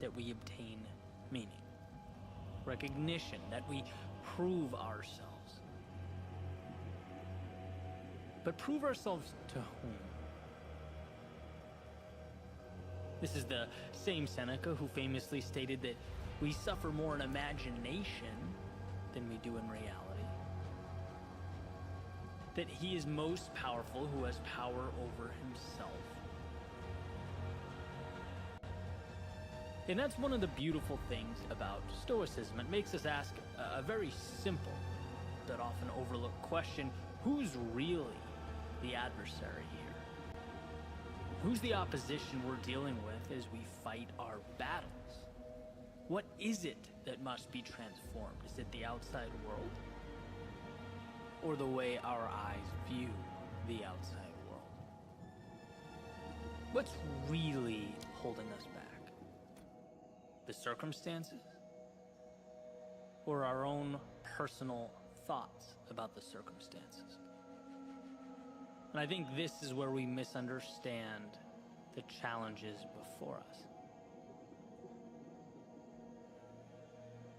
that we obtain meaning, recognition, that we prove ourselves. But prove ourselves to whom? This is the same Seneca who famously stated that we suffer more in imagination than we do in reality. That he is most powerful who has power over himself. And that's one of the beautiful things about Stoicism. It makes us ask a very simple but often overlooked question: who's really the adversary here? Who's the opposition we're dealing with as we fight our battles? What is it that must be transformed? Is it the outside world? Or the way our eyes view the outside world? What's really holding us back? The circumstances? Or our own personal thoughts about the circumstances? And I think this is where we misunderstand the challenges before us.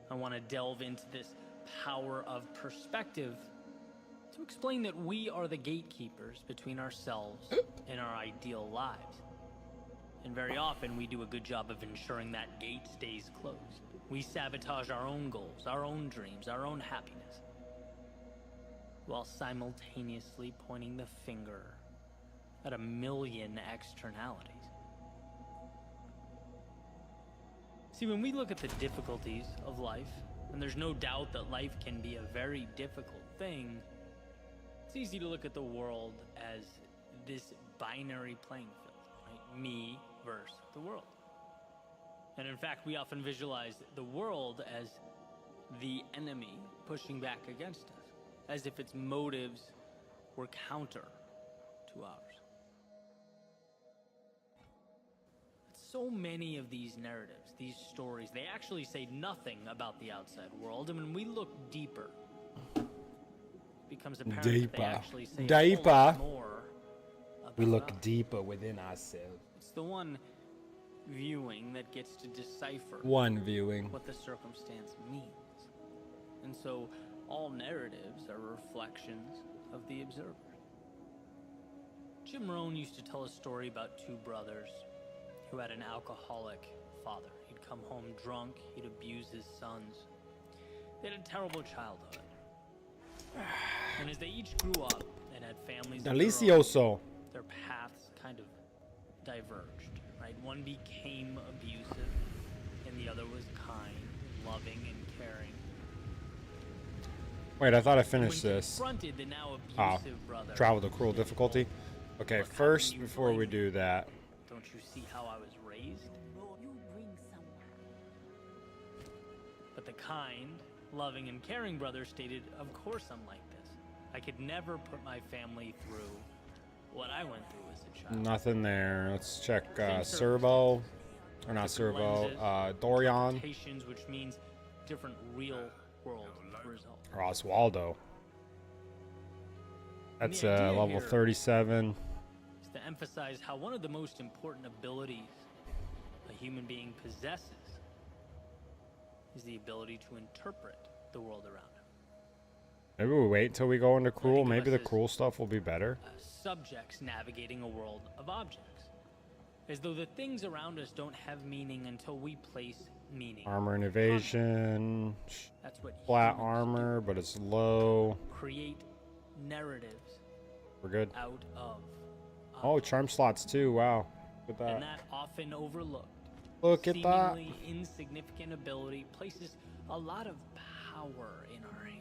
I want to delve into this power of perspective to explain that we are the gatekeepers between ourselves and our ideal lives. And very often we do a good job of ensuring that gate stays closed. We sabotage our own goals, our own dreams, our own happiness, while simultaneously pointing the finger at a million externalities. See, when we look at the difficulties of life, and there's no doubt that life can be a very difficult thing, it's easy to look at the world as this binary playing field, right? Me versus the world. And in fact, we often visualize the world as the enemy pushing back against us, as if its motives were counter to ours. So many of these narratives, these stories, they actually say nothing about the outside world, and when we look deeper, it becomes apparent that they actually say a whole lot more about we look us. deeper within ourselves. It's the one viewing that gets to decipher One viewing. what the circumstance means. And so all narratives are reflections of the observer. Jim Rohn used to tell a story about two brothers who had an alcoholic father. He'd come home drunk, he'd abuse his sons. They had a terrible childhood. And as they each grew up and had families of their own, Delicioso. their paths kind of diverged, right? One became abusive, and the other was kind, loving, and caring. Wait, I thought I When finished this. confronted the now abusive brother, Travel to cruel difficulty. Okay, Look, how first, can you before we blame do that, don't you see how I was raised? You bring someone. But the kind, loving, and caring brother stated, of course I'm like this. I could never put my family through what I went through as a child. nothing there. Let's check Same Servo. Or not Different Servo. lenses, Dorian. interpretations, which means different real world results. Or Oswaldo. That's the idea level here 37. Is to emphasize how one of the most important abilities a human being possesses is the ability to interpret the world around him. Maybe we wait until we go into cruel. think of Maybe us the as- cruel stuff will be better. Subjects navigating a world of objects, as though the things around us don't have meaning until we place meaning. Armor and evasion. That's what Flat humans armor, but it's low. do. Create narratives We're good. out of Oh, charm slots too. Wow. Look at and that. that often overlooked, Look at that. seemingly insignificant ability places a lot of power in our hands.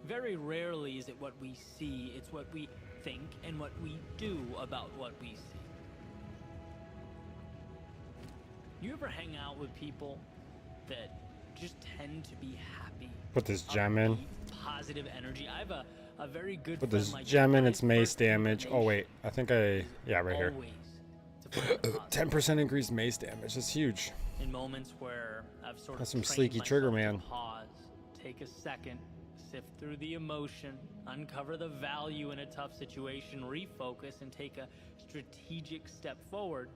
Very rarely is it what we see, it's what we think and what we do about what we see. You ever hang out with people that just tend to be happy? Put this gem in. upbeat, Positive energy. I have a very good Put friend this like gem in. that. It's His mace first damage. Oh, wait. I think I... Yeah, right here. Always to find the positive. 10% increased mace damage. That's huge. In moments where I've sort That's of some trained sleeky myself trigger, to man. pause, take a second, sift through the emotion, uncover the value in a tough situation, refocus, and take a strategic step forward,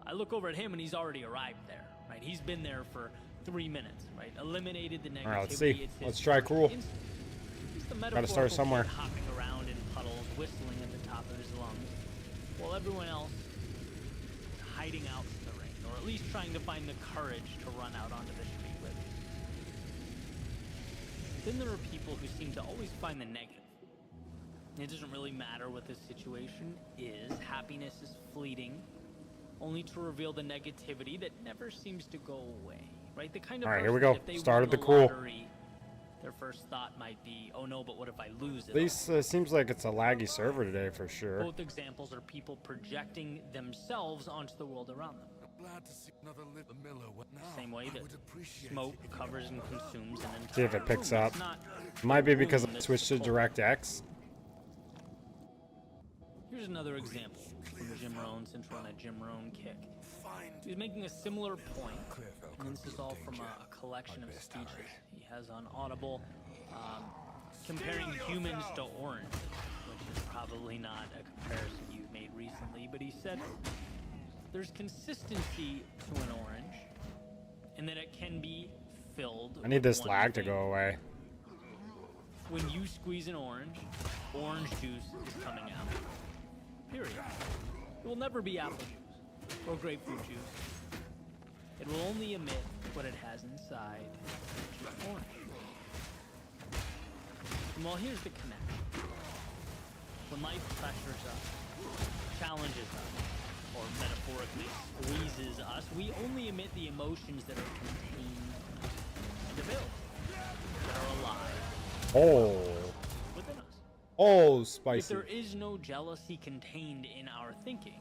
I look over at him and he's already arrived there, right? He's been there for 3 minutes, right? Eliminated the negativity. All right, let's see. It's his Let's try cruel. instinct. He's the Gotta start metaphorical somewhere. kid hopping around in puddles, whistling at the top of his lungs, while everyone else is hiding out in the rain, or at least trying to find the courage to run out onto the street with it. Then there are people who seem to always find the negative. It doesn't really matter what the situation is. Happiness is fleeting, only to reveal the negativity that never seems to go away, right? The kind of All right, here person we go. if they Started won the cool. lottery, their first thought might be, oh no, but what if I lose it? At least seems like it's a laggy server today for sure. Both examples are people projecting themselves onto the world around them. Glad to see another Miller. Same way that smoke covers and consumes an entire See if it picks room. up. It's not Might be because room I that's switched to full. DirectX. Here's another example from Jim Rohn, since we're on a Jim Rohn kick. He's making a similar point, and this is all from a collection of speeches he has on Audible, comparing humans to orange, which is probably not a comparison you've made recently, but he said there's consistency to an orange, and that it can be filled I need this with lag one to thing. go away. When you squeeze an orange juice is coming out. Period. It will never be apple juice or grapefruit juice. It will only emit what it has inside, which is orange. And well, here's the connection. When life pressures us, challenges us, or metaphorically squeezes us, we only emit the emotions that are contained and available, that are alive Oh, within us. oh, If spicy. there is no jealousy contained in our thinking,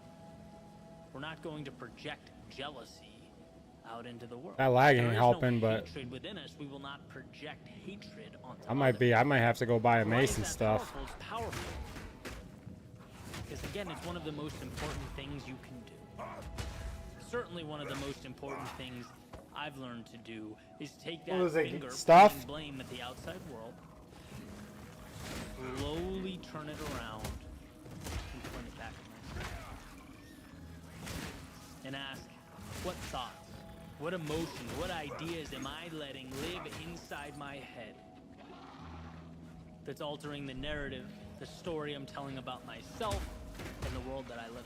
we're not going to project jealousy out into the world. That lag If ain't there is helping, no but hatred within us, we will not project hatred onto I might have to go buy a Why is mace and that stuff. Powerful? It's powerful. Because again, it's one of the most important things you can do. Certainly one of the most important things I've learned to do is take that What was it, finger, stuff? pointing blame at the outside world, slowly turn it around, and point it back at myself. And ask, what thoughts, what emotions, what ideas am I letting live inside my head that's altering the narrative, the story I'm telling about myself and the world that I live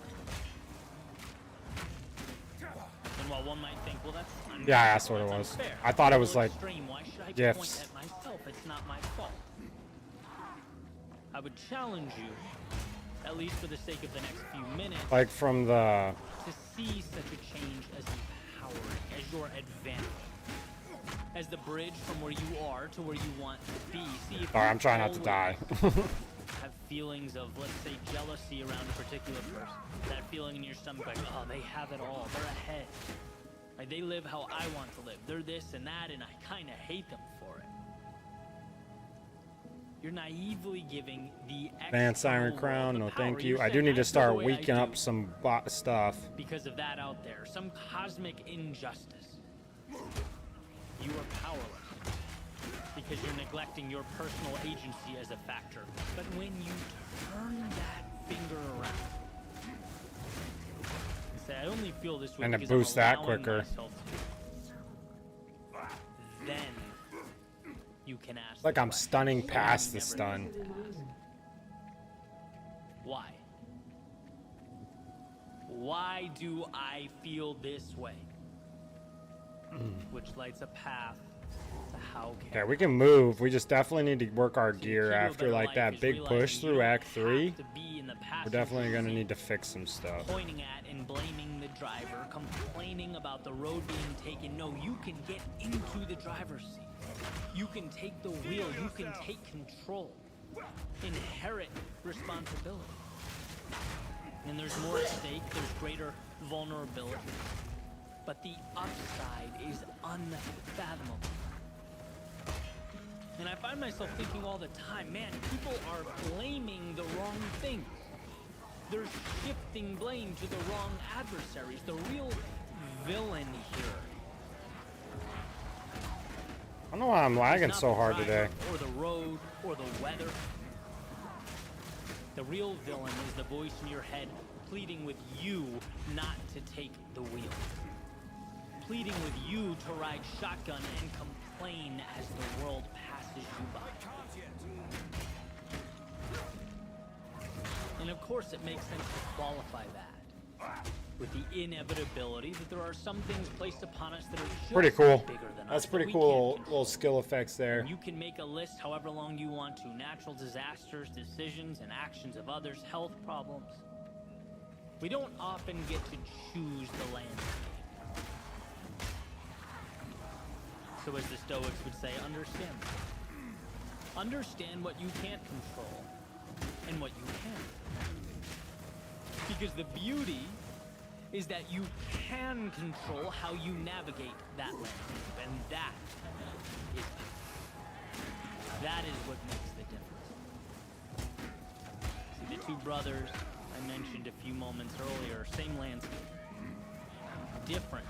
in. And while one might think, well, that's unfair, Yeah, that's what it that's was. unfair, I thought it that's was a like little extreme. Why should I gifts. point at myself? It's not my fault. I would challenge you, at least for the sake of the next few minutes, Like from the to see such a change as empowering, as your advantage, as the bridge from where you are to where you want to be. See, if Sorry, you I'm trying not to die. always have feelings of, let's say, jealousy around a particular person, that feeling in your stomach like, oh, they have it all, they're ahead. Like, they live how I want to live. They're this and that, and I kind of hate them for it. You're naively giving the Van Siren external Crown, world no the power. thank you. You're I do saying, need to feel start the way I weaking do up some stuff. because of that out there, some cosmic injustice. You are powerless because you're neglecting your personal agency as a factor. But when you turn that finger around, and say, I only feel this way And it because I'm boosts that allowing quicker. myself to. Then you can ask Like the I'm question, stunning so past you the never stun. need to ask. Why? Why do I feel this way? Which lights a path to how can Okay, we can move. We just definitely need to work our See, the gear key to a after better like life that is big realizing push you through don't Act have 3. to be in the We're passenger definitely gonna seat, need to fix some stuff. pointing at and blaming the driver, complaining about the road being taken. No, you can get into the driver's seat. You can take the wheel. You can take control. Inherit responsibility. And there's more at stake. There's greater vulnerability. But the upside is unfathomable. And I find myself thinking all the time, man, people are blaming the wrong things. They're shifting blame to the wrong adversaries. The real villain here. I don't know why I'm lagging not so the hard driver today. Or the road, or the weather. The real villain is the voice in your head pleading with you not to take the wheel. Pleading with you to ride shotgun and complain as the world passes you by. And of course it makes sense to qualify that with the inevitability that there are some things placed upon us that are just Pretty cool. bigger than That's us, that pretty we cool can't little skill effects there. You can make a list however long you want to. Natural disasters, decisions, and actions of others, health problems. We don't often get to choose the landscape. So as the Stoics would say, understand that. Understand what you can't control and what you can. Because the beauty is that you can control how you navigate that landscape, and that is what makes the difference. See, the two brothers I mentioned a few moments earlier, same landscape, different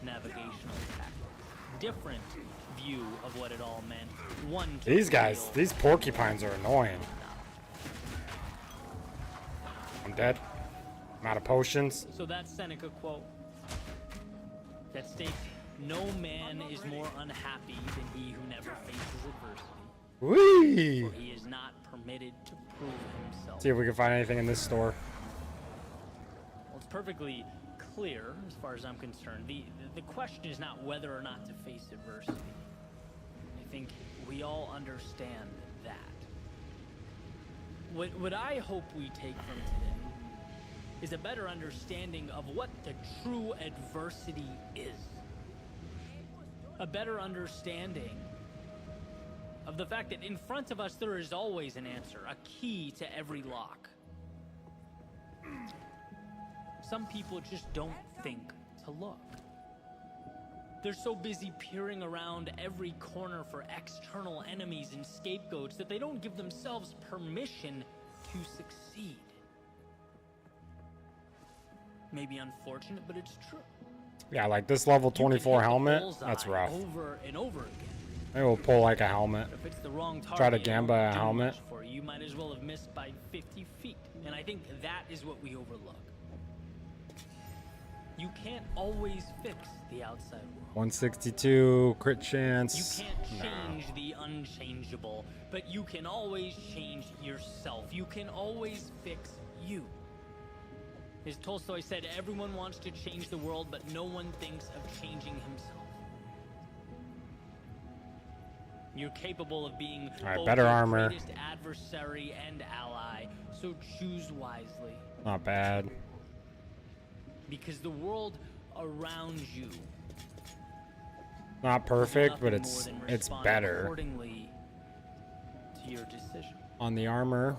navigational tactics, different view of what it all meant. One These guys, these porcupines are annoying. I'm dead. I'm out of potions. So that Seneca quote that states, "No man is more unhappy than he who never faces adversity, Whee! for he is not permitted to prove himself." See if we can find anything in this store. Well, it's perfectly clear, as far as I'm concerned. The question is not whether or not to face adversity. I think we all understand that. What I hope we take from today is a better understanding of what the true adversity is. A better understanding of the fact that in front of us there is always an answer, a key to every lock. Some people just don't think to look. They're so busy peering around every corner for external enemies and scapegoats that they don't give themselves permission to succeed. Maybe unfortunate, but it's true. Yeah, like this level You can 24 hit the helmet, bullseye that's rough. over and over again. Maybe we'll pull like a helmet. If it's the wrong target, Try to it gamba won't a do helmet. much for you. You might as well have missed by 50 feet. And I think that is what we overlook. You can't always fix the outside world. 162 crit You chance. can't change the unchangeable, but you can always change yourself. You can always fix you. As Tolstoy said, everyone wants to change the world, but no one thinks of changing himself. You're capable of being both better your armor. greatest adversary and ally, so choose wisely. Not bad. Because the world around you Not is perfect, but nothing more than it's respond better. accordingly to your decision. On the armor,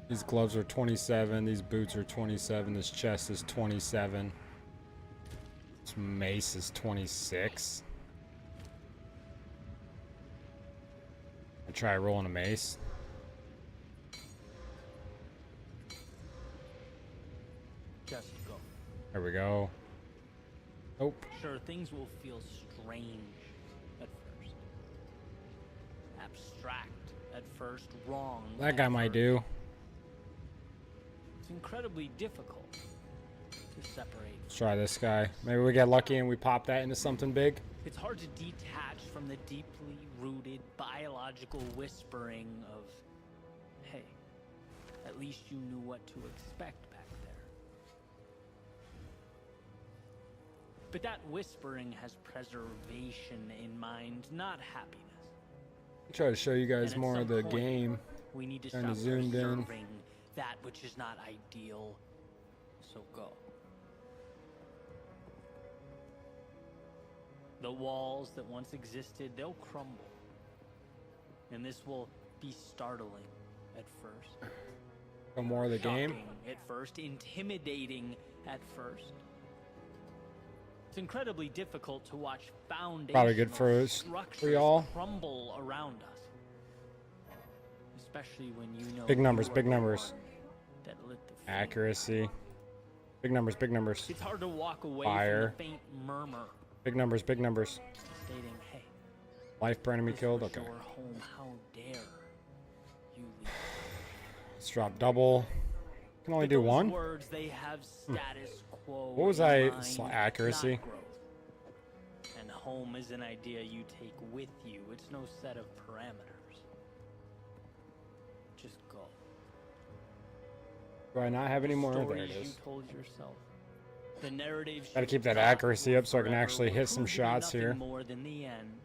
these gloves are 27, these boots are 27, this chest is 27. This mace is 26. I try rolling a mace. Just go. There we go. Nope. Sure, things will feel strange at first. Abstract at first, wrong. That guy at might first. do. It's incredibly difficult to separate. Let's try this guy. Maybe we get lucky and we pop that into something big. It's hard to detach from the deeply rooted biological whispering of, hey, at least you knew what to expect back there. But that whispering has preservation in mind, not happiness. Try to show you guys And at more of some the point, game. We need to Kinda stop zoomed in. preserving that which is not ideal. So go. The walls that once existed, they'll crumble. And this will be startling at first. Some more of the game. Shocking at first, intimidating at first. It's incredibly difficult to watch foundational Probably good for us, for y'all. crumble around us. Especially when you know Big numbers, you are big the numbers. one that lit the flame. Accuracy. Big numbers, big numbers. It's hard to walk away Fire. from the faint murmur Big numbers, big numbers. stating, hey, Life per enemy this killed. was Okay. your home. How dare you leave? Let's drop double. Can only With do those one? words, they have status quo. What was in I- mind, accuracy? not growth. And home is an idea you take with you. It's no set of parameters. Just go. Do I not have any more? There Stories it you is. told yourself. The narratives Gotta you keep that thought accuracy were up so I can forever actually will hit some prove to be shots nothing here. More than the end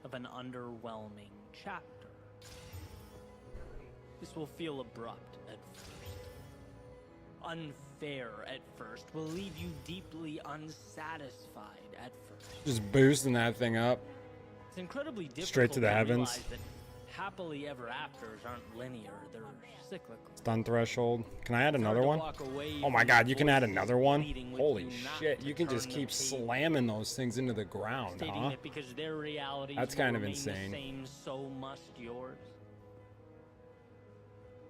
of an underwhelming chapter. This will feel abrupt at first, unfair at first, will leave you deeply unsatisfied at first. Just boosting that thing up. It's incredibly difficult Straight to the heavens. realize that happily ever afters aren't linear, they're cyclical. Stun threshold. Can I add It's hard another to one? walk away Oh my from god, the you can add voices another one? pleading with Holy you not shit, to you can just turn the keep page. slamming those things into the ground, Stating huh? that because their reality That's will kind of remain insane. the same, so must yours.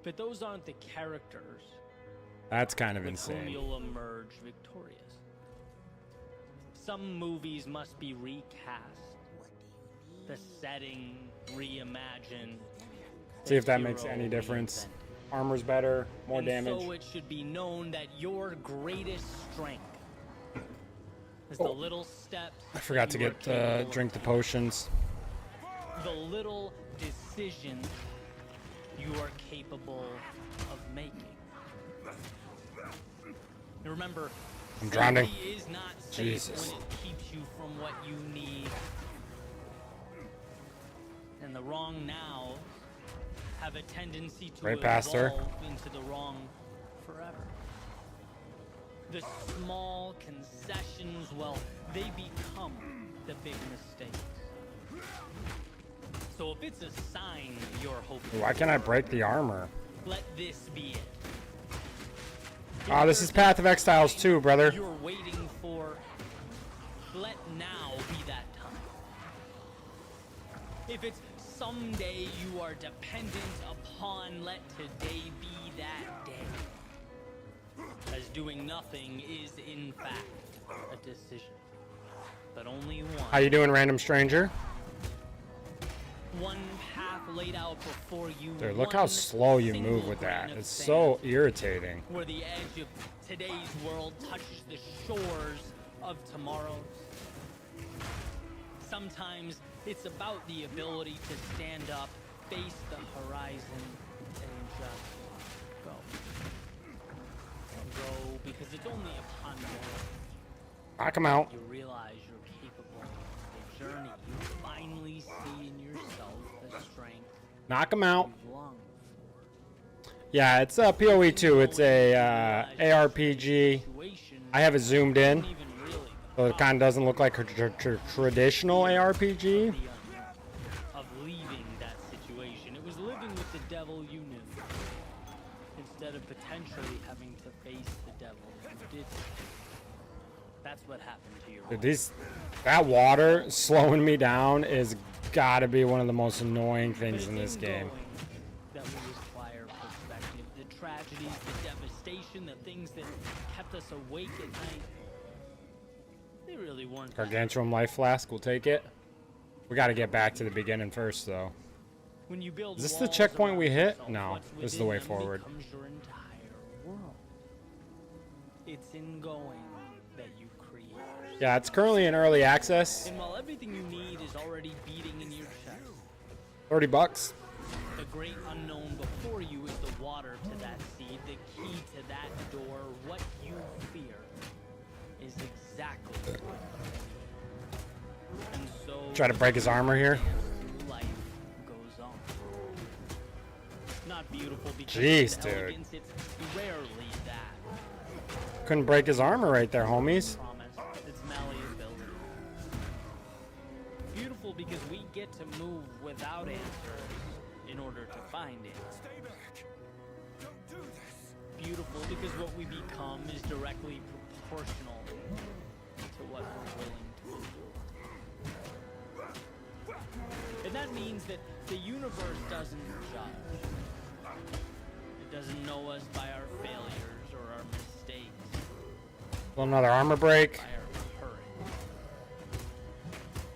But those aren't the characters That's kind of with whom insane. you'll emerge victorious. Some movies must be recast, the setting reimagined. See if the that makes hero any difference. reinvented. Armor's better, more And damage. so it should be known that your greatest strength is the Oh. little steps. I forgot to you are get capable of drink the taking. potions. The little decisions you are capable of making. And remember, I'm drowning. safety is not safe Jesus. when it keeps you from what you need. And the wrong nows have a tendency to Right past her. evolve into the wrong forever. The small concessions, well, they become the big mistakes. So if it's a sign you're hoping, Why can't I break the armor? let this be it. Ah, this is Path of Exiles 2, brother. You're waiting for, let now be that time. If it's someday you are dependent upon, let today be that day. As doing nothing is in fact a decision, but only one. How you doing, random stranger? One path laid out before you. Dude, look how one slow you single move with grain that. of It's sand. so irritating. Where the edge of today's world touches the shores of tomorrow's. Sometimes it's about the ability to stand up, face the horizon, and just go. Go because it's only upon going Knock him out. you realize you're capable of the journey. You finally see in yourself the strength Knock him out. you've longed for. Yeah, it's a PoE 2. It's a ARPG. I have it zoomed in, so it kind of doesn't look like a traditional ARPG. Of leaving that situation. It was living with the devil you knew. Instead of potentially having to face the devil you did. That's what happened to your Dude, that water slowing me down is gotta be one of the most annoying things in this game. That will require perspective. The tragedies, the devastation, the things that kept us awake at night. They really weren't. that Gargantuan life flask, we'll take it. We gotta get back to the beginning first, though. When you build Is this the walls checkpoint we around hit? yourself, No, what's this is the within way them forward. becomes your entire world. It's in going that you create. Yeah, it's currently in early access. And while everything you need is already beating in your chest, $30. the great unknown before you is the water to that seed, the key to that door. What you fear is exactly what you need. And so Try to break his armor here. life goes on. Not beautiful because Jeez, it's dude. elegance, it's rarely that. Couldn't break his armor right there, homies. Promise, it's malleability. Beautiful because we get to move without answers in order to find answers. Stay back. Don't do this. Beautiful because what we become is directly proportional to what we're willing to endure. And that means that the universe doesn't judge. It doesn't know us by our failures or our mistakes, Another armor break. by our courage.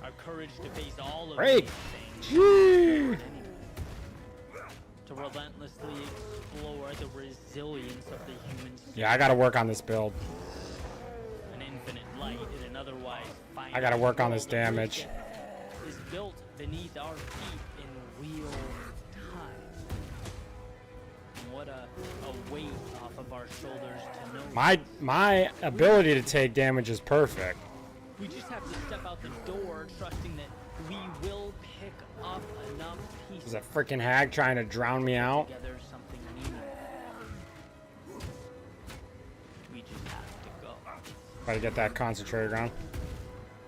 Our courage to face all of Break. these things. Gee. To to relentlessly explore the resilience of the human spirit. Yeah, I gotta work on this build. An infinite light in an otherwise finite I gotta work on this world of damage. wisdom is built beneath our feet in real time. And what a weight off of our shoulders to know. My ability to take damage is perfect. We just have to step out the door trusting that we will pick up enough pieces There's a freaking hag trying to drown me out. together something meaningful. We just have to go. Try to get that concentrated round.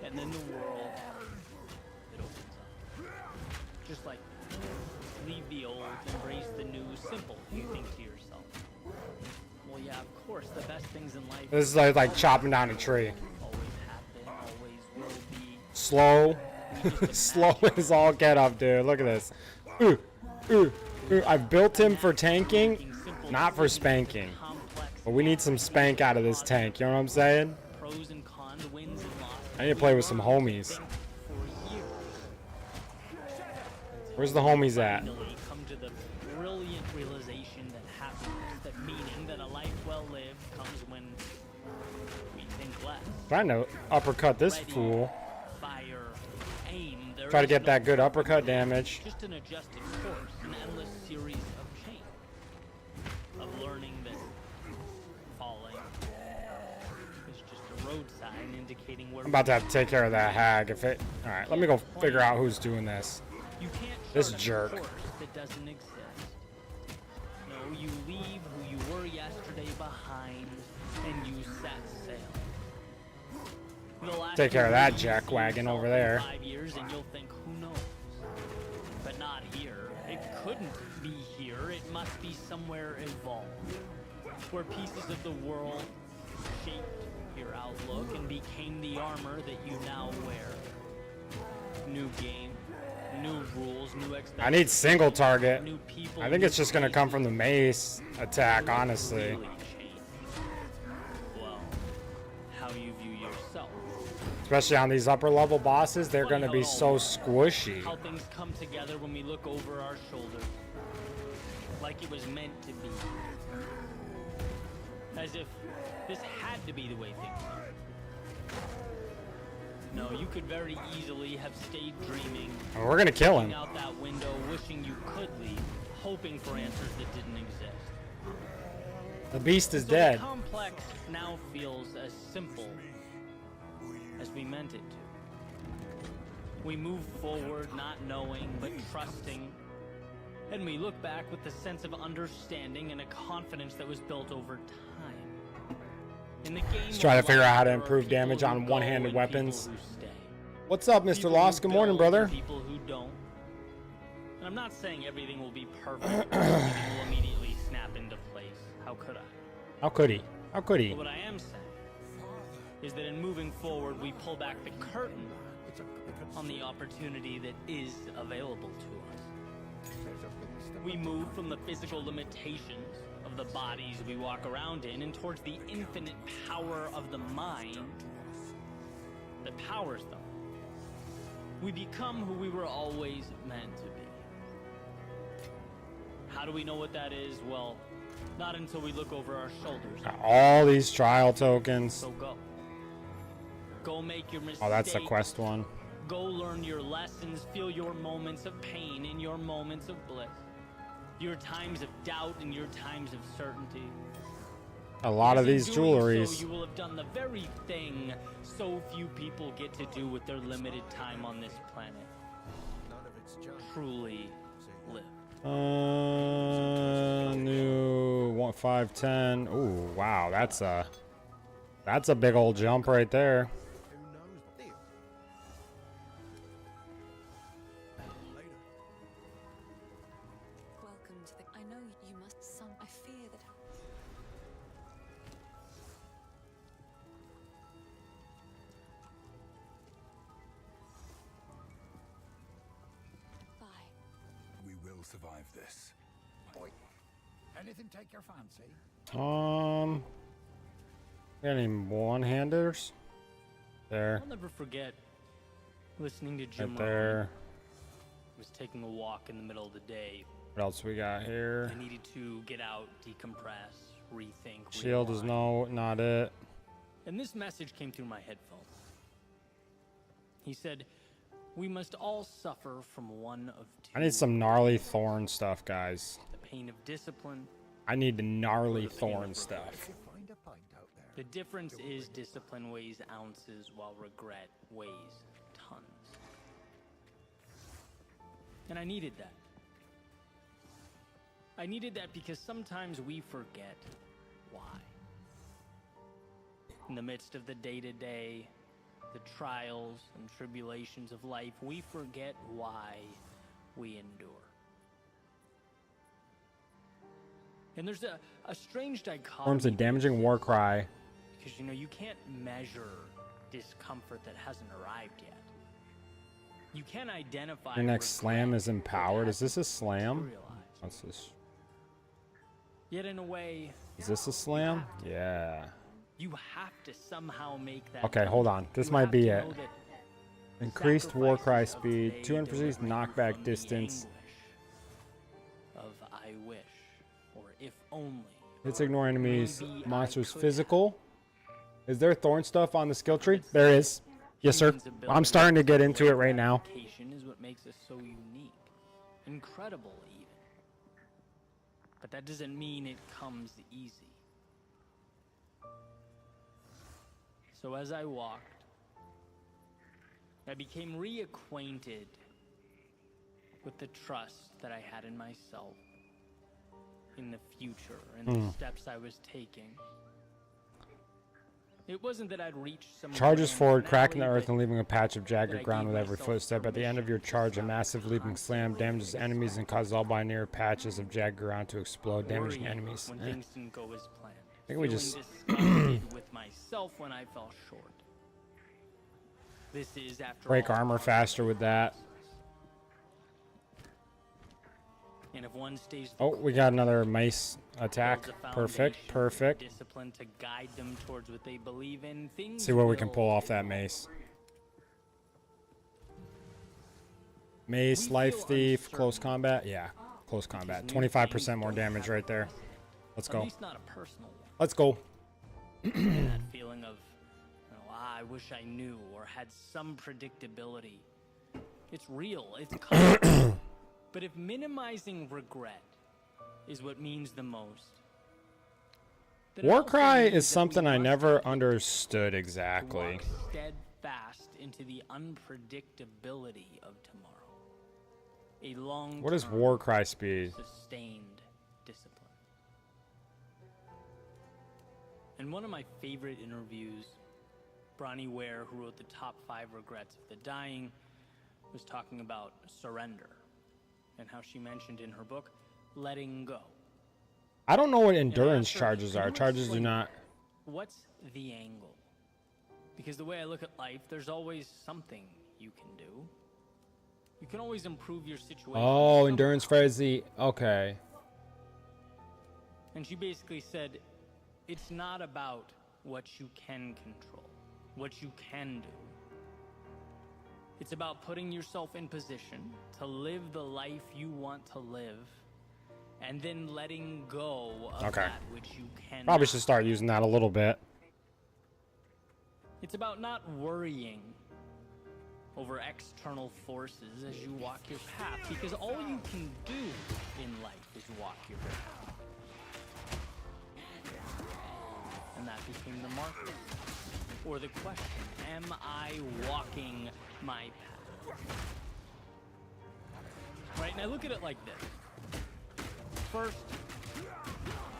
And then the world, it opens up. Just like leave the old, embrace the new, simple, you think to yourself. Well, yeah, of course, the best things in life This is like chopping down a tree. always have been, always will be. Slow. Slow as all get up, dude. Look at this. Ooh, ooh, ooh. I've built him for tanking, not for spanking. But we need some spank out of this tank, you know what I'm saying? Pros and cons, wins and losses. I need to play with some homies. For years. Where's the homies at? Finally come to the brilliant realization that happiness, that meaning, that a life well lived comes when we think less. Trying to uppercut this Ready, fool. fire, aim. There Try to is get no that good uppercut damage. just an adjusted course, an endless series of change, of learning that falling is just a road sign indicating where I'm about to have to take care of that hag. If it. All right, let me go figure out who's doing this. you can't This chart a jerk. course that doesn't exist. No, you leave who you were yesterday behind, and you set sail. The last Take care of few that days, jack see wagon yourself over in there. 5 years, and you'll think, who knows? But not here. It couldn't be here. It must be somewhere evolved, where pieces of the world shaped your outlook and became the armor that you now wear. New game, new rules, new expectations. I need single target. New people, I think new it's just gonna come from the places. mace attack, honestly. Really change. Well, how you view yourself. Especially on these upper level bosses, they're Funny gonna how be it all so works. squishy. How things come together when we look over our shoulders. Like it was meant to be. As if this had to be the way things are. No, you could very easily have stayed dreaming, And we're gonna kill looking him. out that window, wishing you could leave, hoping for answers that didn't exist. The beast is So dead. the complex now feels as simple as we meant it to. We move forward not knowing but trusting, and we look back with a sense of understanding and a confidence that was built over time. In the game, Let's try to figure out how to there are improve people damage who on go one-handed and weapons. people who stay. What's up, Mr. People Lost? who Good morning, build brother. and people who don't. And I'm not saying everything will be perfect. Everything will immediately snap into place. How could I? How could he? How could he? But what I am saying is that in moving forward, we pull back the curtain on the opportunity that is available to us. We move from the physical limitations of the bodies we walk around in and towards the infinite power of the mind that powers them. We become who we were always meant to be. How do we know what that is? Well, not until we look over our shoulders. All these trial tokens. So go. Go make your mistakes. Oh, that's the quest one. Go learn your lessons, feel your moments of pain and your moments of bliss. Your times of doubt and your times of certainty. A lot of Because these in doing jewelries. So, you will have done the very thing so few people get to do with their limited time on this planet. Truly live. New 510. Ooh, wow, that's a big old jump right there. Welcome to the. I know you must. Some. I fear that. Bye. We will survive this. Anything take your fancy? Any one-handers? There, I'll never forget listening to Jim right Rohn. there. I was taking a walk in the middle of the day, What else we got here? I needed to get out, decompress, rethink. Shield is realign. not it. And this message came through my headphones. He said, "We must all suffer from one of two. I need some gnarly thorn stuff, guys. The pain of discipline. I need the gnarly thorn stuff. Find a pint out there. The difference is discipline weighs ounces while regret weighs tons." And I needed that. I needed that because sometimes we forget why. In the midst of the day-to-day, the trials and tribulations of life, we forget why we endure. And there's a strange dichotomy. Forms a damaging war cry. Because, you know, you can't measure discomfort that hasn't arrived yet. You can identify... Your next slam is empowered. Is this a slam? materialized. What's this? Yet in a way, Is this a slam? Yeah. you have to somehow make that... Okay, hold on. This You might have be to it. know that Increased war cry sacrifices of speed, today 200% deliver you knockback from the distance. anguish of I wish, or if only. Hits ignore enemies. Maybe I Monsters could physical. Is there thorn stuff on the skill tree? There is. Yes, sir. Humans' I'm ability starting to get to into it right now. gratification is what makes us so unique. Incredible, even. But that doesn't mean it comes easy. So as I walked, I became reacquainted with the trust that I had in myself, in the future, and the steps I was taking. It wasn't that I'd reached some Charges grand forward, cracking the finale, earth but and leaving a patch of I jagged gave ground with every myself footstep. At the end of your permission to charge, a stop massive leaping slam damages enemies and causes all binary patches of jagged ground to explode, damaging worrying enemies. when Eh. things didn't go as planned. think we Feeling just- disgusted with myself when I fell short. This is, after Break all, armor part of faster the with that. process. And if one stays the Oh, we got course, another mace attack. builds a Perfect, foundation, perfect. discipline to guide them towards what they believe in. Things See what we can will pull off that mace. Mace, We life feel thief, uncertain. close combat. Yeah, close combat. new 25% more things don't damage have right there. Let's At go. least not a personal one. Let's go. And that feeling of, I wish I knew or had some predictability. It's real. It's coming. But if minimizing regret is what means the most, then it War also cry means is that something we I must never continue understood to exactly. walk steadfast into the unpredictability of tomorrow. A long What is war cry speed? sustained discipline. In one of my favorite interviews, Bronnie Ware, who wrote the top 5 regrets of the dying, was talking about surrender and how she mentioned in her book, letting go. I don't know what And I endurance asked her, charges "Could are. you Charges do explain not. What's the angle? Because the way I look at life, there's always something you can do. You can always improve your situation. Oh, somehow." endurance frenzy. Okay. And she basically said, it's not about what you can control, what you can do. It's about putting yourself in position to live the life you want to live, and then letting go of Okay. that which you can. Probably should start using that a little bit. It's about not worrying over external forces as you walk your path, because all you can do in life is walk your path. And that became the marker, or the question: am I walking my path? Right, and I look at it like this. First,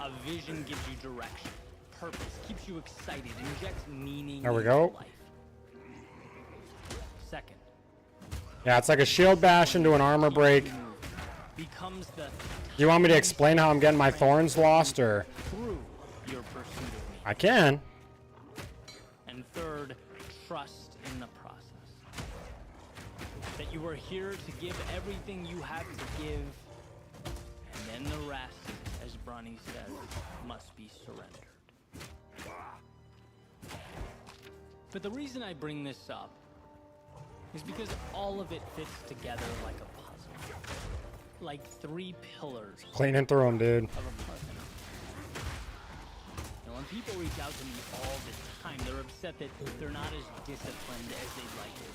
a vision gives you direction, purpose, keeps you excited, injects meaning There we into go. life. Second, Yeah, it's like a shield bash into an armor break. becomes the You want me to explain how I'm getting my thorns lost, or through your pursuit of me. I can? And third, trust in the process. That you are here to give everything you have to give, and then the rest, as Bronnie says, must be surrendered. But the reason I bring this up is because all of it fits together like a puzzle. like 3 pillars Cleaning through them, dude. of a Parthenon. And when people reach out to me all the time, they're upset that they're not as disciplined as they'd like to be.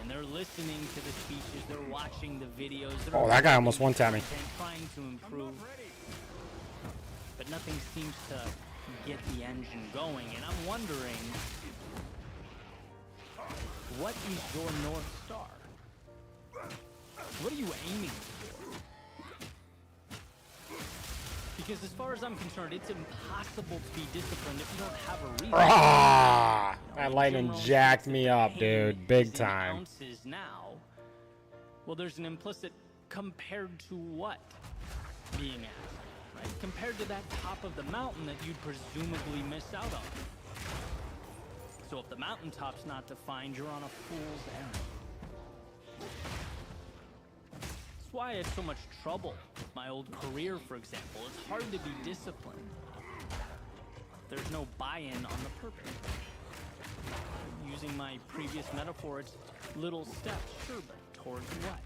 And they're listening to the speeches, they're watching the videos. Oh, that guy almost one-tapped me. Trying to improve. But nothing seems to get the engine going. And I'm wondering, what is your North Star? What are you aiming for? Because as far as I'm concerned, it's impossible to be disciplined if you don't have a reason. Ah, You know, that lightning general jacked sense me that up, pain dude. Big is in time. ounces now. Well, there's an implicit compared to what being asked, right? Compared to that top of the mountain that you'd presumably miss out on. So if the mountaintop's not defined, you're on a fool's errand. That's why I had so much trouble with my old career, for example. It's hard to be disciplined. There's no buy-in on the purpose. Using my previous metaphor, it's little steps, sure, but towards what?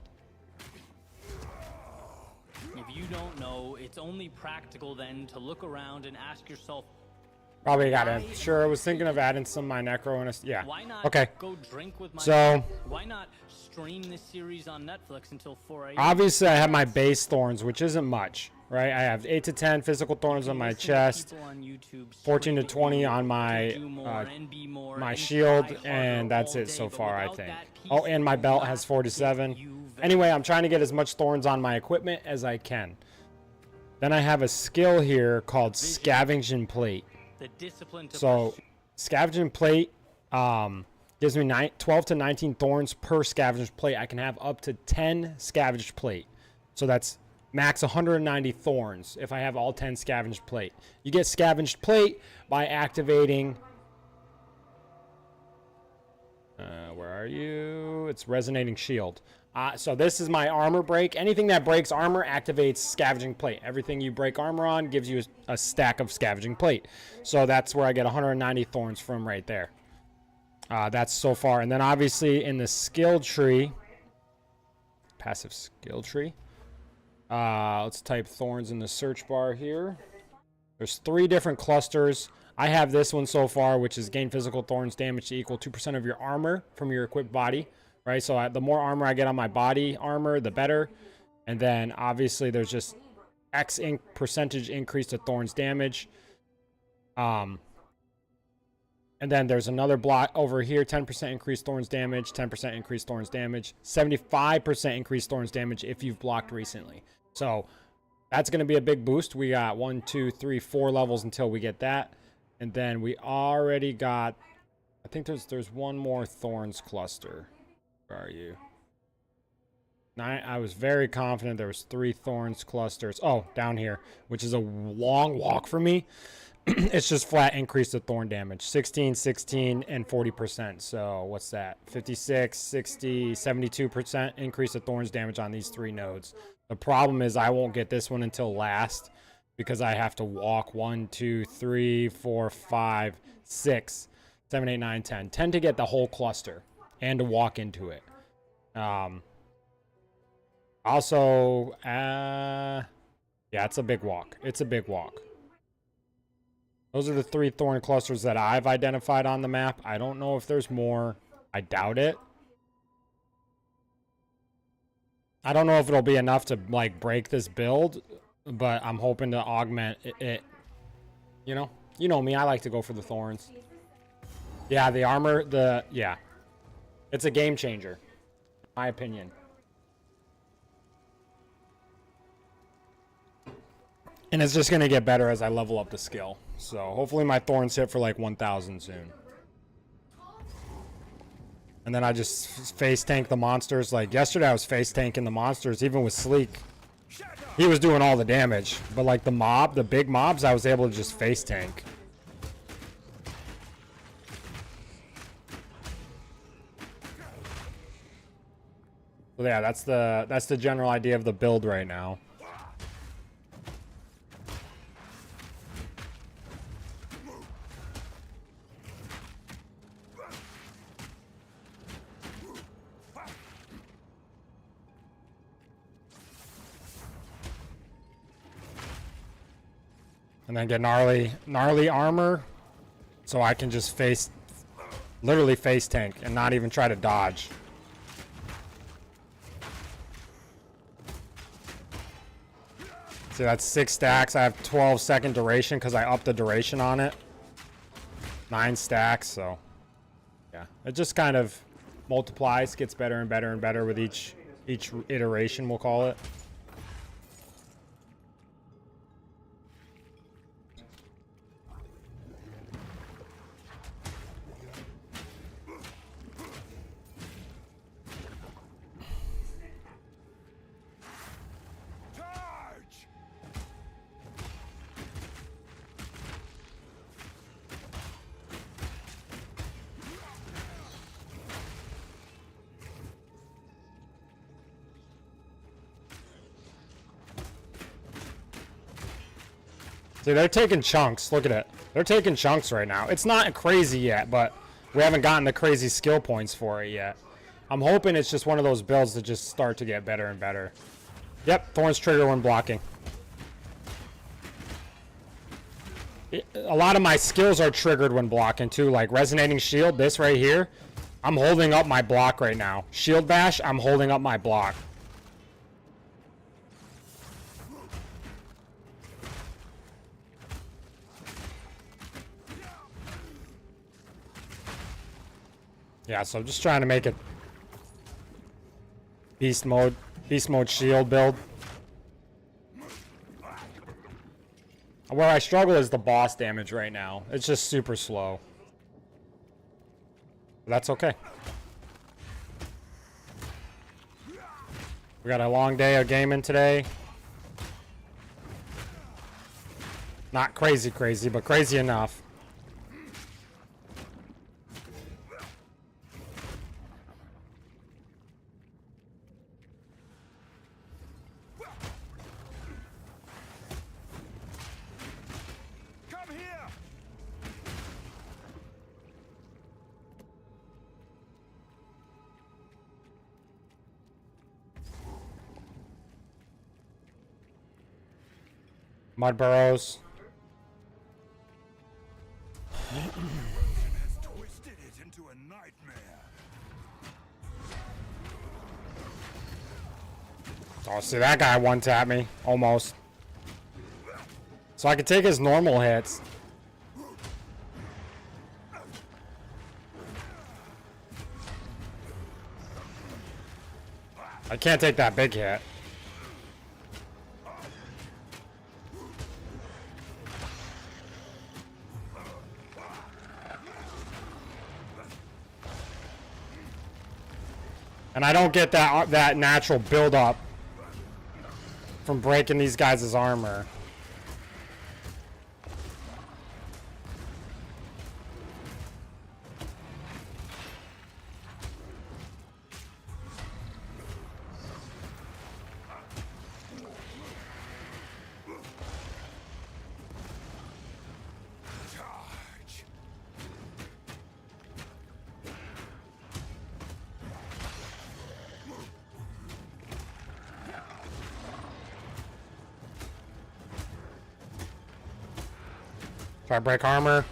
If you don't know, it's only practical then to look around and ask yourself, Probably got it. Sure, I was thinking of adding some of my necro in a... Yeah. why not Okay. go drink with my So... why not stream this series on Netflix until 4 a.m.? Obviously, I have my base thorns, which isn't much, right? I have 8 to 10 physical thorns on my Listen to chest, people on YouTube 14 to scream at 20 you on to my do more and be more my and shield, try harder and that's all it so day, far, but I without think. that Oh, piece, and my you belt will has not 47. get you Anyway, I'm trying to get as much thorns on my equipment as I can. Then I have a skill here called Scavenging Plate. the discipline to So, pursue. Scavenging Plate gives me 12 to 19 thorns per Scavenged Plate. I can have up to 10 Scavenged Plate. So that's max 190 thorns if I have all 10 Scavenged Plate. You get Scavenged Plate by activating... where are you? It's Resonating Shield. So this is my armor break. Anything that breaks armor activates Scavenging Plate. Everything you break armor on gives you a stack of Scavenging Plate. So that's where I get 190 thorns from right there. That's so far. And then obviously in the skill tree, passive skill tree, let's type thorns in the search bar here. There's 3 different clusters. I have this one so far, which is gain physical thorns damage to equal 2% of your armor from your equipped body. Right, so the more armor I get on my body armor, the better. And then obviously there's just percentage increase to thorns damage. And then there's another block over here, 10% increased thorns damage, 10% increased thorns damage, 75% increased thorns damage if you've blocked recently. So that's going to be a big boost. We got 1, 2, 3, 4 levels until we get that. And then we already got, I think there's one more thorns cluster. Where are you? I was very confident there was 3 thorns clusters. Oh, down here, which is a long walk for me. It's just flat increase to thorn damage. 16, 16, and 40%. So what's that? 56, 60, 72% increase of thorns damage on these 3 nodes. The problem is I won't get this one until last because I have to walk 1, 2, 3, 4, 5, 6, 7, 8, 9, 10. 10 to get the whole cluster and to walk into it. Also, yeah, it's a big walk. It's a big walk. Those are the 3 thorn clusters that I've identified on the map. I don't know if there's more. I doubt it. I don't know if it'll be enough to, like, break this build, but I'm hoping to augment it. You know me, I like to go for the thorns. Yeah, the armor, yeah. It's a game changer, in my opinion. And it's just going to get better as I level up the skill. So hopefully my thorns hit for like 1,000 soon. And then I just face tank the monsters. Like yesterday I was face tanking the monsters, even with Sleek. He was doing all the damage. But like the big mobs, I was able to just face tank. So yeah, that's the general idea of the build right now. And then get gnarly armor. So I can just literally face tank and not even try to dodge. See, that's 6 stacks. I have 12-second duration because I upped the duration on it. 9 stacks, so yeah. It just kind of multiplies, gets better and better and better with each iteration, we'll call it. See, they're taking chunks. Look at it. They're taking chunks right now. It's not crazy yet, but we haven't gotten the crazy skill points for it yet. I'm hoping it's just one of those builds that just start to get better and better. Yep, Thorns trigger when blocking. A lot of my skills are triggered when blocking too, like Resonating Shield, this right here. I'm holding up my block right now. Shield Bash, I'm holding up my block. Yeah, so I'm just trying to make it beast mode shield build. Where I struggle is the boss damage right now. It's just super slow. But that's okay. We got a long day of gaming today. Not crazy, but crazy enough. Mud burrows. has twisted it into a nightmare. Oh, see, that guy one-tapped me. Almost. So I can take his normal hits. I can't take that big hit. And I don't get that natural build-up from breaking these guys' armor. Try to break armor.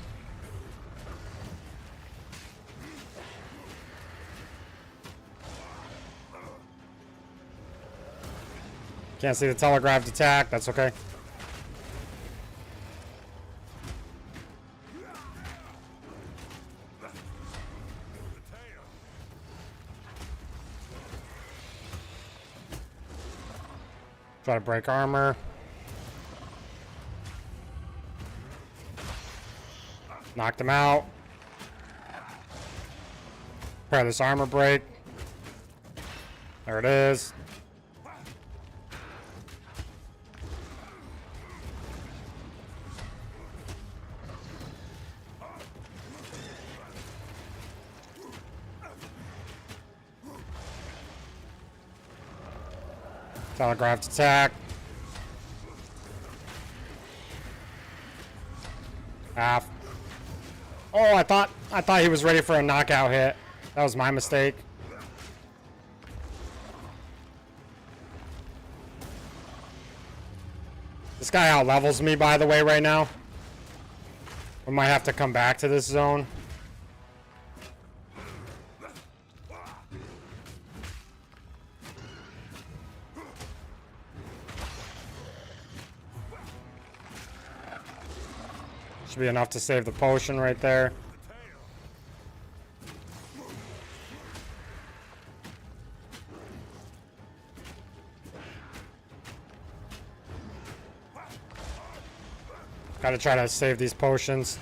Can't see the telegraphed attack. That's okay. Try to break armor. Knocked him out. Try this armor break. There it is. Telegraphed attack. Half. Oh, I thought he was ready for a knockout hit. That was my mistake. This This guy out levels me, by the way, right now. We might have to come back to this zone. Should be enough to save the potion right there. Gotta try to save these potions.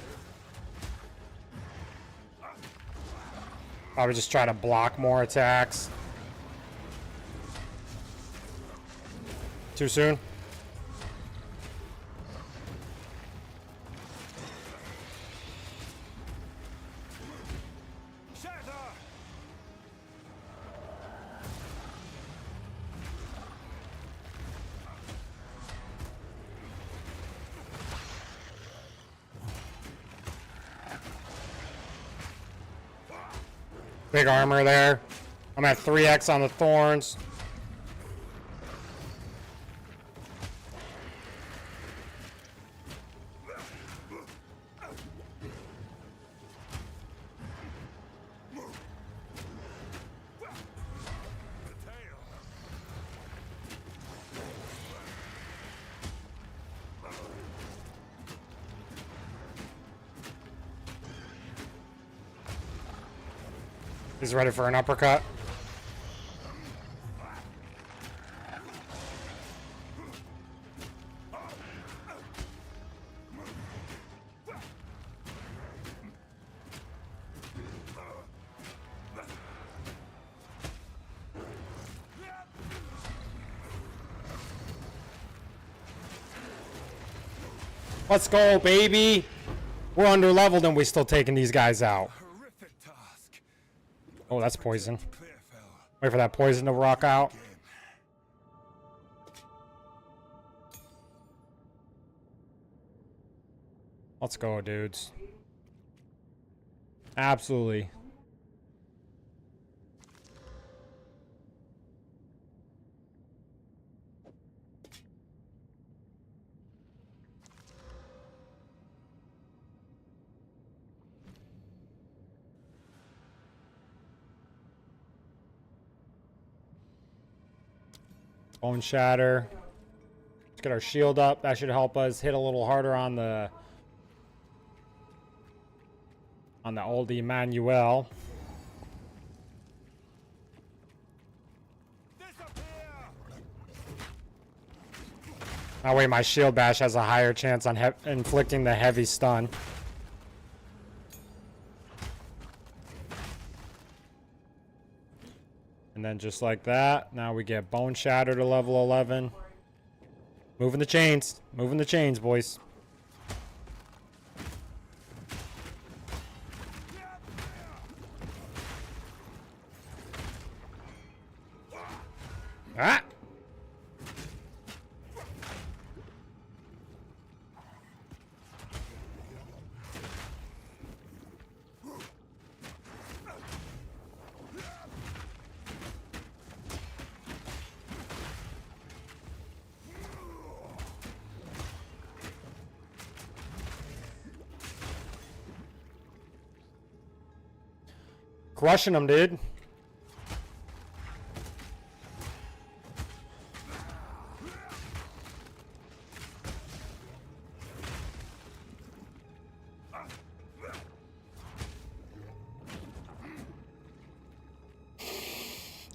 Probably just try to block more attacks. Too soon? Big armor there. I'm at 3x on the Thorns. He's ready for an uppercut. Let's go, baby. We're under leveled and we're still taking these guys out. Oh, that's poison. Wait for that poison to rock out. Let's go, dudes. Absolutely. Bone shatter. Let's get our shield up. That should help us hit a little harder on the old Emmanuel. That way my shield bash has a higher chance on inflicting the heavy stun. And then just like that, now we get Bone Shatter to level 11. Moving the chains. Moving the chains, boys. Ah! Crushing them, dude.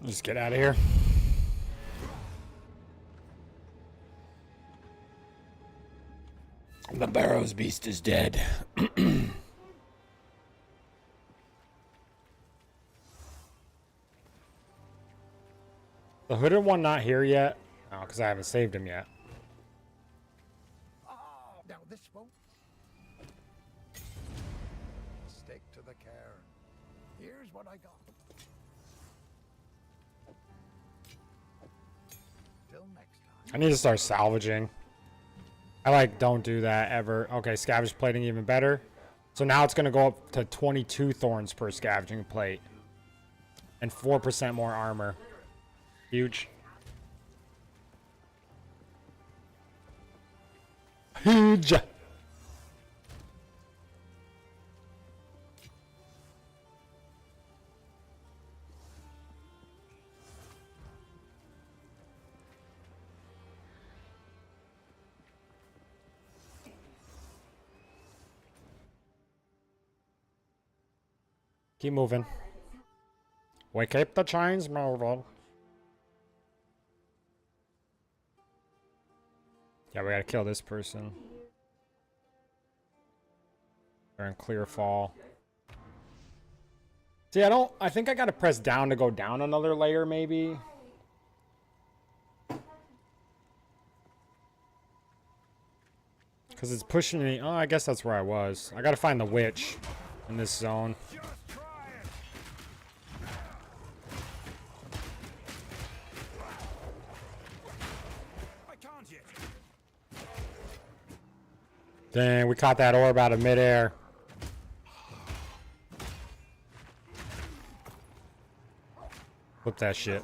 Just get out of here. The Barrows Beast is dead. The hooded one not here yet? Oh, because I haven't saved him yet. Oh, now this won't. Stick to the cairn. Here's what I got. Till next time. I need to start salvaging. I don't do that ever. Okay, scavenge plating even better. So now it's going to go up to 22 thorns per scavenging plate. And 4% more armor. Huge. Huge. Keep moving. We keep the chains moving. Yeah, we gotta kill this person. They're in clear fall. See, I think I gotta press down to go down another layer, maybe. Because it's pushing me. Oh, I guess that's where I was. I gotta find the witch in this zone. Dang, we caught that orb out of midair. Flip that shit.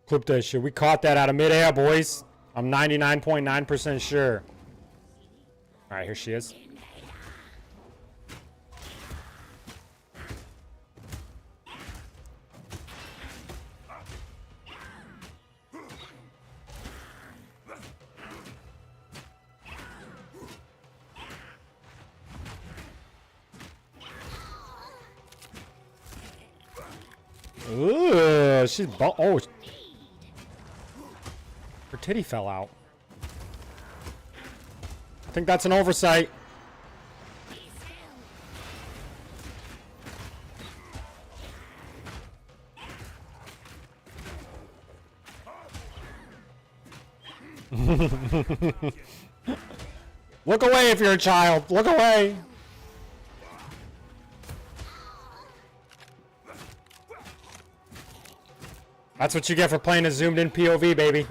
Flip that shit. We caught that out of midair, boys. I'm 99.9% sure. Alright, here she is. Ooh, she's oh, her titty fell out. I think that's an oversight. Look away if you're a child. Look away. That's what you get for playing a zoomed in POV, baby.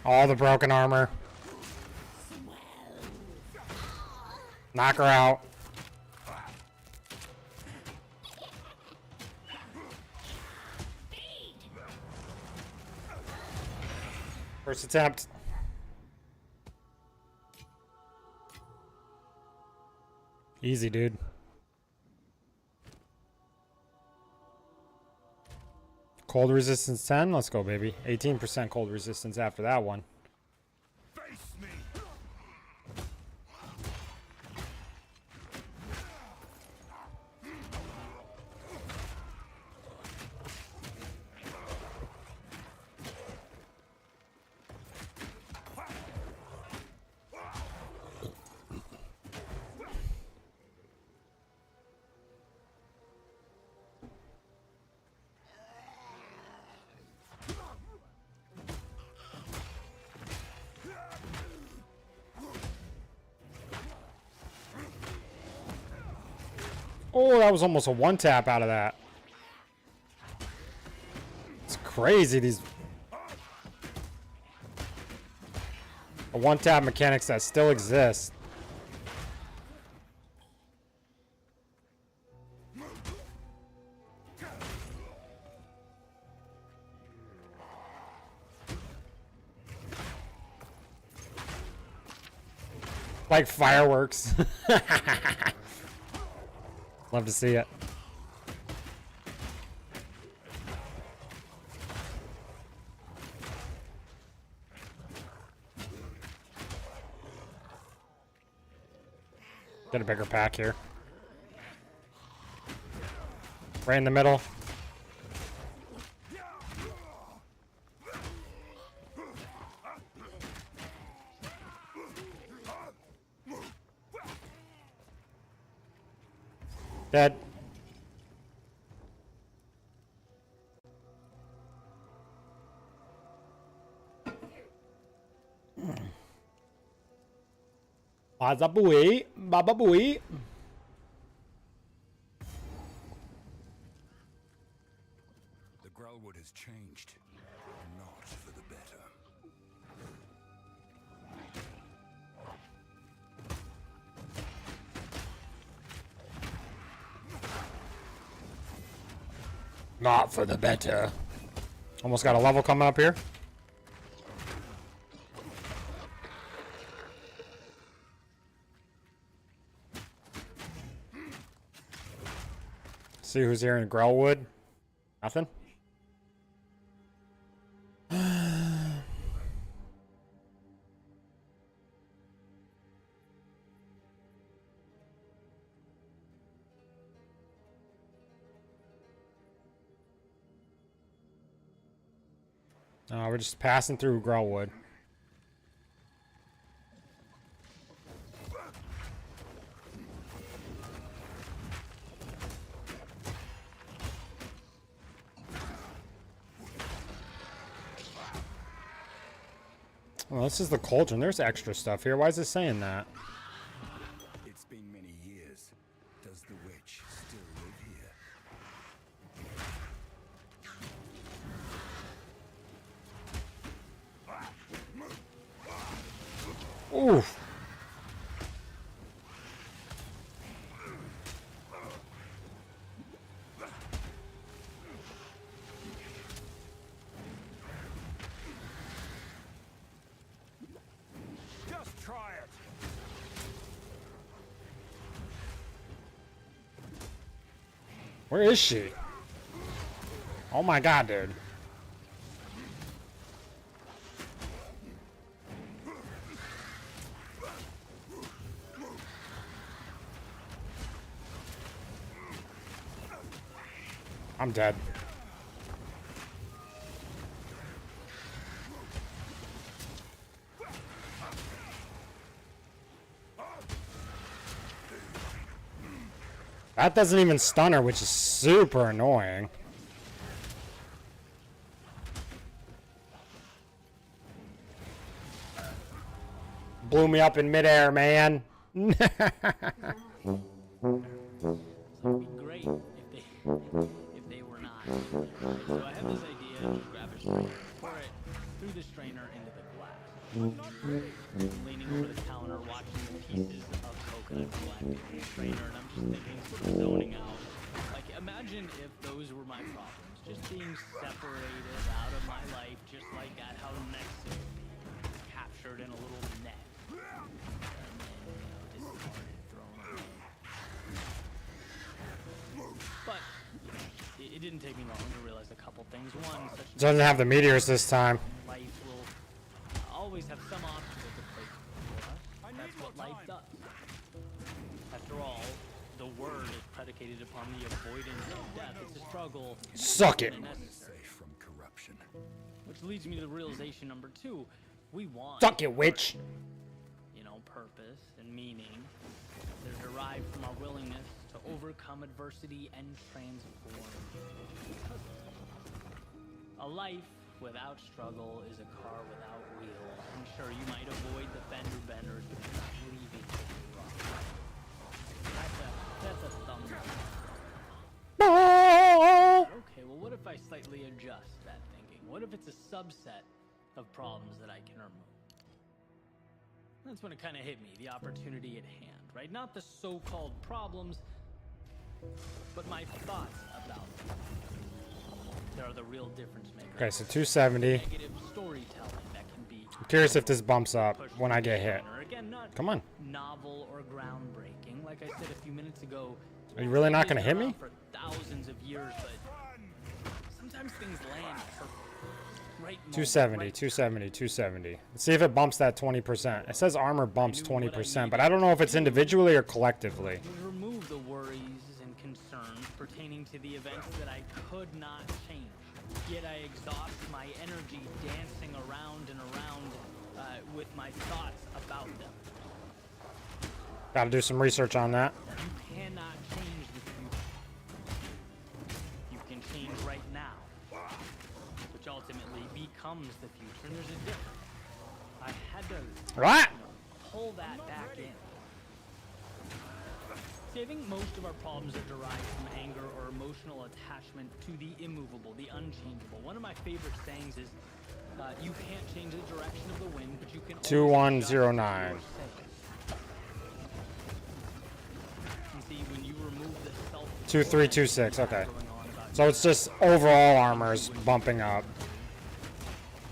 All the broken armor. Knock her out. First attempt. Easy, dude. Cold resistance 10. Let's go, baby. 18% cold resistance after that one. Face me. Oh, that was almost a one tap out of that. It's crazy, these one tap mechanics that still exist. Like fireworks. Love to see it. Get a bigger pack here. Right in the middle. Dead. Baba booey. Baba booey. The Growlwood has changed, not for the better. Not for the better. Almost got a level coming up here. See who's here in Grellwood? Nothing? We're just passing through Grellwood. Well, this is the cauldron. There's extra stuff here. Why is it saying that? It's been many years. Does the witch still live here? Oof. Just try it. Where is she? Oh my god, dude. I'm dead. That doesn't even stun her, which is super annoying. Blew me up in midair, man. So it'd be great if they were not. Right, so I have this idea to grab a strainer, pour it through the strainer into the glass. I'm leaning over the counter, watching the pieces of coconut collecting in the strainer, and I'm just thinking, sort of zoning out. Like, imagine if those were my problems, just being separated out of my life, just like at how Nexus captured in a little net. And then, discarded, thrown away. But it didn't take me long to realize a couple things. One, such Doesn't have the meteors this time. life will always have some obstacle to face before us. That's what life does. After all, the word is predicated upon the avoidance of death. It's a struggle. Suck it. Safe from corruption. Which leads me to the realization number two. We want, Suck it, witch. you know, purpose and meaning. They're derived from our willingness to overcome adversity and transform. A life without struggle is a car without wheels. And sure, you might avoid the fender benders without leaving the rock. That's a thumbnail. Okay, well, what if I slightly adjust that thinking? What if it's a subset of problems that I can remove? That's when it kind of hit me, the opportunity at hand, right? Not the so-called problems, but my thoughts about them. They are the real difference makers. Okay, so 270. Negative storytelling that can be I'm curious if this bumps up pushed when I to the get hit. corner. Again, not Come on. novel or groundbreaking. Like I said a few minutes ago, Are you really not stories gonna hit are me? out for thousands of years, but sometimes things land perfect. Right moment, 270, right 270, 270. Let's see if it bumps that 20%. It says armor bumps 20%, but I don't know if it's individually or collectively. would remove the worries and concerns pertaining to the events that I could not change. Yet I exhaust my energy dancing around and around with my thoughts about them. Gotta do some research on that. You cannot change the change right now, which ultimately becomes the future. And there's a difference. I had to What? pull that back in. See, I think most of our problems are derived from anger or emotional attachment to the immovable, the unchangeable. One of my favorite sayings is, you can't change the direction of the wind, but you can always adjust 2109. your sails. And see, when you remove the self 2326. Okay. going on about So it's just overall armor's bumping up,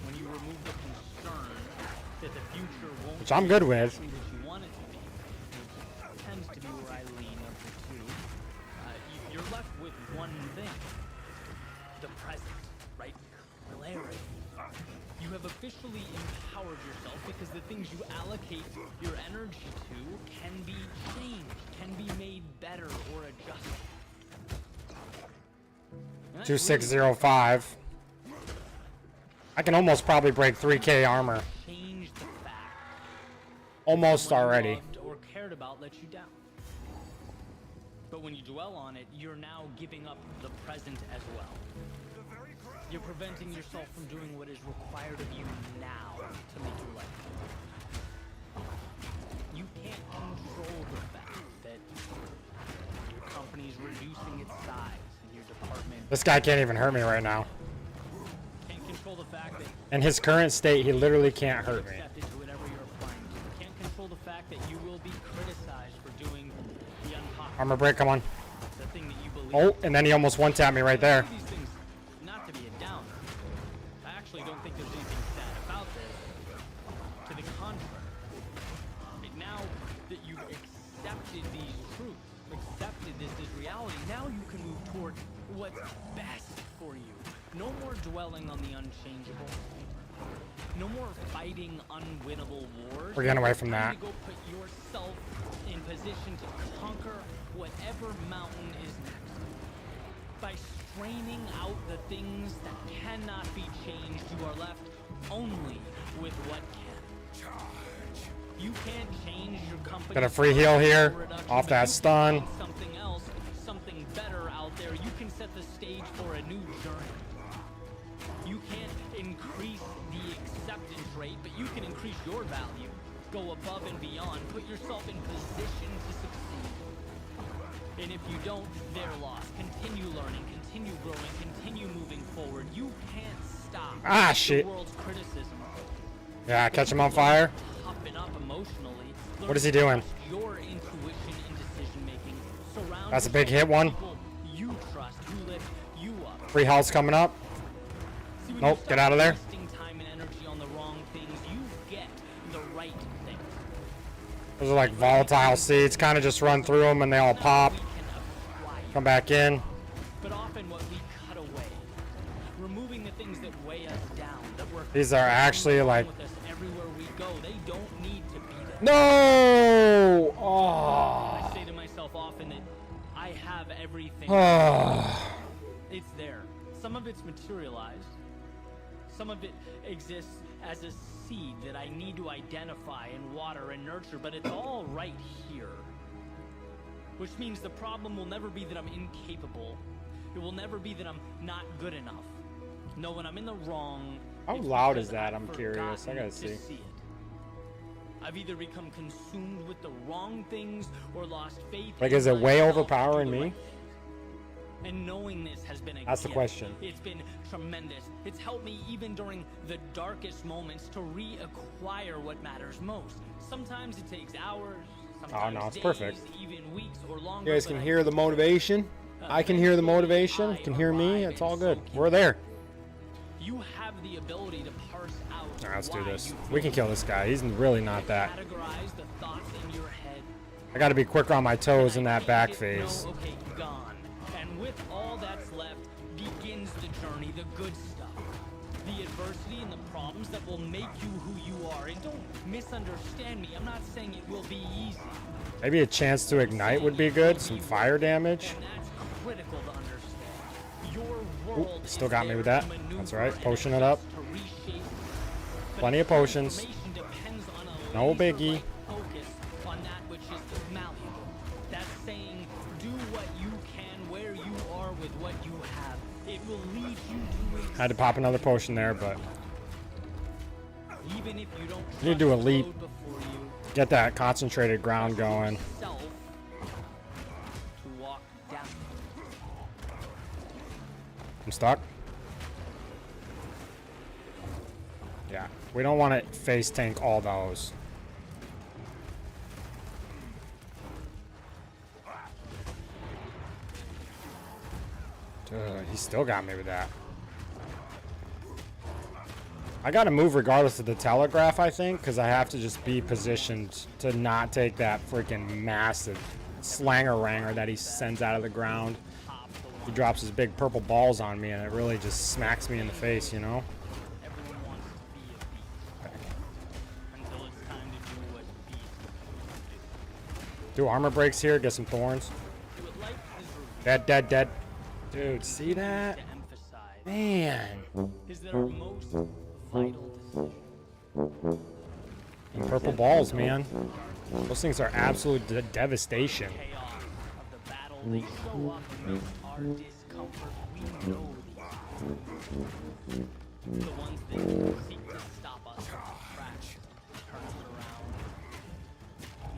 when you remove the concern that the future won't which I'm be good with. exactly what you want it to be, which tends to be where I lean of the two, you're left with one thing: the present, right? Clarity. You have officially empowered yourself because the things you allocate your energy to can be changed, can be made better or adjusted. And that's really 2605. I can almost probably break 3K armor. change the fact Almost what you already. loved or cared about let you down. But when you dwell on it, you're now giving up the present as well. You're preventing yourself from doing what is required of you now to make your life better. You can't control the fact that your company's reducing its size and your department This guy can't even hurt me right now. can't control the fact that In his current state, he literally can't hurt me. accepted to whatever you're applying to. You can't control the fact that you will be criticized for doing the unpopular, Armor break, come on. the thing that you believe. Oh, and then he almost one-tapped me right there. These things, not to be a downer. I actually don't think there's anything sad about this. To the contrary. Right now that you've accepted these truths, accepted this as reality, now you can move toward what's best for you. No more dwelling on the unchangeable. No more fighting unwinnable wars. We're getting away from Time that. to go put yourself in position to conquer whatever mountain is next. By straining out the things that cannot be changed, you are left only with what can. You can't change your company. Got a free heal here, reduction, off but that you can stun. find something else, something better out there. You can set the stage for a new journey. You can't increase the acceptance rate, but you can increase your value. Go above and beyond. Put yourself in position to succeed. And if you don't, they're lost. Continue learning, continue growing, continue moving forward. You can't stop Ah, shit. the world's criticism. Yeah, catch him on fire. Toughen up emotionally. What is he doing? Your intuition in decision making. Surround That's a big yourself hit one. with people you trust who lift you up. Free health's coming up. See, when Nope, you get stop out of there. wasting time and energy on the wrong things, you get the right things. Those are like volatile seeds. Kind of just run through them and they all pop. We can acquire. Come back in. But often what we cut away, removing the things that weigh us down, that work These are actually like... with us everywhere we go, they don't need to be there. No! I Oh. say to myself often that I have everything. Oh. It's there. Some of it's materialized. Some of it exists as a seed that I need to identify and water and nurture, but it's all right here. Which means the problem will never be that I'm incapable. It will never be that I'm not good enough. No, when I'm in the wrong, How it's loud because is that? I've I'm curious. I gotta forgotten to see. it. I've either become consumed with the wrong things or lost faith. Like, in is it way myself to do overpowering the me? right things. And knowing this has been a That's the gift. question. It's been tremendous. It's helped me even during the darkest moments to reacquire what matters most. Sometimes it takes hours. Sometimes no, it's days, perfect. even weeks or longer. You guys but can I hear the motivation. I can hear the motivation. Can hear me. It's all good. We're there. You have the ability to parse out. All right, let's do why this. you We can feel kill this guy. He's really not that. Categorize the thoughts in your head. I gotta be quicker on my toes in that I back take it, phase. no, okay, gone. And with all that's left begins the journey, the good stuff. The adversity and the problems that will make you who you are. And don't misunderstand me. I'm not saying it will be easy. Maybe a chance to ignite would be good. Some fire damage. And that's critical to understand. Your world still is got me there with that. to maneuver That's right. and Potion it up. adjust to reshape. But Plenty of potions. transformation depends on a No biggie. laser-like focus on that which is malleable. That's saying do what you can where you are with what you have It will lead you to Had to pop another potion there, but even if you don't you need to do a trust the leap. road before you, Get that concentrated ground going. yourself to walk down. I'm stuck. Yeah, we don't want to face tank all those. He still got me with that. I gotta move regardless of the telegraph, I think, because I have to just be positioned to not take that freaking massive slanger-ranger that he sends out of the ground. He drops his big purple balls on me, and it really just smacks me in the face, you know? Everyone wants to be a beast until it's time to do what beasts Do armor breaks here, get some thorns. do. What life is Dead, dead, dead. Dude, see that? to emphasize Man. is that our most vital decision. And purple balls, man. Those things are absolute devastation. Chaos of the battle, they show up amidst our discomfort. We know these. The ones that seek to stop us from crash, turn us around.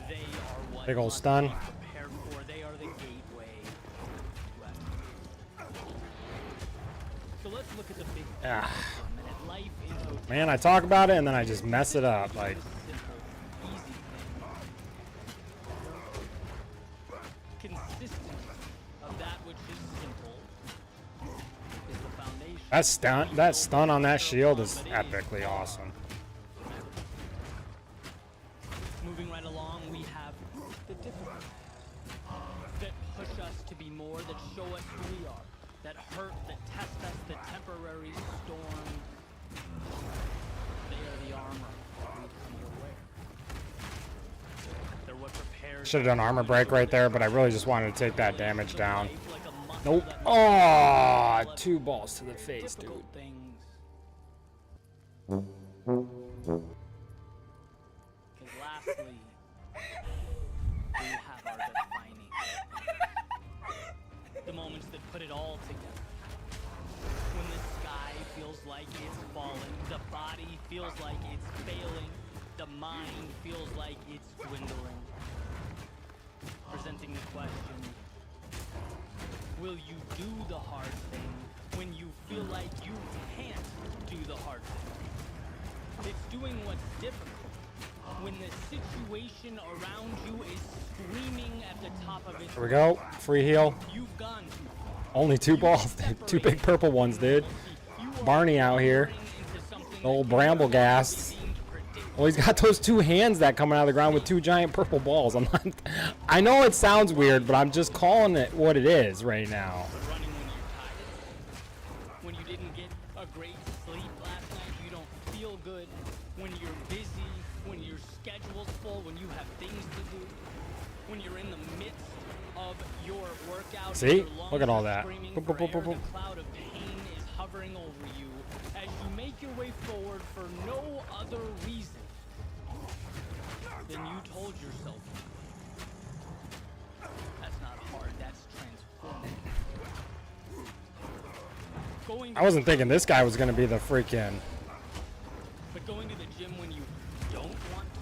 They are what Big ol' must stun. be prepared for. They are the gateway to exile. So let's look at the big picture Ah. for a minute. Life is so Man, I talk about it and then I just mess it up. Like, simple, easy thing. Consistency of that which is simple is the foundation. that stun on that shield is epically awesome. Moving right along, we have the difficulties that push us to be more, that show us who we are, that hurt, that test us, the temporary storm. They are the armor that we come to wear. They're what prepares. Should have done armor break right there, but I really just wanted to take that damage down. Like a muscle Nope. that Oh, 2 balls to the face, dude. difficult things. Because lastly, we have our defining. The moments that put it all together. When the sky feels like it's falling, the body feels like it's failing, the mind feels like it's dwindling. Presenting the question, will you do the hard thing when you feel like you can't do the hard thing? It's doing what's difficult when the situation around you is screaming at the top of its Here we go. Free heal. You've gone too far. Only 2 balls. 2 big purple ones, dude. Barney out here. The old bramble gas. Well, he's got those 2 hands that coming out of the ground with 2 giant purple balls. I know it sounds weird, but I'm just calling it what it is right now. Running when you're tired. When you didn't get a great sleep last night, you don't feel good. When you're busy, when your schedule's full, when you have things to do. When you're in the midst of your workout. See? and your lungs Look at all are that. screaming Boop, for boop, boop, air, boop, boop. the cloud of pain is hovering over you as you make your way forward for no other reason than you told yourself. That's not hard, that's transformative. Going I wasn't thinking this guy was going to be the freaking... But going to the gym when you don't want to,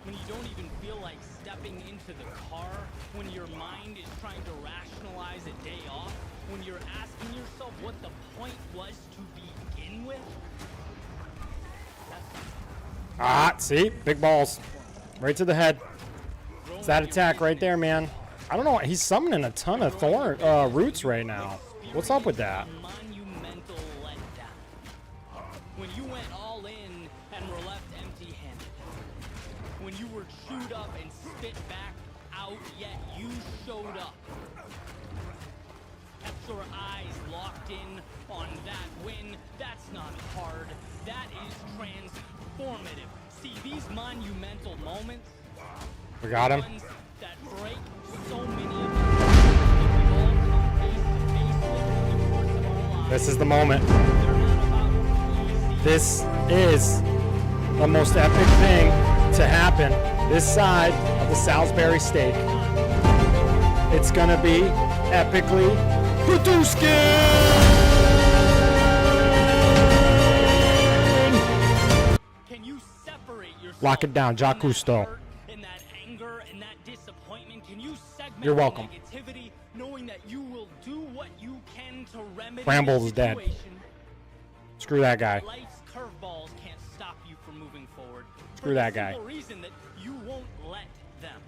when you don't even feel like stepping into the car, when your mind is trying to rationalize a day off, when you're asking yourself what the point was to begin with, Ah, see? Big balls. Right to the head. It's that attack right there, man. I don't know. He's summoning a ton of roots right now. What's up with that? a monumental letdown. When you went all in and were left empty-handed. When you were chewed up and spit back out, yet you showed up. Kept your eyes locked in on that win. That's not hard. That is transformative. See, these monumental moments, We got him. ones that break so many of us, we all come face to face with in the course of our lives. This is the moment. They're not about easy. This is the most epic thing to happen this side of the Salisbury steak. It's gonna be epically Can you separate yourself Lock it down, from that Jacusto. hurt and that anger and that disappointment? Can you segment You're welcome. the negativity, knowing that you will do what you can to remedy Brambles the is dead. situation? Screw that guy. Life's curveballs can't stop you from moving forward. Screw that guy. For the simple reason that you won't let them.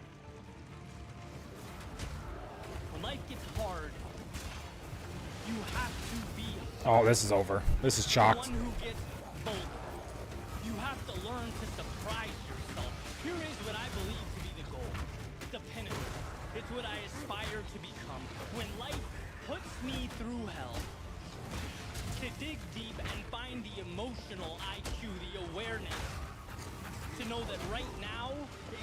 When life gets hard, you have to be Oh, this is over. This is the chalked. one who gets bolder. You have to learn to surprise yourself. Here is what I believe to be the goal. The pinnacle. It's what I aspire to become. When life puts me through hell, to dig deep and find the emotional IQ, the awareness, to know that right now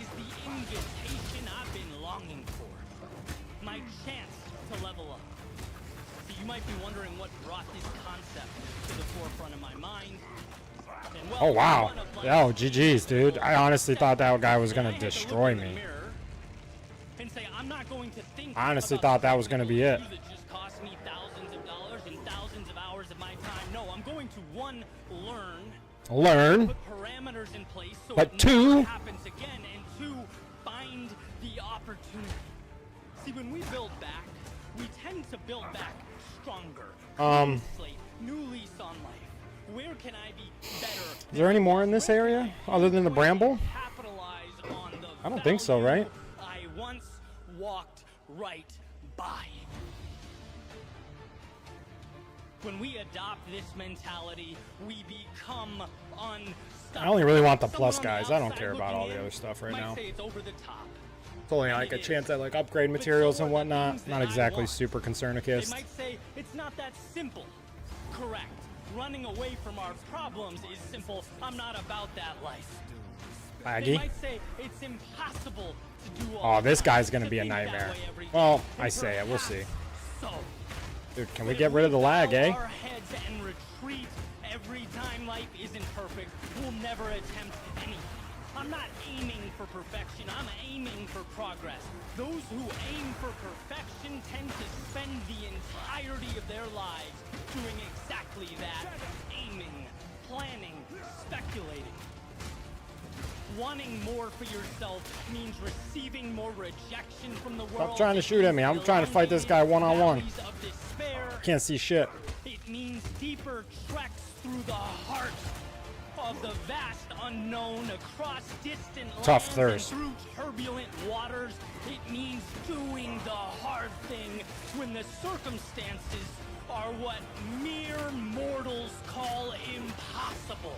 is the invitation I've been longing for. My chance to level up. So you might be wondering what brought this concept to the forefront of my mind. And well, Oh, wow. one of my Yo, GG's, dude. I honestly thought that guy was going to destroy me. And say, I'm not going to think I honestly about thought that was gonna be it. that just cost me thousands of dollars and thousands of hours of my time. No, I'm going to Learn. put parameters in place so But it two- never happens again, and two, find the opportunity. See, when we build back, we tend to build back stronger. New slate, new lease on life. Where can I be better? Is there any more in this area other than the bramble? Capitalize on the I don't think so, value right? I once walked right by. When we adopt this mentality, we become unstoppable. I only really want the plus Someone on guys. I don't outside care about looking all the in other stuff right might now. say it's over the top. It's only like a chance at like upgrade materials and whatnot. Not exactly super They concernicist. might say it's not that simple. Correct. Running away from our problems is simple. I'm not about that life. They Aggie. might say it's impossible to do all Oh, this that, guy's gonna to be a think that nightmare. way every day. Well, I And say it. We'll see. perhaps So, Dude, can we but get if rid of the lag, bow eh? our heads and retreat every time life isn't perfect, we'll never attempt anything. I'm not aiming for perfection. I'm aiming for progress. Those who aim for perfection tend to spend the entirety of their lives doing exactly that. Aiming, planning, speculating. Wanting more for yourself means receiving more rejection from the world. Stop trying to shoot at me. I'm trying to fight this guy one-on-one. Valleys of despair. Can't see shit. It means deeper treks through the heart of the vast unknown across distant Tough lands thirst. and through turbulent waters. It means doing the hard thing when the circumstances are what mere mortals call impossible.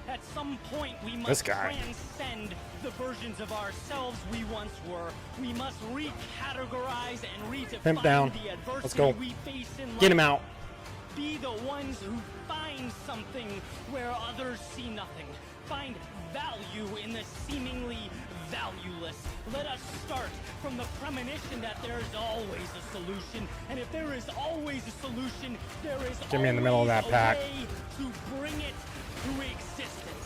At some point, we This must guy. transcend the versions of ourselves we once were. We must recategorize and redefine Pimp down. the adversity Let's go. we face in life. Get him out. Be the ones who find something where others see nothing. Find value in the seemingly valueless. Let us start from the premonition that there is always a solution. And if there is always a solution, there is Get me in the middle of that always pack. a way to bring it to existence.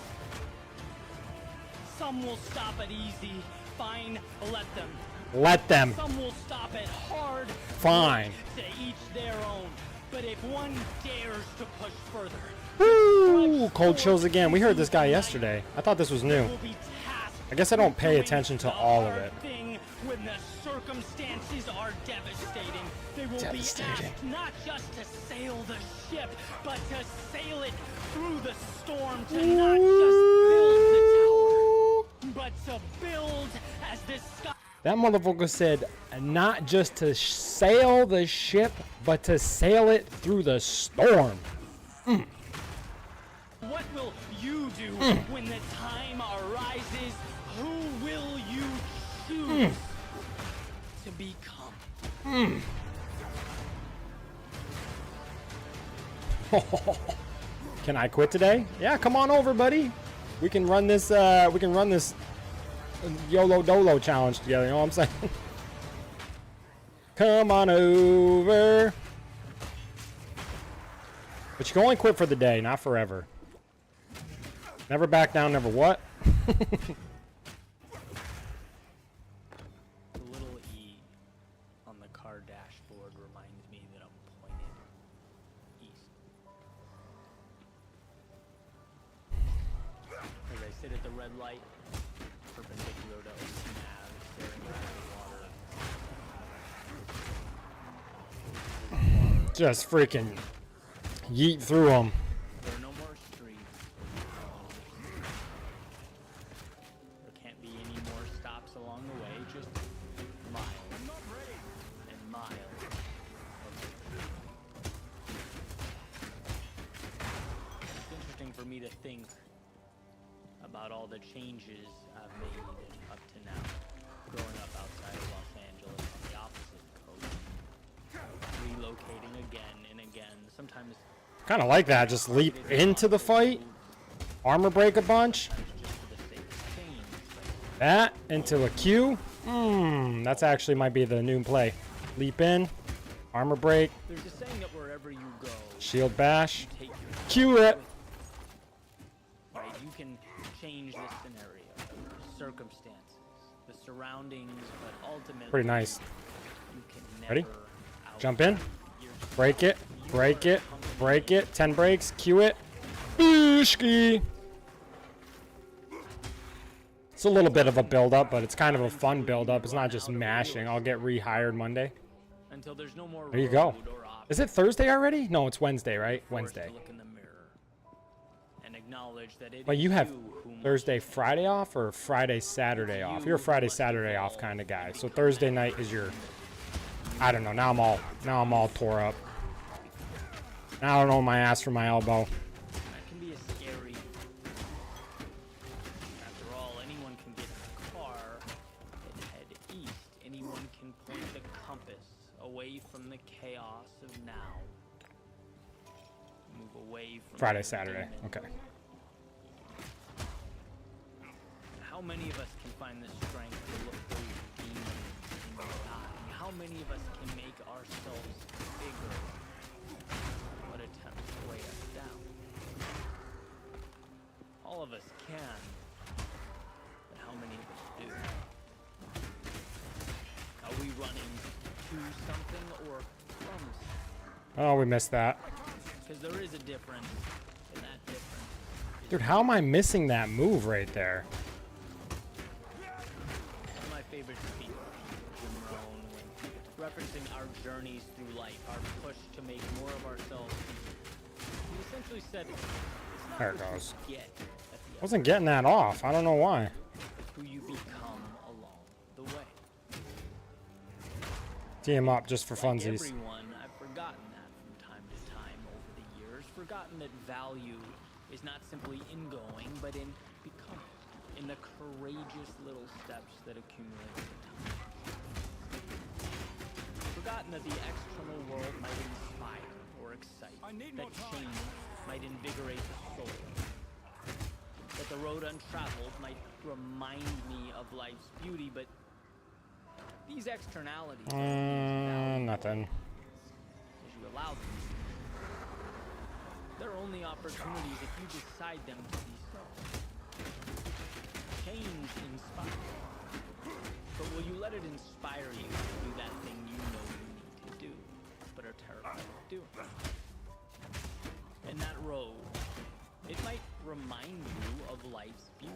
Some will stop at easy. Fine, let them. Let them. Some will stop at hard. Fine. To each their own. But if one dares to push further, Woo! Cold chills again. We heard this guy yesterday. I thought this was new. will be tasked I guess I don't pay with attention to the all of hard it. thing when the circumstances are devastating. They will Devastating. be asked not just to sail the ship, but to sail it through the storm, to not just build the tower, but to build as the sky. That motherfucker said not just to sail the ship, but to sail it through the storm. What will you do when the time arises? Who will you choose to become? Can I quit today? Yeah, come on over, buddy. We can run this. YOLO Dolo challenge together. You know what I'm saying? Come on over. But you can only quit for the day, not forever. Never back down. Never what? The little E on the car dashboard reminds me red light, perpendicular to open nav, staring at the water. Just freaking yeet through them. There are no more streets. There can't be any more stops along the way, just miles and miles. It's interesting for me to think about all the changes I've made up to now, growing up outside of Los Angeles on the opposite coast, relocating again and again, sometimes Kind of like that. Just leap into the fight. Armor break a bunch. just for the sake of change. That into a Q. That's actually might be the new play. Leap in. Armor break. There's a saying that wherever you go, Shield bash. take your Q it. right? You can change the scenario, the circumstances, the surroundings, but ultimately Pretty nice. you can Ready? never Jump in. yourself. Break it. Break it. Break it. 10 breaks. Q it. Booshki. It's a little bit of a build up, but it's kind of a fun build up. It's not just mashing. I'll get rehired Monday. Until there's no more There you go. road or option. Is it Thursday already? No, it's Wednesday, right? Forced to Wednesday. look in the mirror and acknowledge that it But is you have who must Thursday, Friday off or Friday, Saturday off? You're a Friday, Saturday off kind of guy. So Thursday night is your, I don't know. Now I'm all tore up. Now I don't know my ass from my elbow. That can be a scary. After all, anyone can get in a car and head east. Anyone can point the compass away from the chaos of now. Move away from Friday, the Saturday. demon. Okay. How many of us can find the strength to look those demons in the eye? How many of us can make ourselves bigger? What attempts to weigh us down? All of us can, but how many of us do? Are we running to something or from something? Oh, we missed that. Because there is a difference, and that difference is Dude, how am I missing that move right there? one of my favorite speakers, Jim Rohn, when referencing our journeys through life, our push to make more of ourselves. He essentially said, it's not There it what goes. you get at the end, Wasn't getting that off. I don't know why. it's who you become along the way. Tee him up just for Like funsies. everyone, I've forgotten that from time to time over the years. Forgotten that value is not simply in going, but in becoming. In the courageous little steps that accumulate over time. Forgotten that the external world might inspire or excite. That change might invigorate the soul. That the road untraveled might remind me of life's beauty, but these externalities don't lose value Nothing. as you allow them to. They're only opportunities if you decide them to be so. Change inspires. But will you let it inspire you to do that thing you know you need to do, but are terrified of doing? And that road, it might remind you of life's beauty.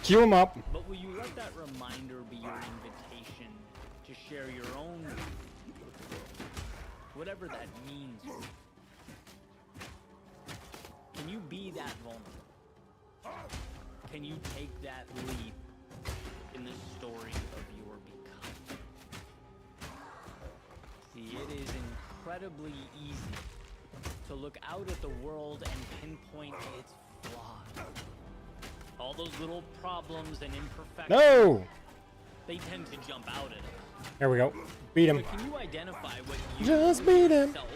Cue him up. But will you let that reminder be your invitation to share your own beauty with the world? Whatever that means for you. Can you be that vulnerable? Can you take that leap in the story of your becoming? See, it is incredibly easy to look out at the world and pinpoint its flaws. All those little problems and imperfections, No. they tend to jump out at us. There we go. Beat him. But can you identify what you Just beat him. yourself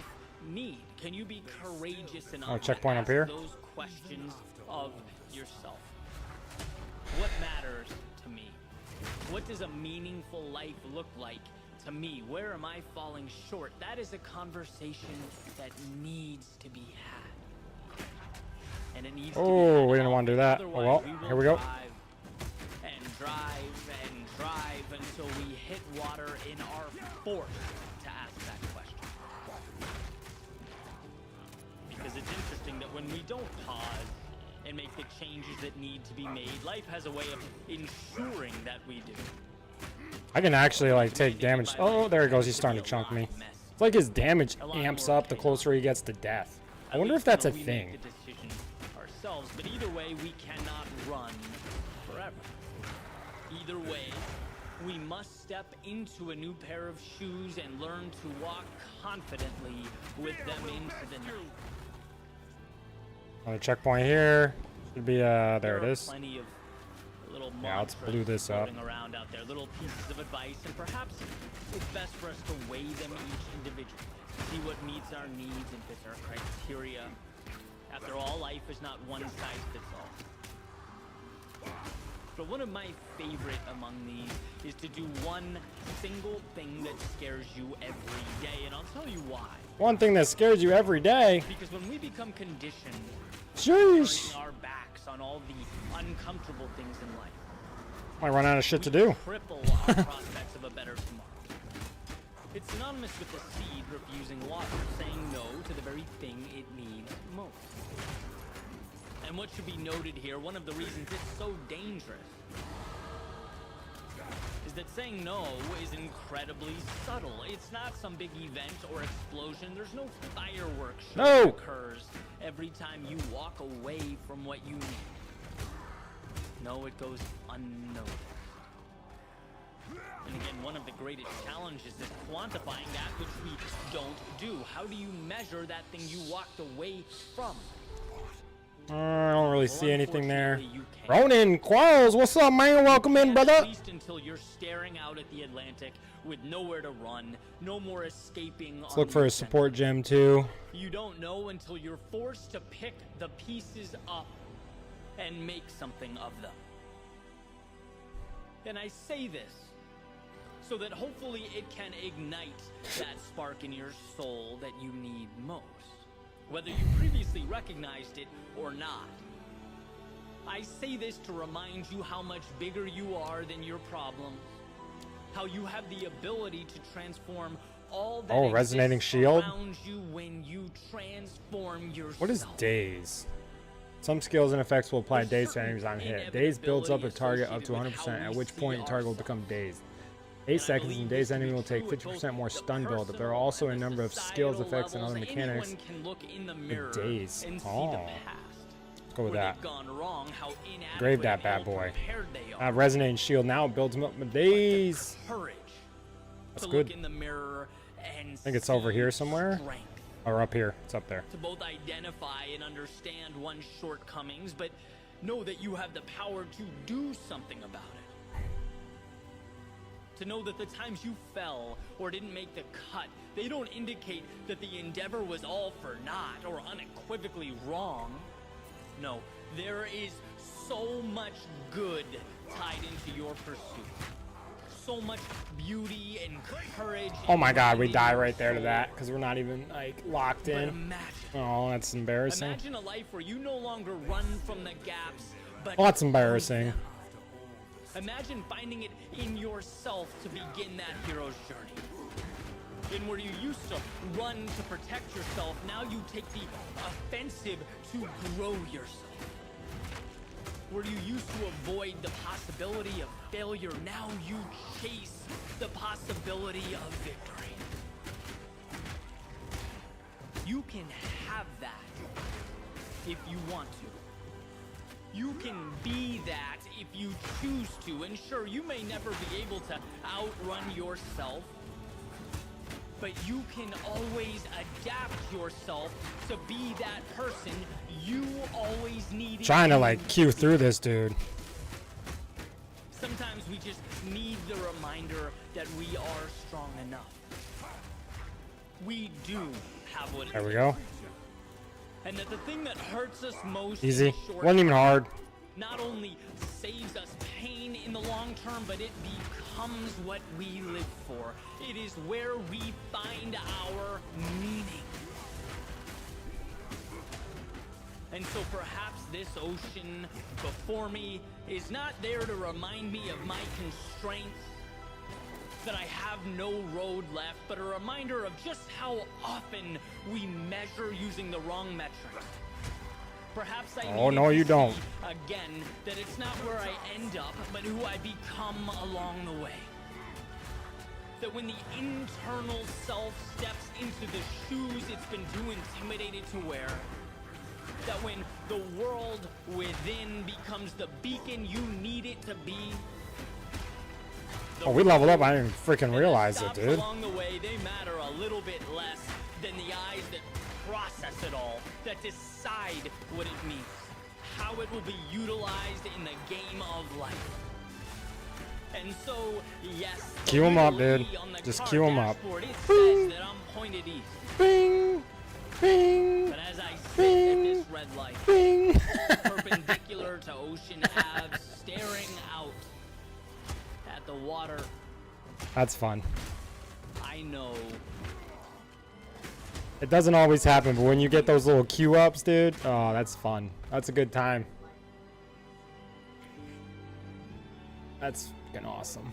need? Can you be courageous enough Oh, checkpoint to up ask here. those questions of yourself? What matters to me? What does a meaningful life look like to me? Where am I falling short? That is a conversation that needs to be had. And it needs to be Oh, had we didn't want to do that. Oh, well, Otherwise, here we go. drive and drive and drive until we hit water and are forced to ask that question. Because it's interesting that when we don't pause and make the changes that need to be made. Life has a way of ensuring that we do. I can actually like take damage. Oh, there he goes. He's starting to chunk me. It's like his damage amps up the closer he gets to death. I wonder if that's a thing. Ourselves, but either way, we cannot run forever. Either way, we must step into a new pair of shoes and learn to walk confidently with them into the night. Another checkpoint here. Should be there it is. Plenty of little Yeah, let's blue this up. around out there, little pieces of advice, and perhaps it's best for us to weigh them each individually, see what meets our needs and fits our criteria. After all, life is not one size fits all. But one of my favorite among these is to do one single thing that scares you every day, and I'll tell you why. One thing that scares you every day. Because when we become conditioned, Sheesh. turning our backs on all the uncomfortable things in life, Might run out of shit to do. cripple our prospects of a better tomorrow. It's synonymous with the seed refusing water, saying no to the very thing it needs most. And what should be noted here, one of the reasons it's so dangerous, is that saying no is incredibly subtle. It's not some big event or explosion. There's no fireworks show that occurs every time you walk away from what you need. No, it goes unnoticed. And again, one of the greatest challenges is quantifying that which we don't do. How do you measure that thing you walked away from? I don't really see anything there. You can't. Ronan Quarles, what's up, man? Welcome in, brother. At least until you're staring out at the Atlantic with nowhere to run, no more escaping. Let's look for a support gem too. You don't know until you're forced to pick the pieces up and make something of them. And I say this so that hopefully it can ignite that spark in your soul that you need most, whether you previously recognized it or not. I say this to remind you how much bigger you are than your problems, how you have the ability to transform all that resonating exists shield. around you when you transform yourself. What is daze? Some skills and effects will apply daze to enemies on hit. Daze builds up a target up to 100%, at which point the target will become dazed. 8 seconds and dazed enemy will take 50% more stun build up. There are also a number of skills, effects, and other mechanics. The daze. Oh. Let's go with that. Grave that bad boy. Resonating shield now builds him up with daze. That's good. I think it's over here somewhere. Or up here. It's up there. To both identify and understand one's shortcomings, but know that you have the power to do something about it. To know that the times you fell or didn't make the cut, they don't indicate that the endeavor was all for naught or unequivocally wrong. No, there is so much good tied into your pursuit. So much beauty and courage. Oh my god, we die right there to that because we're not even like locked in. Oh, that's embarrassing. Imagine a life where you no longer run from the gaps, but oh, that's embarrassing. imagine finding it in yourself to begin that hero's journey. In where you used to run to protect yourself, now you take the offensive to grow yourself. Where you used to avoid the possibility of failure, now you chase the possibility of victory. You can have that if you want to. You can be that if you choose to. And sure, you may never be able to outrun yourself, but you can always adapt yourself to be that person you always need. Trying to like cue through this dude. Sometimes we just need the reminder that we are strong enough. We do have what it There we takes. go. And that the thing that hurts us most Easy. in the short Wasn't even hard. not only saves us pain in the long term, but it becomes what we live for. It is where we find our meaning. And so perhaps this ocean before me is not there to remind me of my constraints, that I have no road left, but a reminder of just how often we measure using the wrong metrics. Perhaps I Oh, needed no, to you don't. see again that it's not where I end up, but who I become along the way. That when the internal self steps into the shoes it's been too intimidated to wear, that when the world within becomes the beacon you need it to be. Oh, we leveled up. I didn't freaking And the realize it, stops dude. along the way, they matter a little bit less than the eyes that process it all, that decide what it means, how it will be utilized in the game of life. And so, yes, Queue 'em up, dude. on the Just car queue 'em up. dashboard, it says that I'm pointed east. Bing, bing, But as I sit at this red light, bing. perpendicular to Ocean Ave, staring out at the water, That's fun. I know It doesn't always happen, but when you get those little queue ups, dude, oh, that's fun. That's a good time. That's fucking awesome.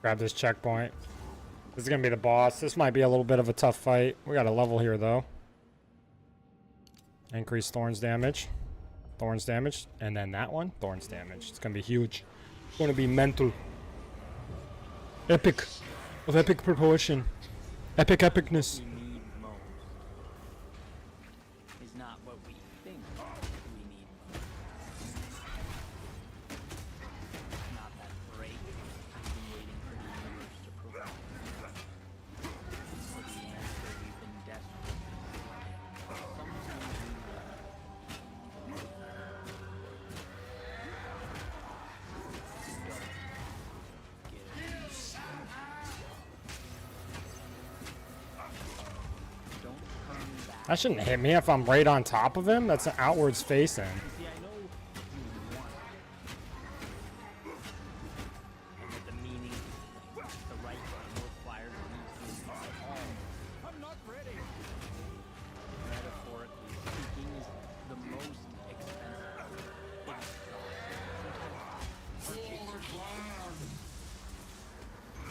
Grab this checkpoint. This is gonna be the boss. This might be a little bit of a tough fight. We got a level here though. Increase Thorns damage. Thorns damage. And then that one, Thorns damage. It's gonna be huge. It's gonna be mental. Epic. Of epic proportion. Epic epicness. we need most is not what we think we need most. Not that break we've been waiting for the universe to provide. Or the answer we've been desperate to seek. Sometimes we don't get it. Don't turn back. That shouldn't hit me if I'm right on top of him. That's an outwards facing. See, I know you want it. And that the meaning, the right thing requires you to all. I'm not ready. Metaphorically speaking, is the most expensive.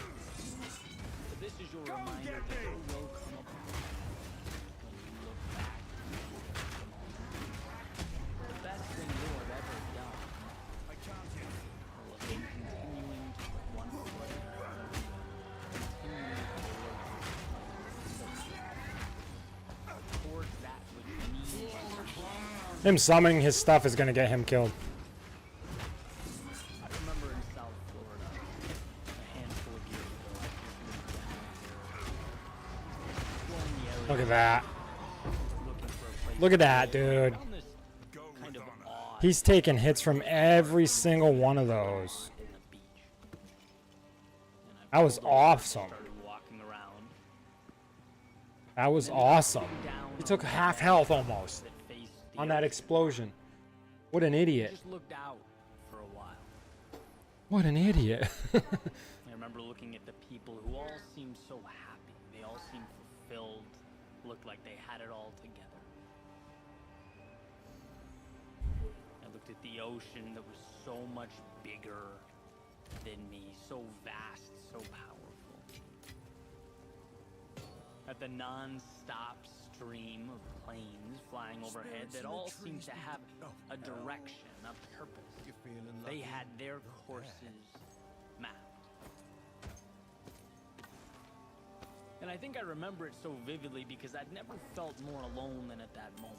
But this is your reminder that there will come a point when you look back the best thing you have ever done will have been continuing to put one foot in front of the other, continuing towards that which means Him summoning his stuff is gonna get him killed. I remember in South Florida a handful of years ago I just moved down here. Look at that. Looking for a place Look at to that, live. dude. I found this kind of odd He's taking hits from every single one of those. in the beach. And I That was pulled over and awesome. started walking around. That was awesome. He took half health almost That faced the on that ocean. explosion. What an idiot. Just looked out for a while. What an idiot. I remember looking at the people who all seemed so happy. They all seemed fulfilled, looked like they had it all together. I looked at the ocean that was so much bigger than me, so vast, so powerful. At the non-stop stream of planes flying overhead that all seemed to have a direction, a purpose. They had their courses mapped. And I think I remember it so vividly because I'd never felt more alone than at that moment.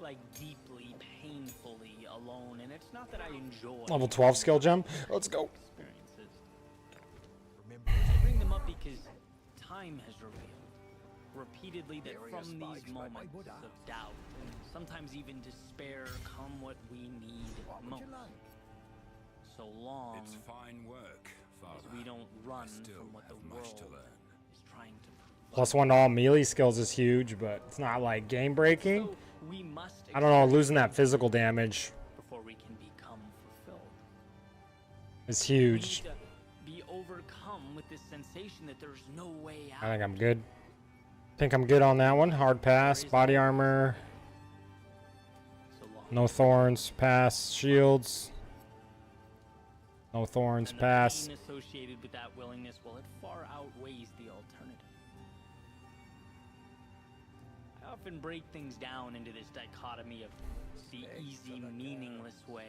Like deeply, painfully alone. And it's not that I enjoy Level 12 skill gem. Let's go. experiences. I bring them up because time has revealed repeatedly that from these moments of doubt and sometimes even despair come what we need most. So long It's fine work, Father. as we don't run Still from what the have much world to learn. is trying to provide. +1 to all melee skills is huge, but it's not like game breaking. So we must I don't know, experience losing that physical damage before we can become fulfilled. is We huge. need to be overcome with this sensation that there's no way out. I think I'm good. Think I'm good on that one. Hard pass. Body armor. So long. No thorns. Pass. Shields. No thorns. And Pass. the pain associated with that willingness, well, it far outweighs the alternative. I often break things down into this dichotomy of the easy, meaningless way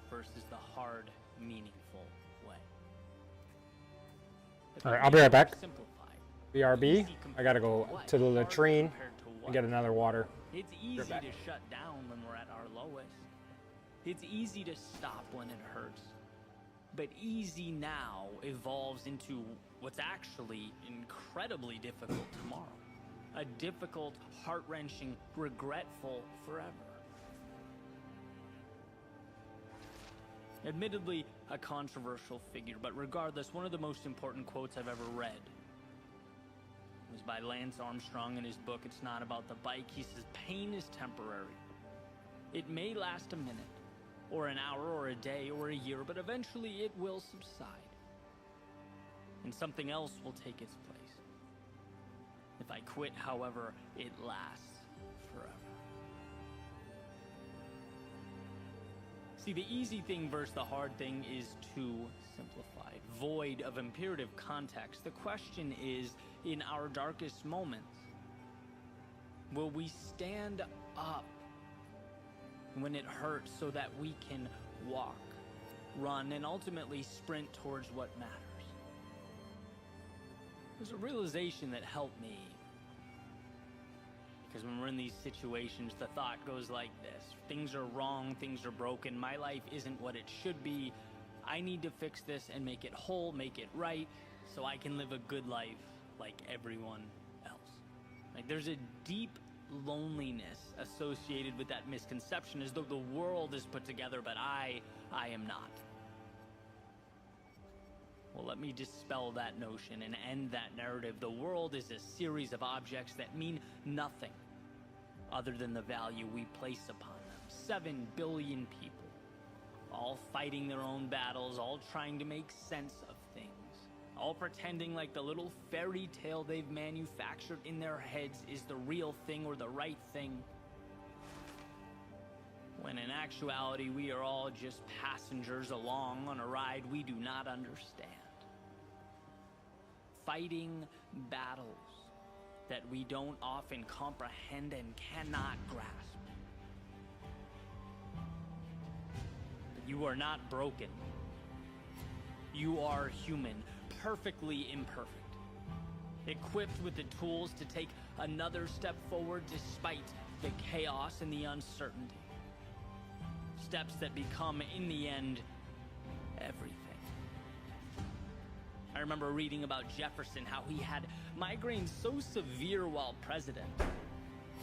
versus the hard, meaningful way. All right, I'll be right back. Simplified. BRB. I gotta go What? to the Hard latrine compared to and what? get another water. It's easy back. to shut down when we're at our lowest. It's easy to stop when it hurts. But easy now evolves into what's actually incredibly difficult tomorrow. A difficult, heart-wrenching, regretful forever. Admittedly, a controversial figure, but regardless, one of the most important quotes I've ever read was by Lance Armstrong in his book, It's Not About the Bike. He says, pain is temporary. It may last a minute, or an hour, or a day, or a year, but eventually it will subside. And something else will take its place. If I quit, however, it lasts forever. See, the easy thing versus the hard thing is too simplified, void of imperative context. The question is, in our darkest moments, will we stand up when it hurts so that we can walk, run, and ultimately sprint towards what matters? There's a realization that helped me. Because when we're in these situations, the thought goes like this. Things are wrong, things are broken, my life isn't what it should be. I need to fix this and make it whole, make it right, so I can live a good life like everyone else. Like, there's a deep loneliness associated with that misconception, as though the world is put together, but I am not. Well, let me dispel that notion and end that narrative. The world is a series of objects that mean nothing other than the value we place upon them. 7 billion people, all fighting their own battles, all trying to make sense of things, all pretending like the little fairy tale they've manufactured in their heads is the real thing or the right thing, when in actuality we are all just passengers along on a ride we do not understand. Fighting battles that we don't often comprehend and cannot grasp. But you are not broken. You are human, perfectly imperfect, equipped with the tools to take another step forward despite the chaos and the uncertainty. Steps that become, in the end, everything. I remember reading about Jefferson, how he had migraines so severe while president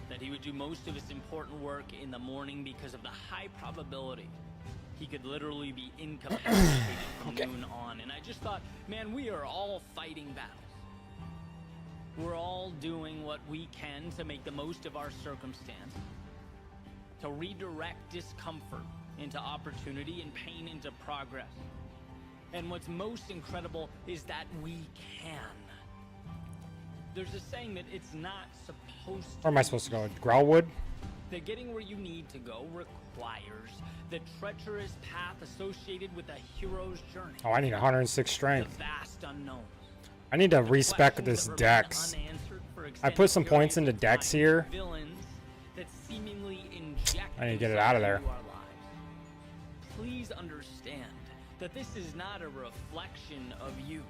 that he would do most of his important work in the morning because of the high probability he could literally be incapacitated from noon on. And I just thought, man, we are all fighting battles. We're all doing what we can to make the most of our circumstance, to redirect discomfort into opportunity and pain into progress. And what's most incredible is that we can. There's a saying that it's not supposed to. Where am I supposed to go? Growlwood? That getting where you need to go requires the treacherous path associated with a hero's journey. Oh, I need 106 The strength. vast unknowns. I need to The respec questions this that remain dex. unanswered for I put some extended points into periods of dex time. here. Villains that seemingly inject I need to get it out of there. themselves into our lives. Please understand that this is not a reflection of you,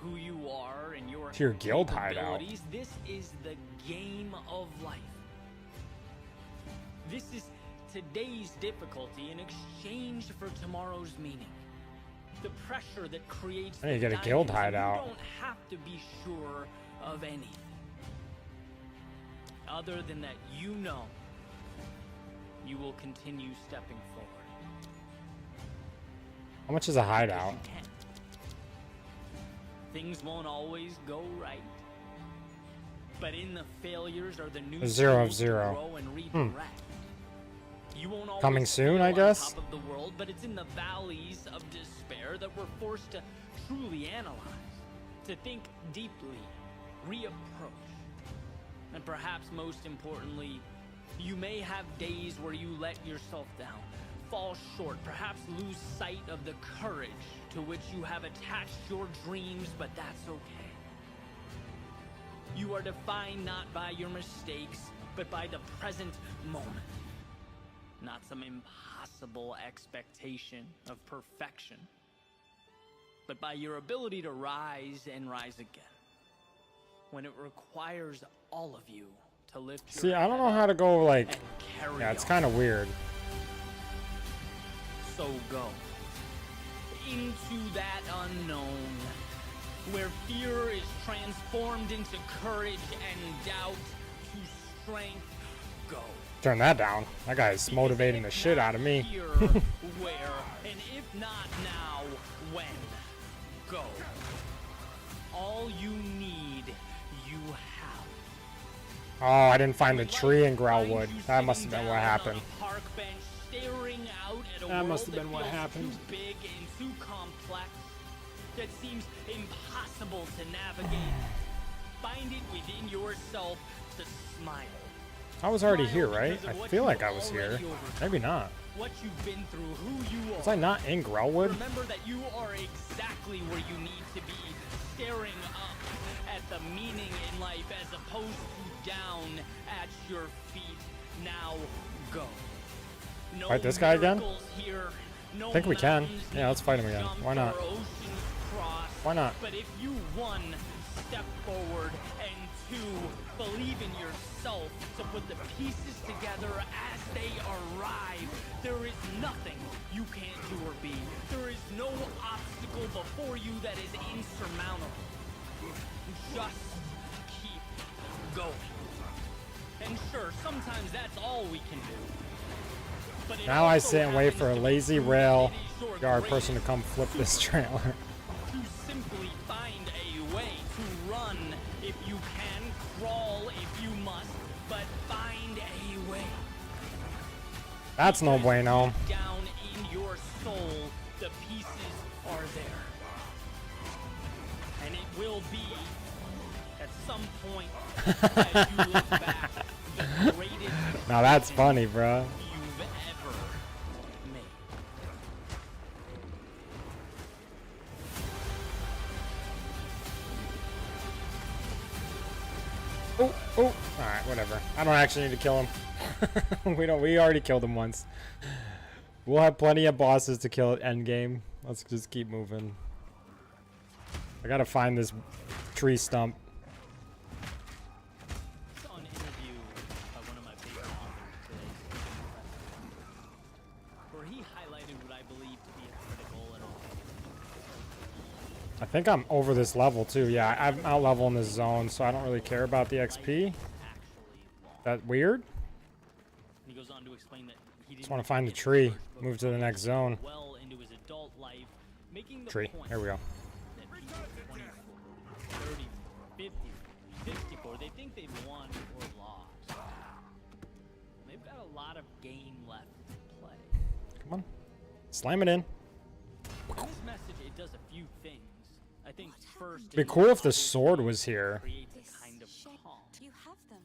who you are, and your To your guild hideout. capabilities. This is the game of life. This is today's difficulty in exchange for tomorrow's meaning. The pressure that creates I need to the get a guild dynamism. hideout. You don't have to be sure of anything, other than that you know you will continue stepping forward. How much is a hideout? You can. Things won't always go right, but in the failures are the new A 0 of tools to 0. grow and redirect. You won't always Coming soon, feel I on guess? top of the world, but it's in the valleys of despair that we're forced to truly analyze, to think deeply, reapproach. And perhaps most importantly, you may have days where you let yourself down, fall short, perhaps lose sight of the courage to which you have attached your dreams, but that's okay. You are defined not by your mistakes, but by the present moment. Not some impossible expectation of perfection, but by your ability to rise and rise again. When it requires all of you to lift your See, I don't head know how to go, like... and carry Yeah, it's on. kind of weird. So go into that unknown, where fear is transformed into courage and doubt to strength. Go. Turn that down. That guy's motivating the shit out of me. Here, where, and if not now, when? Go. All you need, you have. Oh, I didn't find the tree in Finds Growlwood. you That must have sitting been what down happened. on a park bench, staring out at a That world must have been what feels happened. Too big and too complex. That seems impossible to navigate. Find it within yourself to smile. I was already here, Smile right? because I of what feel like you've I was here. already overcome. Maybe not. What you've been through, who you are. Was I not in Growlwood? Remember that you are exactly where you need to be, staring up at the meaning in life as opposed to down at your feet. Now go. No Fight this guy again? miracles here, no I think we can. mountains Yeah, let's fight him need again. jumped Why not? or oceans crossed. Why not? But if you, one, step forward, and two, believe in yourself to put the pieces together as they arrive, there is nothing you can't do or be. There is no obstacle before you that is insurmountable. Just keep going. And sure, sometimes that's all we can do. But it Now I also sit and wait happens for a to lazy prove rail that it is your yard person to greatest come flip this trailer. to simply find a way to run if you can, crawl if you must, but find a way. That's no Because bueno. deep down in your soul, the pieces are there. And it will be, at some point, as you look back, the greatest Now that's decision funny, bruh. you've ever made. Oh, oh. Alright, whatever. I don't actually need to kill him. We already killed him once. We'll have plenty of bosses to kill at endgame. Let's just keep moving. I gotta find this tree stump. Saw an interview by one of my favorite authors today, where he highlighted what I believe to be a critical and I think I'm over this level too. Yeah, I'm out level in this zone, so I don't really care about the XP. actually long. That weird? And he goes on to explain that he Just didn't want to find the get his tree. first book Move to the next zone. well into his adult life, making the Tree. point There we go. that people 24, 30, 50, 64, they think they've won or lost. They've got a lot of game left to play. Come on. Slam it in. In this message, it does a few things. I think first, Be it cool if the sword was here. creates This a kind of shape. calm. You have them.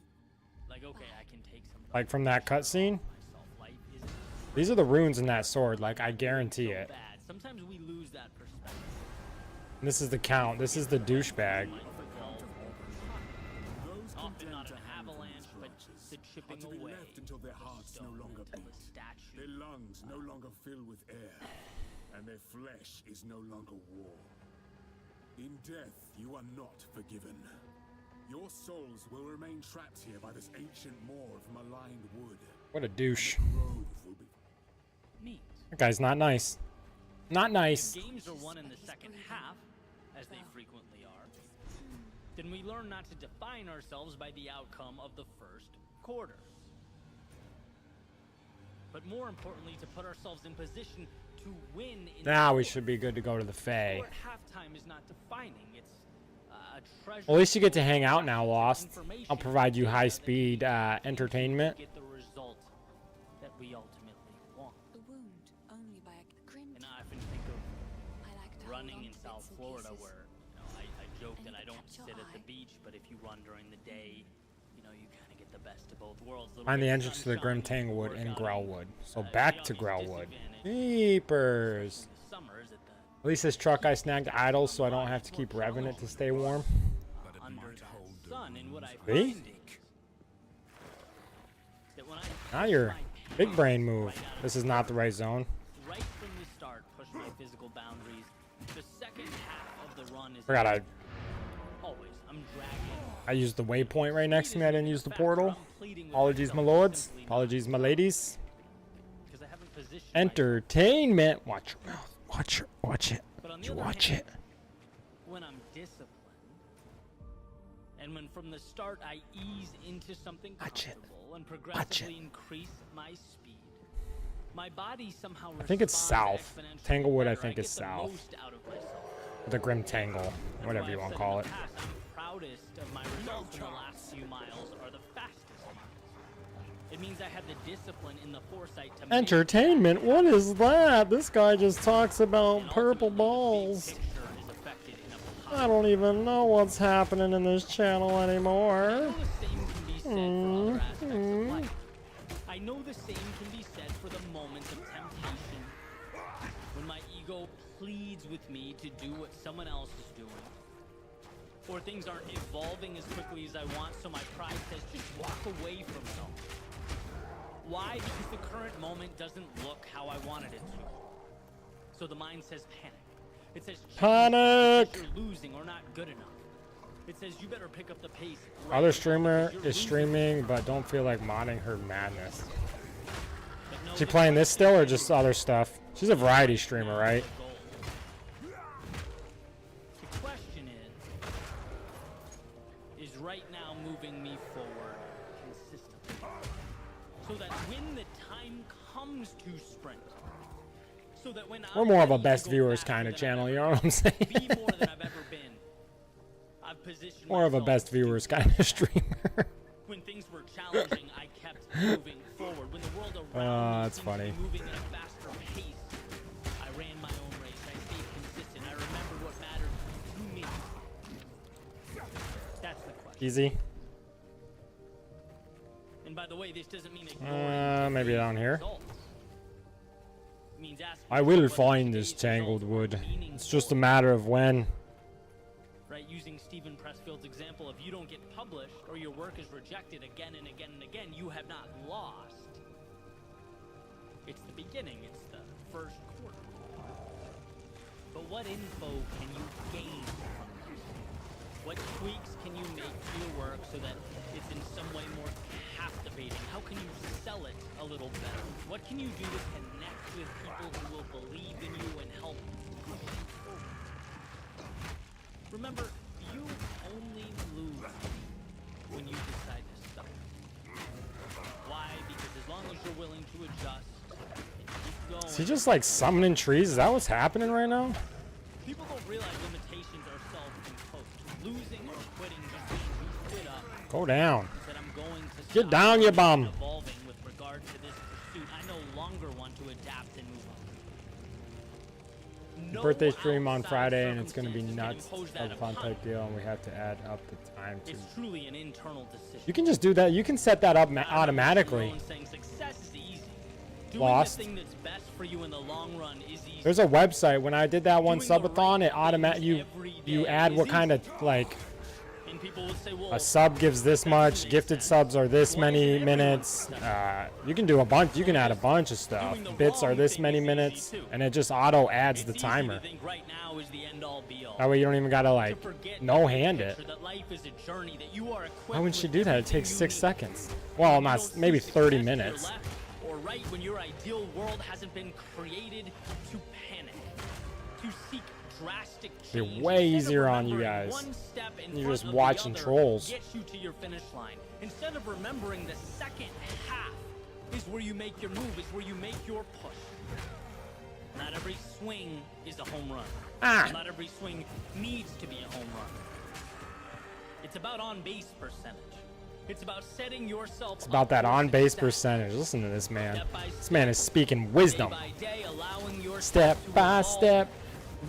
Like, okay, I can take some. Like from that cutscene. myself. Life isn't These are the runes in that sword. Like, I guarantee so it. bad. Sometimes we lose that perspective. This is the count. This is the douchebag. Those Often not condemned to an hang upon avalanche, but branches the are chipping to be away. left until their hearts no stone longer until beat, the statue. their lungs no longer fill with air, and their flesh is no longer warm. In death, you are not forgiven. Your souls will remain trapped here by this ancient moor of maligned wood. What a douche. Grove will be Neat. That guy's not nice. Not nice. If games are won in the second half, as they frequently are, then we learn not to define ourselves by the outcome of the first quarter. But more importantly, to put ourselves in position to win in Now the we fourth. should be good to go to the Fae. Score at halftime is not defining. It's a treasure. Well, at least you get to hang out now, Lost. Information I'll provide you that high-speed we entertainment. Get the result that we ultimately South bits and Florida pieces. where I joke And that you I don't catch your sit at the eye. beach, but if you run during the day, you kind of get the best of both worlds. Little Find the bit of entrance to the Grim sunshine, Tanglewood in workout, Growlwood. So the back to obvious Growlwood. disadvantage, Jeepers. especially in the summer, is that At least this truck I snagged idle so I don't have to keep revving it to stay warm. under the sun, and what I See? find is that when I Now push your my big pace brain move. right out of This is not the right zone. right from the start, push my physical boundaries. The second half of the run is Forgot always. I'm dragging. I used the waypoint right next to me. I didn't use the Faster, portal. I'm pleading with Apologies, my myself lords. simply not Apologies, my ladies. because I haven't positioned Entertainment. Watch your mouth. Watch it. Watch it. But on the other Watch hand, it. when I'm disciplined, and when from the start I ease into something Watch it. comfortable and Watch it. progressively increase my speed, my body somehow I think it's responds south. exponentially Tanglewood, I better. think, get is the south. most out of myself. The Grim Tangle. That's Whatever why you I've want to said in call the it. past, I'm proudest of my results when the last few miles are the fastest miles. It means I had the discipline and the foresight to make Entertainment? that What is that? This guy just talks about and purple ultimately, the big balls. picture is affected in a I don't even know what's happening in this channel I anymore. know the same can be said for other aspects of life. I know the same can be said for the moments of temptation, when my ego pleads with me to do what someone else is doing, or things aren't evolving as quickly as I want, so my pride says just walk away from it all. Why? Because the current moment doesn't look how I wanted it to. So the mind says panic. It says change Panic! because you're losing or not good enough. It says you better pick up the pace. Right Other now streamer because you're is losing. streaming, but don't feel like modding her madness. But know She the playing this question still or just other stuff? She's a variety streamer, right? The question is right now moving me forward consistently, so that when the time comes to sprint, so that when We're I'm more of a ready to best go viewers faster kind of than I've channel, you ever know what I'm saying? been, be more than I've ever been. I've positioned More of a myself best to do viewers kind of streamer. When things were challenging, I kept moving forward. When the world around me That's seemed to be funny. moving at a faster pace, I ran my own race. I stayed consistent. I remembered what mattered to me. That's the question. Easy. And by the way, this doesn't mean ignoring Maybe today's down here. results. It means asking I will yourself whether find this today's results tangled were wood. It's meaningful. just a matter of when. Right, using Stephen Pressfield's example, if you don't get published or your work is rejected again and again and again, you have not lost. It's the beginning, it's the first quarter. But what info can you gain from this? What tweaks can you make to your work so that it's in some way more captivating? How can you sell it a little better? What can you do to connect with people who will believe in you and help push you forward? Remember, you only lose when you decide to stop. Why? Because as long as you're willing to adjust and keep going, Is he just like summoning trees? Is that what's happening right now? people don't realize limitations are self-imposed. Losing or quitting just means you stood up Go down. and said, I'm going to Get stop down, you learning bum. and evolving with regard to this pursuit. I no longer want to adapt and move on. No Birthday stream on outside Friday, and it's gonna be circumstances can nuts. impose that Have a fun upon type you. deal, and we have to add up the time to. It's truly an internal decision. You can just do that. You can set that up I remember automatically. Simone saying success is easy. Doing Lost. the thing that's best for you in the long run is easy. There's a website. When I did that one Doing the subathon, right it automatic things you every you day add is what kind of easy. like And people would say, well, a sub gives this that much, doesn't make gifted sense. subs are this Why isn't many everyone minutes. successful? You can do a bunch. You can add a bunch of stuff. Doing the Bits are wrong this thing many is easy minutes, too. and it just auto adds It's the easy timer. to think right now is the end all be all. That way you don't even gotta To like forget no the hand picture it. that life is a journey, that you are equipped Why would she with do that? It everything takes you 6 need. seconds. Well, You not don't maybe see 30 success to your minutes. left or right when your ideal world hasn't been created to panic, to seek drastic Be change. way Instead of easier on you remembering guys. one step in You're front just of the watching other trolls. gets you to your finish line. Instead of remembering the second half is where you make your move, is where you make your push. Not every swing is a home run. Ah. Not every swing needs to be a home run. It's about on-base percentage. It's about setting yourself It's about that up for on-base success. percentage. Listen to this man. Step by This man is speaking wisdom. Day by day, allowing yourself Step to by evolve step.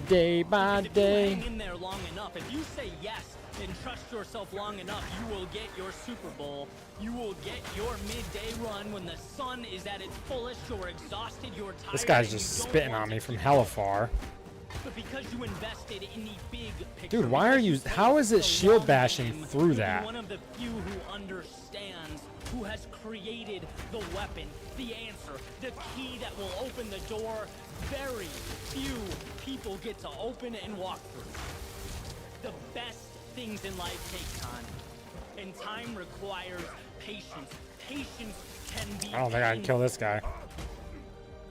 day by Because if day. you hang in there long enough, if you say yes and trust yourself long enough, you will get your Super Bowl. You will get your midday run when the sun is at its fullest. You're exhausted. You're tired. This guy's and just you don't spitting want on me to from keep hella going. far. But because you invested in the big picture, Dude, why are because you? played How is it the shield long bashing game, through you're that? one of the few who understands, who has created the weapon, the answer, the key that will open the door. Very few people get to open and walk through. The best things in life take time, and time requires patience. Patience can be. I don't think I can kill this guy.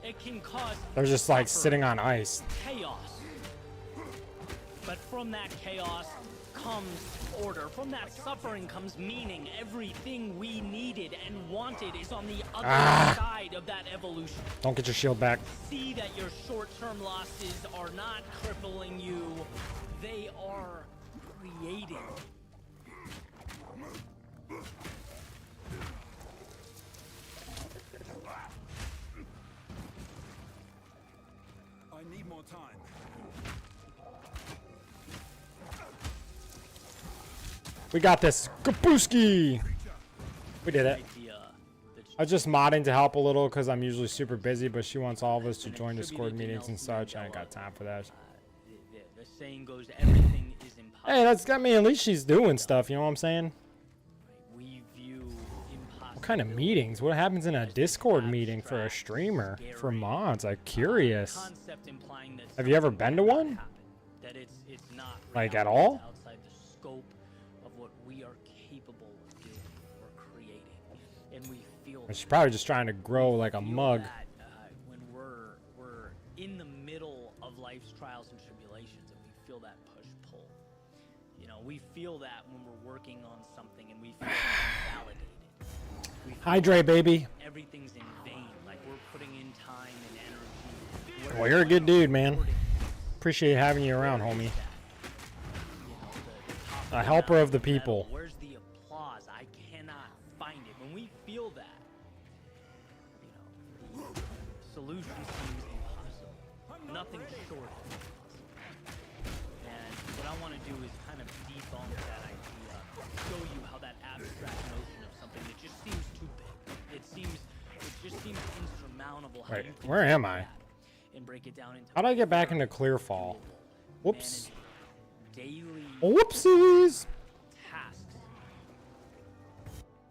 It can cause. They're just like suffering, sitting on ice. chaos. But from that chaos comes order. From that suffering comes meaning. Everything we needed and wanted is on the other side of that evolution. Don't get your shield back. See that your short-term losses are not crippling you. They are creating. I need more time. We got this. Kapooski! We did it. Idea that I was just modding to help a little because I'm usually super busy, but she wants all of us to join Discord attributed to meetings and Nelson such. I ain't got time for that. the saying goes, everything is impossible. Hey, that's got me. At least she's doing stuff. You know what I'm saying? We view impossible. What kind of meetings? What happens in a Discord meeting for a streamer? For mods? I'm curious. Concept implying that Have you ever something been to cannot one? happen, that it's not Like, at reality, all? it's outside the scope of what we are capable of doing or creating, and we feel. She's probably just trying to grow like a feel mug. that, when we're in the middle of life's trials and tribulations, and we feel that push pull. You know, we feel that when we're working on something, and we feel validated. We feel Hydrate, baby. everything's in vain, like we're putting in time and energy. Well, you're a good dude, man. Where's Appreciate having you around, homie. that? You know, the top A the helper of the mountain medal, people. Where's the applause? I cannot find it. When we feel that, you know, the solution seems impossible. Nothing short of impossible. And what I want to do is kind of debunk that idea, show you how that abstract notion of something that just seems too big. It just seems insurmountable. How Wait, you can where take am I? that and break it down into How do I get back into Clearfall? Whoops. daily Whoopsies. tasks.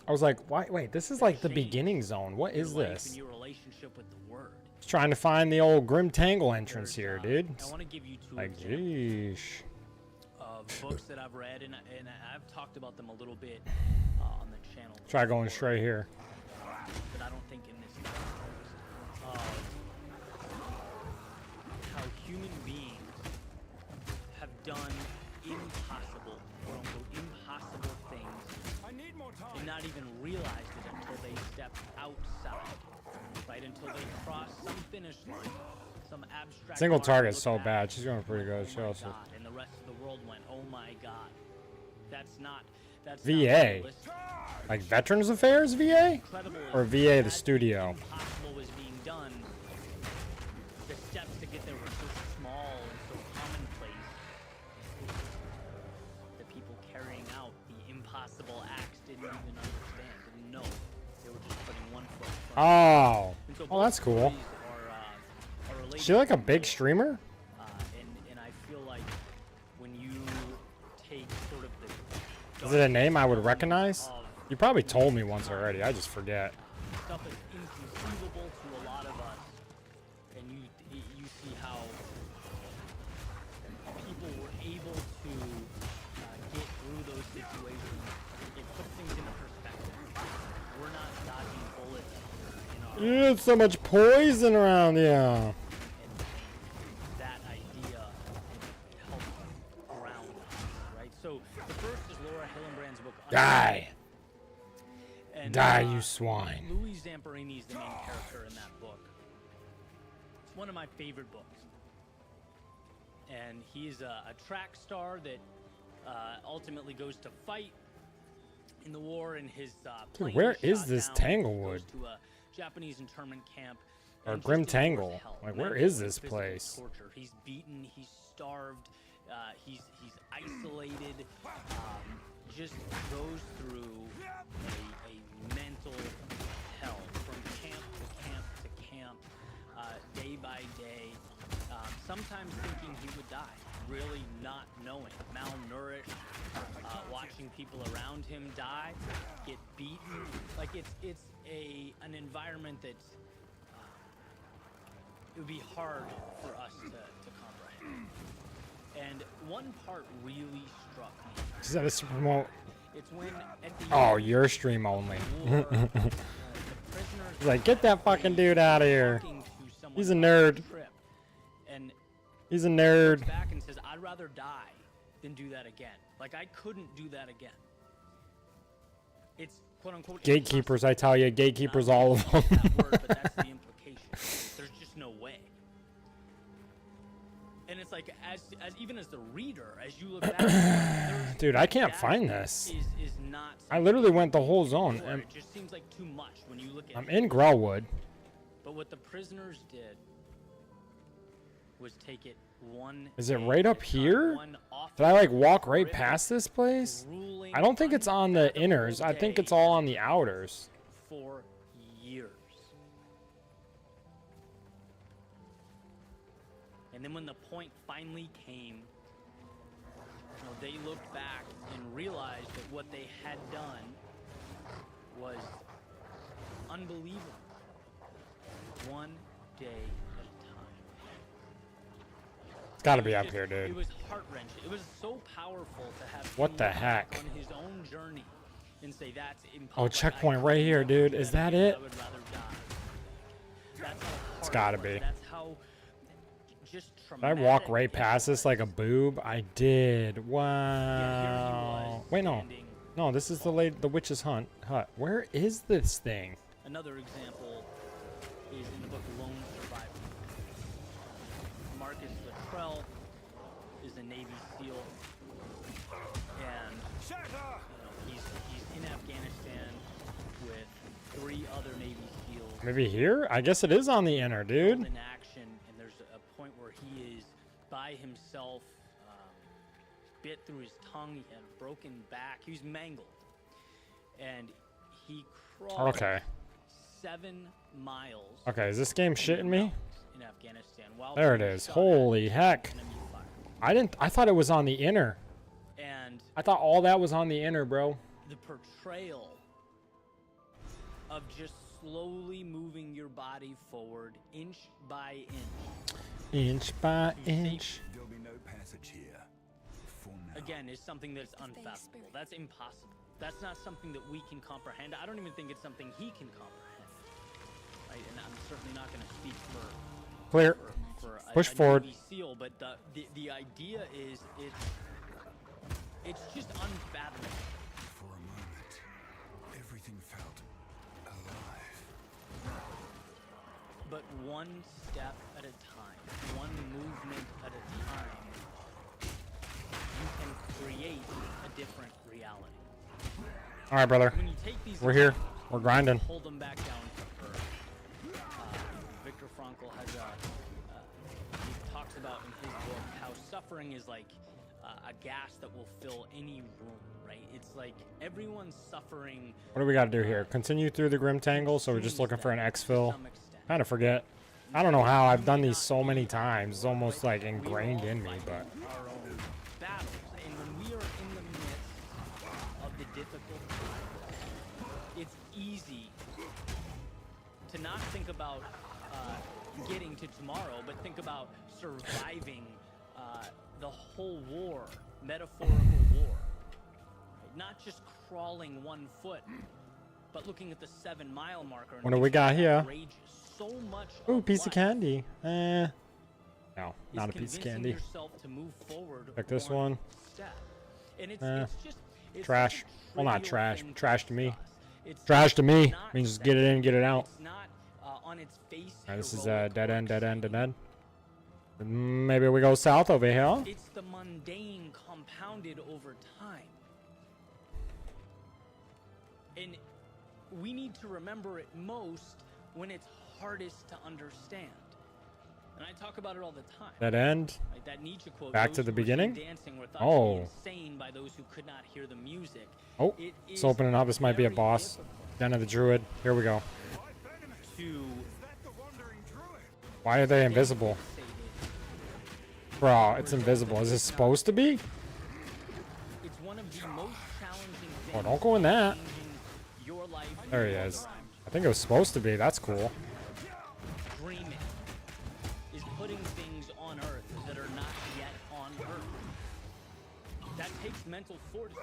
I was like, why? Wait, this is like the Change beginning zone. What is your life this? and your relationship with the word. Just trying to find the old Grim Tangle entrance There's, here, dude. I want to give you two Like, examples geesh. of books that I've read, and I've talked about them a little bit on the channel. Try going before, straight here. But I don't think in this how human beings have done impossible, quote unquote, impossible things I need more time. and not even realized it until they stepped outside, right? Until they crossed some finish line, some abstract. Single mark, target's looked so back, bad. She's going pretty good. went, She "Oh my also. God," and the rest of the world went, "Oh my God." That's not. That's VA. Not realistic. Like Veterans Affairs VA? Incredible Or is VA the that studio? Impossible was being done. The steps to get there were so small and so commonplace. The people carrying out the impossible acts didn't even understand, didn't know. They were just putting one foot in front of Oh. and so Oh, that's both cool. stories are related Is she like a to big both. streamer? And I feel like when you take sort of the Is it a name I would recognize? of You probably told me once already. I just forget. stuff is inconceivable to a lot of us, and you see how people were able to get through those situations. It puts things into perspective. We're not dodging bullets in our There's so much poison around here. and that idea helps ground us, right? So the first is Laura Hillenbrand's book. Die. And, Die, you swine. Louis Zamperini is the main character in that book. It's one of my favorite books. And he's a track star that ultimately goes to fight in the war, and his plane where is is shot this down. Tanglewood? Goes to a Japanese internment camp, Or and Grim just endures Tangle. hell, Like, where mental is and this physical place? Torture. He's beaten. He's starved. He's isolated. Just goes through a mental hell from camp to camp to camp, day by day. Sometimes thinking he would die, really not knowing, malnourished, watching people around him die, get beaten. Like it's an environment that's it would be hard for us to comprehend. And one part really struck me. Is that a promote? It's when at the Oh, end your stream only. of the war, the prisoners He's like, get that fucking dude out of here. talking to someone He's a about nerd. the trip, and He's a looks nerd. back and says, "I'd rather die than do that again. Like I couldn't do that again." It's quote unquote Gatekeepers, I tell you, gatekeepers, impossible. all of them. That word, but that's the implication. There's just no way. And it's like, as even as the reader, as you look back, there's- Dude, I can't that find this. Is not. I literally went the whole zone. something And It just seems like too much when you look at I'm it. in Grellwood. But what the prisoners did was take it one. Is it day right at up a time, here? one awful, Did I like walk right horrific, past this place? grueling, I don't think it's on the inners. I unfathomable think it's day all on the outers. for years. And then when the point finally came, they looked back and realized that what they had done was unbelievable. One day at a time. It's gotta It be was up just- here, It dude. was heart-wrenching. It was so powerful to have What him the look back heck? on his own journey and say that's impossible. Oh, checkpoint right here, dude. Is that it? I would rather die. That's how It's hard gotta it was. be. That's how just Did I walk traumatic right it past this like a was. boob? I did. Yet here he Wow. was Wait, no. standing. No, this is the witch's hut. Where is this thing? Another example is in the book Lone Survivor. Marcus Luttrell is a Navy SEAL, and he's in Afghanistan with 3 other Navy SEAls. Maybe here? I guess it is on the inner, dude. In action, and there's a point where he is by himself, bit through his tongue. He had a broken back. He was mangled, and he crawled Okay. 7 miles. Okay, is this game shitting me? In Afghanistan, while There it being is. shot at Holy by heck. enemy fire. I thought it was on the inner. And I thought all that was on the inner, bro. the portrayal of just slowly moving your body forward inch by inch Inch by to inch. There'll be no passage here. For now. again is something that's Faith unfathomable. spirit. That's impossible. That's not something that we can comprehend. I don't even think it's something he can comprehend. Right? And I'm certainly not going to speak Clear. for Push a forward. Navy SEAL, but the idea is it's just unfathomable. For a moment, everything felt alive. But one step at a time, one movement at a time, you can create a different reality. All right, brother. When you take these, We're here. examples, We're grinding. Hold them back down to earth. Viktor Frankl has he talks about in his book how suffering is like a gas that will fill any room. Right? It's like everyone's suffering. What do we got to do here? Continue through the Grim Tangle, so we're just looking for an exfil. To some extent. Kind of forget. I don't know how. I've done these so many times. It's almost like ingrained in me, but... Our own battles, and when we are in the midst of the difficult times, it's easy to not think about getting to tomorrow, but think about surviving the whole war, metaphorical war. Right? Not just crawling 1 foot, but looking at the 7-mile marker. and What do we which got is here? outrageous. So much Ooh, of piece of life candy. No, is not a piece of convincing candy. yourself to move forward Like this one one. step. And it's just it's Trash. such a Well, not trivial trash. thing Trash to me. discuss. It's Trash to me. not Means just get it in, get it out. It's not on its face. Alright, this is heroic dead or end, dead end, dead exciting. end. Maybe we go south over here. It's the mundane compounded over time. And we need to remember it most when it's hardest to understand. And I talk about it all the time. That end. Like that Nietzsche quote, Back "Those to the who were seen beginning? dancing were thought Oh. to be insane by those who could not hear the music." Oh, It it's is opening up. This might be a very boss. difficult Den of the Druid. Here we go. to Why are they invisible? Bro, it's invisible. Is this supposed to be? It's one of the most challenging Oh, things don't go in that. changing your life. There he is. I think it was supposed to be. That's cool. Dreaming is putting things on Earth that are not yet on Earth. That takes mental fortitude.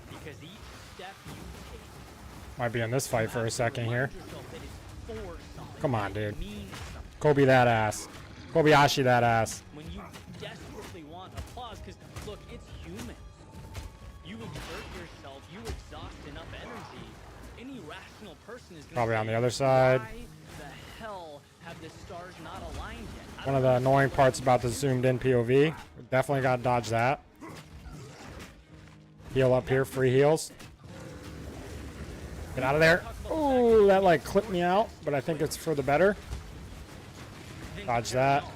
Because each step you take, Might be in this fight for a second here. remind yourself that it's for something, Come on, that it dude. means something. Kobe that ass. Kobayashi that ass. When you desperately want applause, because look, it's human. You exert yourself, you exhaust enough energy. Any rational person is gonna Probably say, on the other side. Why the hell have the stars not aligned yet? I One of don't the annoying parts about the zoomed in POV. Definitely got to dodge that. Heal up here. Free heals. Get out of there. Oh, that like clipped me out, but I think it's for the better. Dodge that. All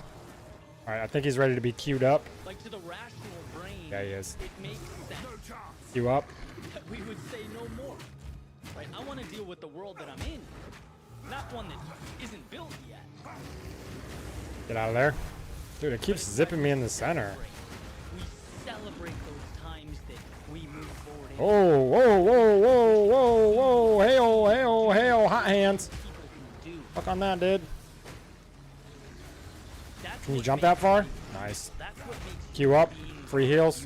right, I think he's ready to be queued up. Like to the rational brain, Yeah, he is. it makes sense Queue up. that we would say no more. Right? I want to deal with the world that I'm in, not one that isn't built yet. Get out of there. Dude, it keeps zipping me in the center. We celebrate those times that we move forward. in. Oh, whoa, whoa, whoa, whoa, whoa. Hail, hail, hail. Hot hands. People can do. Fuck on that, dude. That's Can you what jump makes that far? life- Nice. That's what makes Queue up. being Free heals.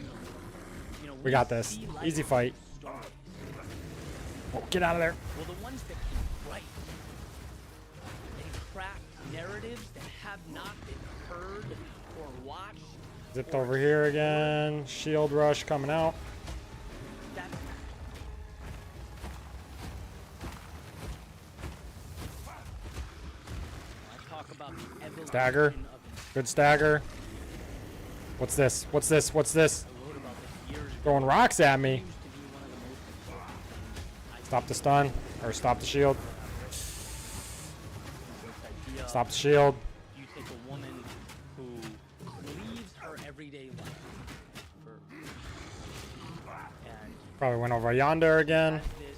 you know, We got this. see life Easy fight. as stories. Oh, get out of there. Well, the ones that can write and craft narratives that have not been heard or watched. Zipped or over here again. Shield rush coming out. That's I talk about the evolution Stagger. of Good stagger. What's this? What's this? What's this? I wrote about this years ago. Throwing rocks at It me. used to be one of the most important things Stop the stun. Or stop the shield. this idea Stop the shield. you take a woman who leaves her everyday life and Probably went over yonder again. has this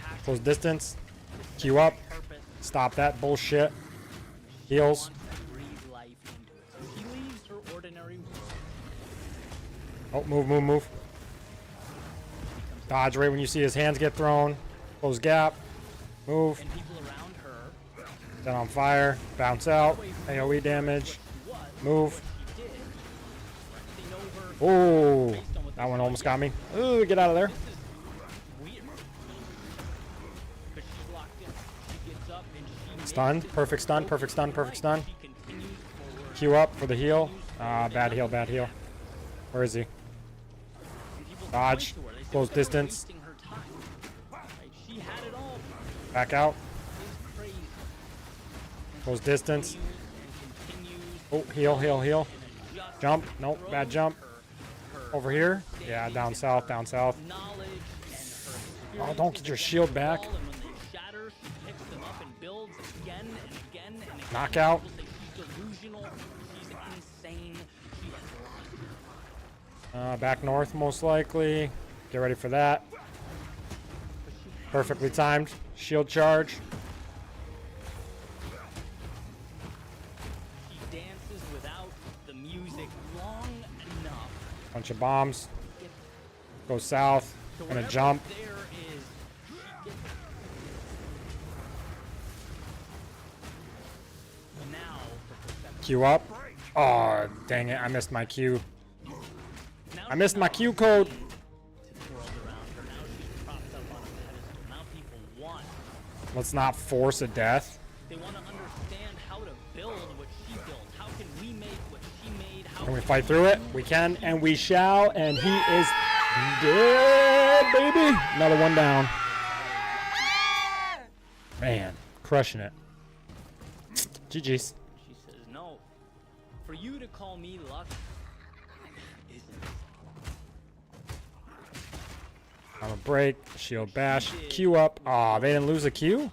passion, Close distance. this Queue up. purpose, Stop that bullshit. Heals. wants to breathe life into it. So she leaves her ordinary world, Oh, move, move, move. Dodge right when you see his hands get thrown. Close gap. Move. and people around her Then on fire. Bounce out. AoE damage. was Move. what she did. They know her Oh, based on what that they one saw. almost got Yeah, me. Ooh, get out of there. This is weird. But she's locked in. She gets up and she makes Stunned. it Perfect stun. so Perfect stun. right. Perfect stun. She continues forward. Queue up for the heal. Ah, bad heal. Bad heal. Where is he? And people Dodge. point to her. They say, Close "Look at her distance. wasting her time." Right? She had it all. Back out. It's crazy. Close distance. Continues Oh, heal, heal, heal. and adjusts Jump. and Nope, bad grows jump. her Over here. Yeah, down south, down south. knowledge and her Oh, don't get your shield back. And when they shatter, she picks them up and builds again and again and again. Knockout. People say she's delusional. She's insane. She has lost. Back north, most likely. Get ready for that. Perfectly timed. Shield charge. She dances without the music long enough. Bunch of bombs. Go south. So Gonna whatever jump. there is, she gets it. And now for perception. Queue up. Oh, dang it. I missed my Q. Now I missed she's my not Q code. listening to the world around her. Now she's propped up on a pedestal. Now people want. Let's not force a death. They want to understand how to build what she built. How can we make what she made? How Can we fight through it? We can, and we shall. And he is dead, baby. Another one down. Man, crushing it. GG's. She says, no. For you to call me luck isn't. I'm a break. Shield bash. Q up. Aw, they didn't lose a Q?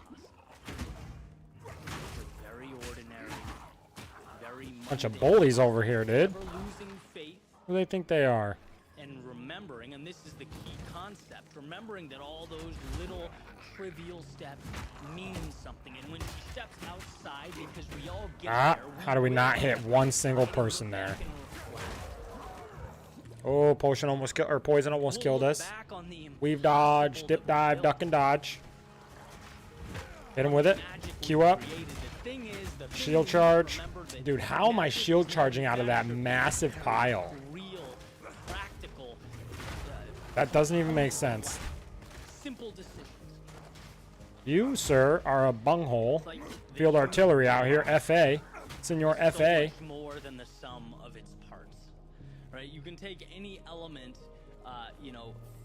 Bunch of bullies over here, dude. Never losing faith Who do they think they are? and remembering, and this is the key concept, remembering that all those little trivial steps mean something. And when she steps outside, because we all get there, How do we not hit one single person there? back and reflect. Oh, potion almost killed, or poison almost We'll killed look us. back on the Weave dodge, impossible dip that we dive, built. duck and dodge. Hit him with it. Magic we Q up. created. The thing is, the thing Shield is, charge. remember that Dude, how am I magic shield is charging out of that magic. massive pile? Real, practical, That doesn't even make sense. simple decisions. You, sir, are a bunghole. It's like the Field human artillery out here. brain FA. It's in your is so FA. much more than the sum of its parts, right? You can take any element,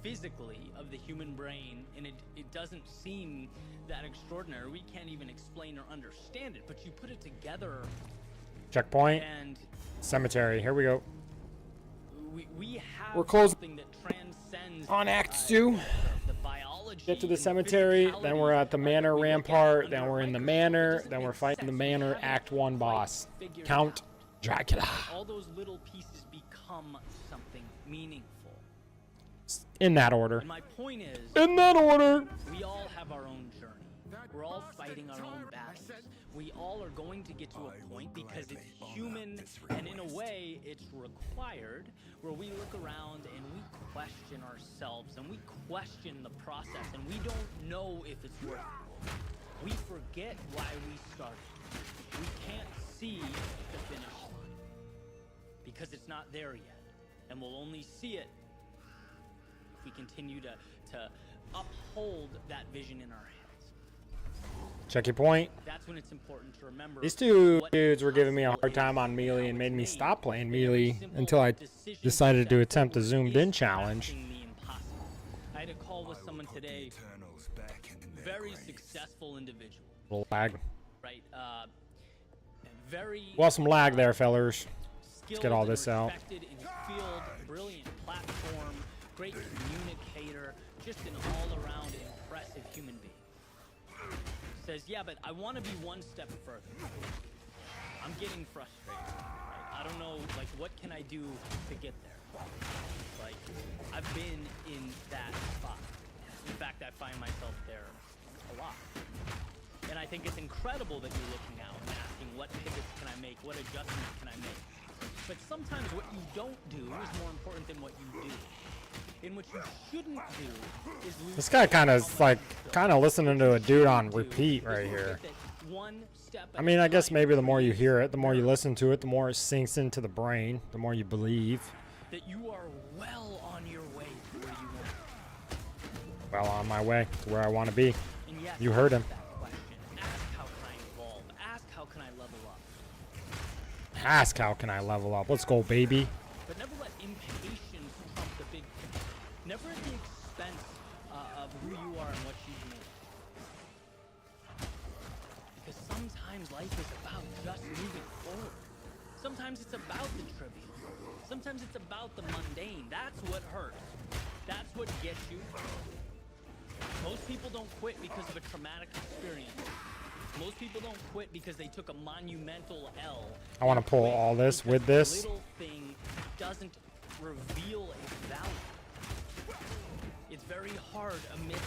physically of the human brain, and it doesn't seem that extraordinary. We can't even explain or understand it, but you put it together, Checkpoint. and Cemetery. Here we go. we have We're close something that transcends on Act 2. the biology. Get to the and cemetery, physicality then we're at the manor we look at rampart, under then a we're in the microscope. It manor, doesn't then we're make fighting the sense. We manor haven't Act 1 quite boss. figured it Count out. Dracula. All those little pieces become something meaningful. In that order. And my point is, In that order. we all have our own journey. We're all fighting our own battles. We all are going to get to a point, because it's human and in a way it's required, where we look around and we question ourselves and we question the process, and we don't know if it's worth it. We forget why we started. We can't see the finish line because it's not there yet, and we'll only see it if we continue to uphold that vision in our heads. Check your point. That's when it's important to remember. These two what dudes were giving me a hard possible time is, on Melee and made me made. stop playing Every Melee simple until I decision decided to step attempt the forward zoomed is in challenge. crafting the impossible. I had a call with someone today, Eternals back in their very graves. successful individual, Little lag. right? Very Well, some lag there, fellers. skilled get all and this out. respected in his field, brilliant platform, great communicator, just an all-around impressive human being. Says, yeah, but I want to be one step further. I'm getting frustrated. Right? I don't know, like, what can I do to get there? Like, I've been in that spot. In fact, I find myself there a lot. And I think it's incredible that you're looking out and asking, what pivots can I make? What adjustments can I make? But sometimes what you don't do is more important than what you do. And what you shouldn't do is lose This guy kind of how is much like, you've built. kind of listening to a dude on Do repeat is right look here. at that one step I at mean, a I guess time maybe the more you creates hear it, the more you miracles. listen to it, the more it sinks into the brain, the more you believe. That you are well on your way to where you want. Well, on my way to where I want to be. And yes, You heard ask him. that question. Ask how can I evolve? Ask how can I level up? Ask how can I level up? Let's go, baby. But never let impatience trump the big picture. Never at the expense of who you are and what you've made. Because sometimes life is about just moving forward. Sometimes it's about the trivial. Sometimes it's about the mundane. That's what hurts. That's what gets you. Most people don't quit because of a traumatic experience. Most people don't quit because they took a monumental L. I wanna They pull quit all this because with the this. little thing doesn't reveal its value. It's very hard amidst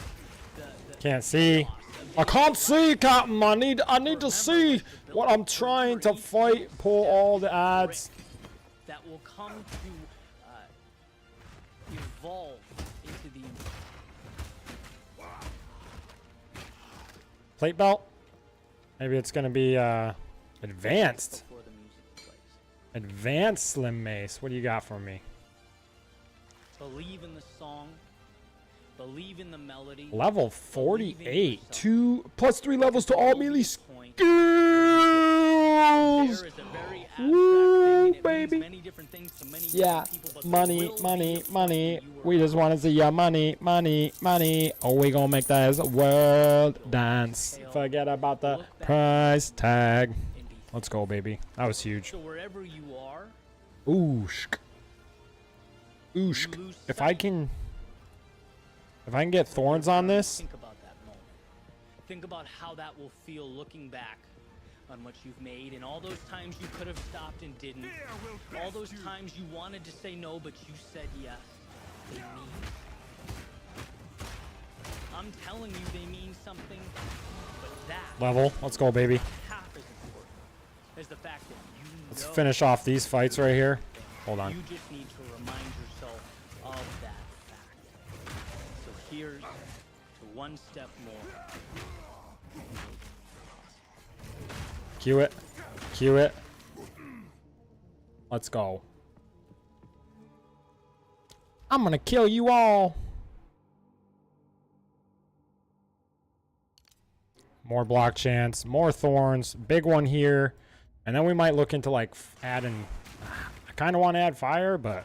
the Can't see. chaos of I can't daily see, life. Captain. I need to see what I'm trying to fight. Pull all the ads. That will come to evolve into the Plate belt. Maybe it's gonna be advanced. before the music plays. Advanced Slim Mace. What do you got for me? Believe in the song. Believe in the melody. Level Believe in 48. yourself. 2 plus 3 levels to all melee Point. skills. There is a very abstract Woo, thing, and it baby. means many different things to many Yeah, different people, but there money, will be money, a point money. when you We are just want to see your money, money, money. Oh, we gonna make this world dance. Forget about the price tag. and be Let's go, baby. That was huge. So wherever you are, Ooshk. you Ooshk. lose If I sight. can get thorns on this, Think about that moment. Think about how that will feel looking back on what you've made, and all those times you could have stopped and didn't. All those times you wanted to say no, but you said yes. They mean. I'm telling you, they mean something. But that Level. Let's go, baby. half as important as the fact that you Let's know finish off these fights right here. Hold on. you just need to remind yourself of that fact. So here's to one step more. Cue it. Cue it. Let's go. I'm gonna kill you all. More block chance, more thorns, big one here. And then we might look into like adding, I kind of want to add fire, but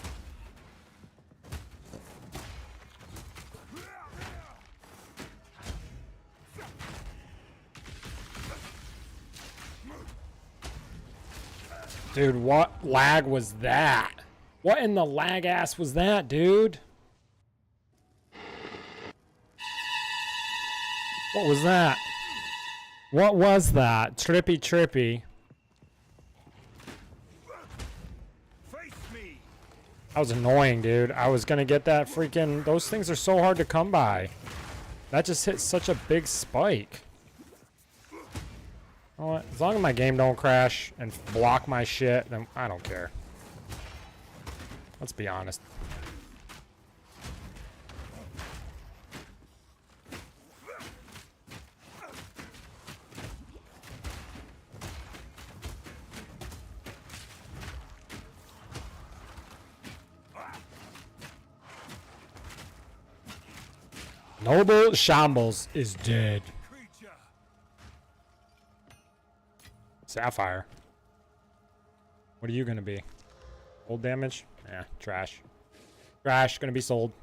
dude, what lag was that? What in the lag ass was that, dude? What was that? What was that? Trippy, trippy. Face me. That was annoying, dude. I was gonna get that freaking... Those things are so hard to come by. That just hit such a big spike. You know what? As long as my game don't crash and block my shit, then I don't care. Let's be honest. Noble Shambles is dead. Creature. Sapphire. What are you gonna be? Old damage? Yeah, trash. Trash, gonna be sold.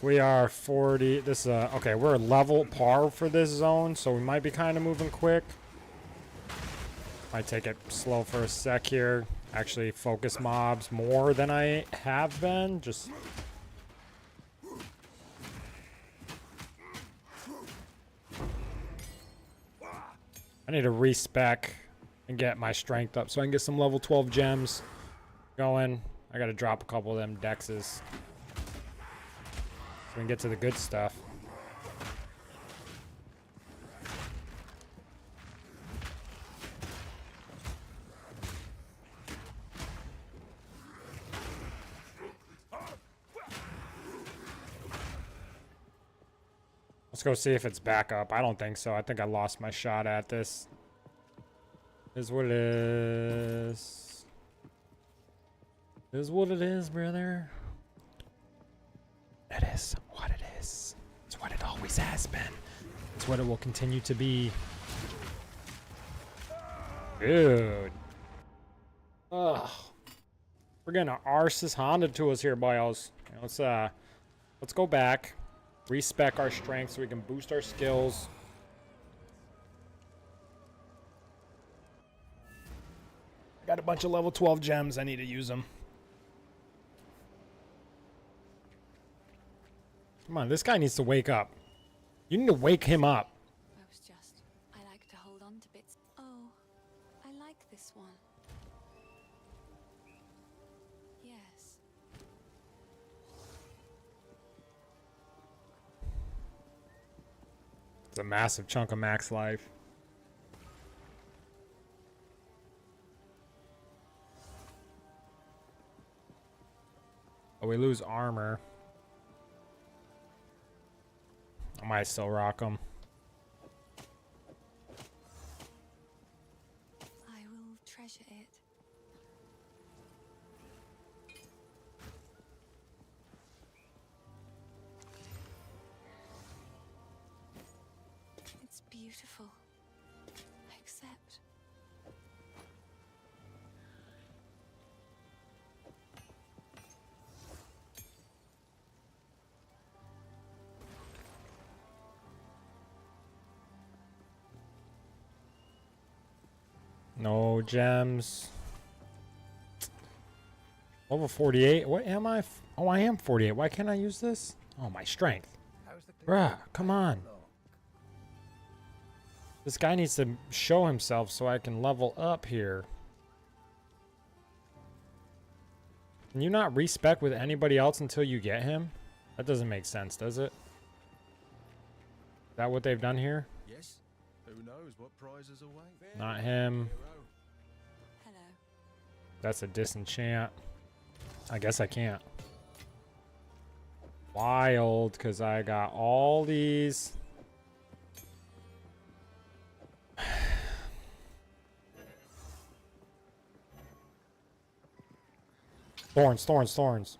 We are 40. This is okay. We're level par for this zone, so we might be kind of moving quick. Might take it slow for a sec here. Actually, focus mobs more than I have been. Just I need to respec and get my strength up so I can get some level 12 gems going. I gotta drop a couple of them dexes. We can get to the good stuff. Let's go see if it's back up. I don't think so. I think I lost my shot at this. Is what it is. Is what it is, brother. It is what it is. It's what it always has been. It's what it will continue to be. Dude. Ugh. We're gonna arse this Honda to us here, boys. Let's go back. Respec our strength so we can boost our skills. Got a bunch of level 12 gems. I need to use them. Come on, this guy needs to wake up. You need to wake him up. I like to hold on to bits. Oh, I like this one. Yes. It's a massive chunk of max life. Oh, we lose armor. I might still rock them. I will treasure it. It's beautiful. Accept. No gems. Level 48. What am I? Oh, I am 48. Why can't I use this? Oh, my strength. Bruh, come on. This guy needs to show himself so I can level up here. Can you not respec with anybody else until you get him? That doesn't make sense, does it? Is that what they've done here? Yes. Who knows what prizes await? Not him. Hello. That's a disenchant. I guess I can't. Wild, because I got all these. Thorns, thorns, thorns.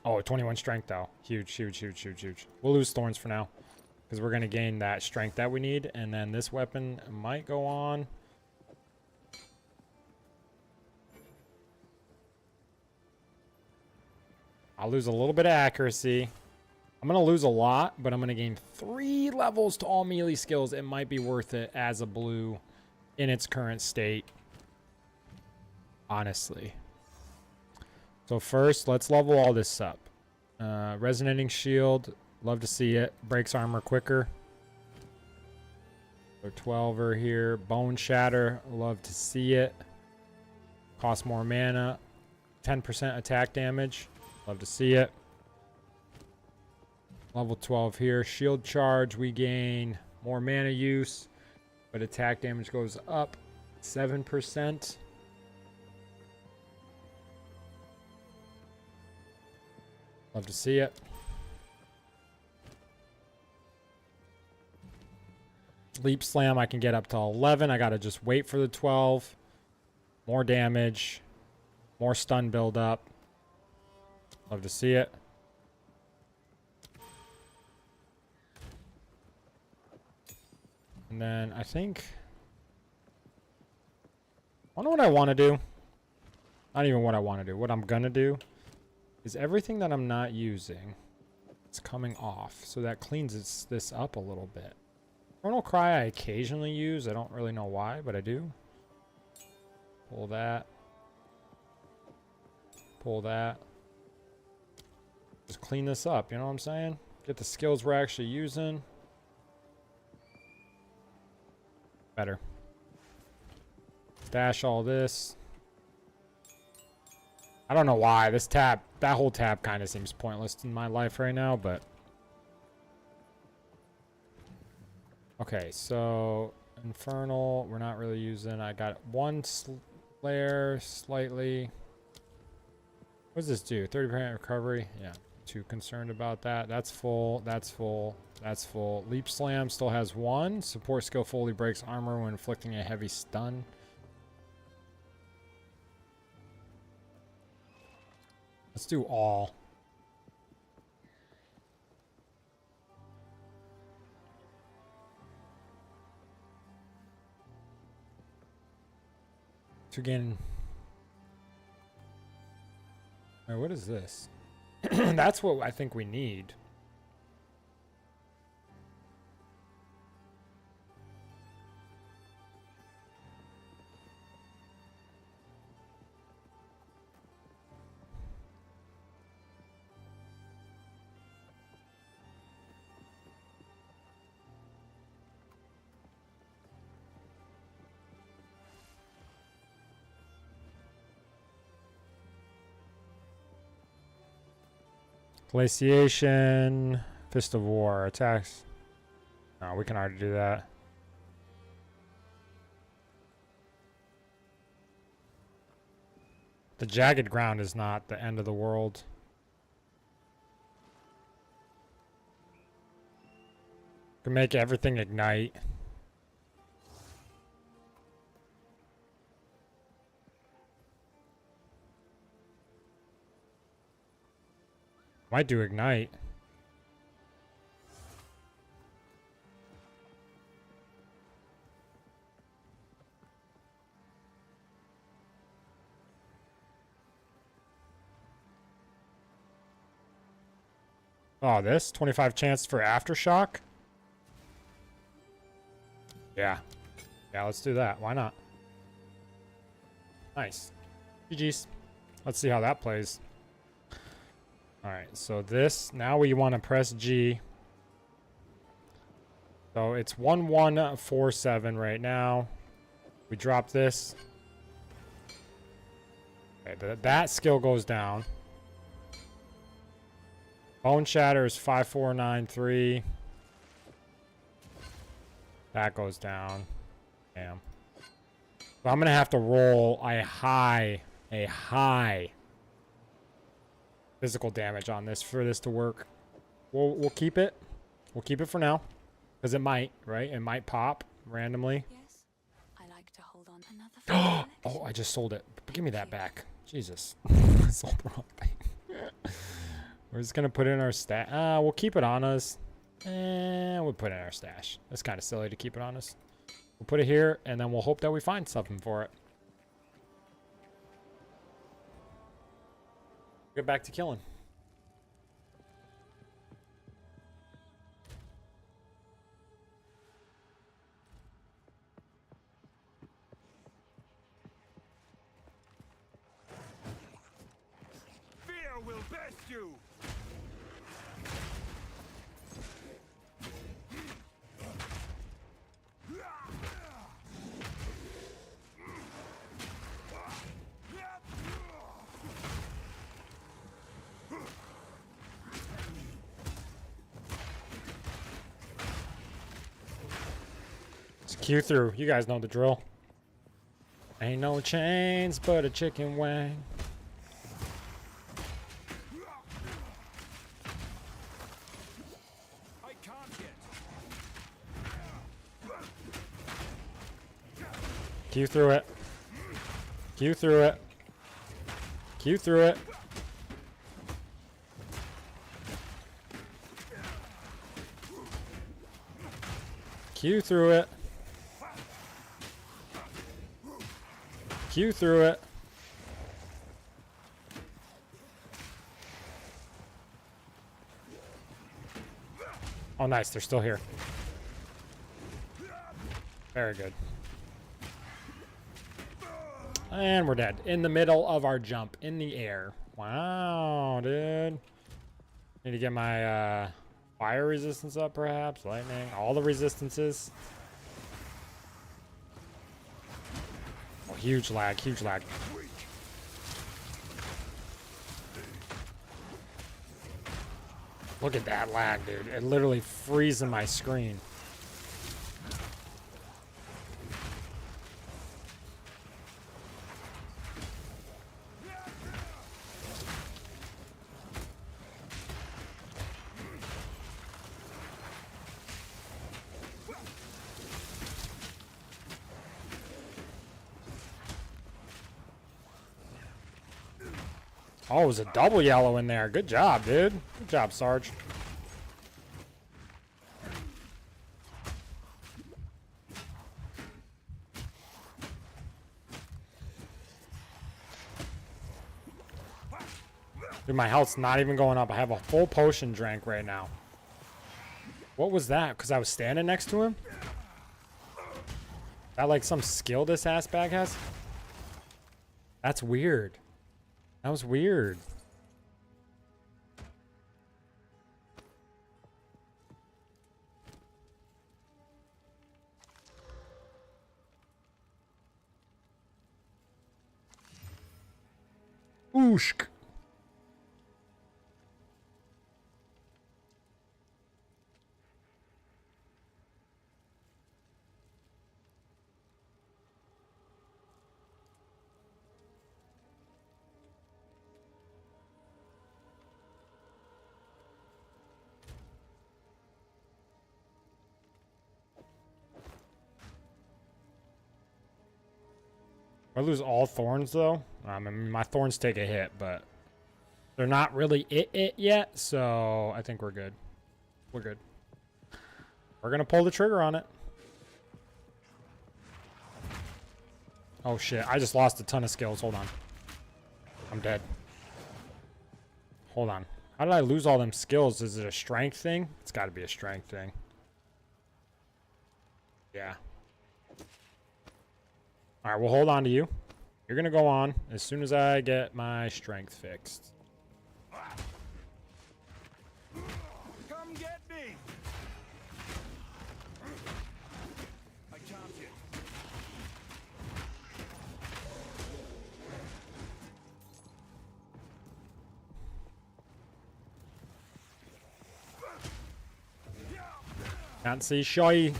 Oh, 21 strength though. Huge, huge, huge, huge, huge. We'll lose thorns for now. Because we're going to gain that strength that we need. And then this weapon might go on. I'll lose a little bit of accuracy. I'm going to lose a lot, but I'm going to gain 3 levels to all melee skills. It might be worth it as a blue in its current state. Honestly. So first, let's level all this up. Resonating shield. Love to see it. Breaks armor quicker. So 12er here. Bone shatter. Love to see it. Costs more mana. 10% attack damage. Love to see it. Level 12 here. Shield charge. We gain more mana use. But attack damage goes up 7%. Love to see it. Leap slam, I can get up to 11. I gotta just wait for the 12. More damage. More stun build up. Love to see it. And then I think... I don't know what I want to do. Not even what I want to do. What I'm gonna do is everything that I'm not using is coming off. So that cleans this up a little bit. Infernal Cry I occasionally use. I don't really know why, but I do. Pull that. Pull that. Just clean this up, you know what I'm saying? Get the skills we're actually using. Better. Stash all this. I don't know why. This tab, that whole tab kind of seems pointless in my life right now, but... Okay, so... Infernal, we're not really using. I got one Slayer, slightly. What does this do? 30% recovery? Yeah, too concerned about that. That's full, that's full, that's full. Leap Slam still has one. Support skill fully breaks armor when inflicting a heavy stun. Let's do all. To gain... Wait, what is this? That's what I think we need. Glaciation, Fist of War, attacks. No, we can already do that. The Jagged Ground is not the end of the world. Can make everything ignite. Might do ignite. Oh, this 25 chance for aftershock. Yeah, let's do that. Why not? Nice. GG's. Let's see how that plays. Alright, so this, now we want to press G. So it's 1147 right now. We drop this. Okay, that skill goes down. Bone Shatter is 5493. That goes down. Damn. So I'm gonna have to roll a high physical damage on this for this to work. We'll keep it. We'll keep it for now. Because it might, right? It might pop randomly. Yes, I like to hold on another. Oh, I just sold it. Give me that back. Jesus. I sold the wrong thing. We're just going to put it in our stash. We'll keep it on us. And we'll put it in our stash. That's kind of silly to keep it on us. We'll put it here, and then we'll hope that we find something for it. Get back to killing. Fear will best you. It's Q through. You guys know the drill. Ain't no chains but a chicken wing. I can't get. Q through it. Q through it. Q through it. Q through it. Q through it. Oh, nice. They're still here. Very good. And we're dead. In the middle of our jump. In the air. Wow, dude. Need to get my fire resistance up, perhaps. Lightning. All the resistances. Oh, huge lag. Huge lag. Look at that lag, dude. It literally freezing my screen. Oh, it was a double yellow in there. Good job, dude. Good job, Sarge. Dude, my health's not even going up. I have a full potion drank right now. What was that? Because I was standing next to him? That like some skill this ass bag has? That's weird. That was weird. Ooshk. I lose all thorns though. I mean, my thorns take a hit, but they're not really it yet, so I think we're good. We're good. We're gonna pull the trigger on it. Oh shit, I just lost a ton of skills. Hold on. I'm dead. Hold on. How did I lose all them skills? Is it a strength thing? It's gotta be a strength thing. Yeah. Alright, we'll hold on to you. You're gonna go on as soon as I get my strength fixed. Come get me. I can't yet. Can't see shy.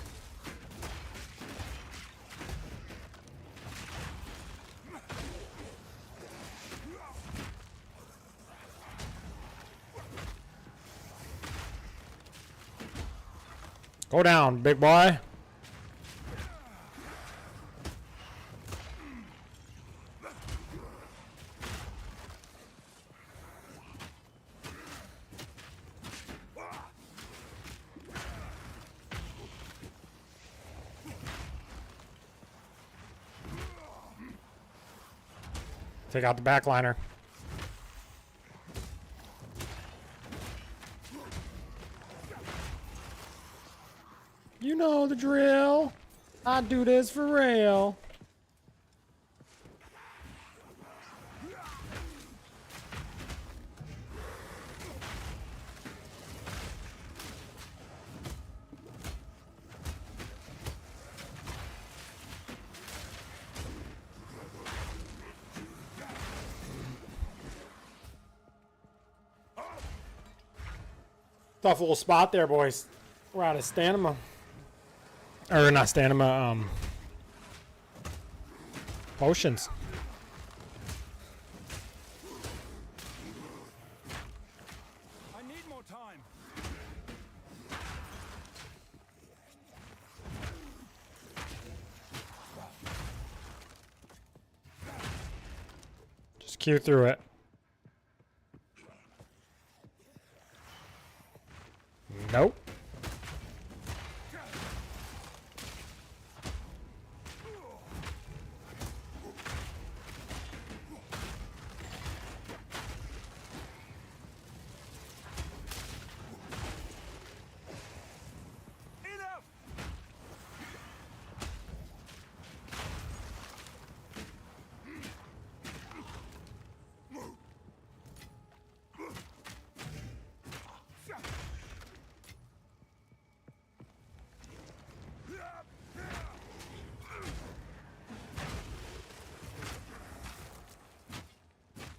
Go down, big boy. Take out the backliner. You know the drill. I do this for real. Tough little spot there, boys. We're out of stamina. Or not stamina, potions. I need more time. Just queue through it. Nope. Enough.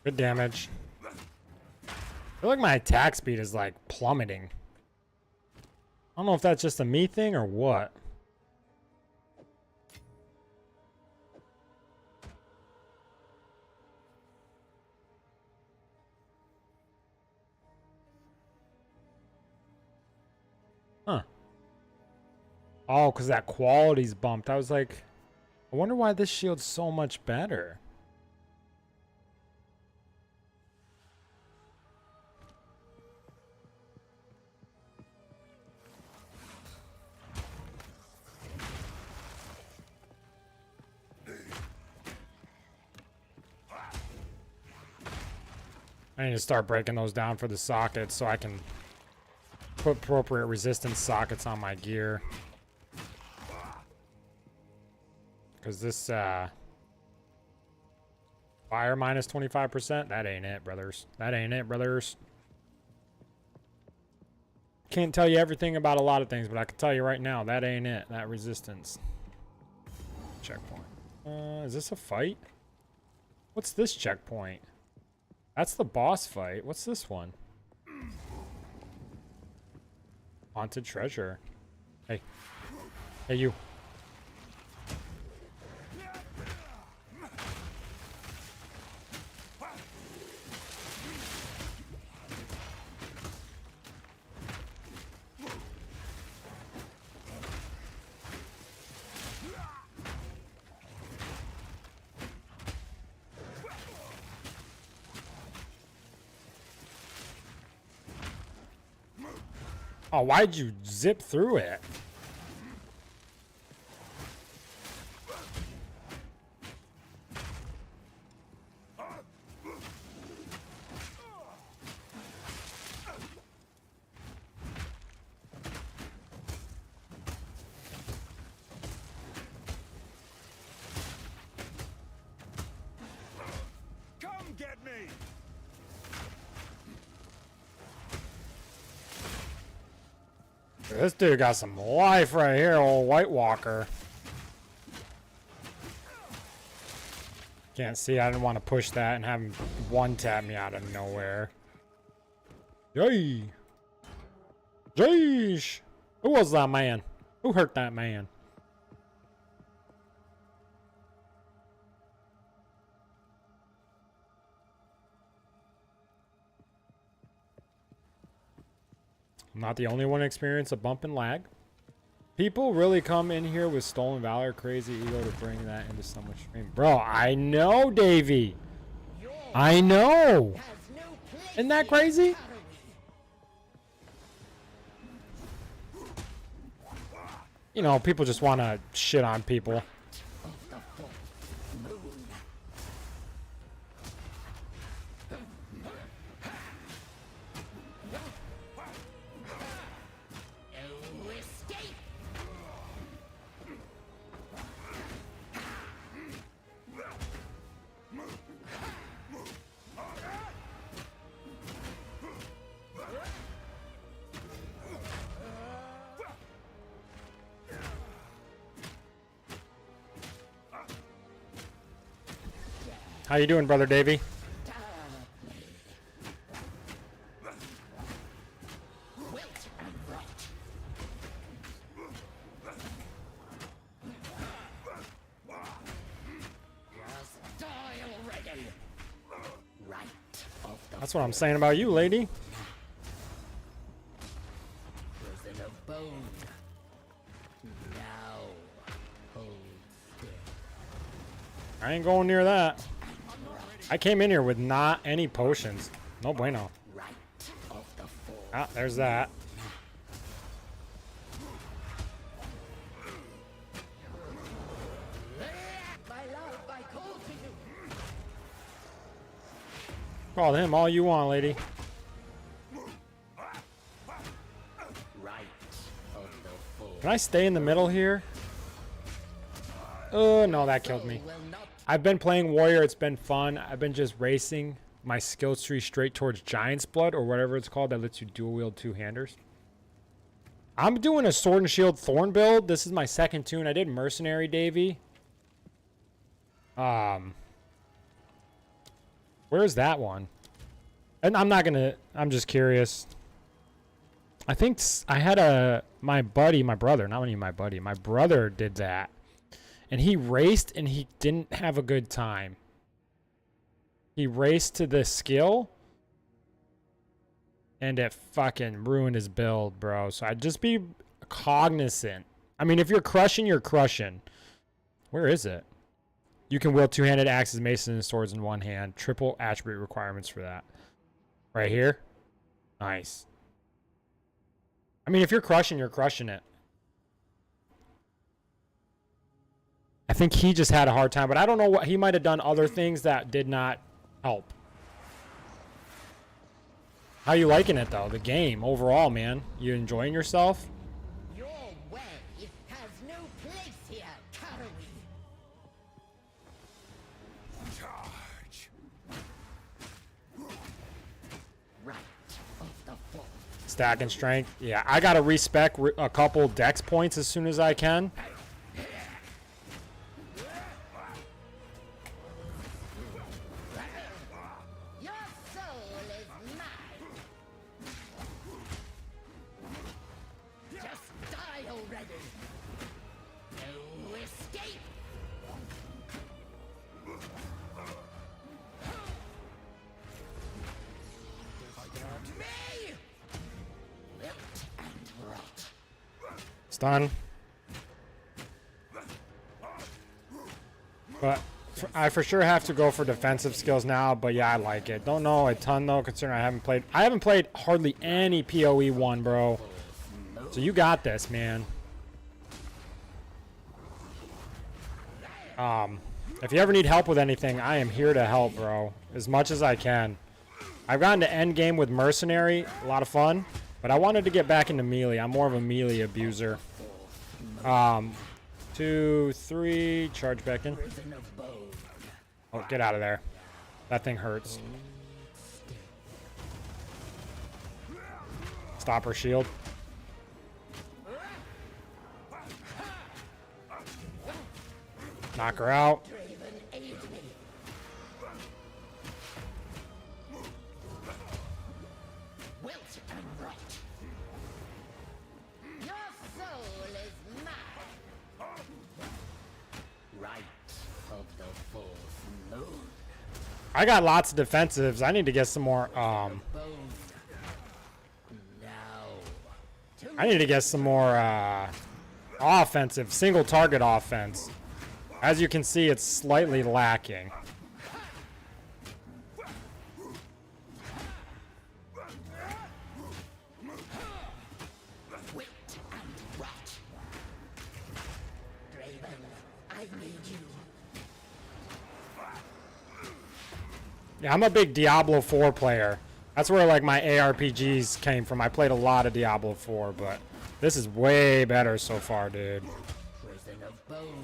Good damage. I feel like my attack speed is like plummeting. I don't know if that's just a me thing or what. Huh. Oh, because that quality's bumped. I was like, I wonder why this shield's so much better. I need to start breaking those down for the sockets so I can put appropriate resistance sockets on my gear. Because this fire minus 25%, that ain't it, brothers. That ain't it, brothers. Can't tell you everything about a lot of things, but I can tell you right now, that ain't it. That resistance. Checkpoint. Is this a fight? What's this checkpoint? That's the boss fight. What's this one? Haunted treasure. Hey. Hey, you. Oh, why'd you zip through it? This dude got some life right here, old White Walker. Can't see, I didn't want to push that and have him one-tap me out of nowhere. Yay! Jeesh! Who was that man? Who hurt that man? I'm not the only one to experience a bump and lag. People really come in here with stolen valor, crazy ego to bring that into so much stream. Bro, I know, Davey. I know. Isn't that crazy? You know, people just want to shit on people. How you doing, brother Davey? That's what I'm saying about you, lady. I ain't going near that. I came in here with not any potions. No bueno. Ah, there's that. Call him all you want, lady. Can I stay in the middle here? Oh, no, that killed me. I've been playing Warrior. It's been fun. I've been just racing my skill tree straight towards Giant's Blood or whatever it's called that lets you dual wield two-handers. I'm doing a Sword and Shield Thorn build. This is my second tune. I did Mercenary, Davey. Where's that one? And I'm not gonna, I'm just curious. I think I had my brother, not only my buddy, my brother did that. And he raced and he didn't have a good time. He raced to the skill and it fucking ruined his build, bro. So I'd just be cognizant. I mean, if you're crushing, you're crushing. Where is it? You can wield two-handed axes, maces, and swords in one hand. Triple attribute requirements for that. Right here? Nice. I mean, if you're crushing, you're crushing it. I think he just had a hard time, but I don't know what he might have done other things that did not help. How you liking it though? The game overall, man. You enjoying yourself? Your way has no place here, Karui. Charge. Right of the fall. Stacking strength. Yeah, I gotta respec a couple dex points as soon as I can. Your soul is mine. Just die already. No escape. Disturb me. Wilt and rot. Stun. But I for sure have to go for defensive skills now, but yeah, I like it. Don't know a ton though, considering I haven't played hardly any PoE 1, bro. So you got this, man. If you ever need help with anything, I am here to help, bro. As much as I can. I've gotten to end game with Mercenary, a lot of fun, but I wanted to get back into melee. I'm more of a melee abuser. 2, 3, charge back in. Oh, get out of there. That thing hurts. Stop her shield. Knock her out. Wilt and rot. Your soul is mine. Right of the fourth moon. I got lots of defensives. I need to get some more. Bone. Now. I need to get some more offensive, single target offense. As you can see, it's slightly lacking. Wit and rot. Draven, I need you. Yeah, I'm a big Diablo 4 player. That's where like my ARPGs came from. I played a lot of Diablo 4, but this is way better so far, dude. Prison of bone.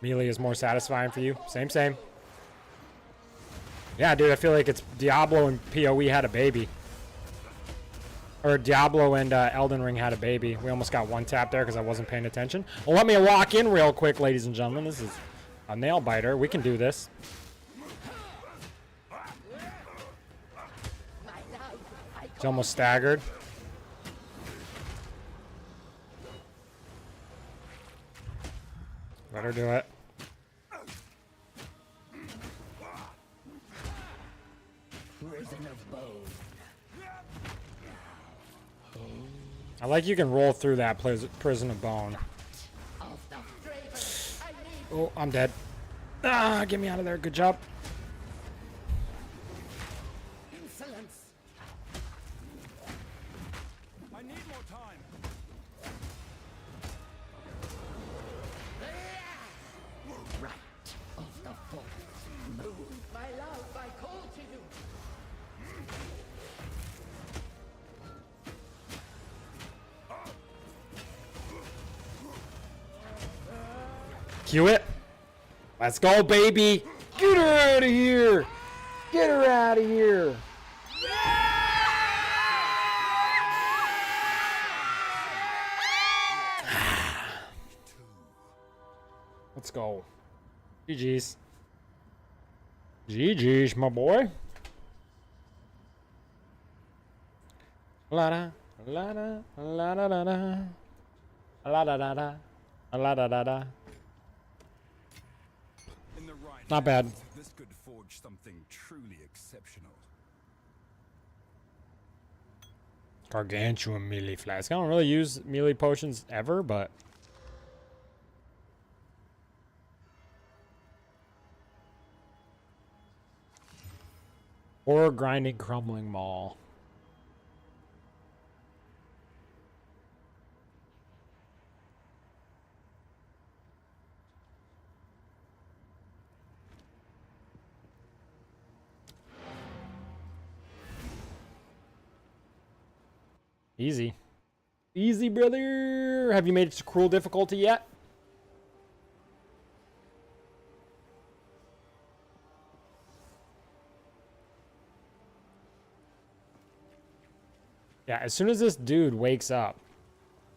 Melee is more satisfying for you. Same. Yeah, dude, I feel like it's Diablo and PoE had a baby. Or Diablo and Elden Ring had a baby. We almost got one tap there because I wasn't paying attention. Well, let me walk in real quick, ladies and gentlemen. This is a nail biter. We can do this. He's almost staggered. Let her do it. Prison of bone. I like you can roll through that prison of bone. Of the Draven. I need Oh, I'm dead. Ah, get me out of there. Good job. insolence. I need more time. Right of the fourth moon. My love, I call to you. Cue it. Let's go, baby. Get her out of here. Get her out of here. Let's go. GG's. GG's, my boy. La da la da la da da da la da da da la da da da. In the right Not bad. hands, this could forge something truly exceptional. Gargantuan melee flask. I don't really use melee potions ever, but or grinding crumbling maul. Easy. Easy, brother. Have you made it to cruel difficulty yet? Yeah, as soon as this dude wakes up.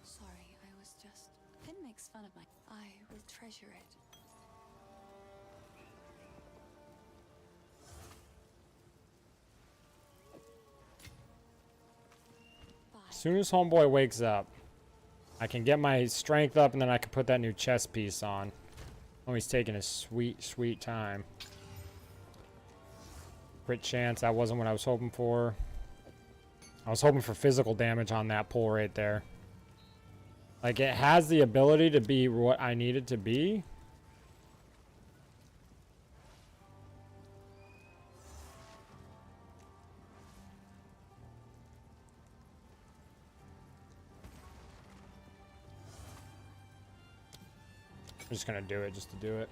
Sorry, I was just. Finn makes fun of my. I will treasure it. As soon as homeboy wakes up, I can get my strength up and then I can put that new chest piece on. Oh, he's taking a sweet, sweet time. Crit chance, that wasn't what I was hoping for. I was hoping for physical damage on that pull right there. Like, it has the ability to be what I need it to be. I'm just gonna do it just to do it.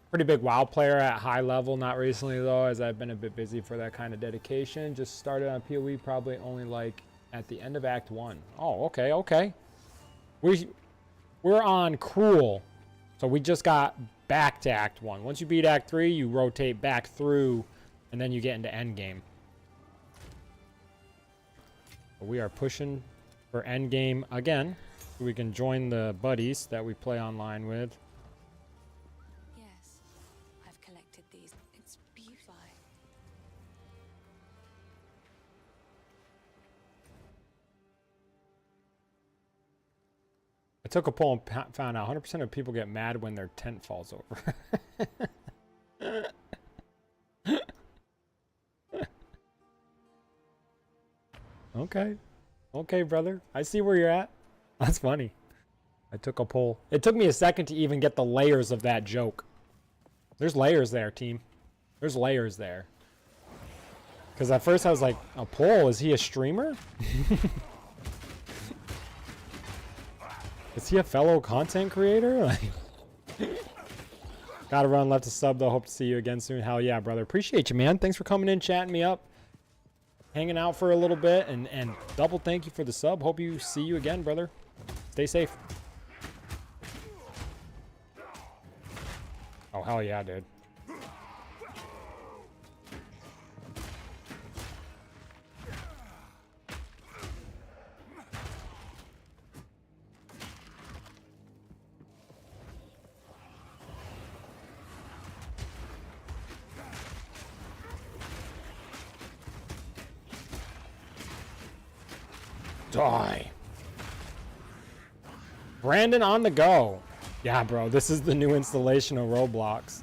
Pretty big WoW player at high level, not recently though, as I've been a bit busy for that kind of dedication. Just started on PoE probably only like at the end of Act 1. Oh, okay. We're on Cruel. So we just got back to Act 1. Once you beat Act 3, you rotate back through, and then you get into Endgame. We are pushing for Endgame again, so we can join the buddies that we play online with. Yes, I've collected these. It's beautiful. I took a poll and found out 100% of people get mad when their tent falls over. Okay. Okay, brother. I see where you're at. That's funny. I took a poll. It took me a second to even get the layers of that joke. There's layers there, team. There's layers there. Because at first I was like, a poll? Is he a streamer? Is he a fellow content creator? Like, gotta run, left a sub though. Hope to see you again soon. Hell yeah, brother. Appreciate you, man. Thanks for coming in, chatting me up, hanging out for a little bit, and double thank you for the sub. Hope you see you again, brother. Stay safe. Oh, hell yeah, dude. Die. Brandon on the go. Yeah, bro, this is the new installation of Roblox.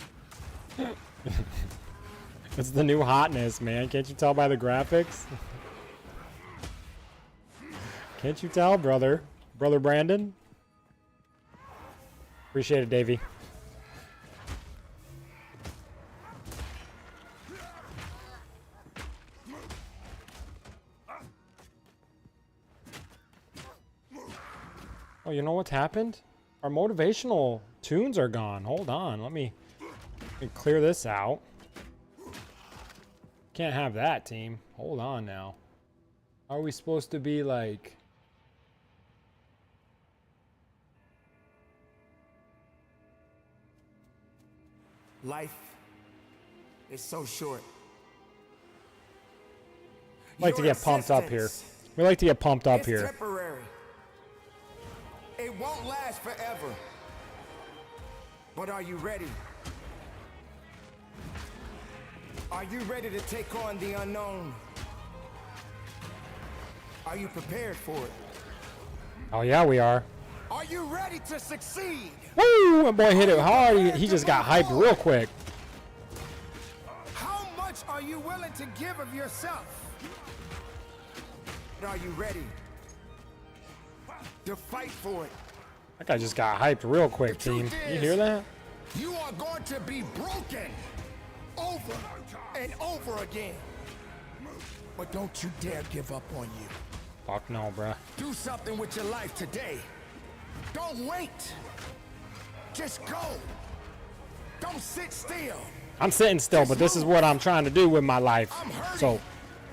It's the new hotness, man. Can't you tell by the graphics? Can't you tell, brother? Brother Brandon? Appreciate it, Davey. Oh, you know what's happened? Our motivational tunes are gone. Hold on. Let me clear this out. Can't have that, team. Hold on now. Are we supposed to be like... Life is so short. We like to Your get pumped up here. existence We like to get pumped up is here. temporary. It won't last forever. But are you ready? Are you ready to take on the unknown? Are you prepared for it? Oh yeah, we are. Are you ready to succeed? Woo! My boy hit it hard. He just got hyped real quick. How much are you willing to give of yourself? Are you ready to fight for it? That guy just got hyped real quick, The team. truth You is, hear that? You are going to be broken over and over again. But don't you dare give up on you. Fuck no, bruh. Do something with your life today. Don't wait. Just go. Don't sit still. I'm sitting still, but this is what I'm trying to do with my life. I'm hurting. So,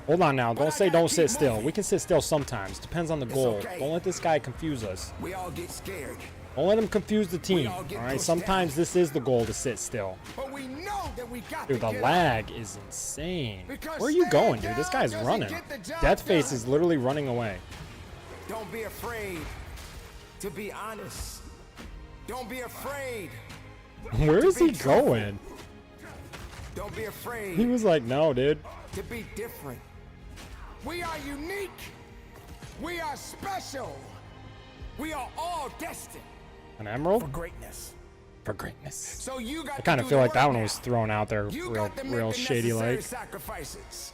hold on now. But Don't I say gotta don't sit keep still. moving. We can sit still sometimes. Depends on the goal. okay. Don't let this guy confuse us. We all get scared. Don't let him confuse the team. all get All right. pushed Sometimes down. this is the goal to sit still. But we know that we got Dude, to the get lag is insane. Because Where are you staying going, dude? This down guy's doesn't running. get the job Deathface done. is literally running away. up. Don't be afraid to be honest. Don't be afraid. Where is be he truthful. going? Don't be afraid He was like, no, dude. to be different. We are unique. We are special. We are all destined An for emerald? greatness. For greatness. So you got I kind to of do feel the like that work one was now. thrown out there You real, got to make real the shady necessary like. sacrifices.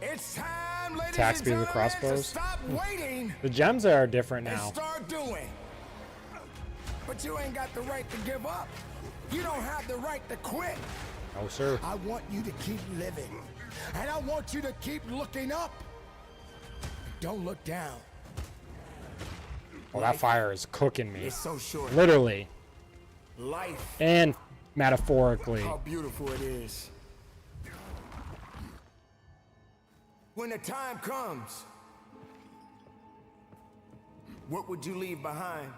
It's time, ladies Attack and speed of the gentlemen, to crossbows. stop waiting The gems are different and now. start doing. But you ain't got the right to give up. You don't have the right to quit. No, sir. I want you to keep living. And I want you to keep looking up. Don't look down. Well, that fire is cooking me. It's so short. Literally. Life, And metaphorically. how beautiful it is. When the time comes, what would you leave behind?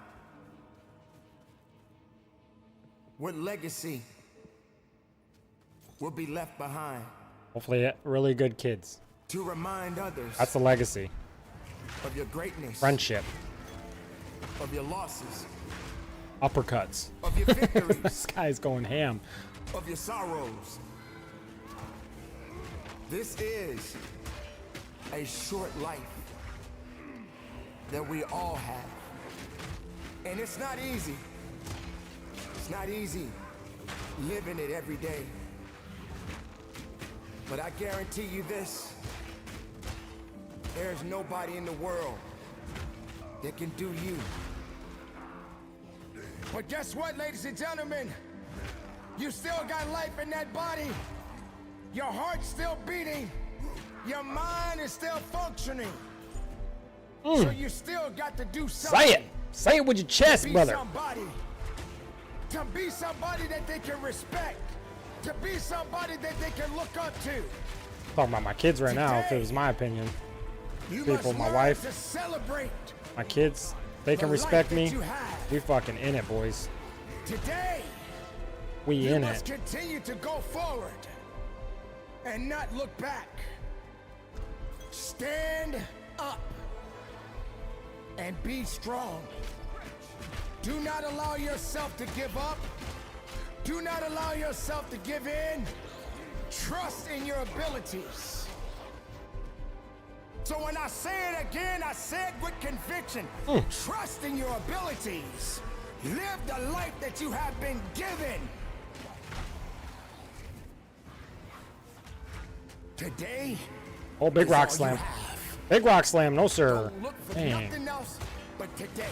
What legacy will be left behind Hopefully, really good kids. to remind others That's the legacy. of your greatness, Friendship. of your losses, Uppercuts. of your victories, This guy's going ham. of your sorrows. This is a short life that we all have. And it's not easy. It's not easy living it every day. But I guarantee you this, there's nobody in the world that can do you. But guess what, ladies and gentlemen? You still got life in that body. Your heart's still beating. Your mind is still functioning. So you still got to do something. Say it. Say it with your chest, Be brother. somebody. To be somebody that they can respect. To be somebody that they can look up to. Talking about my kids right now, if it was my opinion. You People, must my learn wife. to celebrate My kids, they can the respect life me. that you have. We fucking in it, boys. Today, We you in must it. continue to go forward and not look back. Stand up and be strong. Do not allow yourself to give up. Do not allow yourself to give in. Trust in your abilities. So when I say it again, I say it with conviction. Trust in your abilities. Live the life that you have been given. Today, Oh, big is rock all slam. you have. Big rock slam, no sir. Don't look for Dang. nothing else but today.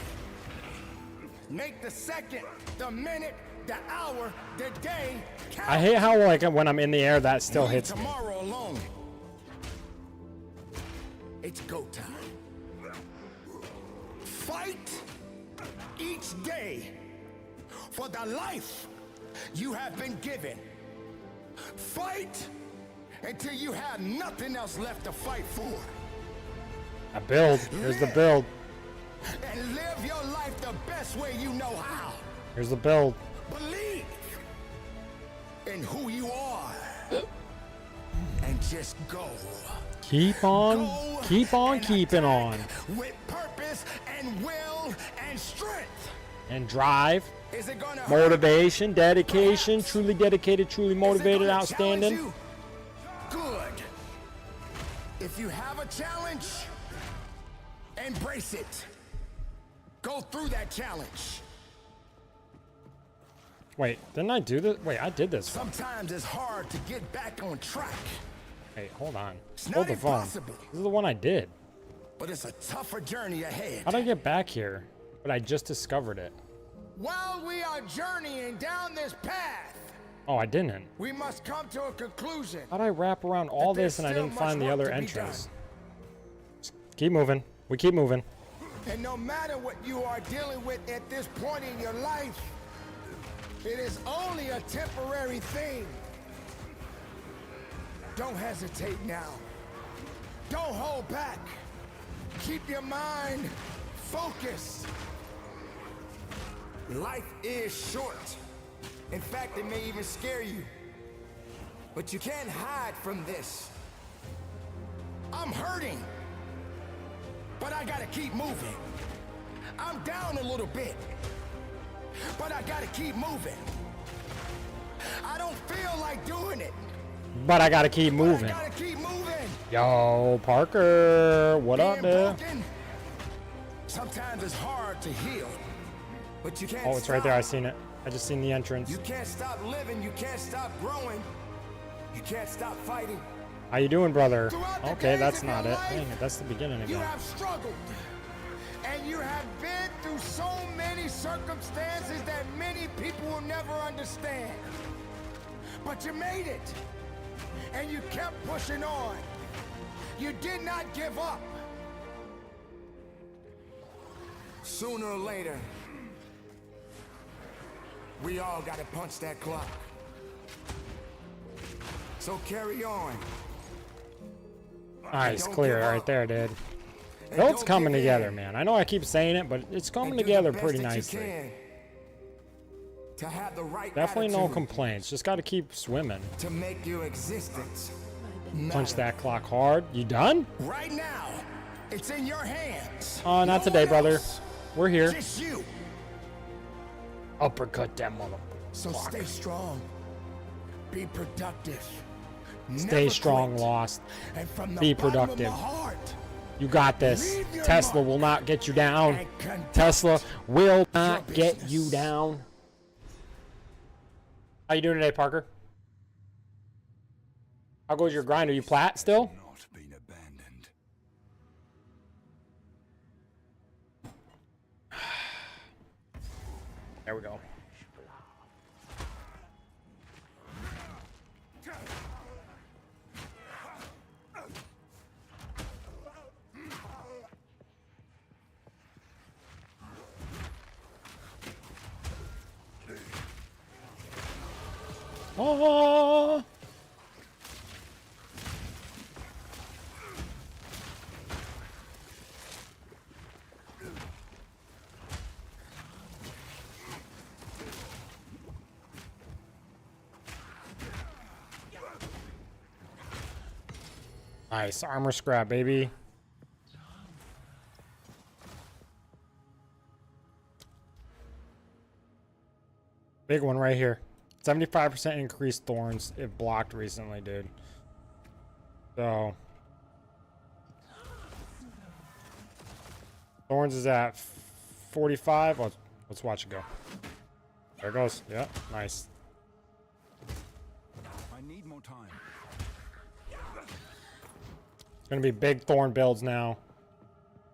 Make the second, the minute, the hour, the day count. I hate how like when I'm in the air, that still Leave hits me. tomorrow alone. It's go time. Fight each day for the life you have been given. Fight until you have nothing else left to fight for. A build. Here's the build. And live your life the best way you know how. Here's the build. Believe in who you are. And just go. Keep on Go and keeping on. attack with purpose and will and strength. And drive, Is it gonna hurt? motivation, dedication, Perhaps. truly dedicated, truly Is it motivated, gonna outstanding. challenge you? Good. If you have a challenge, embrace it. Go through that challenge. Wait, didn't I do this? Wait, I did this. Sometimes it's hard to get back on track, Hey, hold on. It's Hold not the phone. impossible. This is the one I did. but it's a tougher journey ahead. How'd I get back here? But I just discovered it. While we are journeying down this path, Oh, I didn't. we must come to a conclusion. How'd I wrap around all That this there's and I still didn't much find the work other to be entrance? Keep moving. We keep moving. And no matter what you are dealing with at this point in your life, it is only a temporary thing. Don't hesitate now. Don't hold back. Keep your mind focused. Life is short. In fact, it may even scare you. But you can't hide from this. I'm hurting, but I gotta keep moving. I'm down a little bit, but I gotta keep moving. I don't feel like doing it, But I gotta keep but moving. I gotta keep moving. Yo, Parker. What up, Being dude? broken, sometimes it's hard to heal, but you can't Oh, it's right there. I stop. seen it. I just seen the entrance. You can't stop living, you can't stop growing, you can't stop fighting. How you doing, brother? Throughout the Okay, days that's of not your it. life, Dang it, that's the beginning You again. have struggled, and you have been through so many circumstances that many people will never understand. But you made it, and you kept pushing on. You did not give up. Sooner or later, we all gotta punch that clock. So carry on. Alright, it's Don't clear give right up. there, dude. And Build's don't coming give together, in. man. I know I keep saying it, but it's coming And do the together best pretty that you nicely. can. to have the right Definitely no attitude complaints. Just got to keep swimming. to make your existence Punch matter. that clock hard. You done? Right now, it's in your hands. Oh, not No today, one brother. else. We're here. Just you. Uppercut that mother. So stay strong. Be productive. Stay Never strong, quit. Lost. And from the Be bottom productive. Of my heart, You got this. Leave your Tesla mark will not get you down. and conduct Tesla will not your get business. you down. How you doing today, Parker? How goes your grind? Are you plat still? Not been abandoned. There we go. Oh! Nice armor scrap, baby. Big one right here. 75% increased thorns if blocked recently, dude. So Thorns is at 45. Let's watch it go. There it goes. Yep, nice. I need more time. It's gonna be big thorn builds now.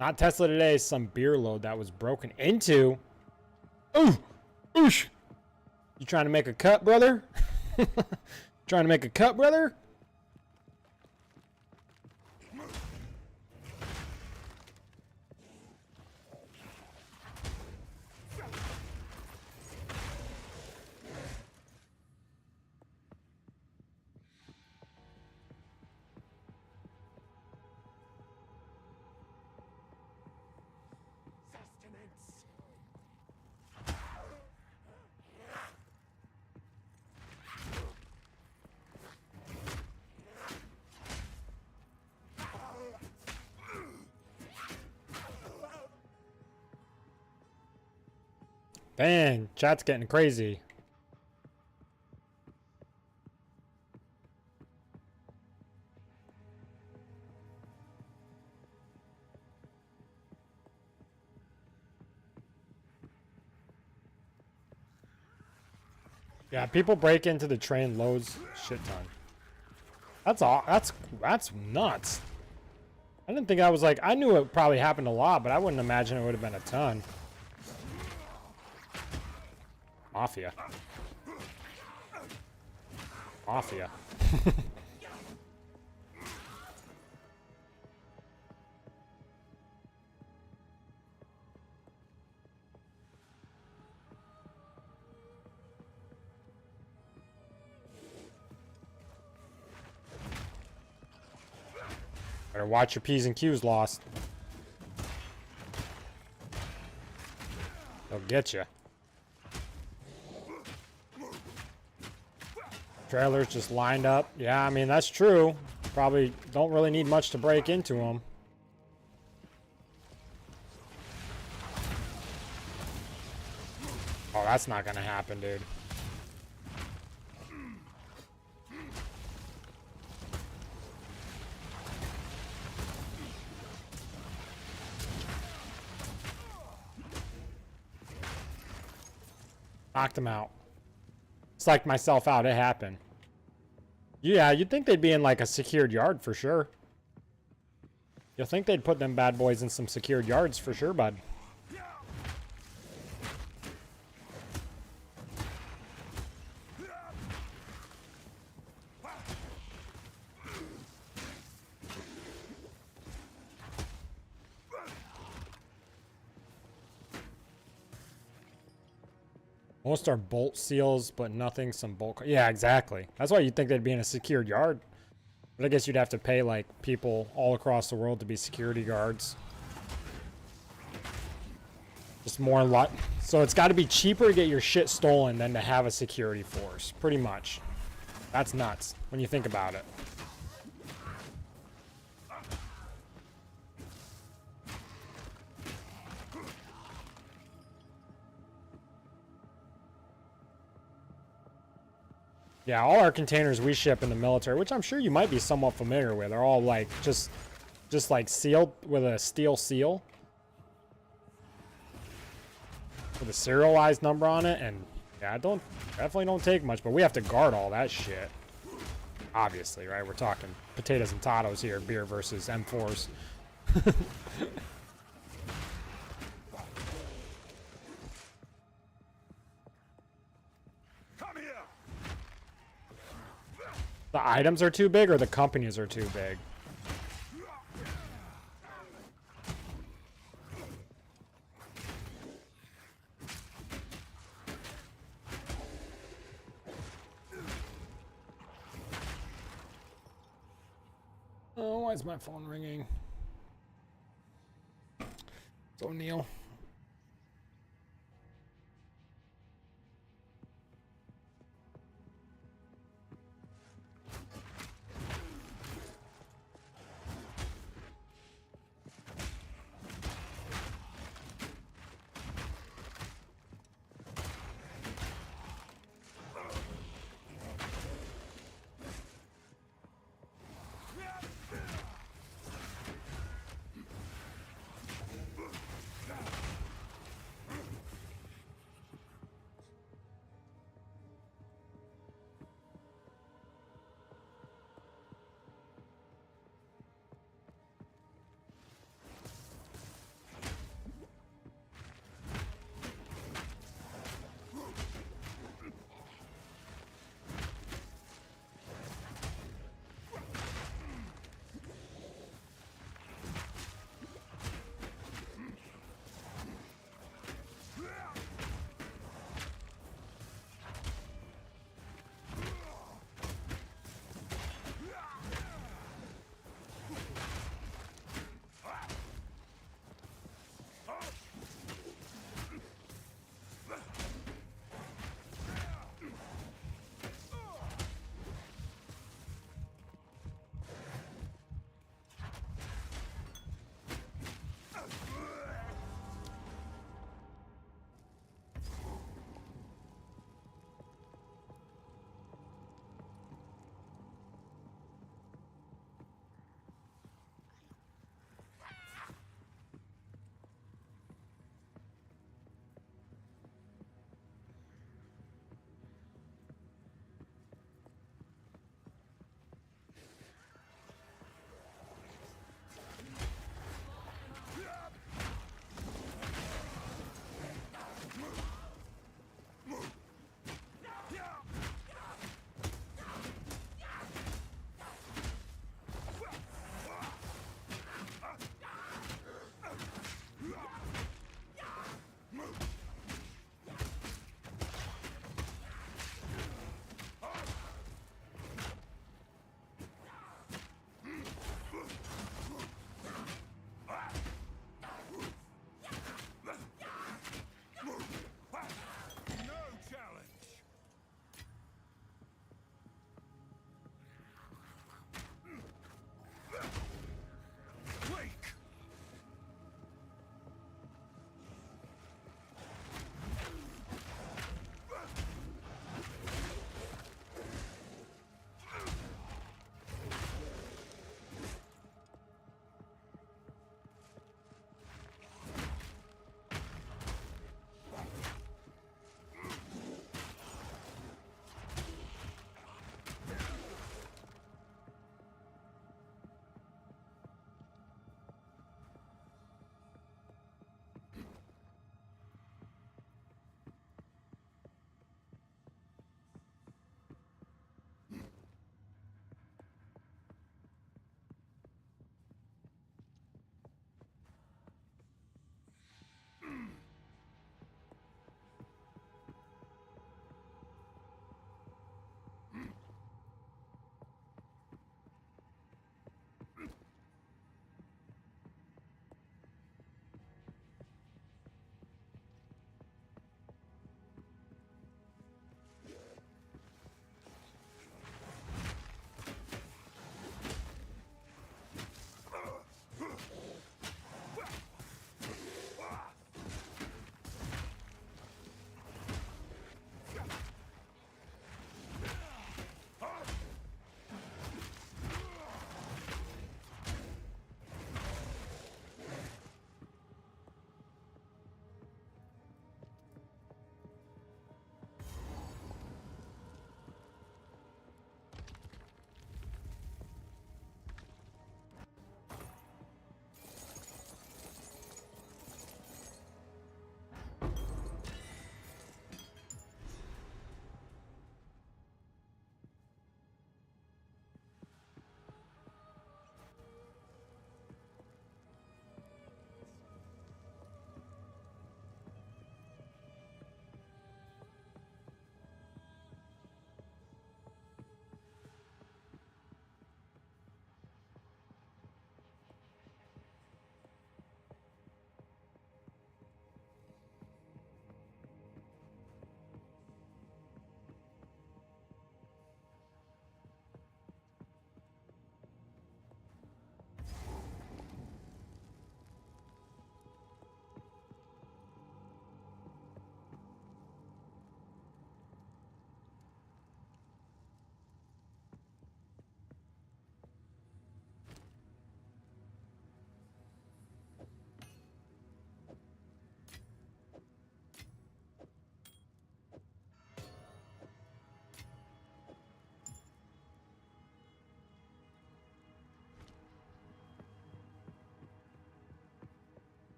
Not Tesla today, some beer load that was broken into. Ooh! Oosh! You trying to make a cut, brother? Trying to make a cut, brother? Dang, chat's getting crazy. Yeah, people break into the train loads shit ton. That's all. That's nuts. I didn't think I was like, I knew it probably happened a lot, but I wouldn't imagine it would have been a ton. Mafia. Mafia. Better watch your P's and Q's, Lost. They'll get you. Trailers just lined up. Yeah, I mean, that's true. Probably don't really need much to break into them. Oh, that's not gonna happen, dude. Knocked him out. Psyched myself out. It happened. Yeah, you'd think they'd be in like a secured yard for sure. You'll think they'd put them bad boys in some secured yards for sure, bud. Most are bolt seals, but nothing some bolt. Yeah, exactly. That's why you'd think they'd be in a secured yard. But I guess you'd have to pay like people all across the world to be security guards. Just more luck. So it's got to be cheaper to get your shit stolen than to have a security force. Pretty much. That's nuts when you think about it. Yeah, all our containers we ship in the military, which I'm sure you might be somewhat familiar with, are all like just like sealed with a steel seal with a serialized number on it. And yeah, definitely don't take much, but we have to guard all that shit. Obviously, right? We're talking potatoes and tatoes here, beer versus M4s. The items are too big or the companies are too big? Oh, why is my phone ringing? It's O'Neill.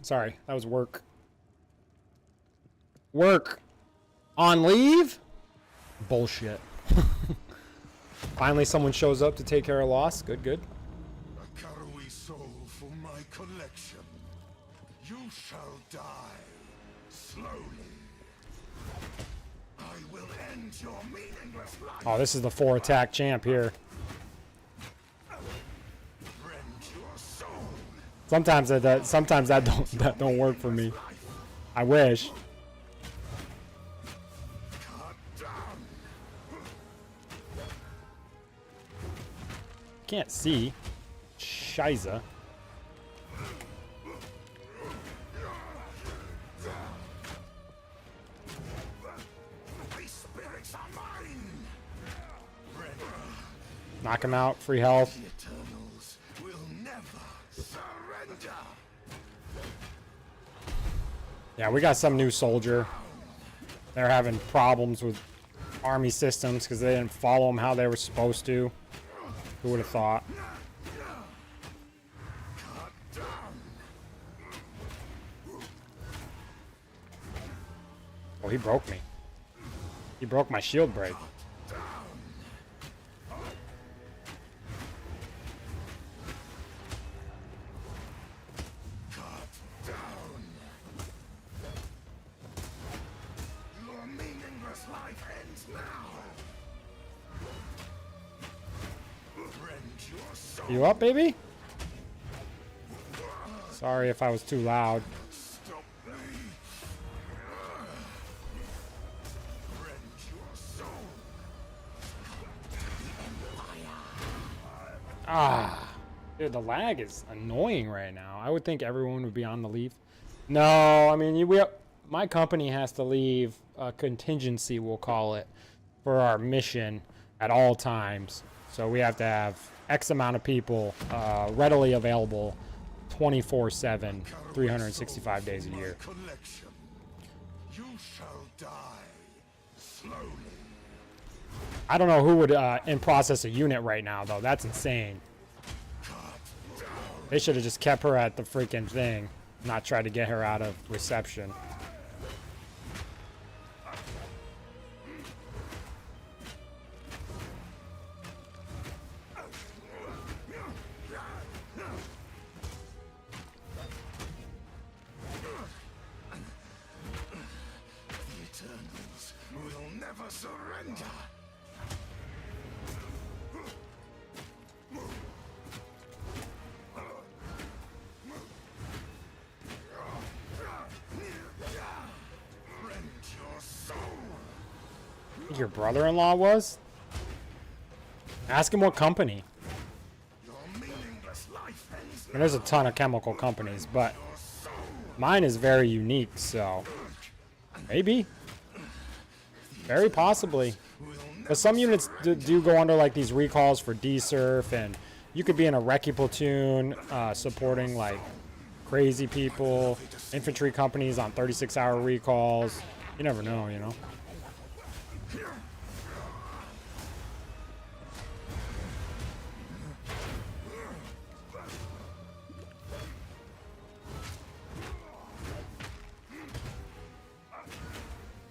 Sorry, that was work. Work. On leave? Bullshit. Finally, someone shows up to take care of loss. Good, good. A Karui soul for my collection. You shall die slowly. I will end your meaningless life. Oh, this is the 4-attack champ here. Rend your soul. Sometimes that don't work for me. I wish. Cut down. Can't see. Shiza. These spirits are mine. Knock him out. Free health. The Eternals will never surrender. Yeah, we got some new soldier. They're having problems with army systems because they didn't follow them how they were supposed to. Who would have thought? Oh, he broke me. He broke my shield break. Your meaningless life ends now. Rend your soul. You up, baby? Sorry if I was too loud. Stop me. Rend your soul. Ah, dude, the lag is annoying right now. I would think everyone would be on the leave. No, I mean, my company has to leave a contingency, we'll call it, for our mission at all times. So we have to have X amount of people readily available 24/7, 365 days a year. Collection. You shall die slowly. I don't know who would in-process a unit right now, though. That's insane. They should have just kept her at the freaking thing, not tried to get her out of reception. The Eternals will never surrender. Rend your soul. Your brother-in-law was? Ask him what company. Your meaningless life ends And there's a ton of chemical companies, but mine is very unique, so maybe. Very possibly. But some units do go under like these recalls for D-Surf, and you could be in a recce platoon supporting like crazy people, infantry companies on 36-hour recalls. You never know, you know?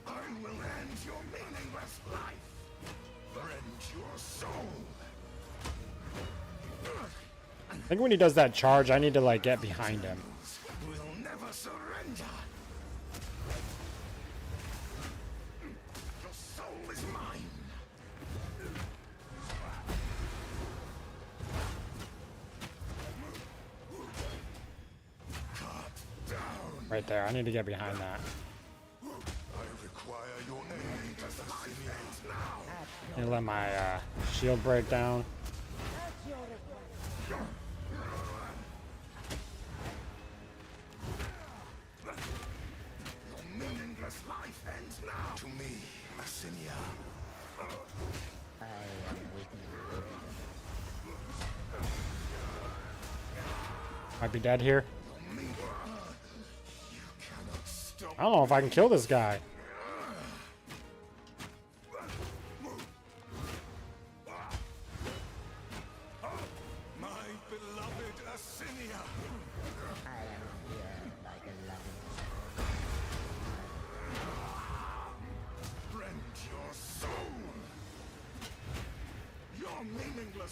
I will end your meaningless life. Rend your soul. I think when he does that charge, I need to like get behind him. Will never surrender. Your soul is mine. Cut down. Right there. I need to get behind that. I require your aid as the city ends now. And let my shield break down. Your meaningless life ends now. To me, Assinia. Might be dead here. You cannot stop. I don't know if I can kill this guy. My beloved Assinia.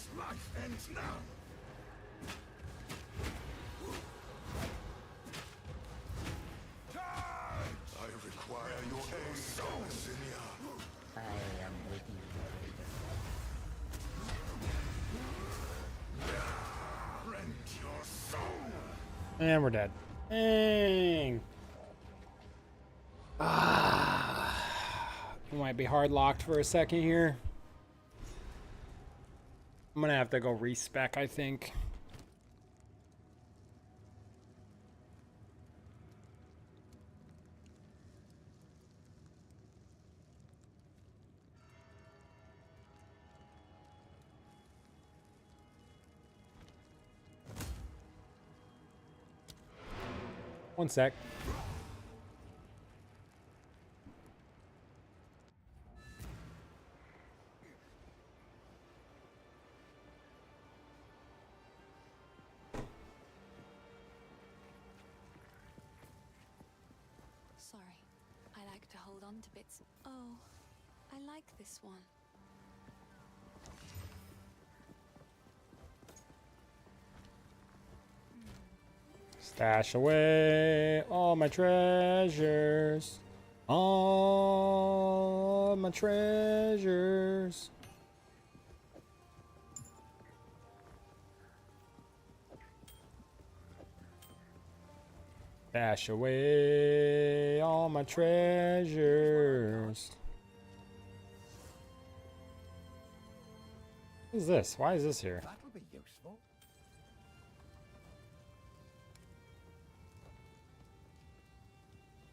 Must life end now? I require your aid, Senior. I am with you. Rend your soul. And we're dead. Dang. We might be hard locked for a second here. I'm gonna have to go respec, I think. One sec. Sorry. I like to hold on to bits. Oh, I like this one. Stash away all my treasures. All my treasures. Stash away all my treasures. What is this? Why is this here? That'll be useful.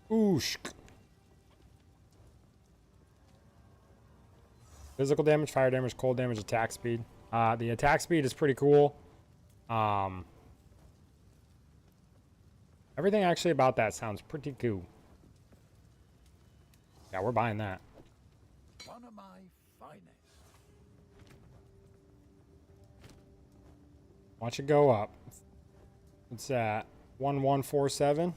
Oosh. Physical damage, fire damage, cold damage, attack speed. The attack speed is pretty cool. Everything actually about that sounds pretty cool. Yeah, we're buying that. One of my finest. Watch it go up. What's that? 1147.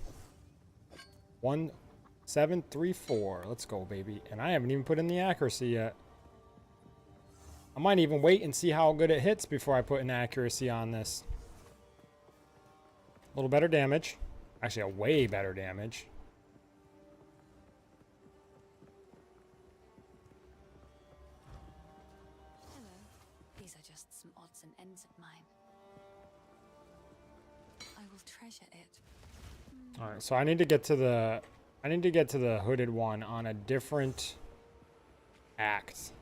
1734. Let's go, baby. And I haven't even put in the accuracy yet. I might even wait and see how good it hits before I put an accuracy on this. A little better damage. Actually, a way better damage. Hello. These are just some odds and ends of mine. I will treasure it. All right, so I need to get to the hooded one on a different act.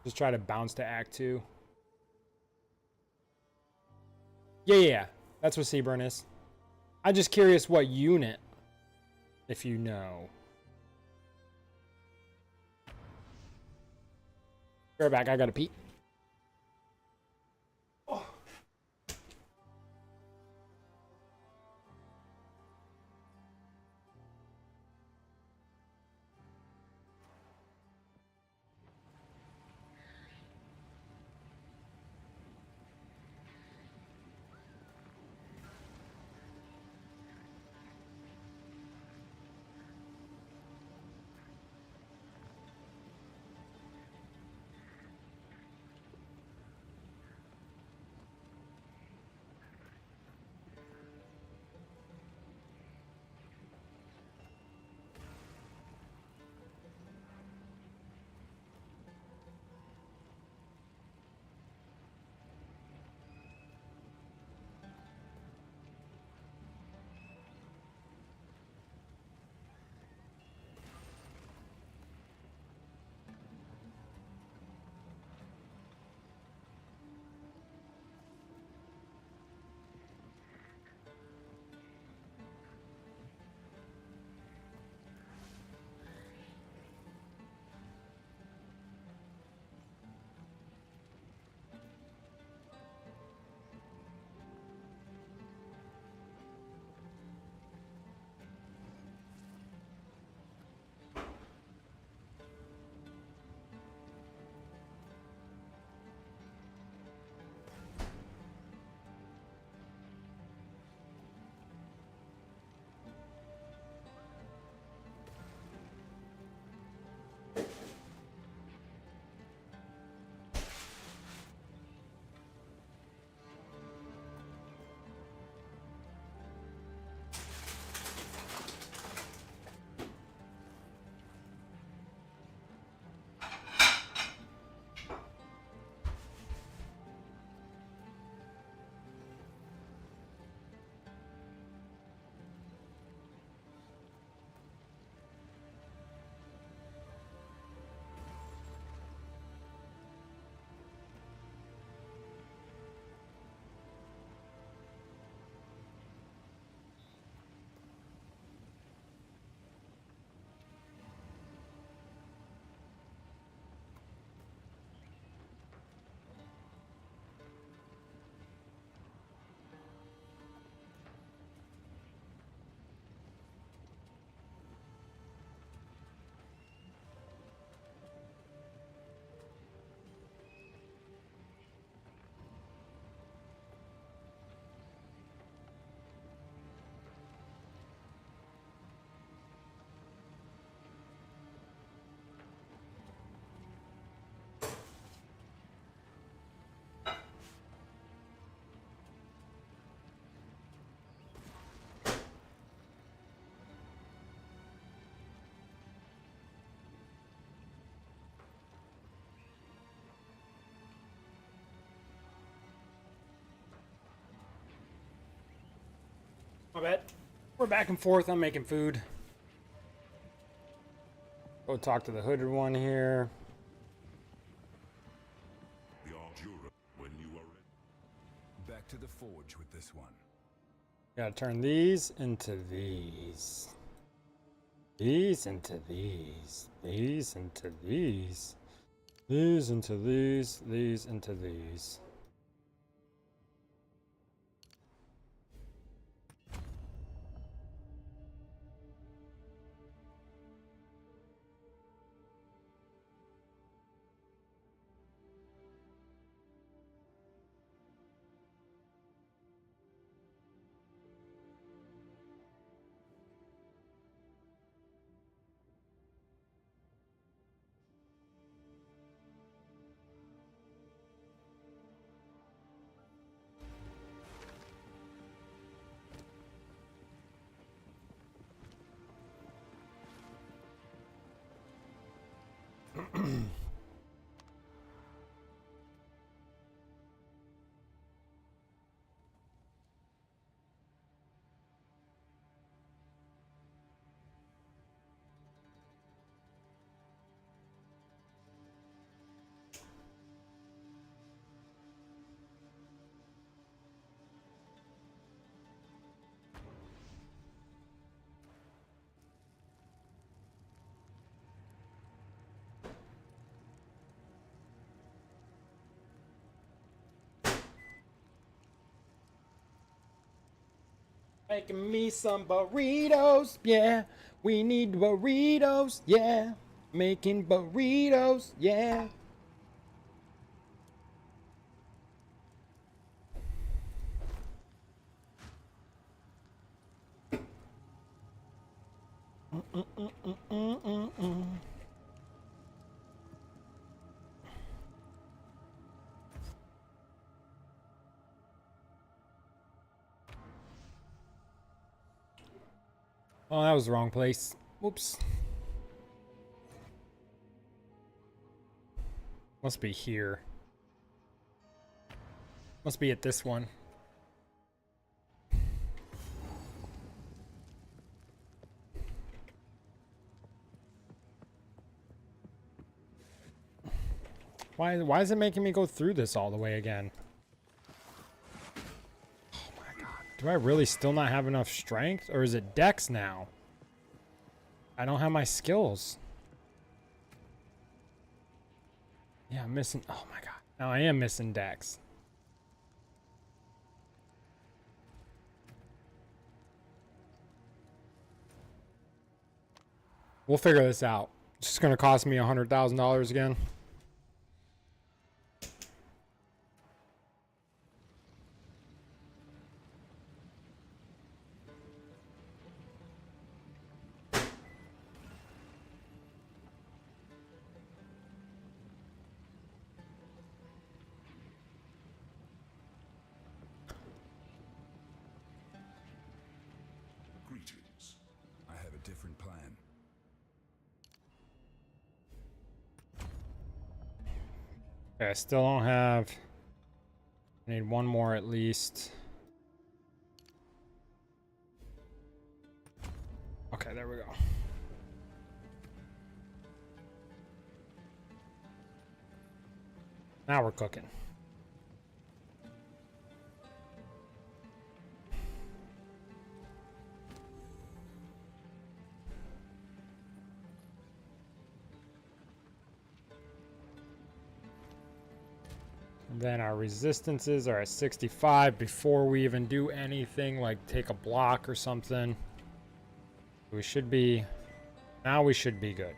Just try to bounce to act 2. Yeah. That's what Seaburn is. I'm just curious what unit, if you know. Be right back, I gotta pee. My bad. We're back and forth. I'm making food. Go talk to the hooded one here. The Arjura, when you are ready. Back to the forge with this one. Gotta turn these into these. These into these. These into these. These into these. These into these. Making me some burritos, yeah. We need burritos, yeah. Making burritos, yeah. Oh, that was the wrong place. Whoops. Must be here. Must be at this one. Why is it making me go through this all the way again? Oh my god. Do I really still not have enough strength? Or is it dex now? I don't have my skills. Yeah, I'm missing. Oh my god. Now I am missing dex. We'll figure this out. It's just gonna cost me $100,000 again. Greetings. I have a different plan. Okay, I still don't have. I need one more at least. Okay, there we go. Now we're cooking. And then our resistances are at 65 before we even do anything like take a block or something. We should be, now we should be good.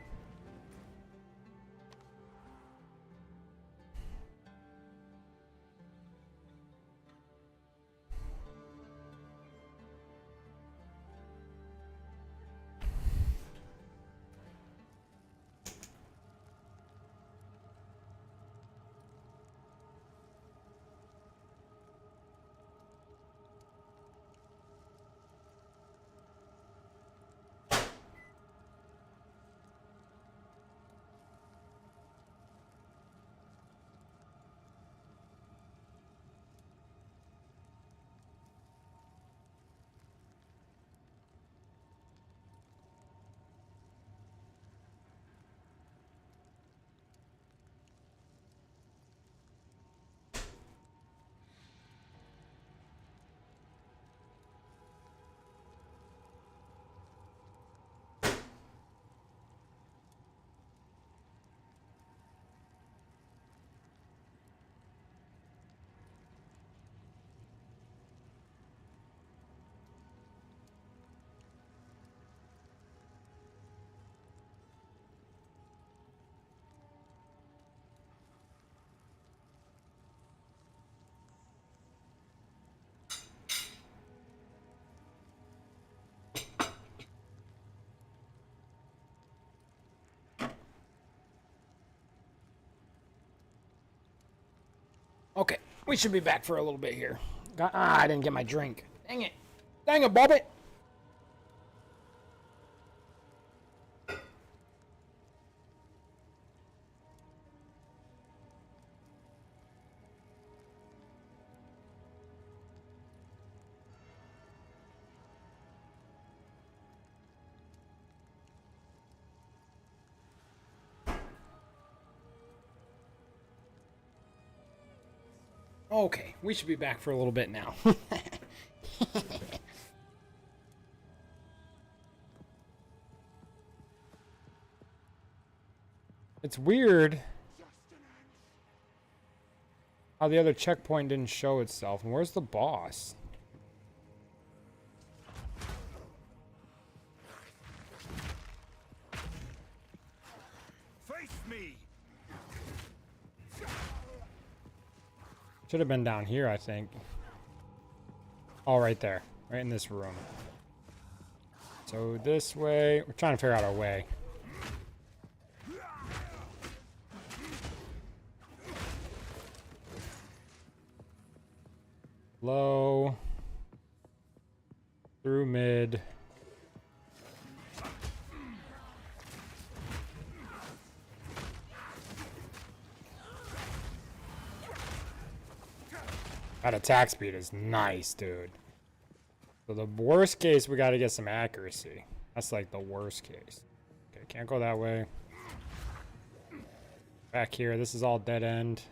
We should be back for a little bit here. I didn't get my drink. Dang it. Dang it, Bobby. Okay, we should be back for a little bit now. It's weird how the other checkpoint didn't show itself. And where's the boss? Face me. Should have been down here, I think. Oh, right there. Right in this room. So this way. We're trying to figure out our way. Low. Through mid. That attack speed is nice, dude. So the worst case, we got to get some accuracy. That's like the worst case. Okay, can't go that way. Back here, this is all dead end.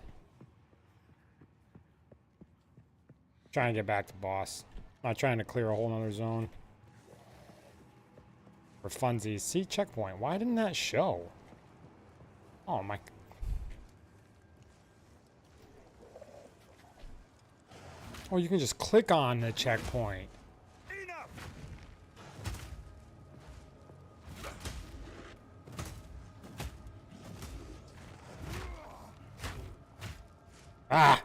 Trying to get back to boss. Not trying to clear a whole nother zone. For funsies. See, checkpoint. Why didn't that show? Oh my. Oh, you can just click on the checkpoint. Enough. Ah!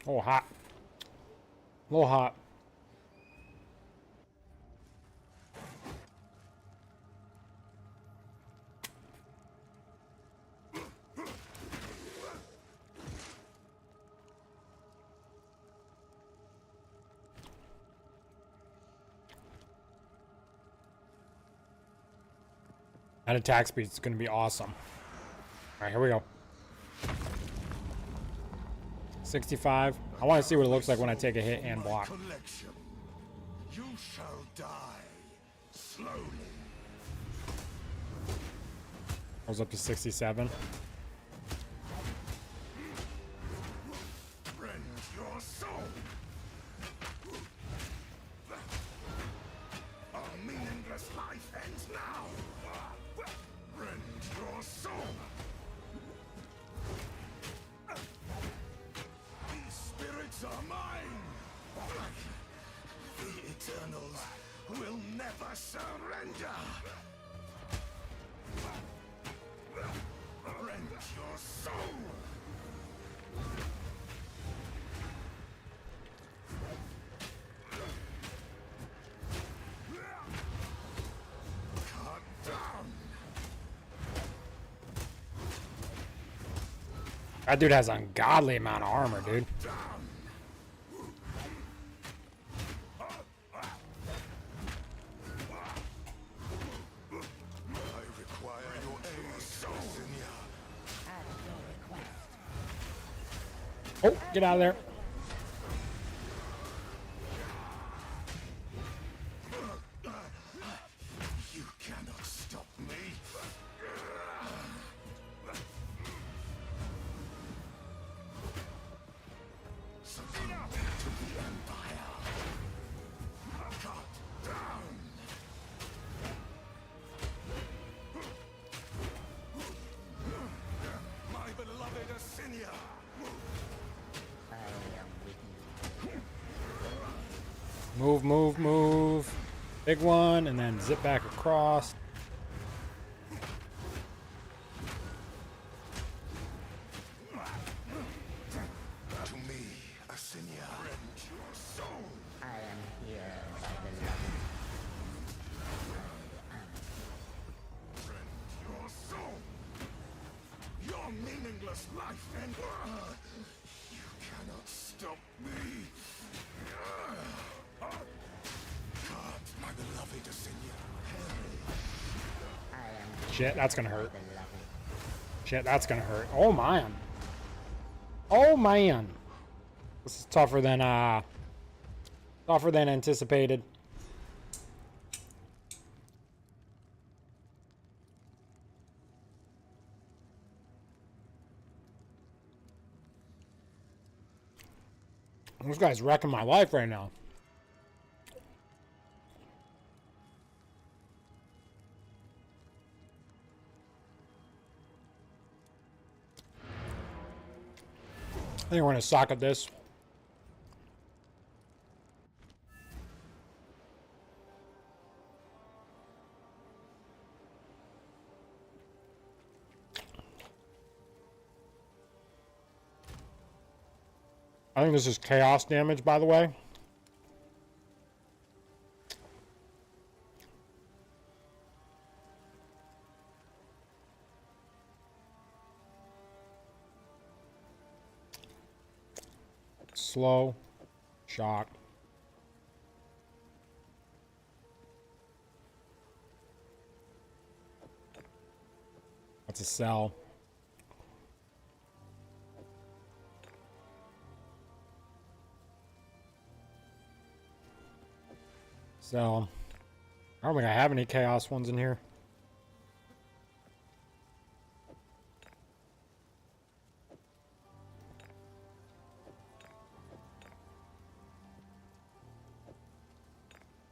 Oh, hot. A little hot. That attack speed is going to be awesome. All right, here we go. 65. I want to see what it looks like when I take a hit and block. Collection. You shall die slowly. I was up to 67. Rend your soul. A meaningless life ends now. Rend your soul. These spirits are mine. The Eternals will never surrender. Rend your soul. Cut down. That dude has an ungodly amount of armor, dude. I require your aid, Sonya. Oh, get out of there. You cannot stop me. Succumb to the Empire. Cut down. My beloved Asinia. Move, move, move. Big one, and then zip back across. To me, Asinia. Rend your soul. I am here, my beloved. life ends. You cannot stop me. God, my beloved Asinia. Shit, that's gonna hurt. Shit, that's gonna hurt. Oh man. Oh man. This is tougher than anticipated. This guy's wrecking my life right now. I think we're gonna socket this. I think this is chaos damage, by the way. Slow. Shock. That's a cell. So, I don't think I have any chaos ones in here.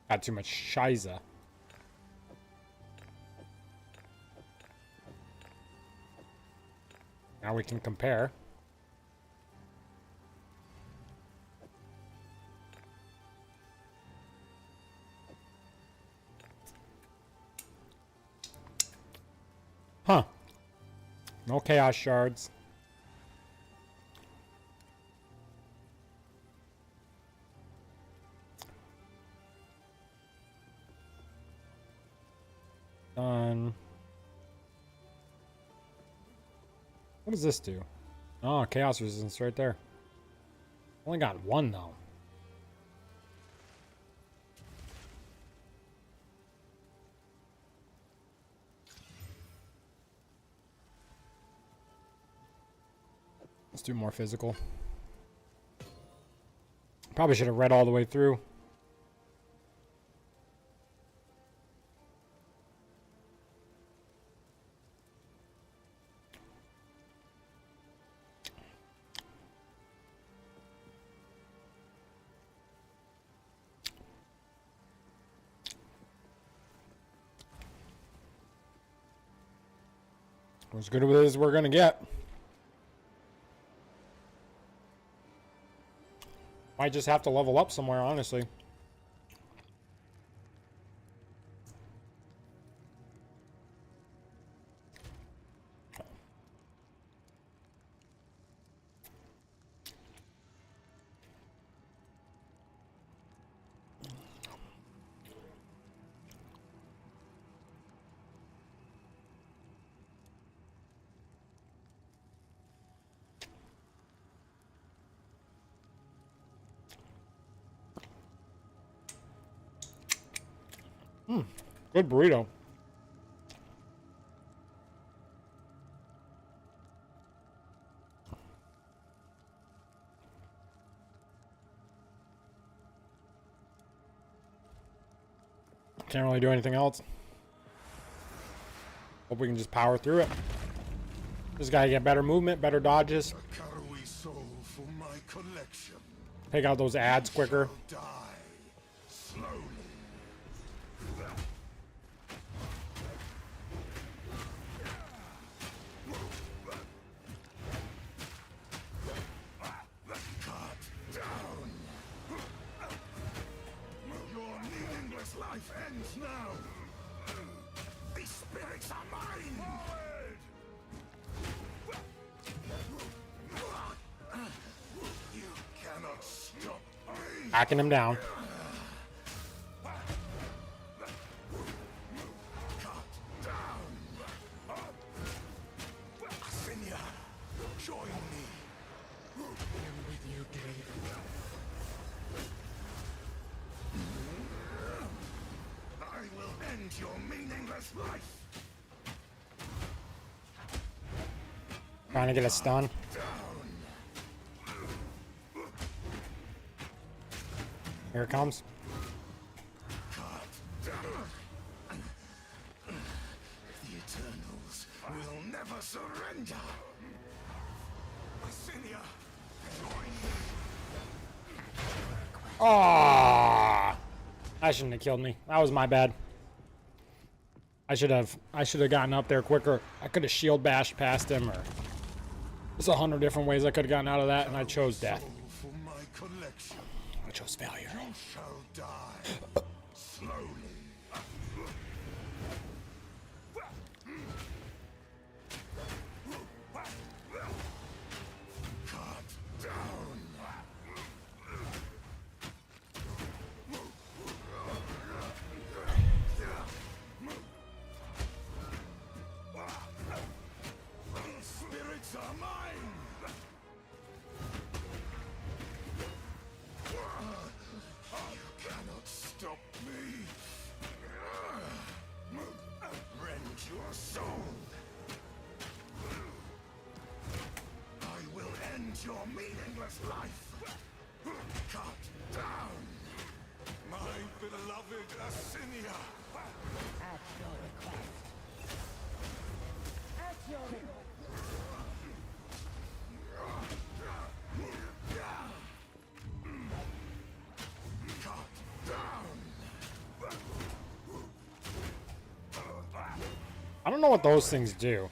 Got too much shiza. Now we can compare. Huh. No chaos shards. Done. What does this do? Oh, chaos resistance right there. Only got one though. Let's do more physical. Probably should have read all the way through. As good as we're gonna get. Might just have to level up somewhere, honestly. Good burrito. Can't really do anything else. Hope we can just power through it. Just gotta get better movement, better dodges. A Karui soul for my collection. Take out those ads quicker. Die slowly. Cut down. Your meaningless life ends now. These spirits are mine. You cannot stop me. Hacking him down. Cut down. Asinia, join Trying to get a stun. Here it comes. The Eternals will never surrender. Asynia, join me. Ah! That shouldn't have killed me. That was my bad. I should have gotten up there quicker. I could have shield bashed past him, or there's 100 different ways I could have gotten out of that, and I chose death. For my collection, I chose failure. you shall die slowly. Cut down. These spirits are mine. You cannot stop me. Rend your soul. I will end your meaningless life. Cut down. My beloved Asynia. At your request. At your request. Cut down. I don't know what those things do.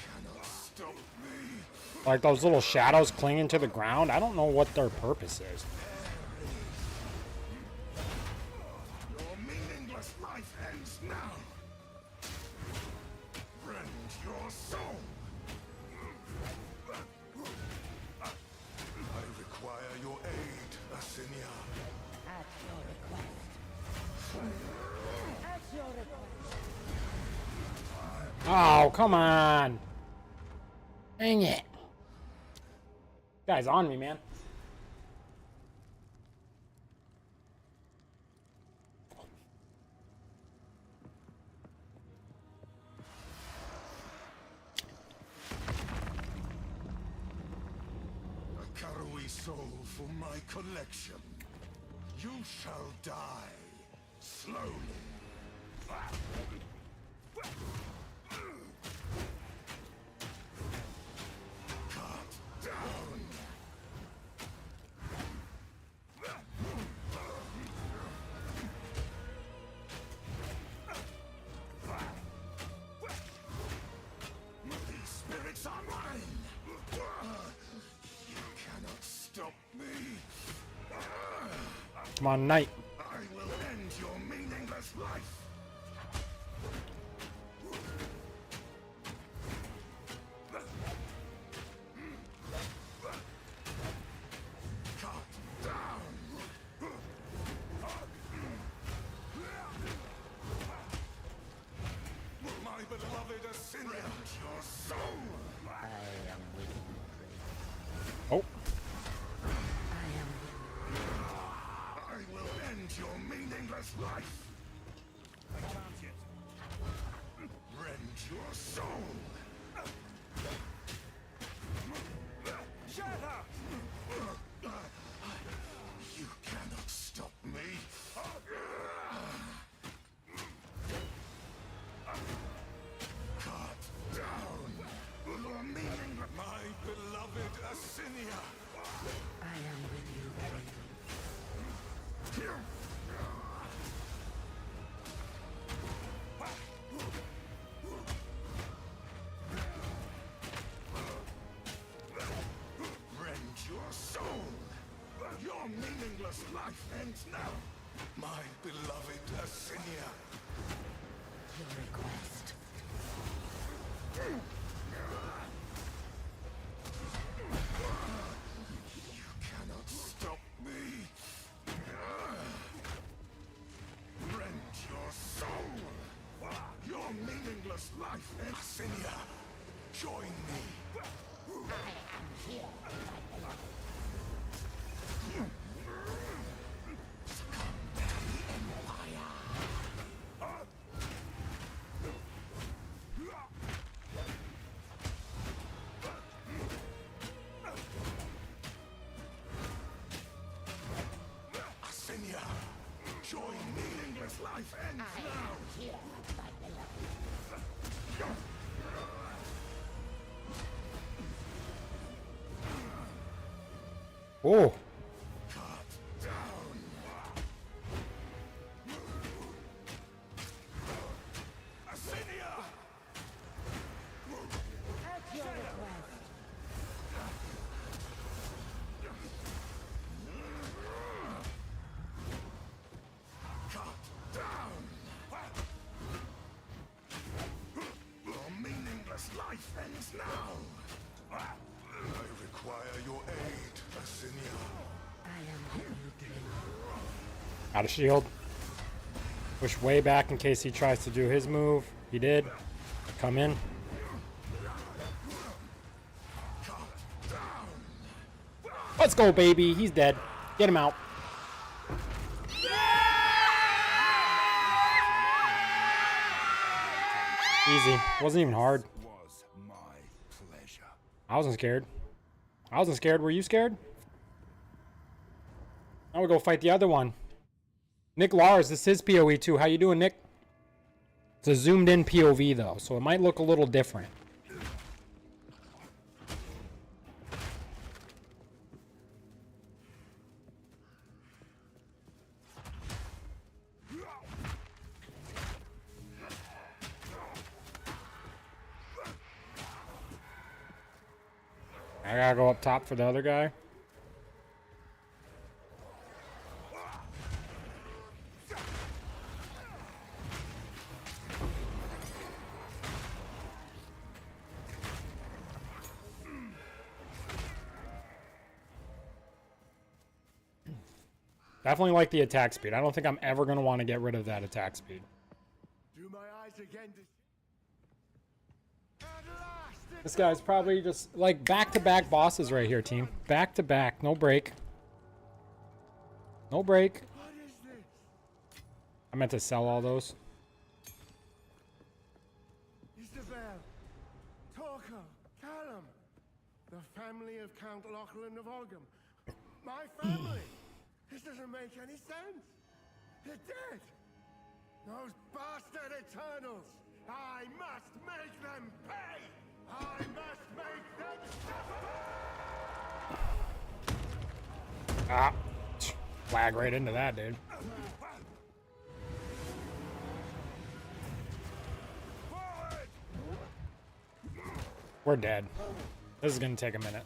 Cannot stop me. Like those little shadows clinging to the ground. I don't know what their purpose is. Your meaningless life ends now. Rend your soul. I require your aid, Asynia. At your request. At your request. Oh, come on. Dang it. Guy's on me, man. A Karui soul for my collection. You shall die slowly. Cut down. These spirits are mine. You cannot stop me. Come on, Knight. I will end your meaningless life. Cut down. My beloved Asynia, your soul. I am with you. Oh, I am with I will end your meaningless life. Rend your soul. Shut up! You cannot stop me. Cut down. Your meaningless. My beloved Asynia. I am with you, Cradle. Rend your soul. Your meaningless life ends now. My beloved Asynia. Your request. You cannot stop me. Rend your soul. Your meaningless life ends. Asynia, join me. Oh. Life ends now. I require your aid, Asinia. Out of shield. Push way back in case he tries to do his move. He did. Come in. Let's go, baby. He's dead. Get him out. Easy. Wasn't even hard. Was my pleasure. I wasn't scared. I wasn't scared. Were you scared? Now we'll go fight the other one. Nick Lars, this is PoE 2. How you doing, Nick? It's a zoomed in POV though, so it might look a little different. I gotta go up top for the other guy. Definitely like the attack speed. I don't think I'm ever going to want to get rid of that attack speed. Do my eyes again This guy's probably just like back-to-back bosses right here, team. Back-to-back. No break. No break. What is this? I meant to sell all those. Isabel, Torko, Callum, the family of Count Lachlan of Ogham. My family. This doesn't make any sense. They're dead. Those bastard Eternals. I must make them pay. I must make them suffer. Ah. Flag right into that, dude. We're dead. This is gonna take a minute.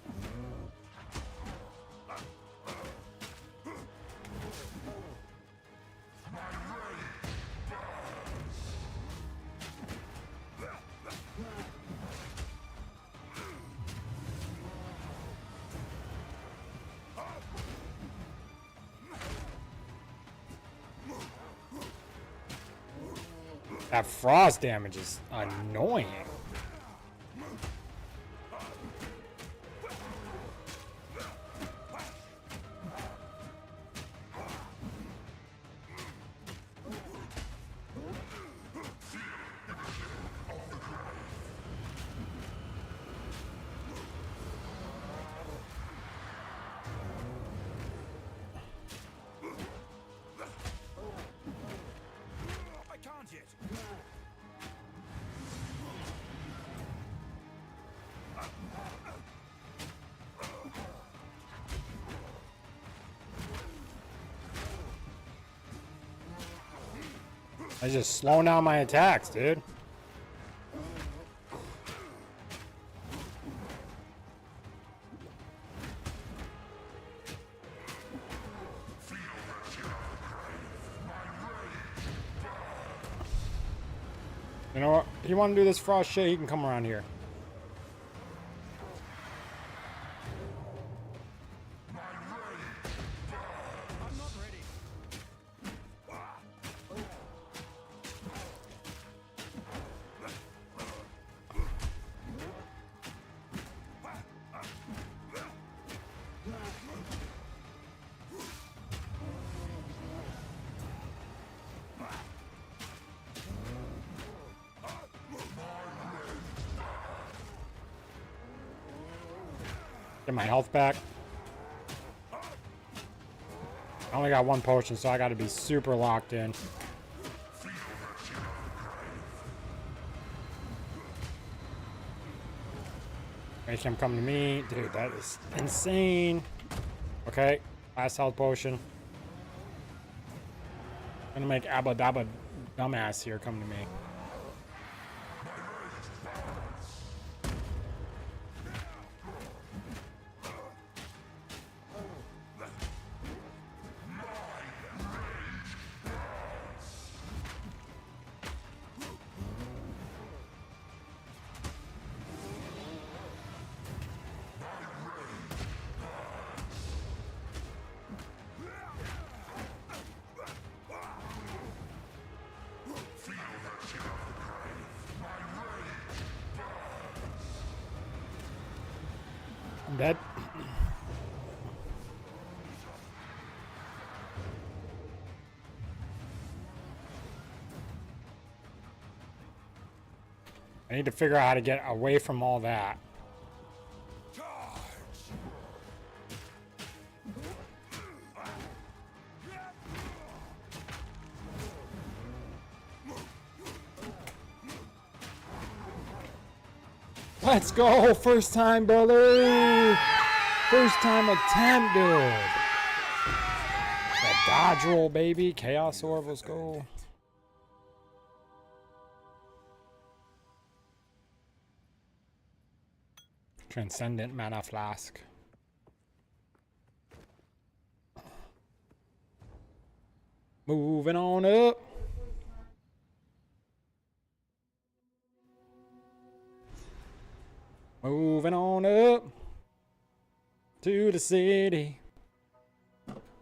That frost damage is annoying. I can't yet. I just slowing down my attacks, dude. You know what? If you want to do this frost shit, he can come around here. I'm not ready. Get my health back. I only got one potion, so I got to be super locked in. Make him come to me. Dude, that is insane. Okay, last health potion. Gonna make Abba Dabba dumbass here come to me. I'm dead. I need to figure out how to get away from all that. Let's go! First time, brother! First time attempt, dude! That dodge roll, baby. Chaos Orb, let's go. Transcendent Mana Flask. Moving on up. Moving on up to the city.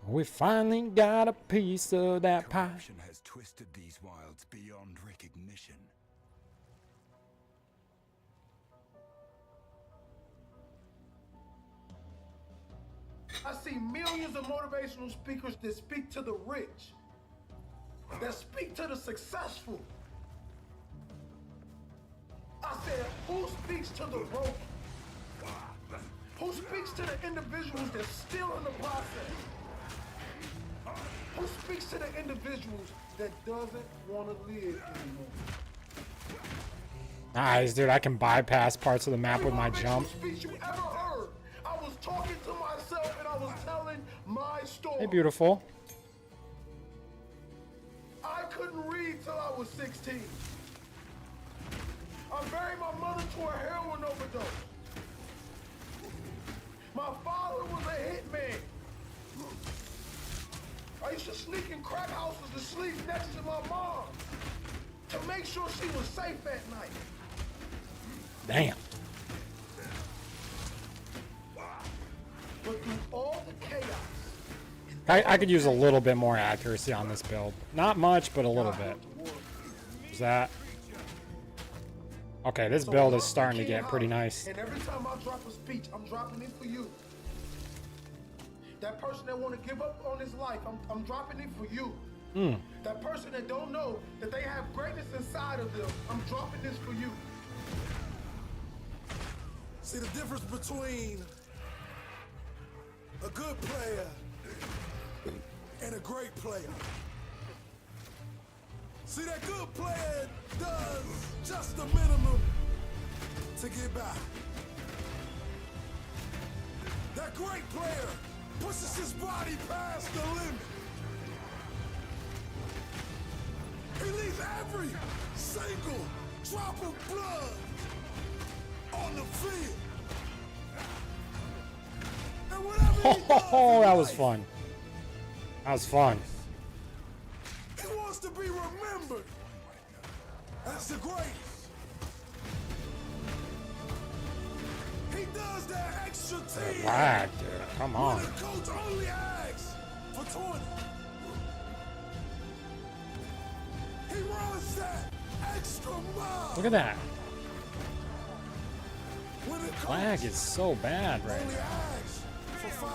We finally got a piece of that pie. Corruption has twisted these wilds beyond recognition. I see millions of motivational speakers that speak to the rich, that speak to the successful. I said, who speaks to the broken? Who speaks to the individuals that's still in the process? Who speaks to the individuals that doesn't want to live anymore? Nice, dude. I can bypass parts of the map with my jump. Speech you ever heard. I was talking to myself and I was telling my story. Hey, beautiful. I couldn't read till I was 16. I buried my mother to a heroin overdose. My father was a hitman. I used to sneak in crack houses to sleep next to my mom to make sure she was safe at night. Damn. But through all the chaos, I could use a little bit more accuracy on this build. Not much, but a little bit. Is that? Okay, this build is starting to get pretty nice. And every time I drop a speech, I'm dropping it for you. That person that want to give up on his life, I'm dropping it for you. That person that don't know that they have greatness inside of them, I'm dropping this for you. See the difference between a good player and a great player. See, that good player does just the minimum to get by. That great player pushes his body past the limit. He leaves every single drop of blood on the field. And whatever he does Oh, that in was life, fun. That was fun. he wants to be remembered as the greatest. He does that extra team Lag, dude. Come when on. the coach only asks for 20. He runs that extra mile. Look at that. When the coach Lag is so bad right only now. asks for 5.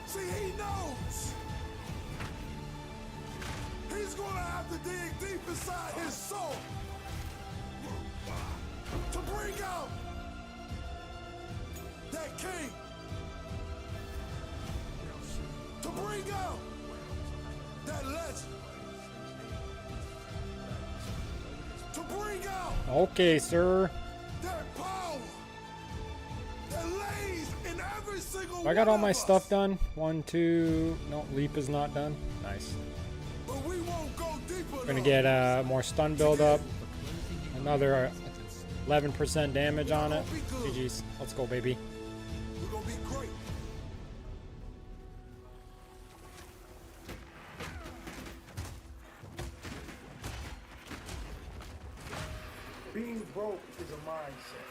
See, he knows he's gonna have to dig deep inside his soul to bring out that king, to bring out that legend, to bring out Okay, sir. that power that lays every single I got all one my of stuff us. done. 1, 2. No, leap is not done. Nice. But we won't go deeper. We're gonna get more stun build up. Another 11% damage on it. GG's. Let's go, baby. We're gonna be great. Being broke is a mindset.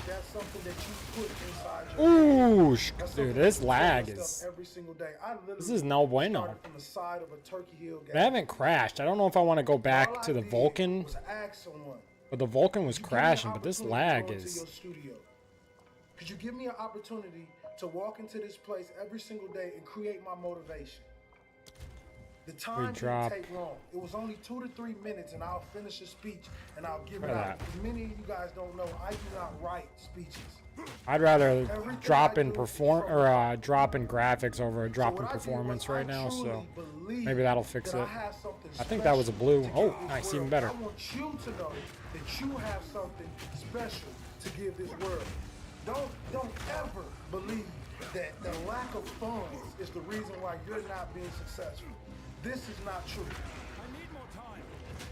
That's something that you put inside your Ooh, That's dude, something this that you tell lag yourself is. every single day. I literally This is no bueno. started from the side of a Turkey Hill I haven't crashed. I don't know if I want to go All back I to the did Vulcan, was ask someone, but the Vulcan was "Could you give me an crashing. But this opportunity to lag go into is. your studio? Could you give me an opportunity to walk into this place every single day and create my motivation?" The time didn't drop. take long. It was only 2 to 3 minutes, and I'll finish a speech and I'll give it Look at out. that. As many of you guys don't know, I do not write speeches. I'd rather Everything drop I in do perform is or drop in graphics over a So drop in what I did performance was right I now. So truly believe maybe that'll fix that I it. have something I think that was a blue. special to Oh, give this nice, world. even better. I want you to know that you have something special to give this world. Don't ever believe that the lack of funds is the reason why you're not being successful. This is not true.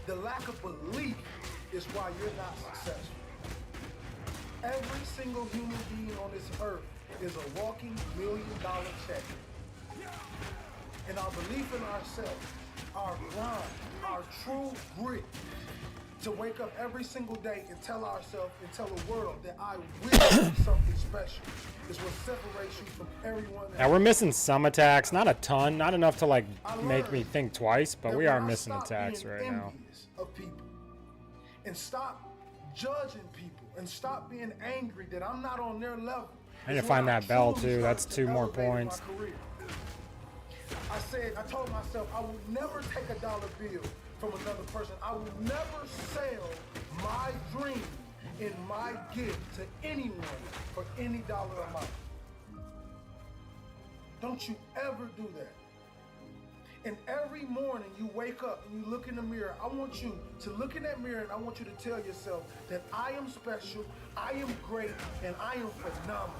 The lack of belief is why you're not successful. Every single human being on this earth is a walking $1 million check. And our belief in ourselves, our grind, our true grit, to wake up every single day and tell ourselves and tell the world that I will be something special is what separates you from everyone else. Yeah, we're missing some attacks. Not a ton. Not enough to like I make me learned think twice, but that we when are I missing stop attacks being right now. envious of people and stop judging people and stop being angry that I'm not on their level. I need to is find when that bell, truly too. That's started to 2 more elevate my points. career. I told myself I will never take a dollar bill from another person. I will never sell my dream and my gift to anyone for any dollar amount. Don't you ever do that. And every morning you wake up and you look in the mirror, I want you to look in that mirror and I want you to tell yourself that I am special, I am great, and I am phenomenal.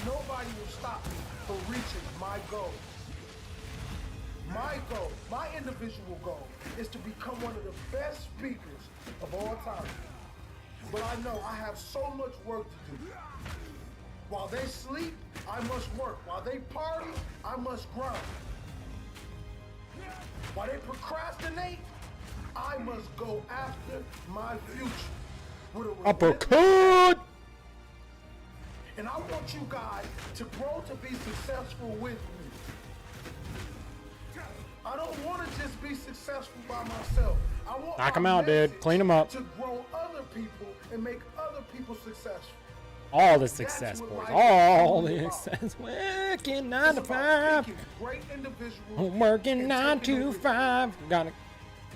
Nobody will stop me from reaching my goal. My goal, my individual goal, is to become one of the best speakers of all time. But I know I have so much work to do. While they sleep, I must work. While they party, I must grind. While they procrastinate, I must go after my future. With a relentless- Uppercut! And I want you guys to grow to be successful with me. I don't want to just be successful by myself. I want Knock my 'em out, dude. message Clean 'em up. to grow other people and make other people successful. All the success, what boys. life is All truly the about. success. Working 9 It's to about 5. picking great individuals I'm working and 9 taking to over. 5. Gotta We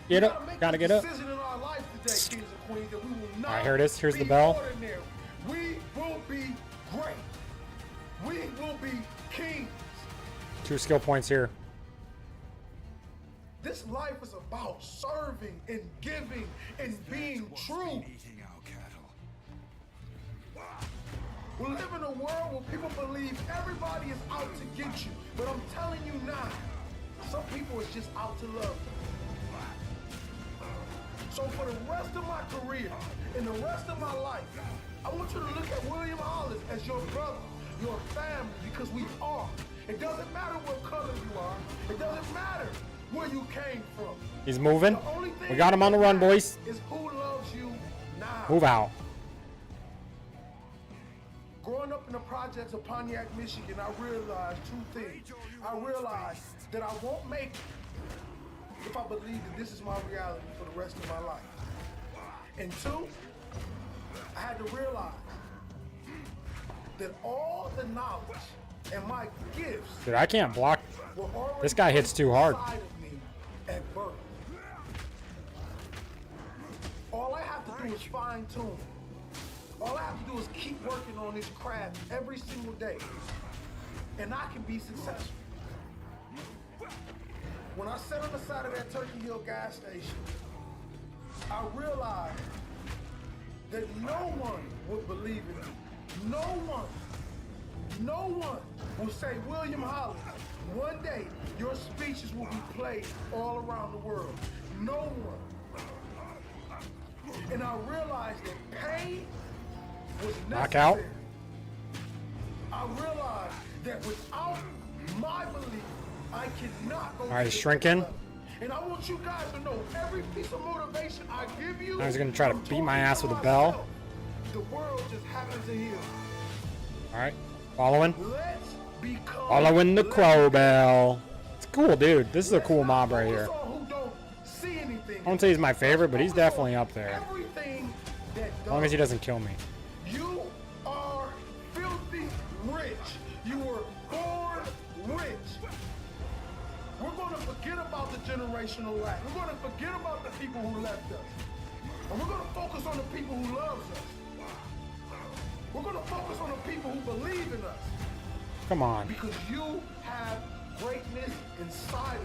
get gotta up. make Gotta a get up. decision in our life today, kings and queens, that we will not Alright, here it is. Here's the be bell. ordinary. We will be great. We will be kings. 2 skill points here. This life is about serving and giving and being true. Eating our cattle. We live in a world where people believe everybody is out to get you. But I'm telling you now, some people is just out to love you. So for the rest of my career and the rest of my life, I want you to look at William Hollis as your brother, your family, because we are. It doesn't matter what color you are. It doesn't matter where you came from. He's moving. The only thing We got him on the that run, matters boys. Is who loves you now. Move out. Growing up in the projects of Pontiac, Michigan, I realized 2 things. I realized that I won't make it if I believe that this is my reality for the rest of my life. And 2, I had to realize that all the knowledge and my gifts Dude, I can't block. were already This guy hits too hard. inside of me at birth. All I have to do is fine tune. All I have to do is keep working on this craft every single day, and I can be successful. When I sat on the side of that Turkey Hill gas station, I realized that no one would believe in you. No one will say, William Hollis, one day your speeches will be played all around the world. No one. And I realized that pain was necessary. Knockout. I realized that without my belief, I cannot go. All right, he's shrinking. And I want you guys to know every piece of motivation I give you. Now he's gonna try to beat my ass with a bell. The world just happens to hear. All right, following. Let's become Following the crow bell. It's cool, dude. This is a cool mob right here. Who don't see anything. I won't say he's my favorite, but he's definitely up there. Everything that As long as he doesn't kill me. You are filthy rich. You were born rich. We're going to forget about the generational lack. We're going to forget about the people who left us. And we're going to focus on the people who love us. We're going to focus on the people who believe in us. Come on. Because you have greatness inside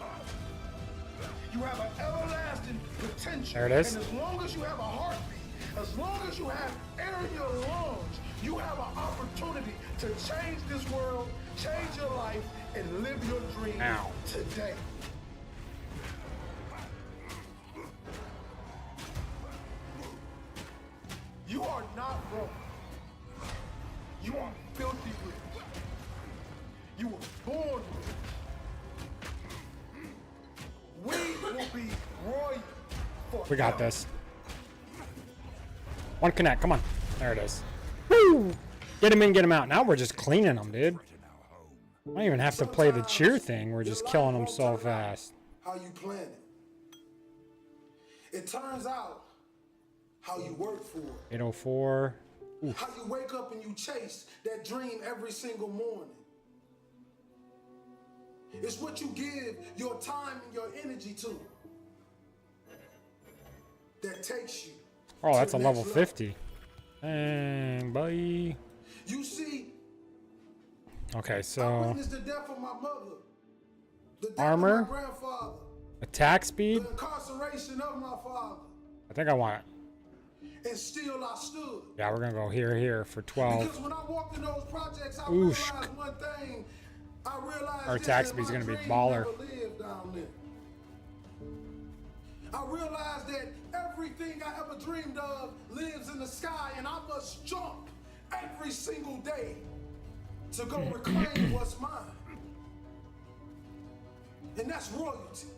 of you. You have an everlasting potential. There it is. And as long as you have a heartbeat, as long as you have air in your lungs, you have an opportunity to change this world, change your life, and live your dream Ow. today. You are not broke. You are filthy rich. You were born rich. We will be royal forever. We got this. One connect. Come on. There it is. Woo! Get him in, get him out. Now we're just cleaning them, dude. I don't even have to play the cheer thing. We're just killing them so fast. How you plan it. It turns out how you work for it. 804. Oof. How you wake up and you chase that dream every single morning. It's what you give your time and your energy to that takes you. Oh, that's to a the level next 50. Dang, buddy. You see, Okay, I so witnessed the death of my mother, the death Armor? of my grandfather, attack speed. the incarceration of my father, I think I want it. and still I stood. Yeah, we're gonna go here for 12. Because when I walked in those projects, I Oosh. realized one thing. I realized Our this, attack that speed's my gonna be dream baller. never lived down there. I realized that everything I ever dreamed of lives in the sky, and I must jump every single day to go reclaim what's mine. And that's royalty.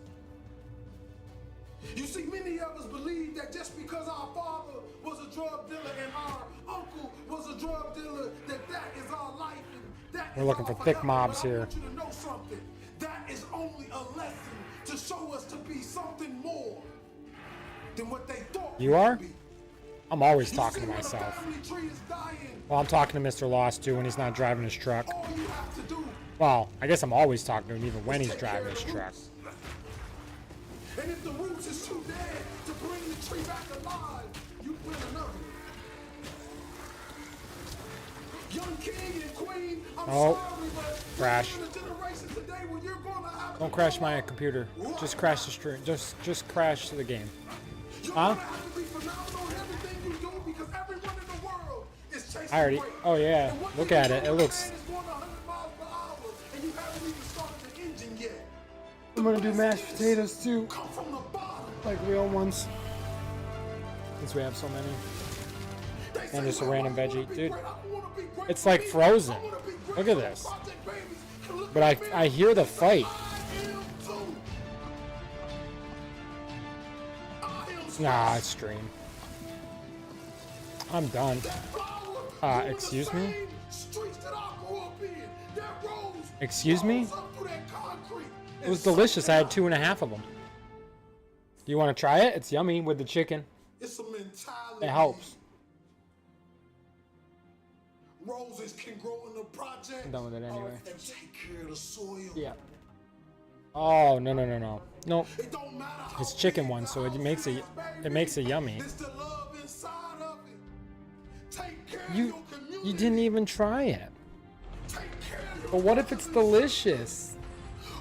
You see, many of us believe that just because our father was a drug dealer and our uncle was a drug dealer, that is our life. And that We're is looking our for thick forever. mobs But I here. want you to know something. That is only a lesson to show us to be something more than what they thought You we are? could be. I'm always You talking see, to when a myself. family tree is dying, Well, I'm talking to Mr. Lost too when he's not driving his truck. all you have to do Well, I guess I'm always talking to him even when is he's take care driving of his the truck. roots. And if the roots is too dead to bring the tree back alive, you plant another one. Young king and queen, I'm Oh, sorry, but crash. we're in a generation today where you're gonna have Don't to crash grow my up. computer. Just crash the stream. Just crash the game. You're Huh? gonna have to be phenomenal in everything you do because everyone in the world is chasing I already. great. Oh yeah. And what Look you at do it. It in looks. your hand is going 100 miles per hour, and you haven't even started the engine yet. I'm gonna do The mashed best potatoes too, come from the bottom. like real ones. Since we have so many. They say, And just a "Well, random I wanna veggie, be dude. great. I wanna be great It's for like me. Frozen. I wanna be great Look at for this. Project Babies. And look But at me. I hear the fight. I am too. I am Nah, special. it's stream. I'm done. Excuse me? Excuse me? It was delicious. I had 2.5 of them. Do you want to try it? It's yummy with the chicken. It's a mentality. It helps. Roses can grow in the project. I'm done with it anyway. And take care of the soil. Yeah. Oh no. Nope. It don't matter how It's chicken big one, the so it house makes it is, it makes it baby. yummy. It's the love inside of it. Take care of You your community. you didn't even try it. Take care of your But what if it's delicious?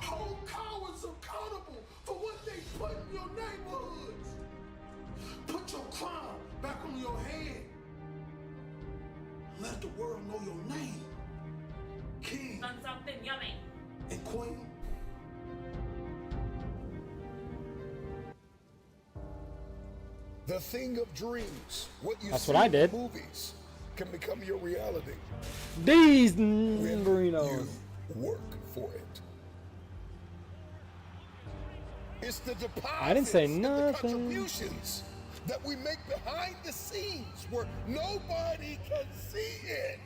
Hold cowards accountable for what they put in your neighborhoods. Put your crown back on on your head. Let the world know your name. King On something yummy. and queen. The thing of dreams, what you That's see what I in did. movies, can become your reality. These When burritos. you work for it. It's the deposits I didn't say and the nothing. contributions that we make behind the scenes where nobody can see it.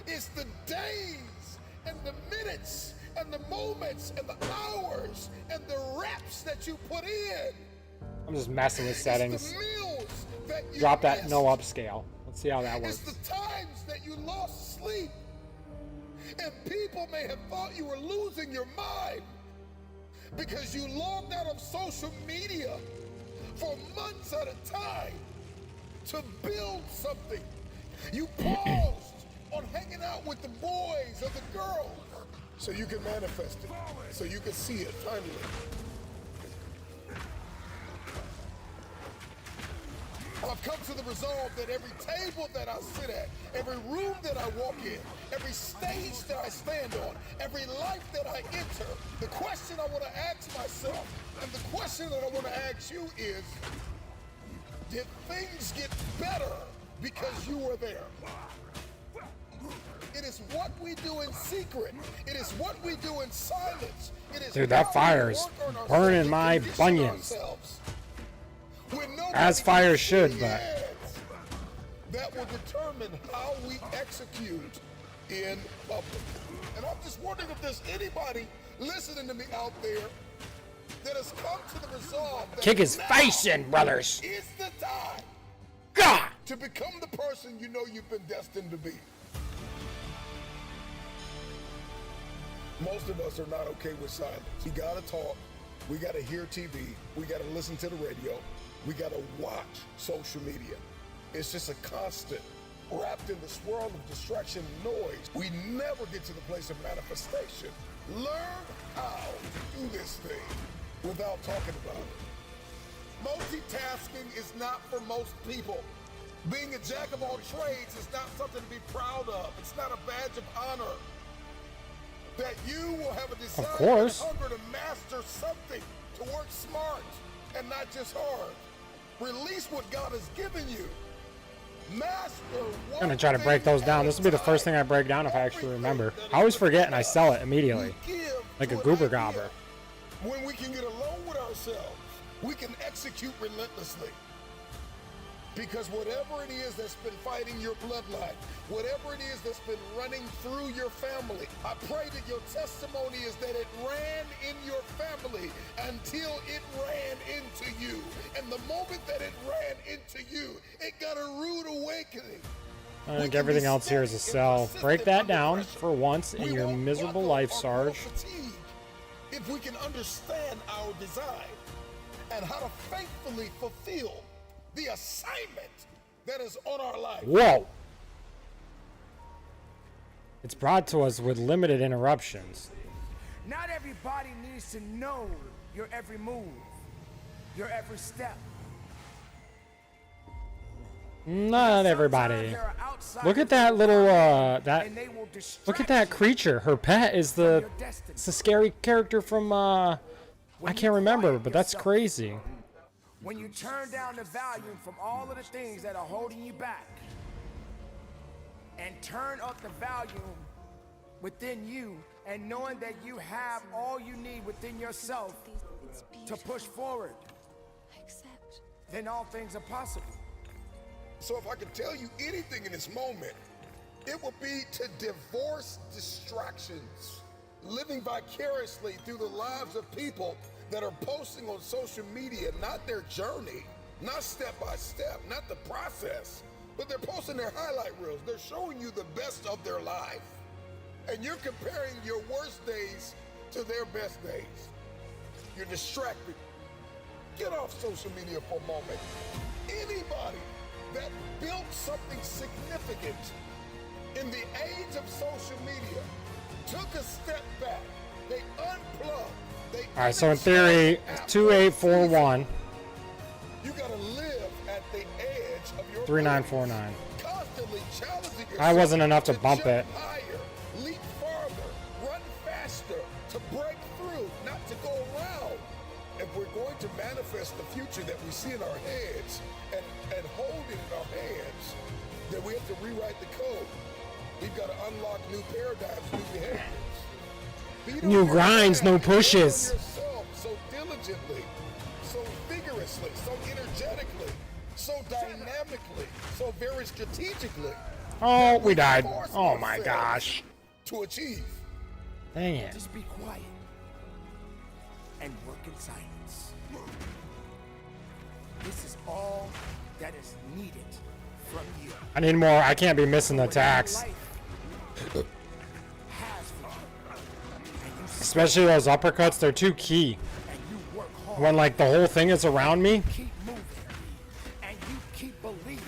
It's the days and the minutes and the moments and the hours and the reps that you put in. I'm just messing with settings. It's the meals that you Drop that missed. no upscale. Let's see how that It's works. the times that you lost sleep. And people may have thought you were losing your mind because you logged out of social media for months at a time to build something. You paused on hanging out with the boys or the girls so you can manifest it, so you can see it finally. I've come to the resolve that every table that I sit at, every room that I walk in, every stage that I stand on, every life that I enter, the question I want to ask myself and the question that I want to ask you is, did things get better because you were there? It is what we do in secret. It is what we do in silence. It is Dude, that how we fire is work on ourselves burning and my condition bunions. ourselves. When nobody As fire can should, see but- it, that will determine how we execute in public. And I'm just wondering if there's anybody listening to me out there that has come to the resolve that Kick his now face in, brothers. is the time God! to become the person you know you've been destined to be. Most of us are not okay with silence. We gotta talk, we gotta hear TV, we gotta listen to the radio, we gotta watch social media. It's just a constant, wrapped in the swirl of distraction and noise. We never get to the place of manifestation. Learn how to do this thing without talking about it. Multitasking is not for most people. Being a jack of all trades is not something to be proud of. It's not a badge of honor. That you will have a desire and course. hunger to master something, to work smart and not just hard. Release what God has given you. Master I'm gonna try to break those down. This will be the first thing I break down if I actually remember. I always forget and I sell it immediately. Like a goober gobber. When we can get alone with ourselves, we can execute relentlessly. Because whatever it is that's been fighting your bloodline, whatever it is that's been running through your family, I pray that your testimony is that it ran in your family until it ran into you. And the moment that it ran into you, it got a rude awakening. I think everything else here is a sell. Break that down for once in your miserable life, Sarge. If we can understand our design and how to faithfully fulfill the assignment that is on our life. Whoa! It's brought to us with limited interruptions. Not everybody needs to know your every move, your every step. Not everybody. Look at that little look at that creature. Her pet is it's the scary character from I can't remember, but that's crazy. When you turn down the volume from all of the things that are holding you back and turn up the volume within you and knowing that you have all you need within yourself to push forward, then all things are possible. So if I could tell you anything in this moment, it would be to divorce distractions, living vicariously through the lives of people that are posting on social media, not their journey, not step by step, not the process, but they're posting their highlight reels. They're showing you the best of their life. And you're comparing your worst days to their best days. You're distracted. Get off social media for a moment. Anybody that built something significant in the age of social media took a step back. They unplugged. All right, so in theory, 2841. You gotta live at the 3949. Constantly challenging yourself I wasn't enough to bump jump it. higher, leap farther, run faster, to break through, not to go around. If we're going to manifest the future that we see in our heads and hold it in our hands, then we have to rewrite the code. We've got to unlock new paradigms, new behaviors. Beat on New your grinds, craft, no beat on pushes. yourself so diligently, so vigorously, so energetically, so dynamically, so very strategically. Oh, that we died. force Oh my ourselves gosh. To achieve. Dang it. Just be quiet and work in silence. This is all that is needed from you. I need more. I can't be missing the attacks. Life has for you. And you Especially those uppercuts, they're too key. and you work hard. When like the whole thing is around me. Keep moving, and you keep believing,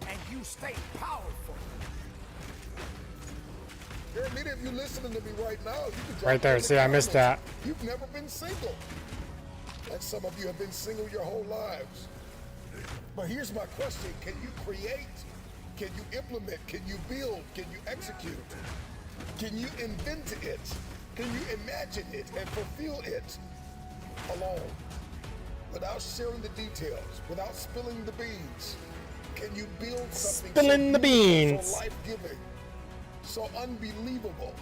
and you stay powerful. There, many of you listening to me right now, you can drop Right there. in the See, I missed comments. that. You've never been single. And some of you have been single your whole lives. But here's my question. Can you create? Can you implement? Can you build? Can you execute? Can you invent it? Can you imagine it and fulfill it alone? Without sharing the details, without spilling the beans. Can you build something Spilling the beautiful, beans. so life-giving, so unbelievable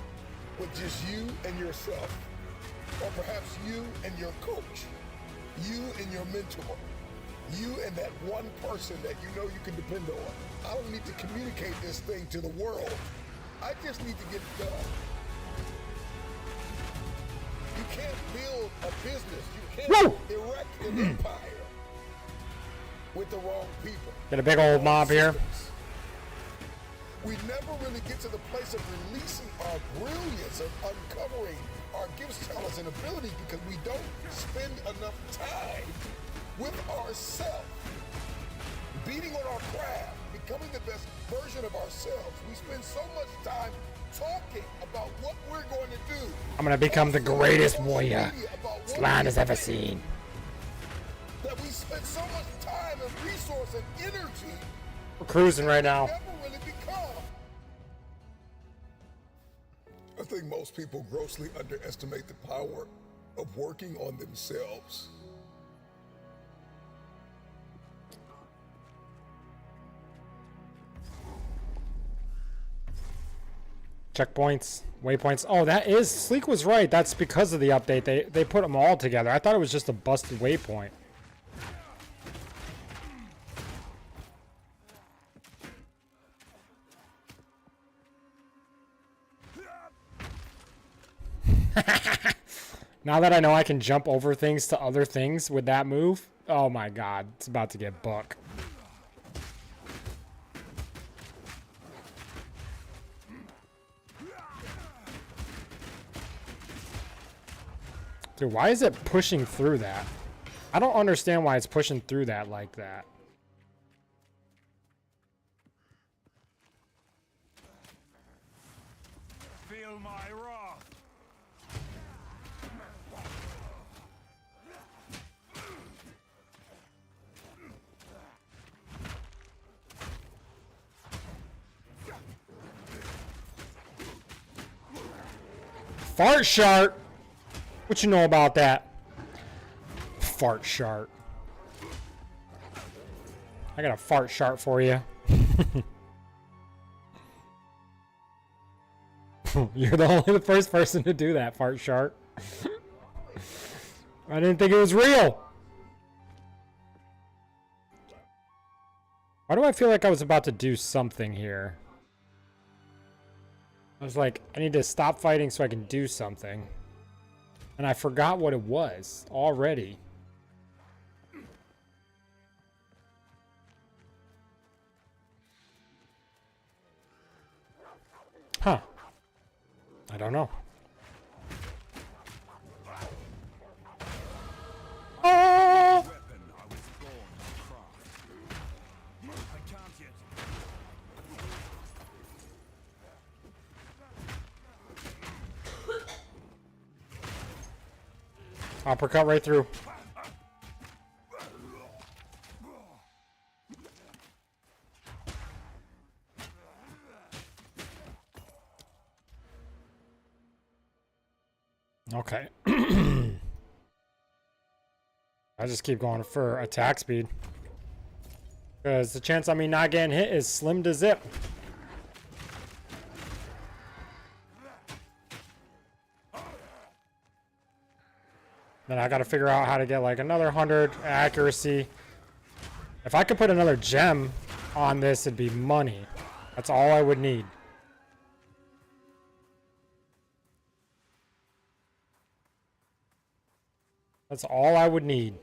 with just you and yourself? Or perhaps you and your coach, you and your mentor, you and that one person that you know you can depend on. I don't need to communicate this thing to the world. I just need to get it done. You can't build a business. You can't erect an empire with the wrong people. Get a big old mob here. We never really get to the place of releasing our brilliance, of uncovering our gifts, talents, and abilities because we don't spend enough time with ourselves, beating on our craft, becoming the best version of ourselves. We spend so much time talking about what we're going to do. I'm gonna become the greatest warrior About this what land we has ever do. seen. That we spend so much time and resource and energy We're cruising right now. never really become. I think most people grossly underestimate the power of working on themselves. Checkpoints, waypoints. Oh, that is Sleek was right. That's because of the update. They put them all together. I thought it was just a busted waypoint. Now that I know I can jump over things to other things with that move, oh my god, it's about to get buck. Dude, why is it pushing through that? I don't understand why it's pushing through that like that. Feel my wrath. Fart shart! What you know about that? Fart shart. I got a fart shart for you. You're the first person to do that, fart shart. I didn't think it was real. Why do I feel like I was about to do something here? I was like, I need to stop fighting so I can do something. And I forgot what it was already. Huh. I don't know. Oh! Weapon I was born to craft. I can't yet. Uppercut right through. Okay. I just keep going for attack speed. Because the chance of me not getting hit is slim to zip. Then I gotta figure out how to get like another 100 accuracy. If I could put another gem on this, it'd be money. That's all I would need. That's all I would need.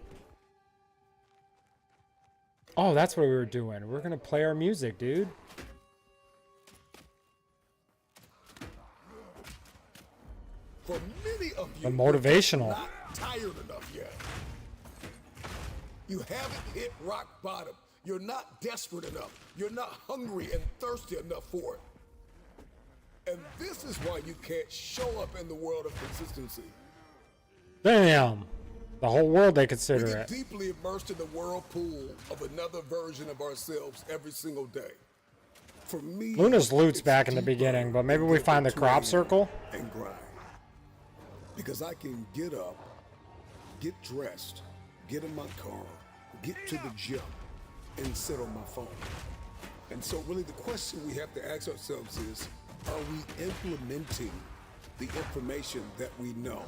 Oh, that's what we were doing. We're gonna play our music, dude. For many of you, The motivational. you're not tired enough yet. You haven't hit rock bottom. You're not desperate enough. You're not hungry and thirsty enough for it. And this is why you can't show up in the world of consistency. Damn. The whole world they We consider get it. deeply immersed in the whirlpool of another version of ourselves every single day. For me, Luna's loot's it's back in the deeper beginning, but maybe than we get find the to crop train circle. and grind. Because I can get up, get dressed, get in my car, get to the gym, and sit on my phone. And so really the question we have to ask ourselves is, are we implementing the information that we know?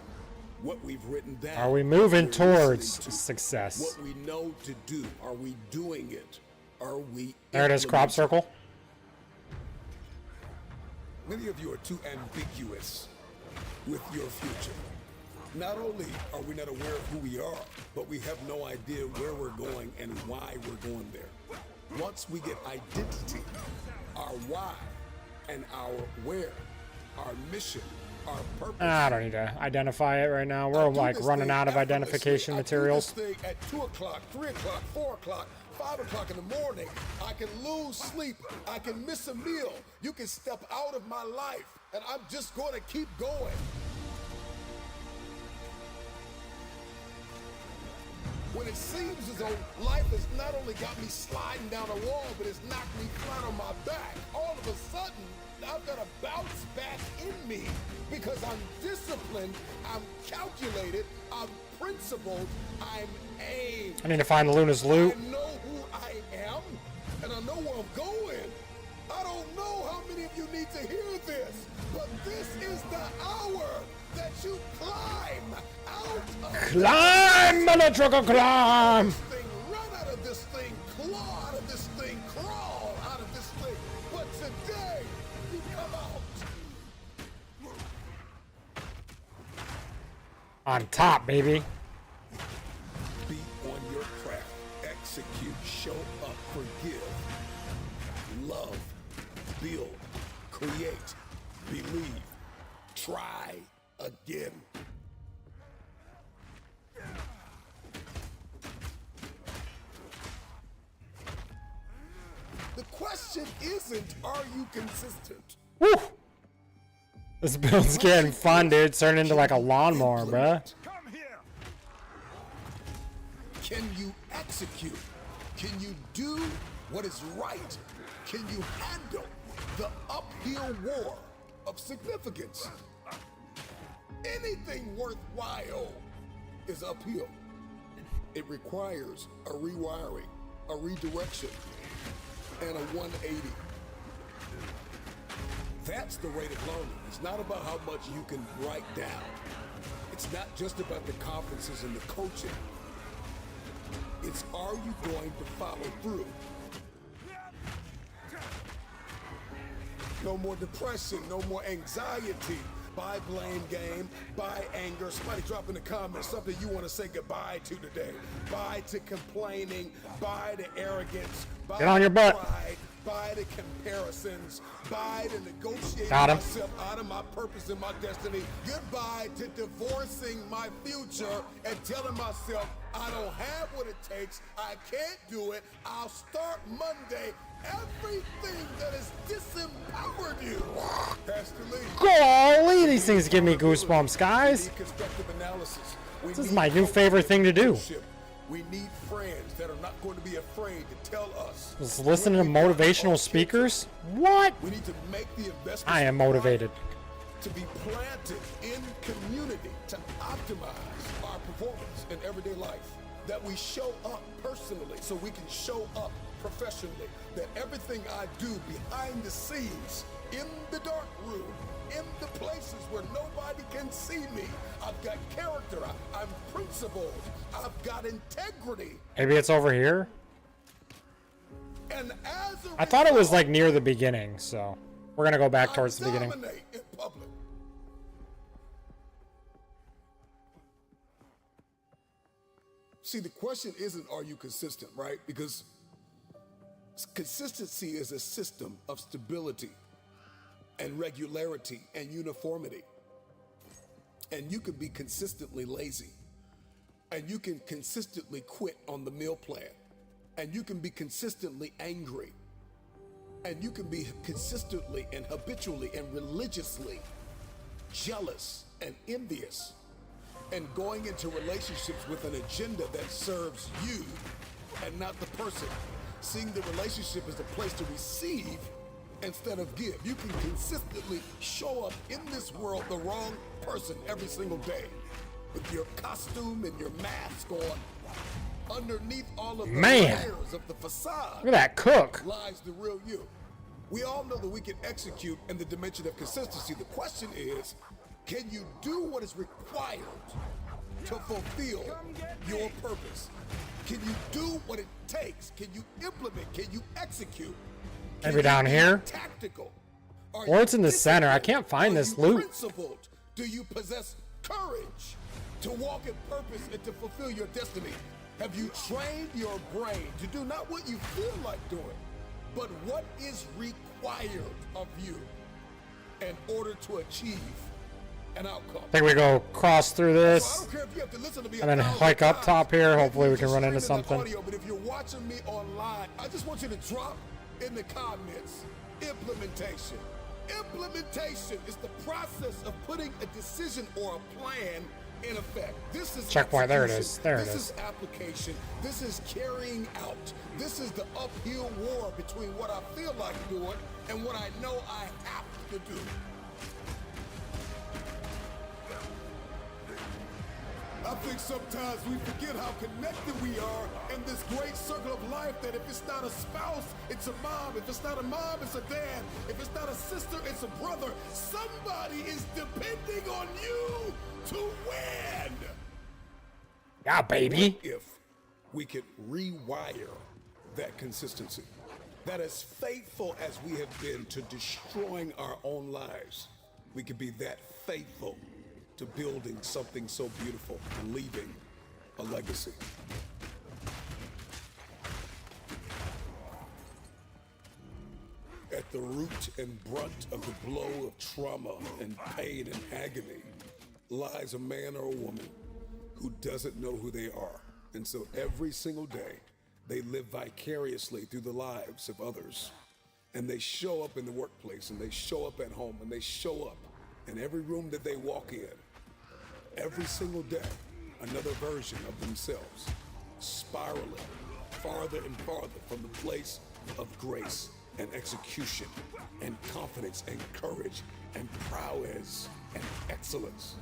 What we've written down? Are we moving what we're towards listening to, success? What we know to do? Are we doing it? Are we There it is, crop implementing? circle. Many of you are too ambiguous with your future. Not only are we not aware of who we are, but we have no idea where we're going and why we're going there. Once we get identity, our why and our where, our mission, our purpose. I don't need to identify it right now. We're I do like this running thing out of effortlessly. identification I do materials. this thing at 2 o'clock, 3 o'clock, 4 o'clock, 5 o'clock in the morning. I can lose sleep. I can miss a meal. You can step out of my life, and I'm just going to keep going. When it seems as though life has not only got me sliding down a wall, but it's knocked me flat on my back, all of a sudden, I've got a bounce back in me because I'm disciplined, I'm calculated, I'm principled, I'm aimed. I need to find Luna's loot. I know who I am, and I know where I'm going. I don't know how many of you need to hear this, but this is the hour that you climb out of Climb, motherfucker, climb! this thing, run out of this thing, claw out of this thing, crawl out of this thing. But today, you come out. On top, baby. Be on your craft, execute, show up, forgive, love, build, create, believe, try again. The question isn't, are you consistent? Woo! This build's getting fun, dude. It's turning into like a lawnmower, bruh. Come here! Can you execute? Can you do what is right? Can you handle the uphill war of significance? Anything worthwhile is uphill. It requires a rewiring, a redirection, and a 180. That's the rate of learning. It's not about how much you can write down. It's not just about the conferences and the coaching. It's, are you going to follow through? No more depression, no more anxiety. Buy blame game, buy anger. Somebody drop in the comments something you want to say goodbye to today. Bye to complaining, bye to arrogance, bye Get on your to butt. pride, bye to comparisons, bye to negotiating Got him. myself out of my purpose and my destiny. Goodbye to divorcing my future and telling myself I don't have what it takes, I can't do it, I'll start Monday. Everything that has disempowered you has to leave. Golly, these things give me goosebumps, guys. We need constructive analysis. This is my new favorite thing to do. leadership. We need friends that are not going to be afraid to tell us. Just listening to motivational speakers? What? We need to make the investment. I am motivated. to be planted in community to optimize our performance in everyday life. That we show up personally so we can show up professionally. That everything I do behind the scenes, in the dark room, in the places where nobody can see me, I've got character, I'm principled, I've got integrity. Maybe it's over here? And as a I thought it was like near the beginning, so we're gonna go back towards the beginning. dominate in public. See, the question isn't are you consistent, right? Because consistency is a system of stability and regularity and uniformity. And you can be consistently lazy. And you can consistently quit on the meal plan. And you can be consistently angry. And you can be consistently and habitually and religiously jealous and envious. And going into relationships with an agenda that serves you and not the person. Seeing the relationship as a place to receive instead of give. You can consistently show up in this world the wrong person every single day. With your costume and your mask on. Underneath all of the layers of the facade. Look at that cook. Lies the real you. We all know that we can execute in the dimension of consistency. The question is, can you do what is required to fulfill your purpose? Can you do what it takes? Can you implement? Can you execute? Maybe down here? Tactical. Or it's in the center. I can't find this loot. Principled? Do you possess courage to walk in purpose and to fulfill your destiny? Have you trained your brain to do not what you feel like doing, but what is required of you in order to achieve an outcome? I think we go cross through this and then hike up top here. Hopefully we can run into something. But if you're watching me online, I just want you to drop in the comments implementation. Implementation is the process of putting a decision or a plan in effect. This is checkpoint. There it is. There it is. This is application. This is carrying out. This is the uphill war between what I feel like doing and what I know I have to do. I think sometimes we forget how connected we are in this great circle of life, that if it's not a spouse, it's a mom. If it's not a mom, it's a dad. If it's not a sister, it's a brother. Somebody is depending on you to win. Yeah, baby. What if we could rewire that consistency? That as faithful as we have been to destroying our own lives, we could be that faithful to building something so beautiful and leaving a legacy. At the root and brunt of the blow of trauma and pain and agony lies a man or a woman who doesn't know who they are. And so every single day, they live vicariously through the lives of others. And they show up in the workplace, and they show up at home, and they show up in every room that they walk in. Every single day, another version of themselves, spiraling farther and farther from the place of grace and execution and confidence and courage and prowess and excellence.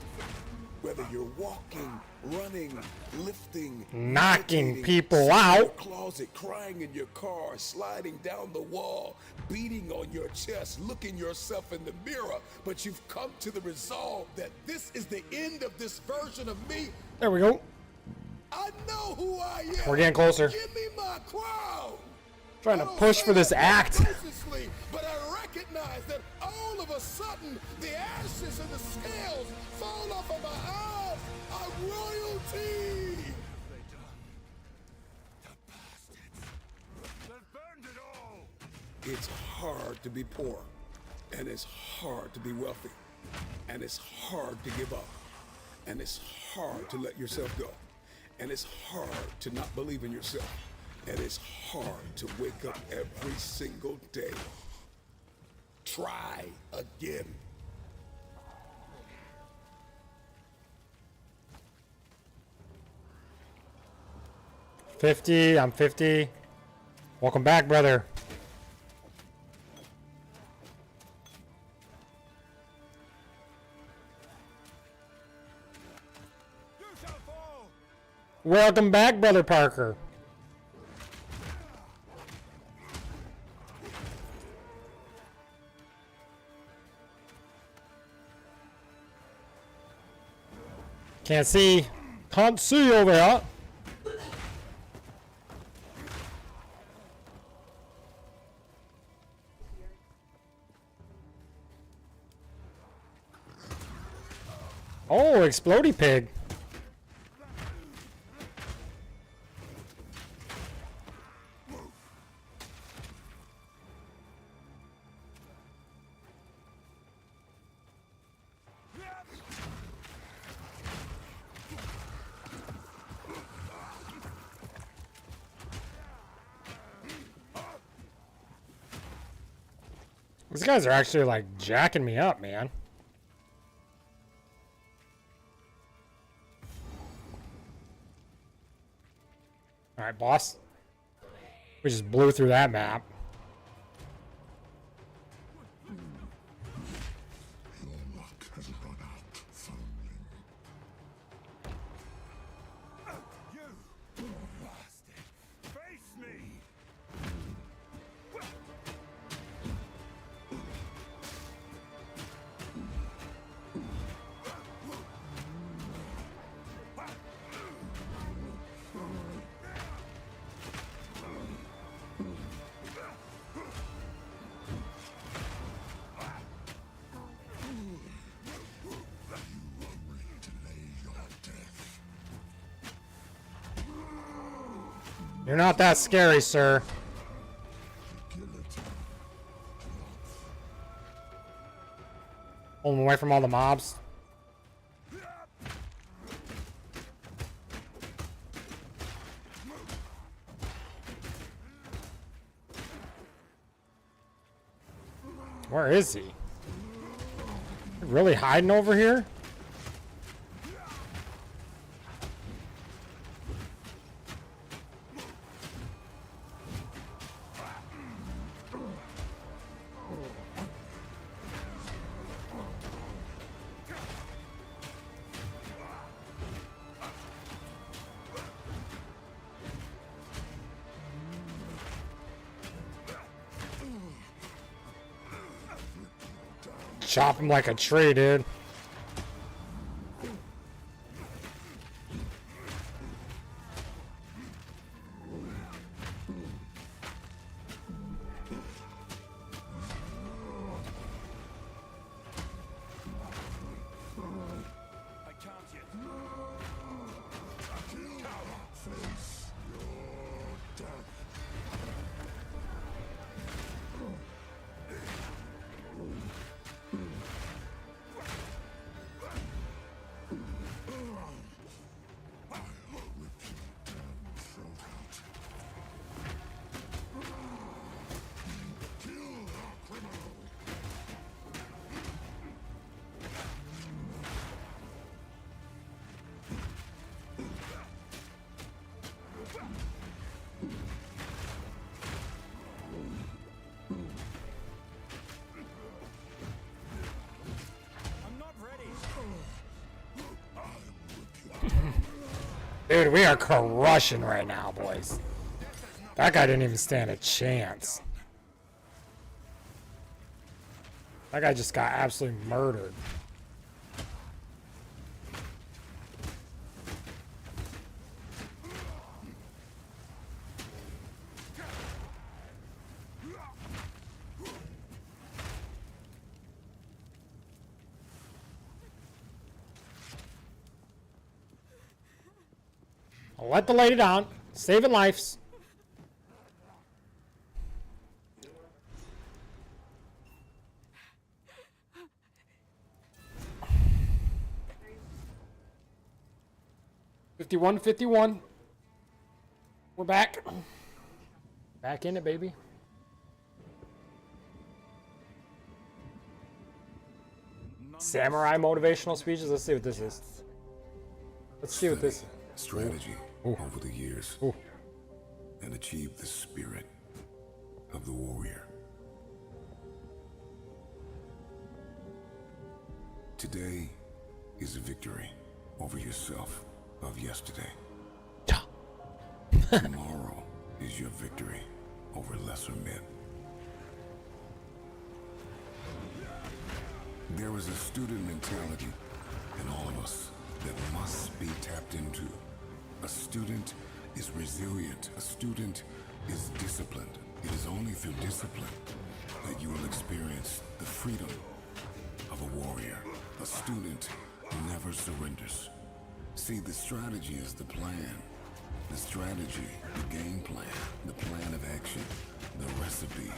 Whether you're walking, running, lifting, knocking people in your out, closet, crying in your car, sliding down the wall, beating on your chest, looking yourself in the mirror, but you've come to the resolve that this is the end of this version of me. There we go. I know who I am. We're getting closer. Give me my crown. Trying to push for this act. But I recognize that all of a sudden the ashes and the scales fall off of my eyes. I'm royalty. It's hard to be poor, and it's hard to be wealthy, and it's hard to give up, and it's hard to let yourself go, and it's hard to not believe in yourself. And it's hard to wake up every single day. Try again. $50, I'm 50. Welcome back, brother. Welcome back, Brother Parker. Can't see. Can't see over here. Oh, explodey pig. These guys are actually like jacking me up, man. All right, boss. We just blew through that map. Your luck has run out, foundling. You bastard! Face me! You're not that scary, sir. Hold him away from all the mobs. Where is he? Really hiding over here? Chop him like a tree, dude. I can't yet. I'm not ready. Dude, we are crushing right now, boys. That guy didn't even stand a chance. That guy just got absolutely murdered. I'll let the lady down. Saving lives. $51-51. We're back. Back in it, baby. Samurai motivational speeches. Let's see what this is. Let's see what this is. Strategy Ooh. over the years Ooh. and achieve the spirit of the warrior. Today is a victory over yourself of yesterday. Tomorrow is your victory over lesser men. There is a student mentality in all of us that must be tapped into. A student is resilient. A student is disciplined. It is only through discipline that you will experience the freedom of a warrior. A student never surrenders. See, the strategy is the plan. The strategy, the game plan, the plan of action, the recipe,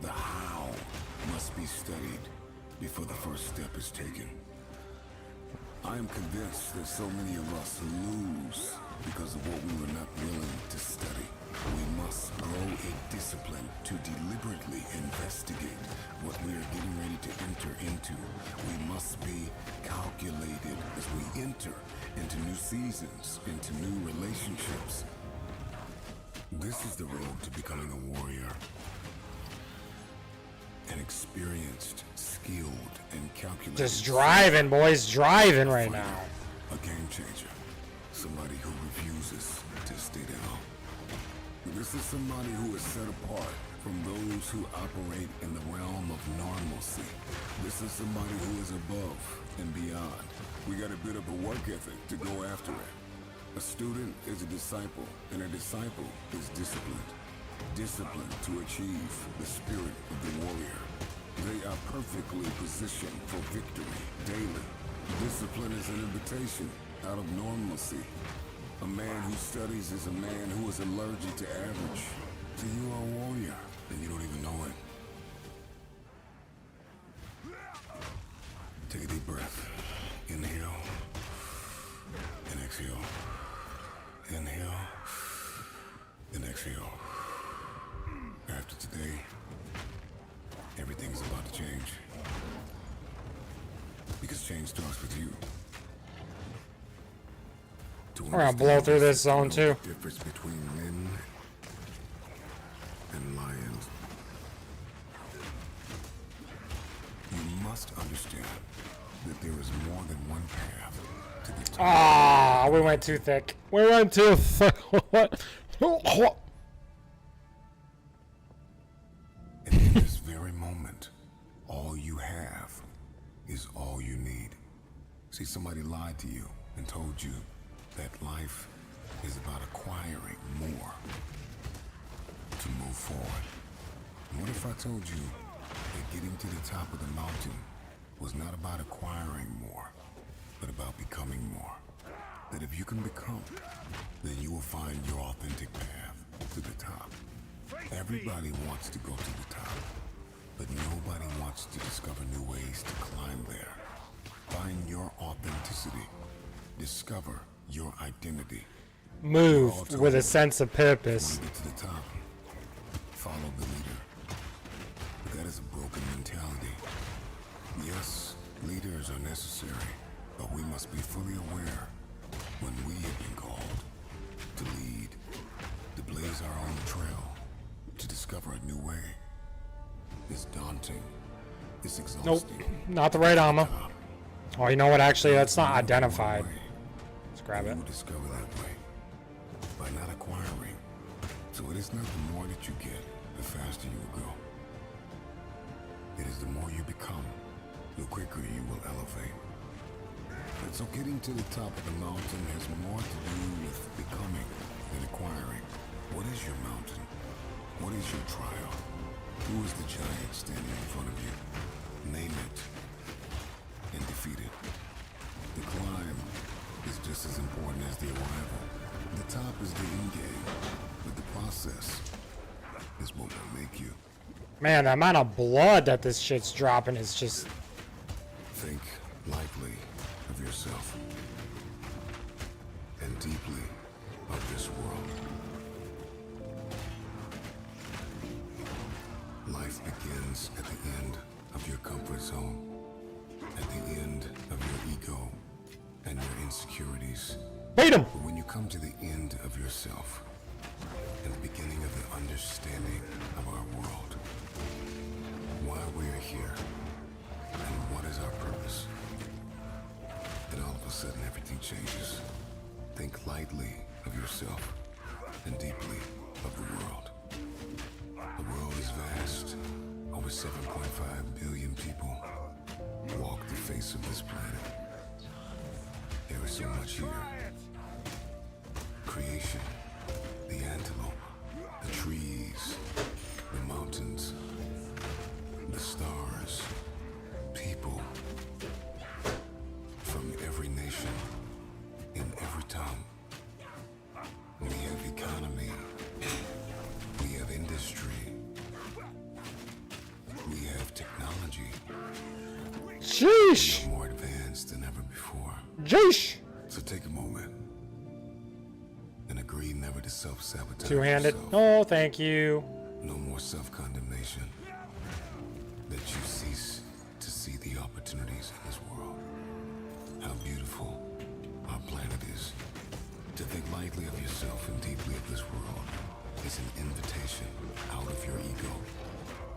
the how must be studied before the first step is taken. I am convinced that so many of us lose because of what we were not willing to study. We must grow a discipline to deliberately investigate what we are getting ready to enter into. We must be calculated as we enter into new seasons, into new relationships. This is the road to becoming a warrior. An experienced, skilled, and calculated... Just driving, boys. Driving right now. A game changer. Somebody who refuses to stay down. This is somebody who is set apart from those who operate in the realm of normalcy. This is somebody who is above and beyond. We got a bit of a work ethic to go after it. A student is a disciple, and a disciple is disciplined. Disciplined to achieve the spirit of the warrior. They are perfectly positioned for victory daily. Discipline is an invitation out of normalcy. A man who studies is a man who is allergic to average. So you are a warrior, and you don't even know it. Take a deep breath. Inhale. And exhale. Inhale. And exhale. After today, everything's about to change. Because change starts with you. We're gonna blow through this zone too. The difference between men and lions. You must understand that there is more than one path to the top. Ah, we went too thick. We went too thick. And in this very moment, all you have is all you need. See, somebody lied to you and told you that life is about acquiring more to move forward. And what if I told you that getting to the top of the mountain was not about acquiring more, but about becoming more? That if you can become, then you will find your authentic path to the top. Everybody wants to go to the top, but nobody wants to discover new ways to climb there. Find your authenticity. Discover your identity. Move with a sense of purpose. Get to the top. Follow the leader. But that is a broken mentality. Yes, leaders are necessary, but we must be fully aware when we have been called to lead, to blaze our own trail, to discover a new way. It's daunting. It's exhausting. Nope, not the right armor. Oh, you know what? Actually, that's not identified. Let's grab it. You will discover that way by not acquiring. So it is not the more that you get, the faster you will go. It is the more you become, the quicker you will elevate. And so getting to the top of the mountain has more to do with becoming than acquiring. What is your mountain? What is your trial? Who is the giant standing in front of you? Name it and defeat it. The climb is just as important as the arrival. The top is the end game, but the process is what will make you. Man, the amount of blood that this shit's dropping is just... Think lightly of yourself and deeply of this world. Life begins at the end of your comfort zone, at the end of your ego and your insecurities. Beat him! But when you come to the end of yourself and the beginning of the understanding of our world, why we're here, and what is our purpose, then all of a sudden everything changes. Think lightly of yourself and deeply of the world. The world is vast. Over 7.5 billion people walk the face of this planet. There is so much here. Creation, the antelope, the trees, the mountains, the stars, people from every nation, in every tongue. We have economy, we have industry, we have technology. Sheesh! We are more advanced than ever before. Jeesh! So take a moment and agree never to self-sabotage. Two-handed. yourself. Oh, thank you. No more self-condemnation. That you cease to see the opportunities in this world. How beautiful our planet is. To think lightly of yourself and deeply of this world is an invitation out of your ego,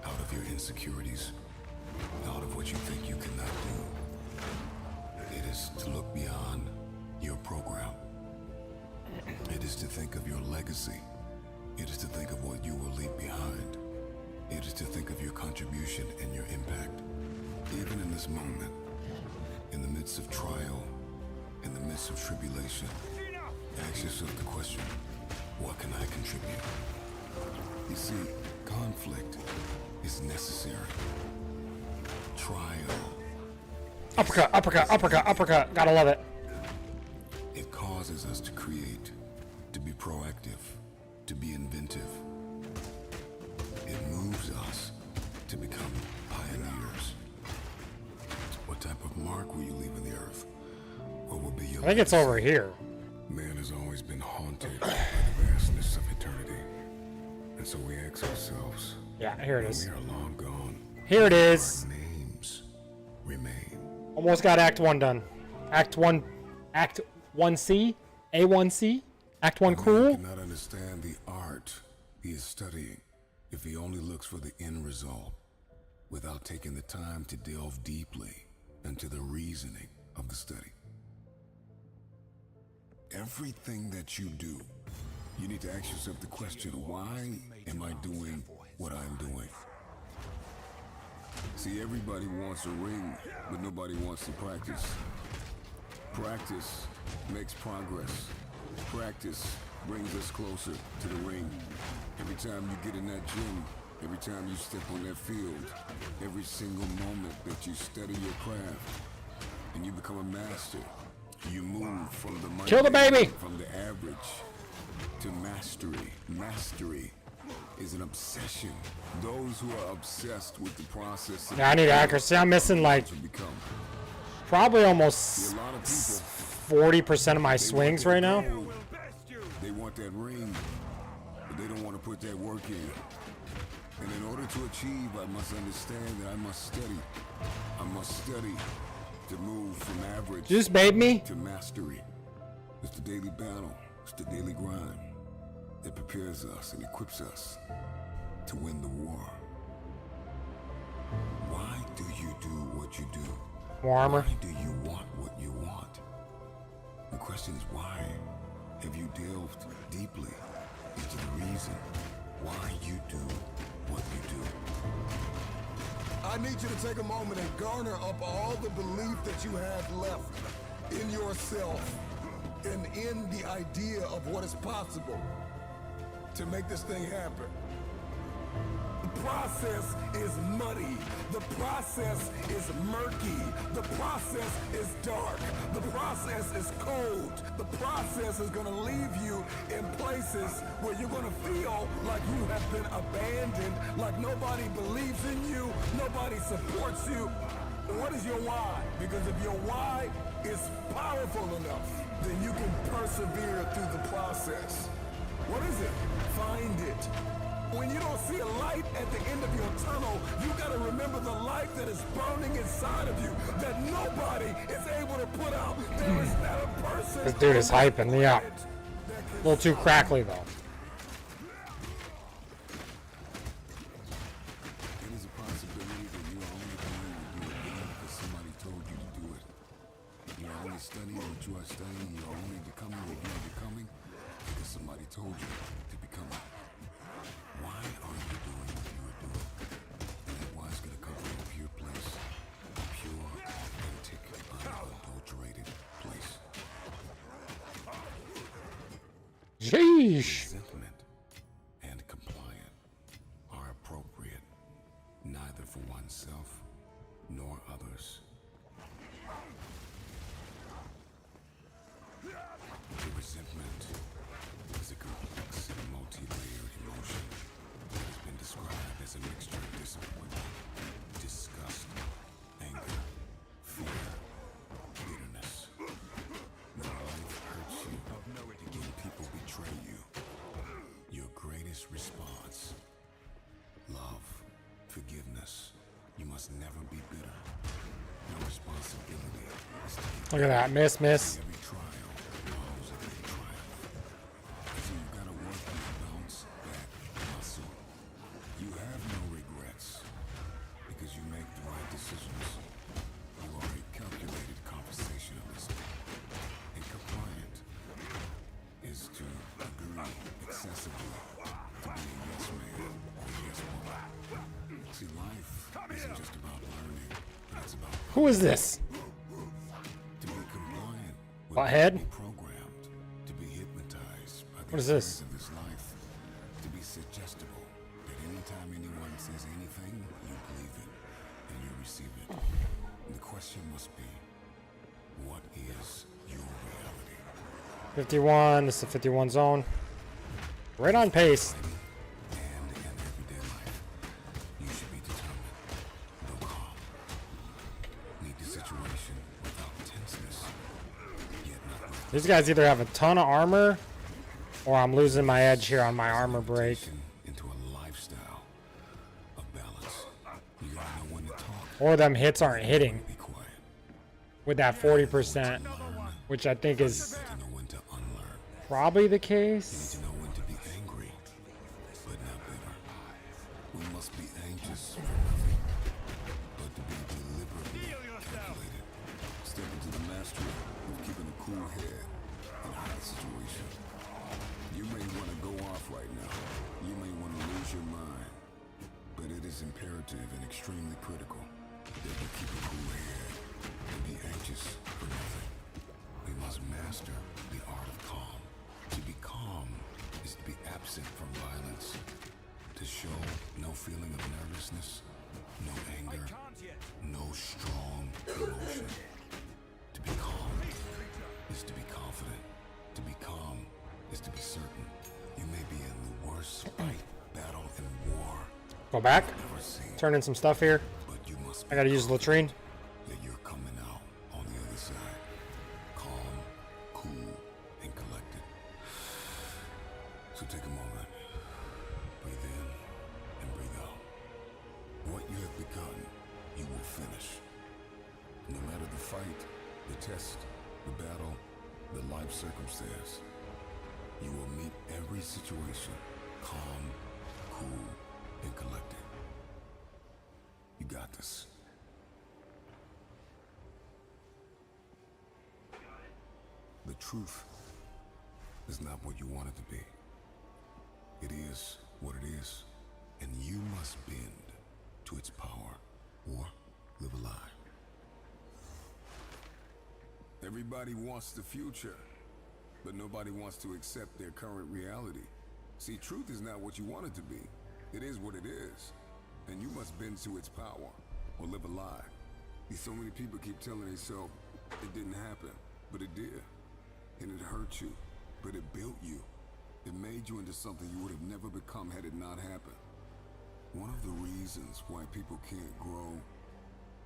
out of your insecurities, out of what you think you cannot do. It is to look beyond your program. It is to think of your legacy. It is to think of what you will leave behind. It is to think of your contribution and your impact. Even in this moment, in the midst of trial, in the midst of tribulation, ask yourself the question, what can I contribute? You see, conflict is necessary. Trial. Uppercut, uppercut, uppercut, uppercut. Gotta love it. It causes us to create, to be proactive, to be inventive. It moves us to become pioneers. What type of mark will you leave in the earth? What will be your I think it's legacy? over here. Man has always been haunted by the vastness of eternity. And so we ask ourselves, Yeah, here it when is. we are long gone, Here it is. our names remain. Almost got Act 1 done. Act 1C? A1C? Act 1 Man cool? cannot understand the art he is studying if he only looks for the end result without taking the time to delve deeply into the reasoning of the study. Everything that you do, you need to ask yourself the question, why am I doing what I'm doing? See, everybody wants a ring, but nobody wants to practice. Practice makes progress. Practice brings us closer to the ring. Every time you get in that gym, every time you step on that field, every single moment that you study your craft and you become a master, you move from the Kill the baby! from the average to mastery. Mastery is an obsession. Those who are obsessed with the process. Yeah, I need accuracy. I'm missing like to become. probably See, almost a lot of people 40% of my swings right now. They want that ring, but they don't want to put that work in. And in order to achieve, I must understand that I must study. I must study to move from average You just bait me? to mastery. It's the daily battle. It's the daily grind that prepares us and equips us to win the war. Why do you do what you do? More armor. Why do you want what you want? The question is why? Have you delved deeply into the reason why you do what you do? I need you to take a moment and garner up all the belief that you have left in yourself and in the idea of what is possible to make this thing happen. The process is muddy. The process is murky. The process is dark. The process is cold. The process is going to leave you in places where you're going to feel like you have been abandoned, like nobody believes in you, nobody supports you. What is your why? Because if your why is powerful enough, then you can persevere through the process. What is it? Find it. When you don't see a light at the end of your tunnel, you gotta remember the light that is burning inside of you, that nobody is able to put out. There is not a person. This dude is hyping me up. A little too crackly though. It is a possibility that you are only going to do it because somebody told you to do it. You are only studying what you are studying. You are only becoming what you are becoming because somebody told you. Sheesh. Resentment and compliant are appropriate neither for oneself nor others. The resentment is a complex and multi-layered emotion that has been described as a mixture of disappointment, disgust, anger, fear, bitterness. When life hurts you, when people betray you, your greatest response, love, forgiveness. You must never be bitter. Your responsibility is to keep Look at that. Miss. every trial involves a great triumph. So you gotta work your bounce back muscle. You have no regrets because you make the right decisions. You are a calculated conversationalist. And compliant is to agree excessively to be a yes man or a yes woman. See, life isn't just about learning, but it's about Who is this? to be compliant with Butthead? be programmed, to be hypnotized by the What is this? affairs of this life, to be suggestible that anytime anyone says anything, you believe it and you receive it. And the question must be, what is your reality? 51. This is the 51 zone. Right on pace. And in everyday life, you should be determined, no calm. Meet the situation without tenseness, yet not with These guys either have a ton of armor, or I'm losing my edge here on my armor break. into a lifestyle of balance. You gotta know when to talk, Or them hits aren't hitting be quiet. with that 40%, which I think is To know when to unlearn. probably the You case. need to know when to be angry, but not bitter. We must be anxious for nothing, but to be deliberately calculated. Step into the mastery of keeping a cool head in a hot situation. You may want to go off right now. You may want to lose your mind. But it is imperative and extremely critical that we keep a cool head and be anxious for nothing. We must master the art of calm. To be calm is to be absent from violence. To show no feeling of nervousness, no anger, no strong emotion. To be calm is to be confident. To be calm is to be certain. You may be in the worst fight, battle, and war Go back. ever seen, Turn in some stuff here. but you must I gotta use the latrine. that you're coming out on the other side. Calm, cool, and collected. So take a moment. Breathe in and breathe out. What you have begun, you will finish. No matter the fight, the test, the battle, the life circumstance, you will meet every situation calm, cool, and collected. You got this. The truth is not what you want it to be. It is what it is, and you must bend to its power or live a lie. Everybody wants the future, but nobody wants to accept their current reality. See, truth is not what you want it to be. It is what it is, and you must bend to its power or live a lie. So many people keep telling themselves it didn't happen, but it did. And it hurt you, but it built you. It made you into something you would have never become had it not happened. One of the reasons why people can't grow,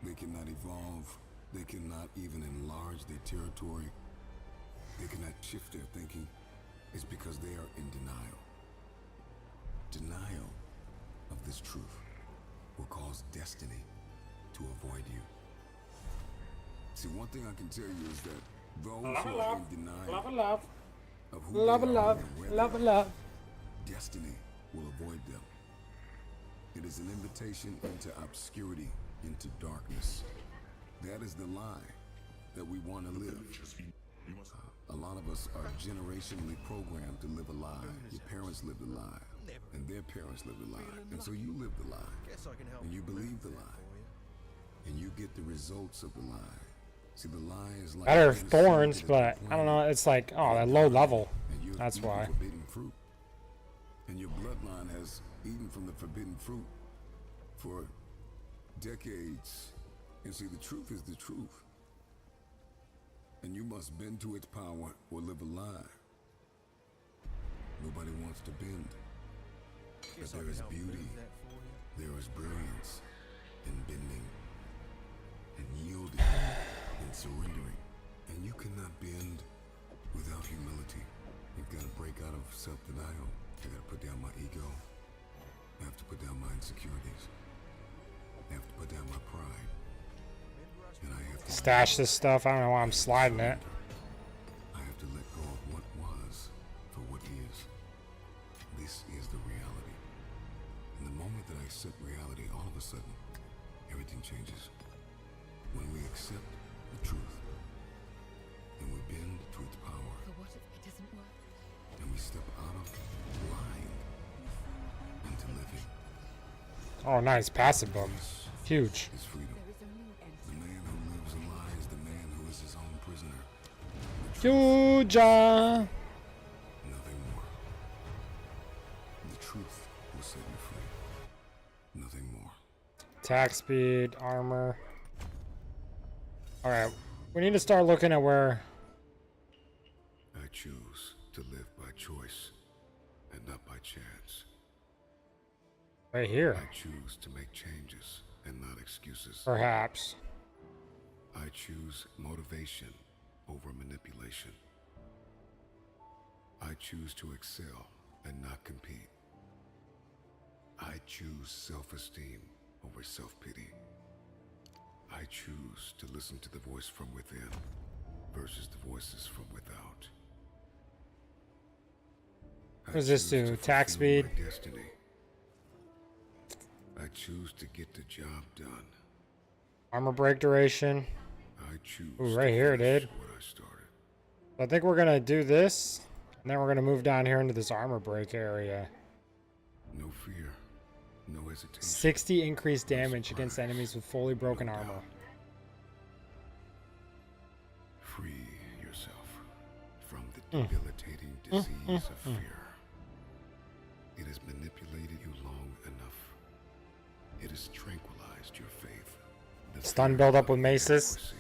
they cannot evolve, they cannot even enlarge their territory, they cannot shift their thinking, is because they are in denial. Denial of this truth will cause destiny to avoid you. See, one thing I can tell you is that those who are in denial love. of who Love, they are love, and where they love, are, love. destiny will avoid them. It is an invitation into obscurity, into darkness. That is the lie that we want to live. A lot of us are generationally programmed to live a lie. Your parents lived a lie, and their parents lived a lie, and so you live the lie, and you believe the lie, and you get the results of the lie. See, the lie is like Better being a Thorns, seed that but has been I don't know. planted It's like, oh, that low level. and you have That's eaten why. forbidden fruit. And your bloodline has eaten from the forbidden fruit for decades. And see, the truth is the truth. And you must bend to its power or live a lie. Nobody wants to bend. But there is beauty, there is brilliance in bending and yielding and surrendering. And you cannot bend without humility. You've got to break out of self-denial. I got to put down my ego. I have to put down my insecurities. I have to put down my pride. And I have to Stash this stuff. I don't know why I'm sliding it. I have to let go of what was for what is. This is the reality. And the moment that I accept reality, all of a sudden, everything changes. When we accept the truth, and we bend to its power, But what if it doesn't work? and we step out of lying into living, Oh, nice. Passive book. Huge. is freedom. There is only an end. The man who lives a lie is the man who is his own prisoner. Huja. Nothing more. The truth will set you free. Nothing more. Attack speed, armor. Alright. We need to start looking at where... I choose to live by choice and not by chance. Right here. I choose to make changes and not excuses. Perhaps. I choose motivation over manipulation. I choose to excel and not compete. I choose self-esteem over self-pity. I choose to listen to the voice from within versus the voices from without. What does this do? Attack speed? My destiny. I choose to get the job done. Armor break duration. I choose Ooh, right here, finish dude. what I started. I think we're gonna do this, and then we're gonna move down here into this armor break area. No fear, no hesitation. 60 increased damage against enemies with fully broken No armor. doubt. Free yourself from the debilitating disease of fear. It has manipulated you long enough. It has tranquilized your faith. The Stun fear build up of with maces. inadequacy,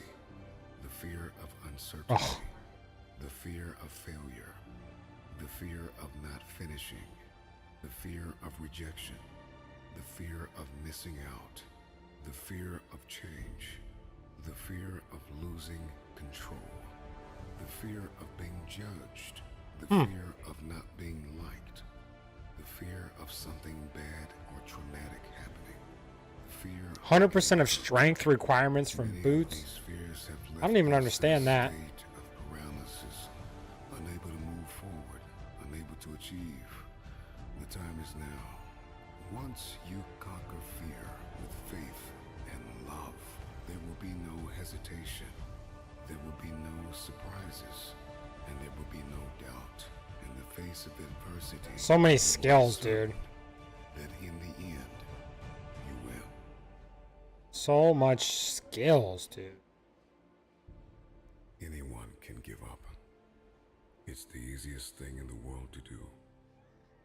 the fear of uncertainty, Ugh. the fear of failure, the fear of not finishing, the fear of rejection, the fear of missing out, the fear of change, the fear of losing control, the fear of being judged, the fear of not being liked, the fear of something bad or traumatic happening, the fear 100% of strength requirements from Many of boots. these fears have I don't even left us understand in a that. state of paralysis, unable to move forward, unable to achieve. The time is now. Once you conquer fear with faith and love, there will be no hesitation. There will be no surprises, and there will be no doubt. In the face of adversity, So many you will skills, certain dude. That in the end, you will. So much skills, dude. Anyone can give up. It's the easiest thing in the world to do.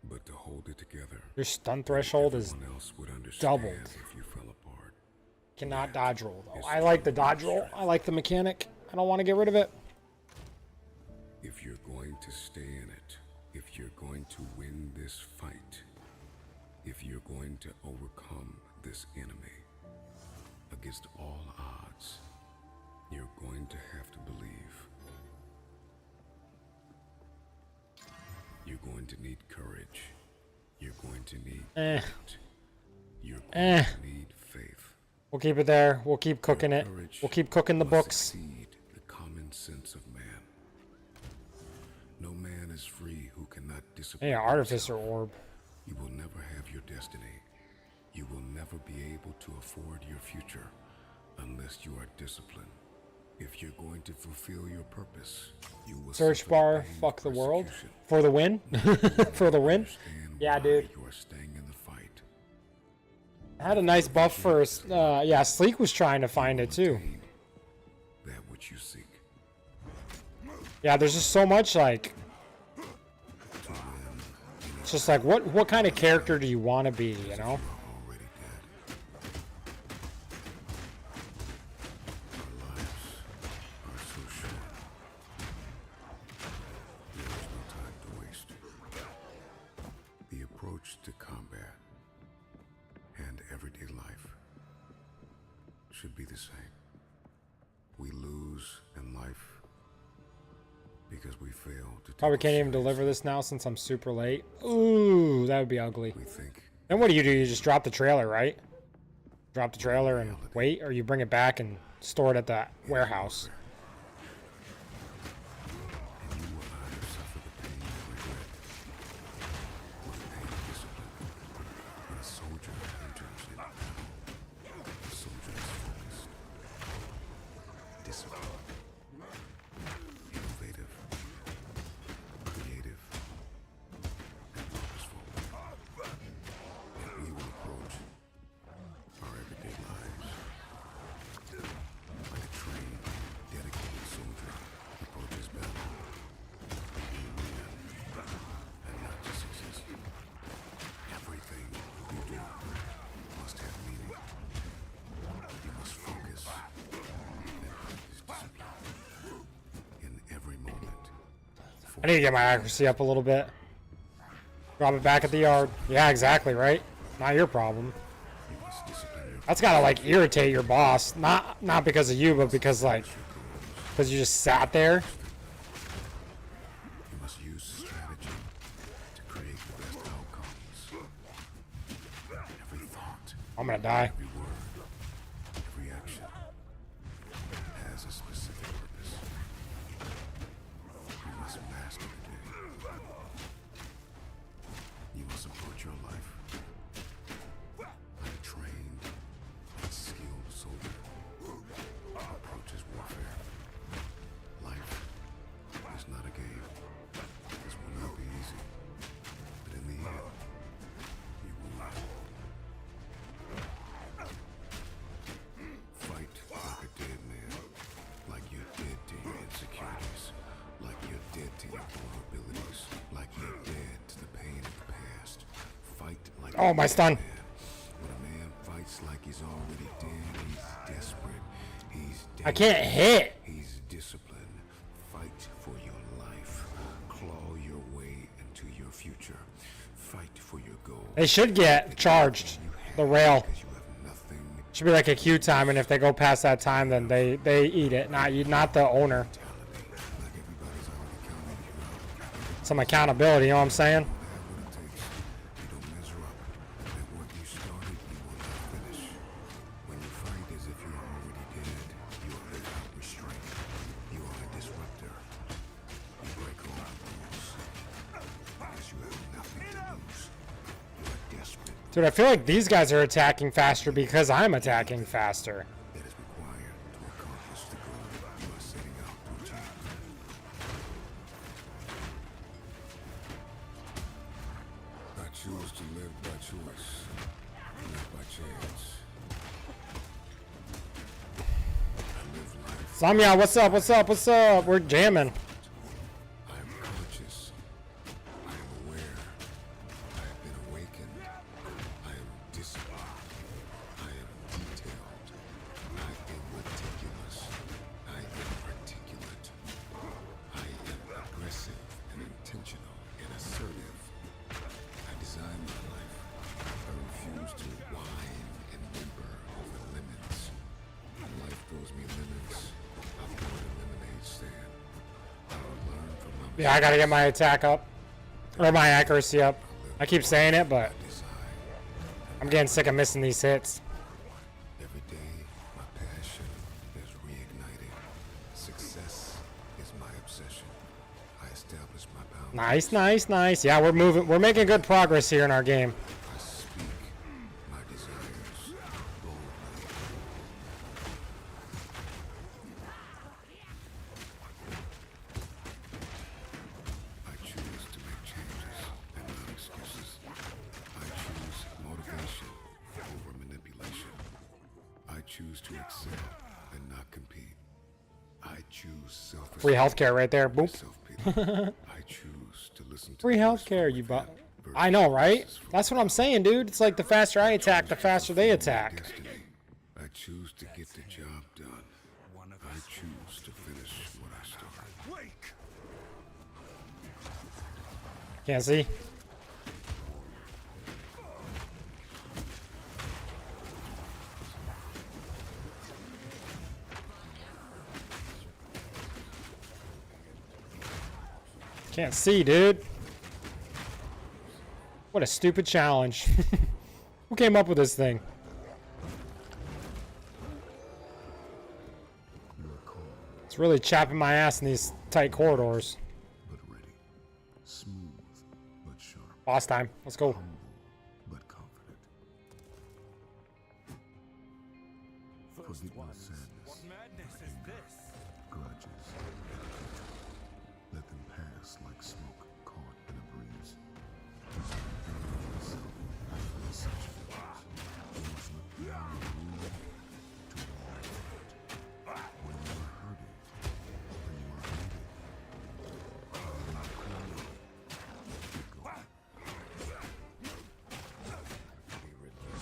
But to hold it together, Your stun threshold is everyone else would understand doubled. if you fell apart. cannot dodge roll though. I like the dodge roll. I like the mechanic. I don't want to get rid of it. If you're going to stay in it, if you're going to win this fight, if you're going to overcome this enemy against all odds, you're going to have to believe. You're going to need courage. You're going to need Eh. grit. You're going to need faith. We'll keep it there. We'll keep cooking it. Courage We'll keep cooking the must books. exceed the common sense of man. No man is free who cannot discipline Hey, artificer himself. orb. You will never have your destiny. You will never be able to afford your future unless you are disciplined. If you're going to fulfill your purpose, you will Search suffer bar, pain, fuck the world. persecution. For the win? For the win? Understand Yeah, why dude. You are staying in the fight. I had a nice buff first. Yeah, Sleek was trying to find it too. Attain that which you seek. Yeah, there's just so much like It's just like, what kind of character do you want to be, you know? Already dead. Our lives are so short. There is no time to waste. The approach to combat and everyday life should be the same. We lose in life because we fail to Probably take can't even seriously. deliver this now since I'm super late. Ooh, that would be ugly. We think Then what do? You just drop the trailer, right? Drop the trailer and wait, or you bring it back and store it at the warehouse. and you will either suffer the pain of regret or the pain of discipline. When a soldier enters into battle, the soldier is focused, disciplined, innovative, creative, and purposeful. And we will approach our everyday lives like a trained, dedicated soldier approaches battle. We win, and not just exist. Everything you do must have meaning. You must focus and practice discipline in every moment. I need to get my accuracy up a little bit. Drop it back at the yard. Yeah, exactly, right? Not your problem. You must discipline your That's gotta like irritate your boss. Not because of you, but because like because you just sat there. You must use strategy to create the best outcomes. Every thought, I'm gonna die. every word, every action has a specific purpose. You must master the day. You must approach your life like a trained and skilled soldier approaches warfare. Life is not a game. This will not be easy. But in the end, you will win. Fight like a dead man. Like you're dead to your insecurities. Like you're dead to your vulnerabilities. Like you're dead to the pain of the past. Fight like Oh, a my dead stun. man. When a man fights like he's already dead, he's desperate. He's I can't hit. He's disciplined. Fight for your life. Claw your way into your future. Fight for your goal. They should get charged. The rail Because you have nothing should be like a queue time, and if they go past that time, then they eat it. Not the owner. mentality. Like everybody's already counting you out. Some accountability. You know what I'm saying? Have what it takes. You don't measure up. That what you started, you will not finish. When you fight as if you're already dead, you are without restraint. You are a disruptor. You break all the rules. Because you have nothing to lose. You are desperate. Dude, I feel like these guys are attacking faster because I'm attacking faster. That is required to accomplish the goal you are setting out to achieve. I choose to live by choice, not by chance. I live life. Samya, what's up? What's up? What's up? We're jamming. I am conscious. I am aware. I have been awakened. I am disciplined. I am detailed. I am meticulous. I am articulate. I am aggressive and intentional and assertive. I design my life. I refuse to whine and whimper over lemons. When life throws me lemons, I'll go to lemonade stand. I will learn from my Yeah, I gotta get my attack up. Or my accuracy up. I keep saying it, but design. I'm getting sick of missing these hits. Every day, my passion is reignited. Success is my obsession. I establish my boundaries. Nice, nice, nice. Yeah, we're moving. We're making good progress here in our game. I speak my desires boldly. I choose to make changes and not excuses. I choose motivation over manipulation. I choose to excel and not compete. I choose self-respect. Free healthcare right there. Boop. Self-pity. I choose to listen to Free the voice healthcare, from you within. I know, right? That's what I'm saying, dude. It's like the faster I attack, the faster they attack. Destiny. I choose to get the job done. I choose to finish what I started. Can't see. Can't see, dude. What a stupid challenge. Who came up with this thing? It's really chapping my ass in these tight corridors. But ready. Smooth, but sharp. Boss time. Let's go. Humble, but confident. Forget no sadness. What madness is this? Grudges. Let them pass like smoke caught in a breeze. Yourself in such feelings. You must look beyond the wound to the light. When you are hurting, when you are hated, when you are crying, keep going. Be relentless.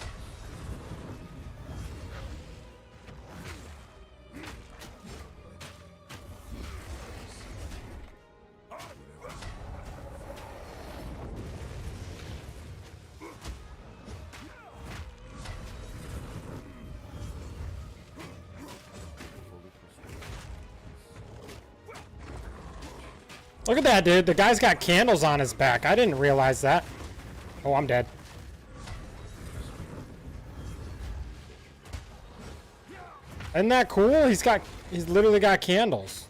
Look at that, dude. The guy's got candles on his back. I didn't realize that. Oh, I'm dead. Isn't that cool? He's literally got candles.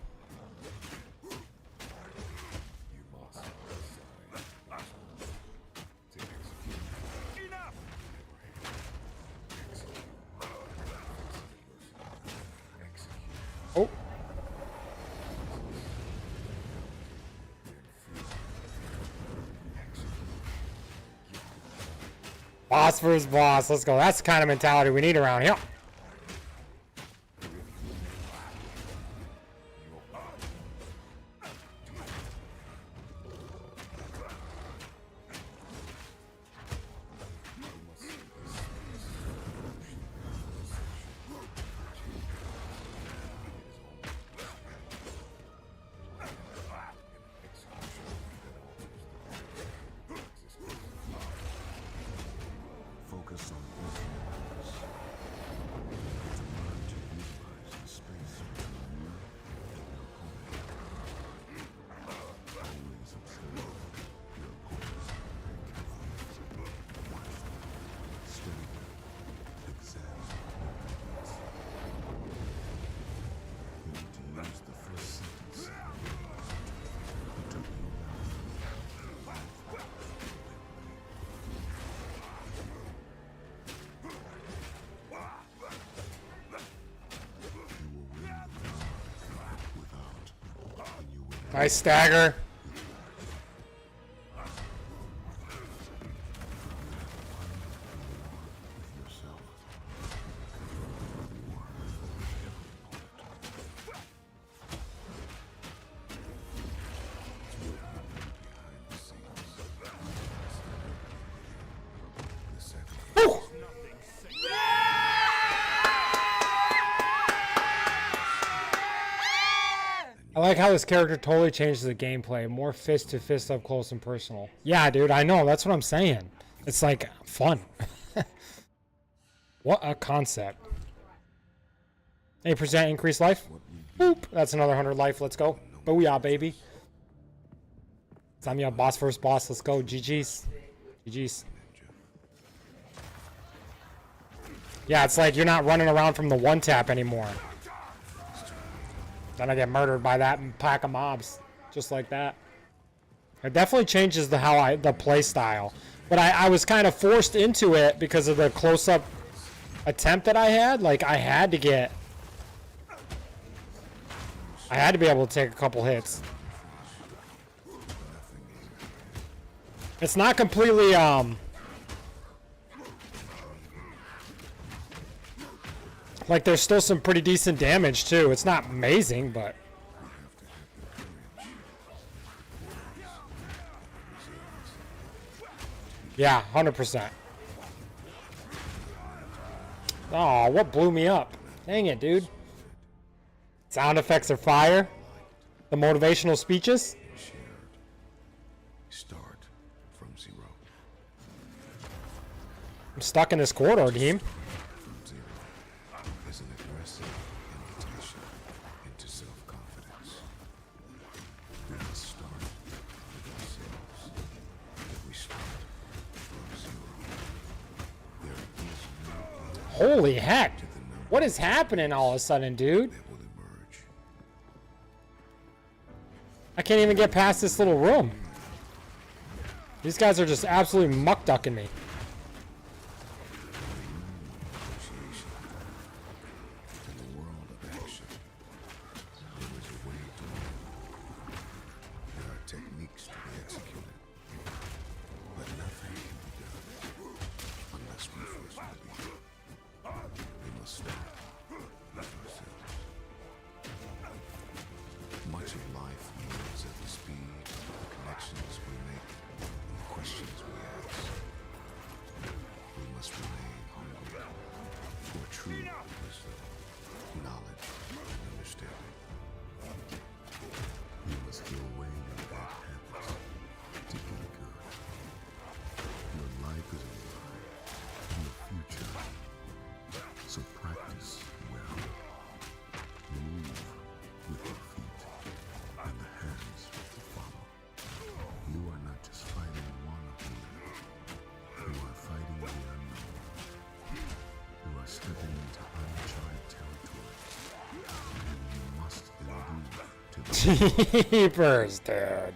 Oh. Boss versus boss. Let's go. That's the kind of mentality we need around here. Focus on ultimately. To learn to utilize the space between you and your opponent. Always observe your opponent's carefully. Watch them. Study them. Examine their movements. You need to use the first sentence to peel down life. Nice stagger. I like how this character totally changes the gameplay. More fist to fist up close and personal. Yeah, dude, I know. That's what I'm saying. It's like fun. What a concept. 8% increased life. Boop. That's another 100 life. Let's go. Booyah, baby. Time, yeah, boss versus boss. Let's go. GG's. GG's. Yeah, it's like you're not running around from the one tap anymore. Then I get murdered by that pack of mobs, just like that. It definitely changes the play style, but I was kind of forced into it because of the close-up attempt that I had. Like I had to be able to take a couple hits. It's not completely like there's still some pretty decent damage too. It's not amazing, but Yeah, 100%. Oh, what blew me up? Dang it, dude. Sound effects are fire. The motivational speeches. Start from zero. I'm stuck in this corridor, team. From zero is an aggressive invitation into self-confidence. We must start with ourselves. We start from zero. There is no Holy heck. What is happening all of a sudden, dude? that will emerge. I can't even get past this little room. These guys are just absolutely muck ducking me. Negotiation. In the world of action, there is a way to win. There are techniques to be executed, but nothing can be done unless we first believe. We must start with ourselves. Much of life moves at the speed of the connections we make and the questions we ask. We must remain hungry for true wisdom, knowledge, and understanding. We must get away from bad habits to get good. Your life is a ride in the future, so practice well. Move with your feet and the hands to follow. You are not just fighting one opponent. You are fighting the unknown. You are stepping into uncharted territory. And you must endure to the Jeepers, dude.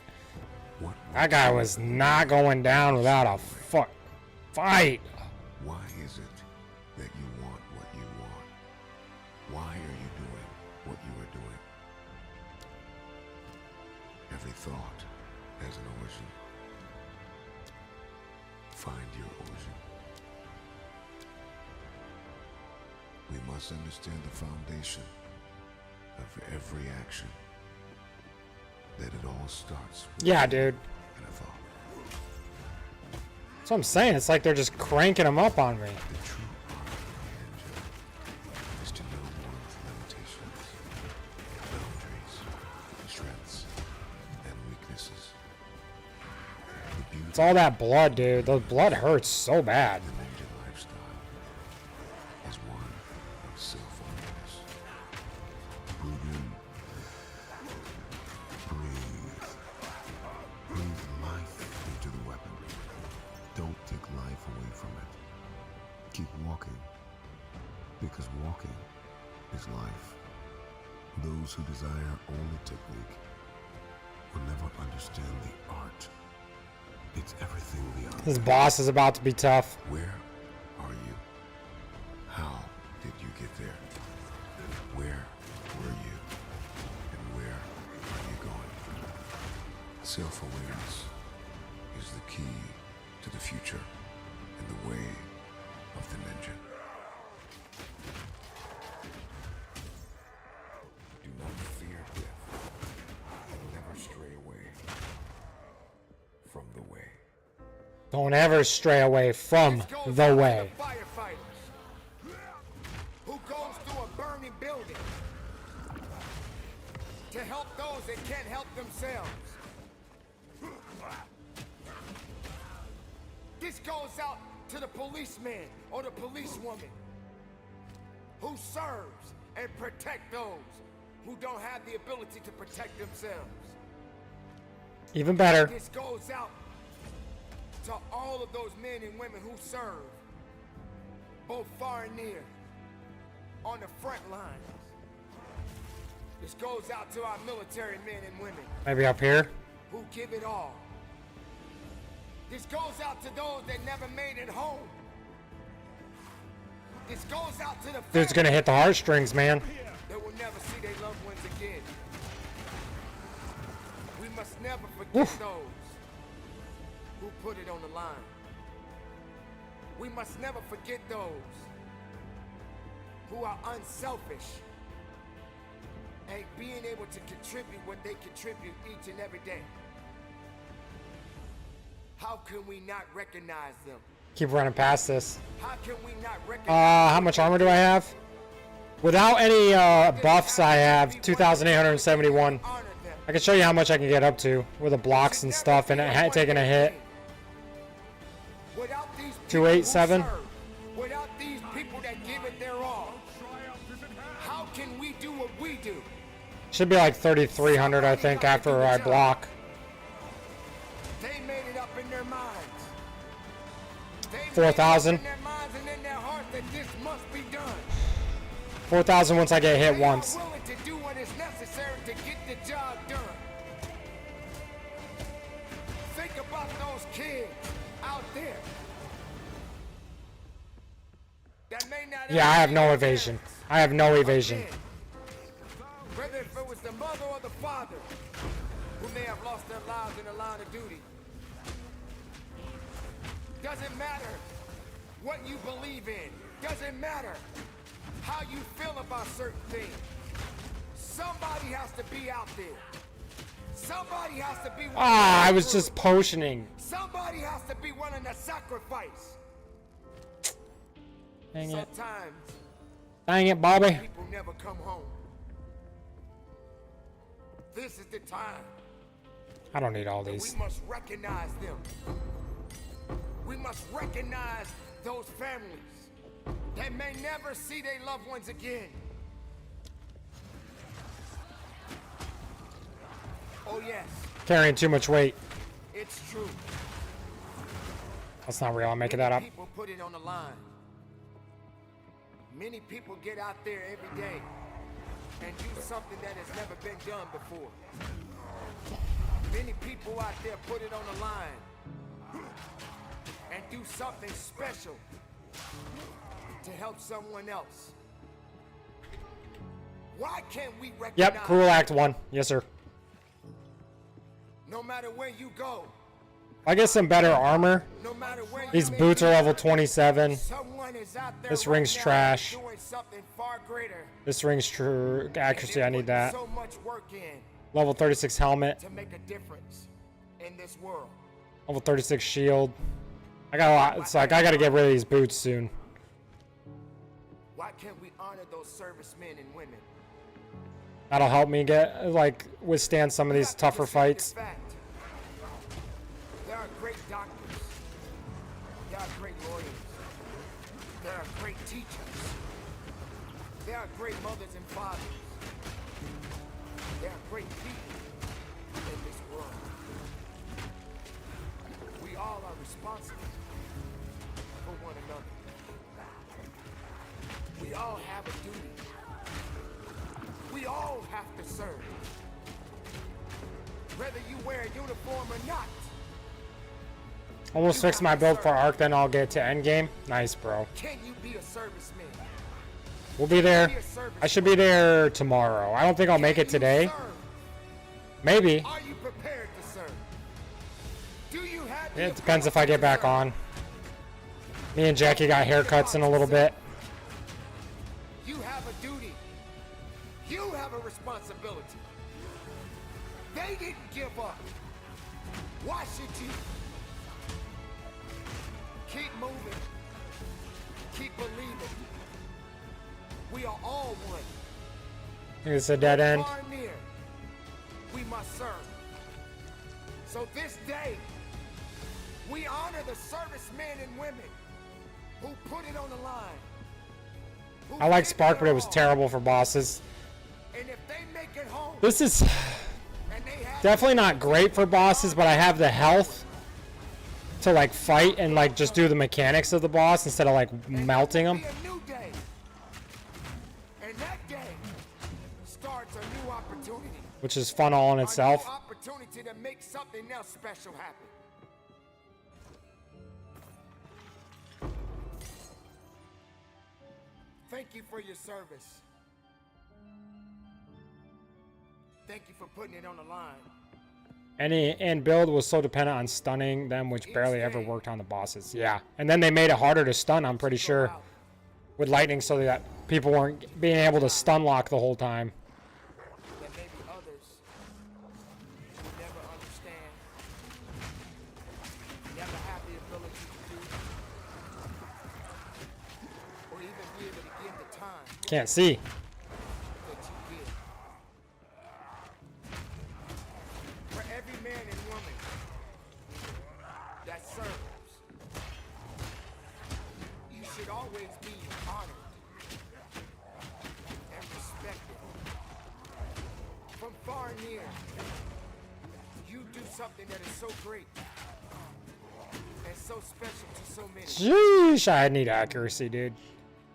That guy was not going down without a fight. Why is it that you want what you want? Why are you doing what you are doing? Every thought has an origin. Find your origin. We must understand the foundation of every action. That it all starts with Yeah, dude. and a thought. That's what I'm saying. It's like they're just cranking them up on me. The true art of the engine is to know one's limitations, boundaries, strengths, and weaknesses. The beauty It's all that blood, dude. The blood hurts so bad. of the ninja lifestyle is one of self-awareness. Breathe in. Breathe. Breathe life into the weapon. Don't take life away from it. Keep walking. Because walking is life. Those who desire only technique will never understand the art. It's everything beyond. This boss is about to be tough. Where are you? How did you get there? Where were you? And where are you going? Self-awareness is the key to the future and the way of the ninja. Do not fear death and never stray away from the way. Don't ever stray away from This goes the out to way. the firefighters who goes through a burning building to help those that can't help themselves. This goes out to the policeman or the policewoman who serves and protect those who don't have the ability to protect themselves. Even better. This goes out to all of those men and women who serve, both far and near, on the front lines. This goes out to our military men and women Maybe up here. who give it all. This goes out to those that never made it home. This goes out to the Dude's gonna hit the heartstrings, man. that will never see their loved ones again. We must never forget Oof. those who put it on the line. We must never forget those who are unselfish and being able to contribute what they contribute each and every day. How can we not recognize them? Keep running past this. How can we not recognize How much armor do I have? Without any buffs, I have 2,871. I can show you how much I can get up to with the blocks and stuff and taking a hit. Without these 287. Without these people that give it their all, how can we do what we do? Should be like 3,300, I think, after I block. They made it up in their minds. 4,000. In their minds and in their hearts that this must be done. 4,000 once I get hit They once. are willing to do what is necessary to get the job done. Think about those kids out there. That may not Yeah, I have no evasion. I have no evasion. Whether if it was the mother or the father who may have lost their lives in the line of duty. Doesn't matter what you believe in. Doesn't matter how you feel about certain things. Somebody has to be out there. Somebody has to be willing I was just potioning. Somebody has to be willing to sacrifice. Dang it. Sometimes Dang it, Bobby. people never come home. This is the time. I don't need all We these. must recognize them. We must recognize those families that may never see their loved ones again. Oh yes, Carrying too much weight. it's true. That's not real. I'm making that up. People put it on the line. Many people get out there every day and do something that has never been done before. Many people out there put it on the line and do something special to help someone else. Why can't we recognize? Yep, Cruel Act 1. Yes, sir. No matter where you go, I get some better armor. no matter where These you may boots be, are level 27. someone is out there This right ring's now trash. doing something far greater. This ring's true. Accuracy, I need that. So much work in Level 36 helmet. to make a difference in this world. Level 36 shield. I got a lot. It's like I gotta get rid of these boots soon. Why can't we honor those servicemen and women? That'll help me get like withstand some of these tougher fights. Fact. There are great doctors. There are great lawyers. There are great teachers. There are great mothers and fathers. There are great people in this world. We all are responsible for one another. We all have a duty. We all have to serve. Whether you wear a uniform or not. Almost fixed my build for Arc, then I'll get to endgame. Nice, bro. Can you be a serviceman? We'll be there. I should be there tomorrow. I don't think I'll make it today. Maybe. Are you prepared to serve? Do you have It depends if I get back on. Me and Jackie got haircuts in a little bit. You have a duty. You have a responsibility. They didn't give up. Why should you? Keep moving. Keep believing. We are all one. It's a dead end. Far and near, we must serve. So this day, we honor the servicemen and women who put it on the line. I like Spark, but it was terrible for bosses. And if they make it home, This is and they have definitely not great for bosses, but I have the health to like fight and like just do the mechanics of the boss instead of like melting them. be a new day. And that day starts a new opportunity. Which is fun all in A itself. new opportunity to make something else special happen. Thank you for your service. Thank you for putting it on the line. And build was so dependent on stunning them, which barely ever worked on the bosses. Yeah, and then they made it harder to stun, I'm pretty sure, with lightning, so that people weren't being able to stun lock the whole time. That maybe others will never understand, can't see. that you give. For every man and woman that serves, you should always be honored and respected. From far and near, you do something that is so great and so special to so many. Sheesh, I need accuracy, dude.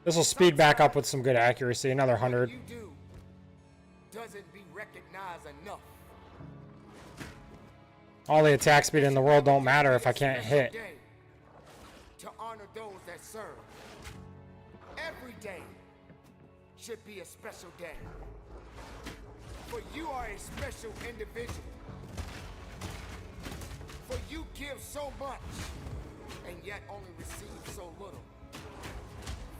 This will speed back up with some good accuracy. Another 100. You do doesn't be recognized enough. All the attack speed in the world don't matter if I can't hit. Day to honor those that serve. Every day should be a special day. For you are a special individual. For you give so much and yet only receive so little.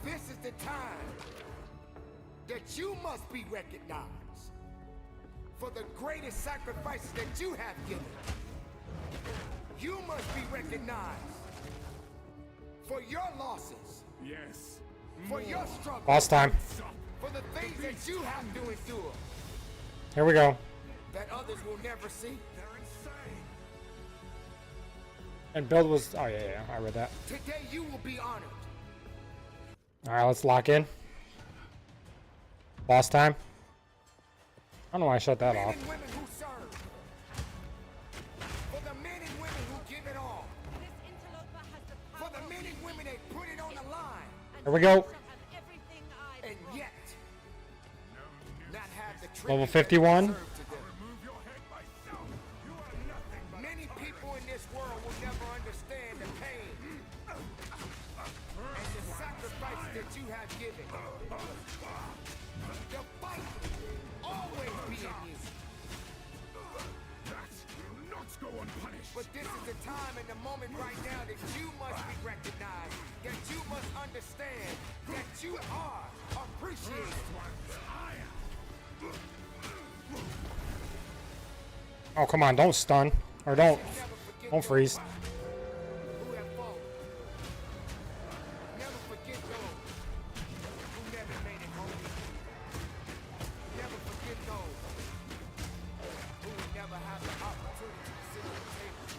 This is the time that you must be recognized for the greatest sacrifices that you have given. You must be recognized for your losses. Yes. For your struggles. Boss time. For the things that you have to endure Here we go. that others will never see. They're insane. And build was... Oh, yeah, I read that. Today you will be honored. All right, let's lock in. Boss time. I don't know why I shut that Men off. and women who serve. For the men and women who give it all. For the men and women that put it on the line. Here we go. And yet, not have the Level tribute that 51. deserve to them. Remove your head myself. You are nothing but Many people in this world will never understand the pain and the sacrifices that you have given. The fight always be in you. that will not go unpunished. But this is the time and the moment right now that you must be recognized, that you must understand that you are appreciated. Oh, come on. Don't stun. Or don't freeze. Who have fallen. Never forget those who never made it home. Never forget those who will never have the opportunity to sit at the table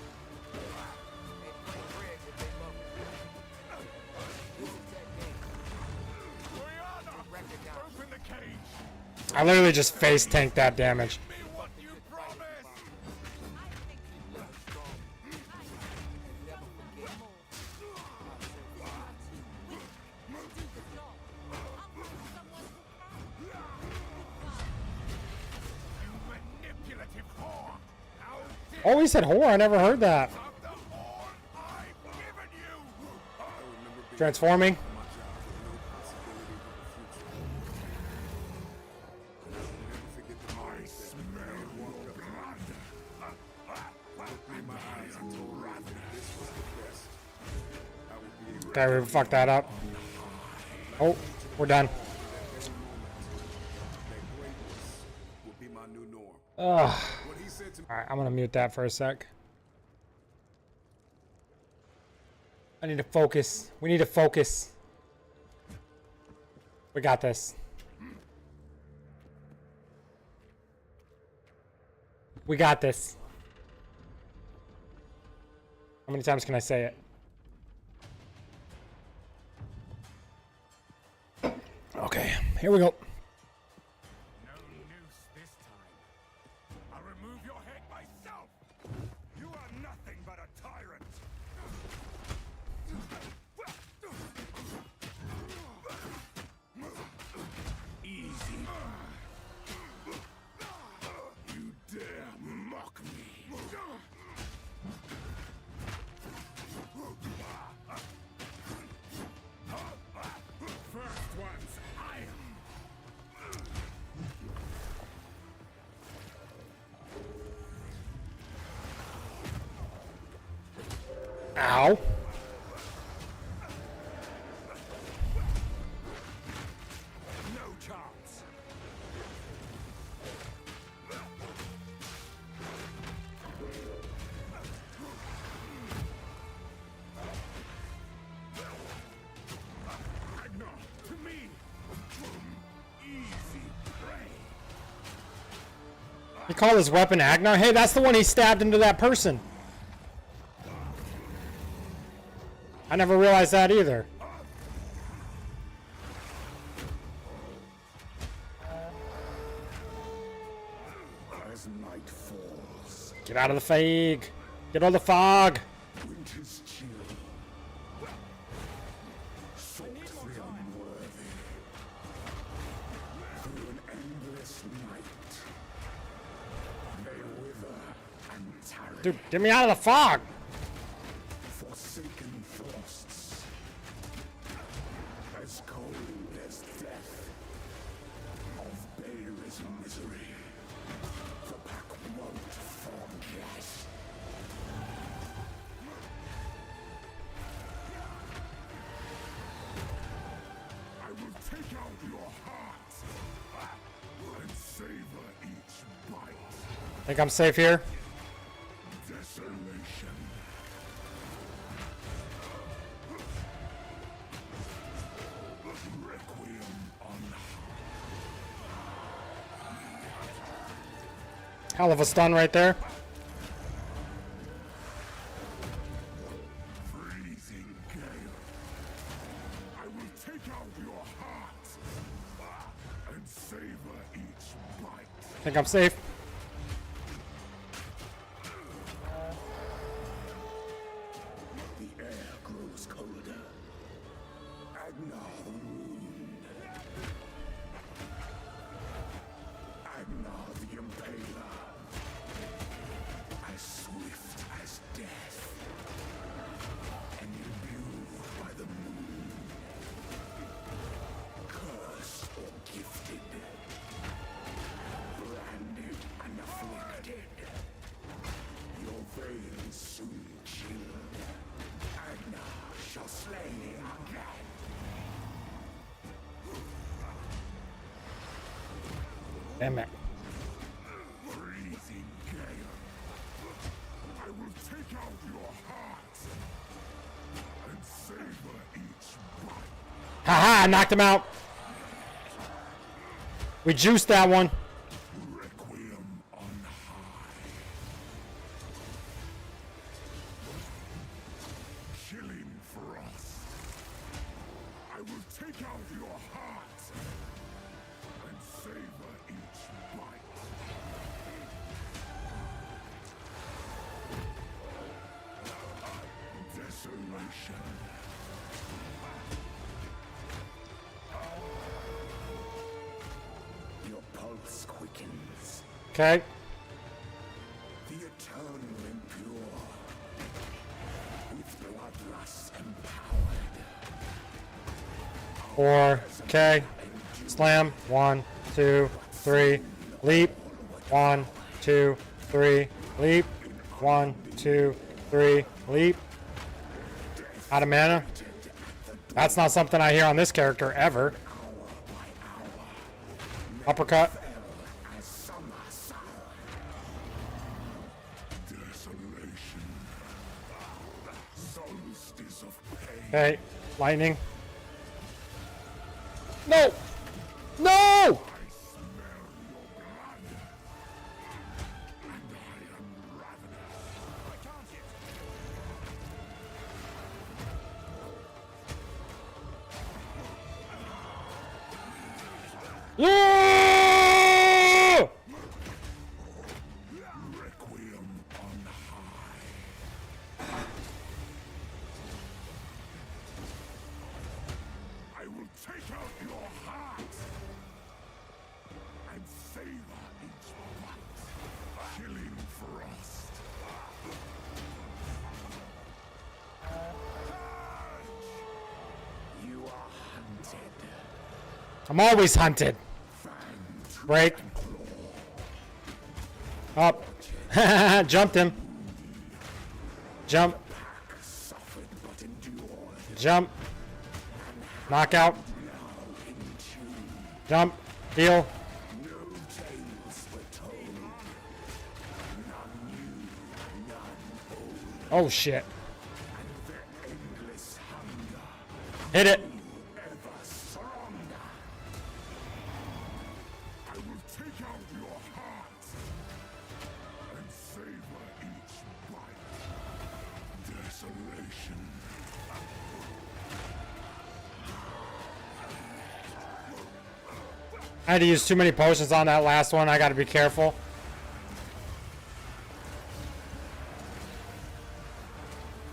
and break bread with their loved ones. This is that day Rihanna, to recognize. open the cage. I literally just face tanked that damage. Be what you promised. You manipulative whore. How dare Oh, he said whore. I never heard that. you have the all I've given you. Transforming. I smell your blood. Okay, we fucked that up. Oh, we're done. Ugh. Alright, I'm gonna mute that for a sec. I need to focus. We need to focus. We got this. We got this. How many times can I say it? Okay, here we go. No noose this time. I'll remove your head myself. You are nothing but a tyrant. Easy. You dare mock me. First one's iron. Ow. No chance. Agnar, to me. He called his weapon Agnar? Hey, that's the one he stabbed into that person. I never realized that either. As night falls, Get out of the fog. Get out of the fog. winter's chill. Sultry unworthy. Through an endless night, they wither and tarry. Dude, get me out of the fog. Forsaken frosts, as cold as death, of Bael's misery, the pack won't forget. I will take out your heart and savor each bite. Think I'm safe here? Desolation. Requiem on Hell of a stun right there. freezing gale. I will take out your heart and savor each bite. Think I'm safe. The air grows colder. Agnar the wound. Agnar the impaler. As swift as death. And imbued by the moon. Cursed or gifted. Branded and afflicted. Your veins soon chill. Agnar shall slay again. Damn it. Freezing gale. I will take out your heart and savor each bite. Haha, I knocked him out. We juiced that one. Requiem on high. Chilling frost. I will take out your heart and savor each bite. Desolation. Your pulse quickens. Okay. The eternal impure. With bloodlust empowered. 4. Okay. Slam. 1, 2, 3. Leap. 1, 2, 3. Leap. 1, 2, 3. Leap. Out of mana. That's not something I hear on this character ever. Uppercut. Desolation. Solstice of pain. Okay. Lightning. No! No! I smell your blood. And I am ravenous. I can't yet. Yeah! Requiem on high. I will take out your heart and savor each bite. Chilling frost. You are hunted. I'm always hunted. Break. Up. Jumped him. Jump. Suffered but endured. Jump. Knockout. Jump. Heal. No tales were told. None new, none old. Oh shit. Their endless hunger. Hit it. Ever stronger. I will take out your heart I had to use too many potions on that last one. I gotta be careful.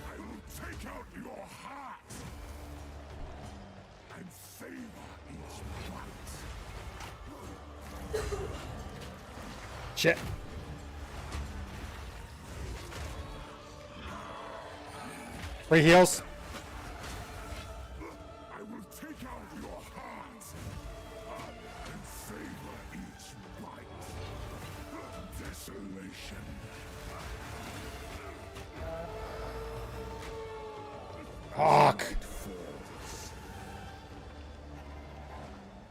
I will take out your heart and savor each bite. Shit. Free heals. I will take out your heart and savor each bite. Desolation. Fuck. Falls.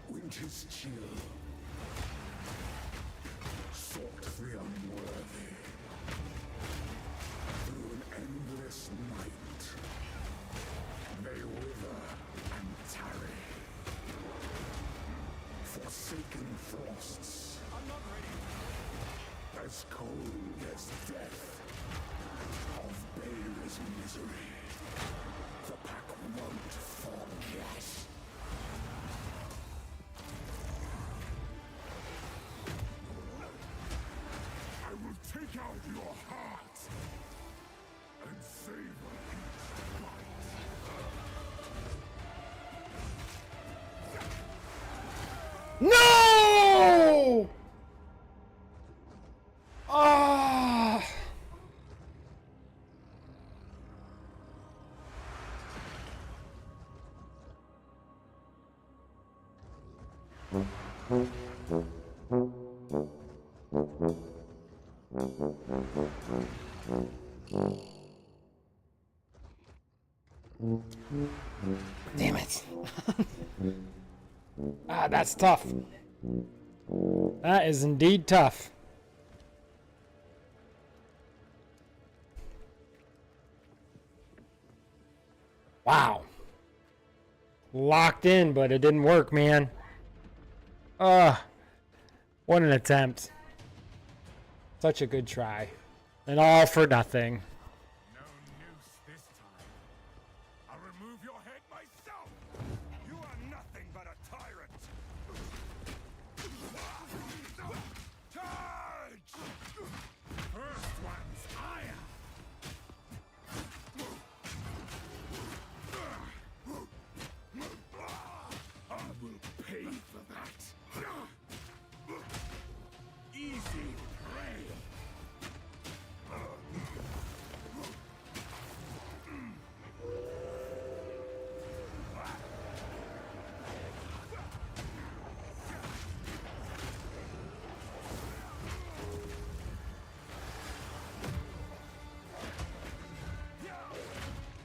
Winter's chill. Sought the unworthy. Through an endless night. They wither and tarry. Forsaken frosts. I'm not ready. As cold as death. Of Bale's misery. The pack won't forget. I will take out your heart and savor each bite. No! Ah! Damn it. Ah, that's tough. That is indeed tough. Wow. Locked in, but it didn't work, man. What an attempt. Such a good try. And all for nothing. No noose this time. I'll remove your head myself. You are nothing but a tyrant. Charge! First one's iron. I will pay for that. Easy prey.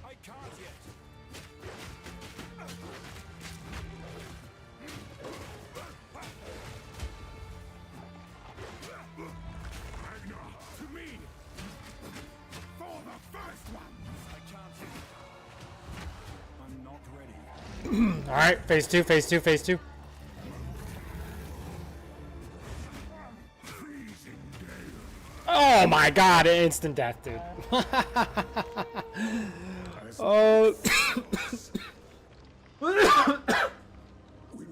I can't yet. Magna, to me! For the first one! I can't yet. I'm not ready. Alright, phase two, phase two, phase two. Freezing gale. Oh my god, instant death, dude. Oh.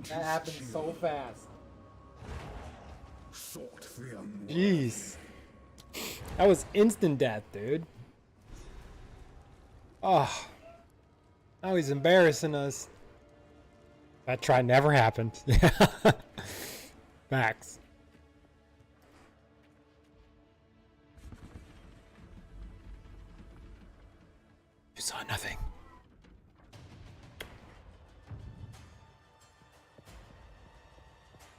That happened so fast. Sought the unworthy. Jeez. That was instant death, dude. Oh. Now he's embarrassing us. That try never happened. Facts. You saw nothing.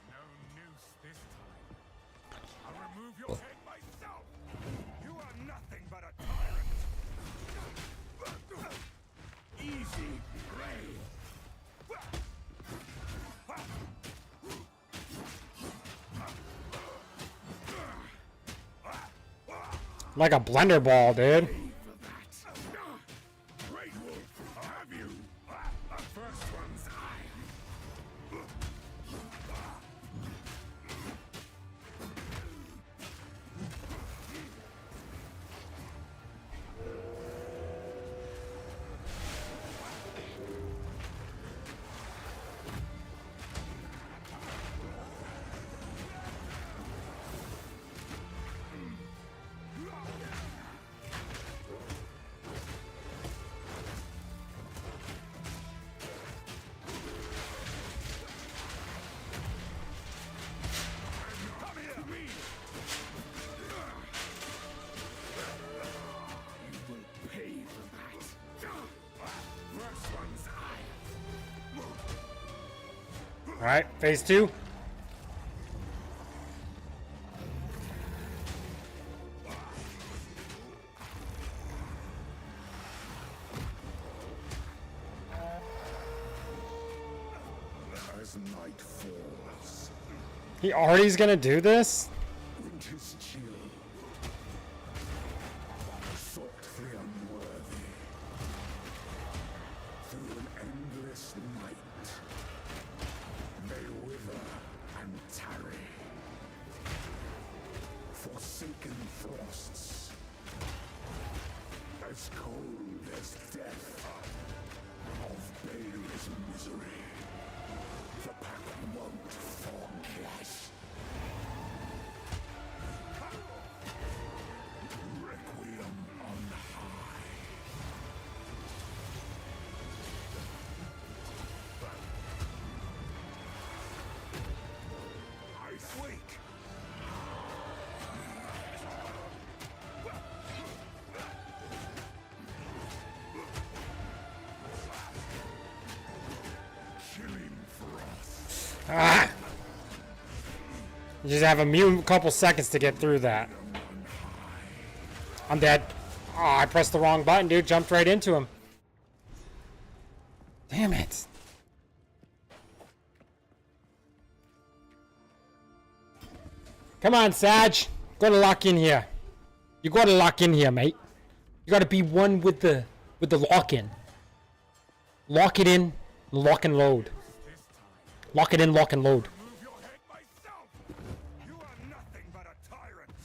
No noose this time. I'll remove your head myself. You are nothing but a tyrant. Easy prey. Like a blender ball, dude. Great Wolf, have you? First one's eye. All right, phase 2. As night falls, He already's gonna do this? winter's chill, sought the unworthy, through an endless night, they wither and tarry, forsaken frosts, as cold as death, of baleless misery. The pack won't forget. Requiem on high. I wake. Chilling frost. Ah! You just have a couple seconds to get through that. I'm dead. Oh, I pressed the wrong button, dude. Jumped right into him. Damn it. Come on, Saj. Gotta lock in here. You gotta lock in here, mate. You gotta be one with the lock-in. Lock it in, lock and load. Lock it in, lock and load. Move your head myself! You are nothing but a tyrant!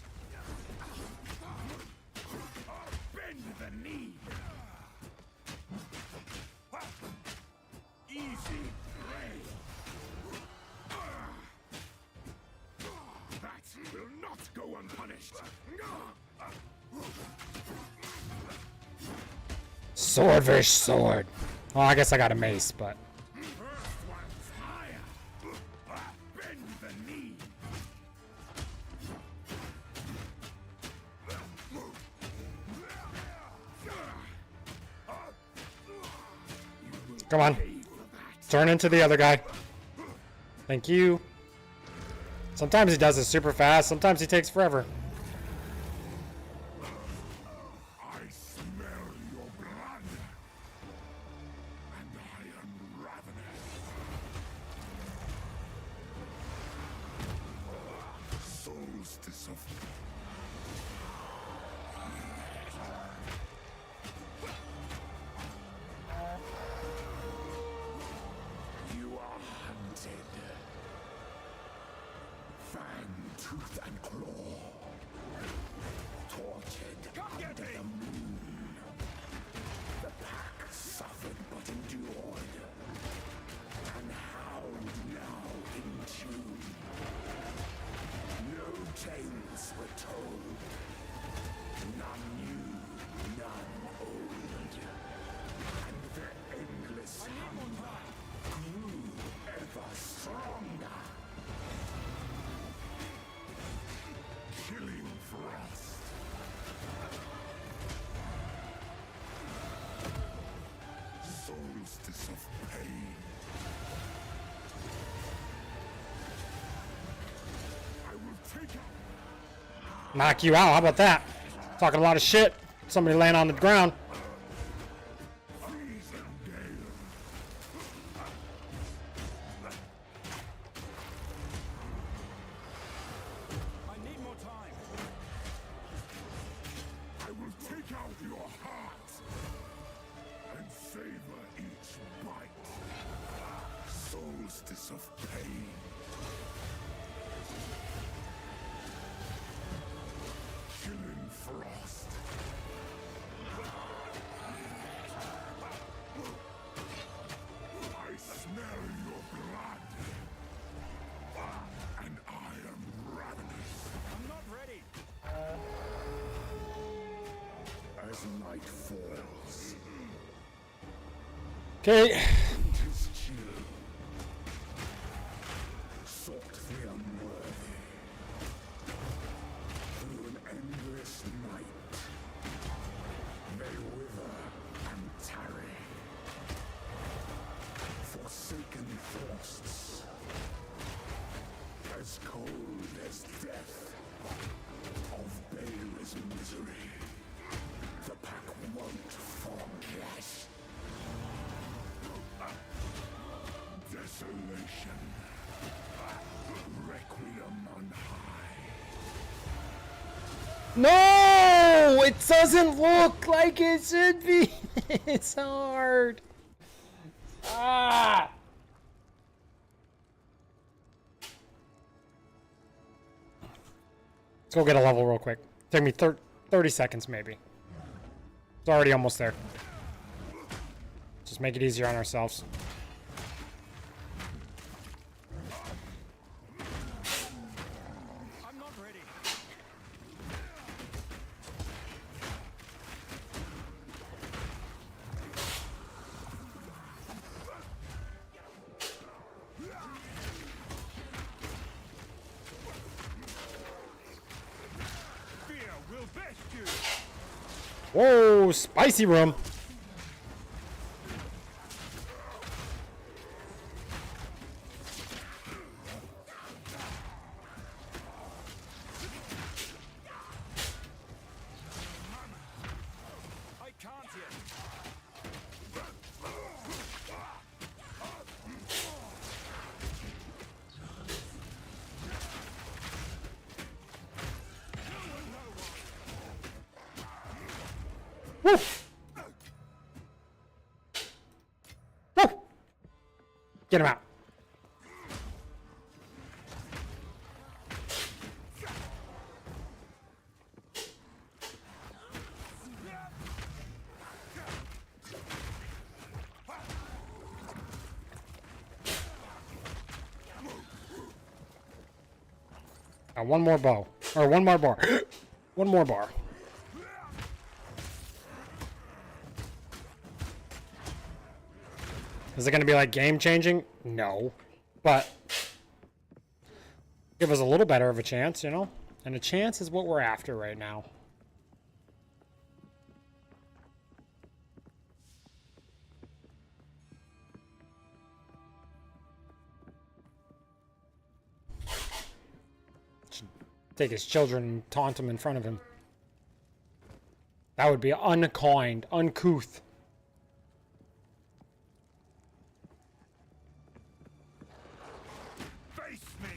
I'll bend the knee! Easy prey! That will not go unpunished! Sword versus sword. Well, I guess I got a mace, but... First one's higher! Bend the knee! Come on. Turn into the other guy. Thank you. Sometimes he does it super fast, sometimes he takes forever. I smell your blood, and I am ravenous. Solstice of you are hunted. Fang, tooth, and claw. Tortured under the moon. The pack suffered but endured. And howled now in tune. No tales were told. None new, none old. And their endless hunger grew ever stronger. Killing frost. Solstice of pain. I will take out. Knock you out, how about that? Talking a lot of shit. Somebody laying on the ground. Freezing gale. I need more time! I will take out your heart and savor each bite. Solstice of pain. Killing frost. I smell your blood, and I am ravenous. I'm not ready! As night falls, Okay. winter's chill, sought the unworthy, through an endless night, they wither and tarry, forsaken frosts, No! It doesn't look like it should be. It's hard. Ah! Let's go get a level real quick. Take me 30 seconds maybe. It's already almost there. Just make it easier on ourselves. I'm not ready. Fear will best you. Whoa, spicy room. I can't yet. Woo! Woo! Get him out. One more bow. Or one more bar. One more bar. Is it going to be like game changing? No. But give us a little better of a chance, you know? And a chance is what we're after right now. Should take his children and taunt them in front of him. That would be unkind, uncouth. Face me.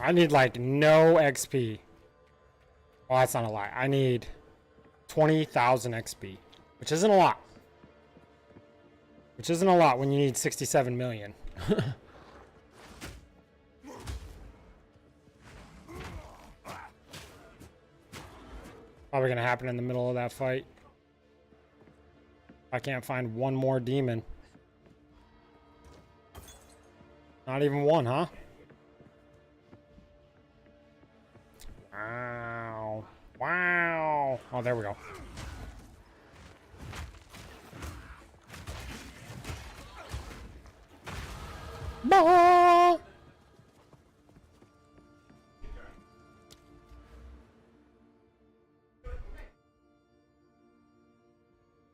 I need like no XP. Well, that's not a lie. I need 20,000 XP, which isn't a lot. Which isn't a lot when you need 67 million. Probably gonna happen in the middle of that fight. I can't find one more demon. Not even one, huh? Wow. Wow. Oh, there we go. Bah!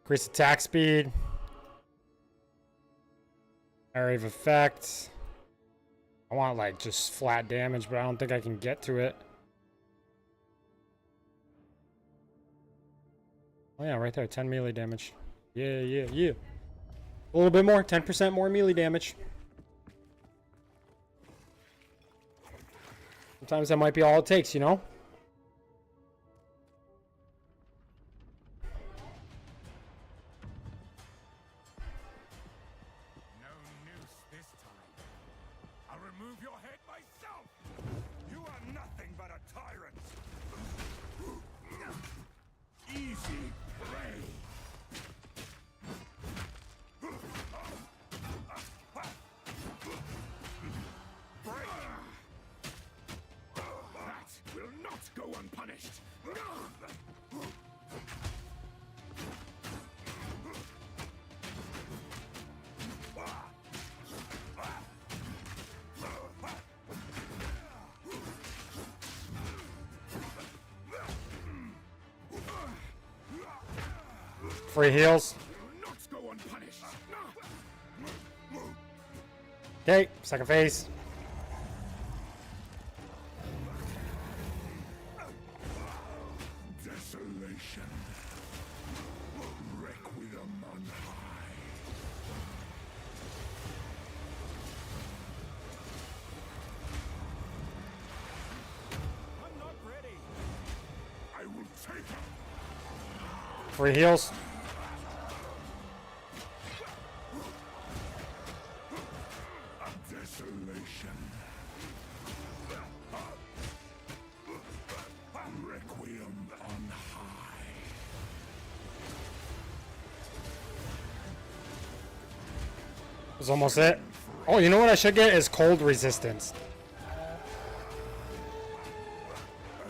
Increase attack speed. Area of effect. I want like just flat damage, but I don't think I can get to it. Oh yeah, right there, 10 melee damage. Yeah, yeah, yeah. A little bit more, 10% more melee damage. Sometimes that might be all it takes, you know? No noose this time. I'll remove your head myself. You are nothing but a tyrant. Easy prey. Break. Free heals. Not go unpunished. Okay, second phase. Desolation. Requiem on high. I'm not ready. I will take him. Free heals. Desolation. Requiem on high. Was almost it. Oh, you know what I should get is cold resistance.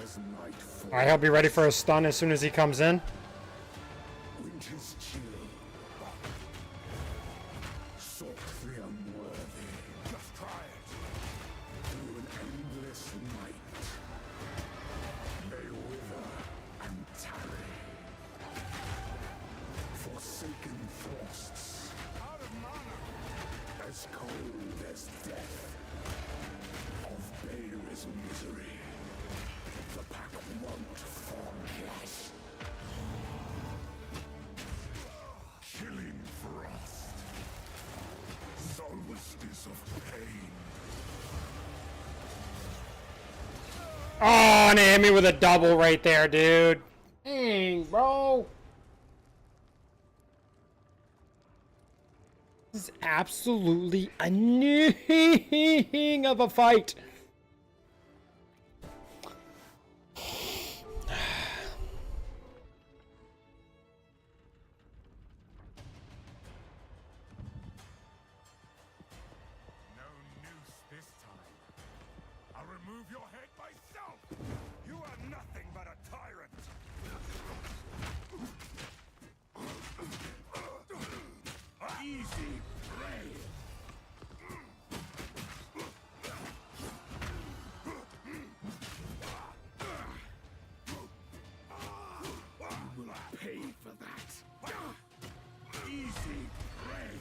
As night falls, Alright, he'll be ready for a stun as soon as he comes in. winter's chill. Sought the unworthy. Just try it. Through an endless night. They wither and tarry. Forsaken frosts. Out of mana. As cold as death. Of Bael's misery. The pack won't forget. Chilling frost. Solstice of pain. Oh, and he hit me with a double right there, dude. Dang, bro. This is absolutely a ning of a fight. No noose this time. I'll remove your head myself. You are nothing but a tyrant. Easy prey. You will pay for that. Easy prey.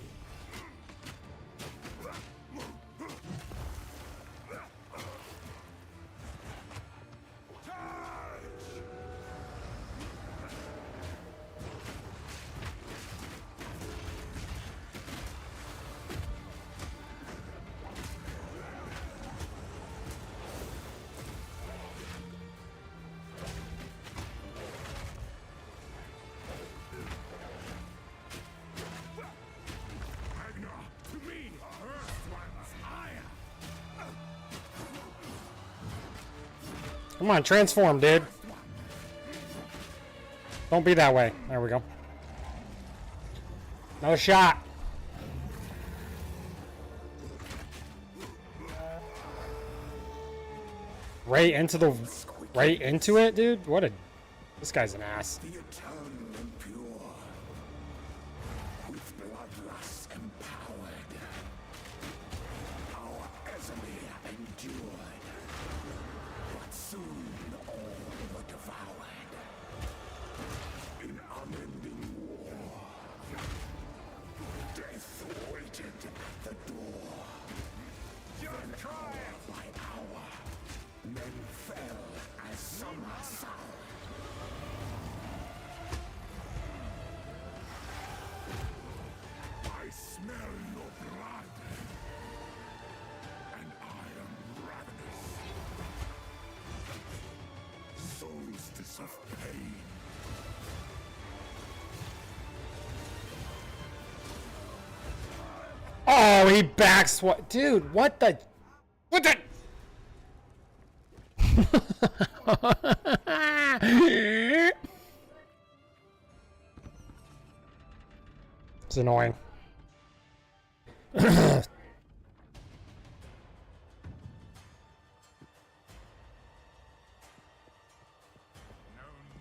Magna, to me, Earth runs higher. Come on, transform, dude. Don't be that way. There we go. Another shot. Right into it, dude. What a, this guy's an ass. The eternal and pure, with bloodlust empowered, our Ezeli endured, but soon all were devoured in unending war. Death waited at the door. Then hour by hour, men fell as summer sun. I smell your blood, and I am ravenous. Solstice of pain. Oh, he backswap. Dude, what the? What the? It's annoying. No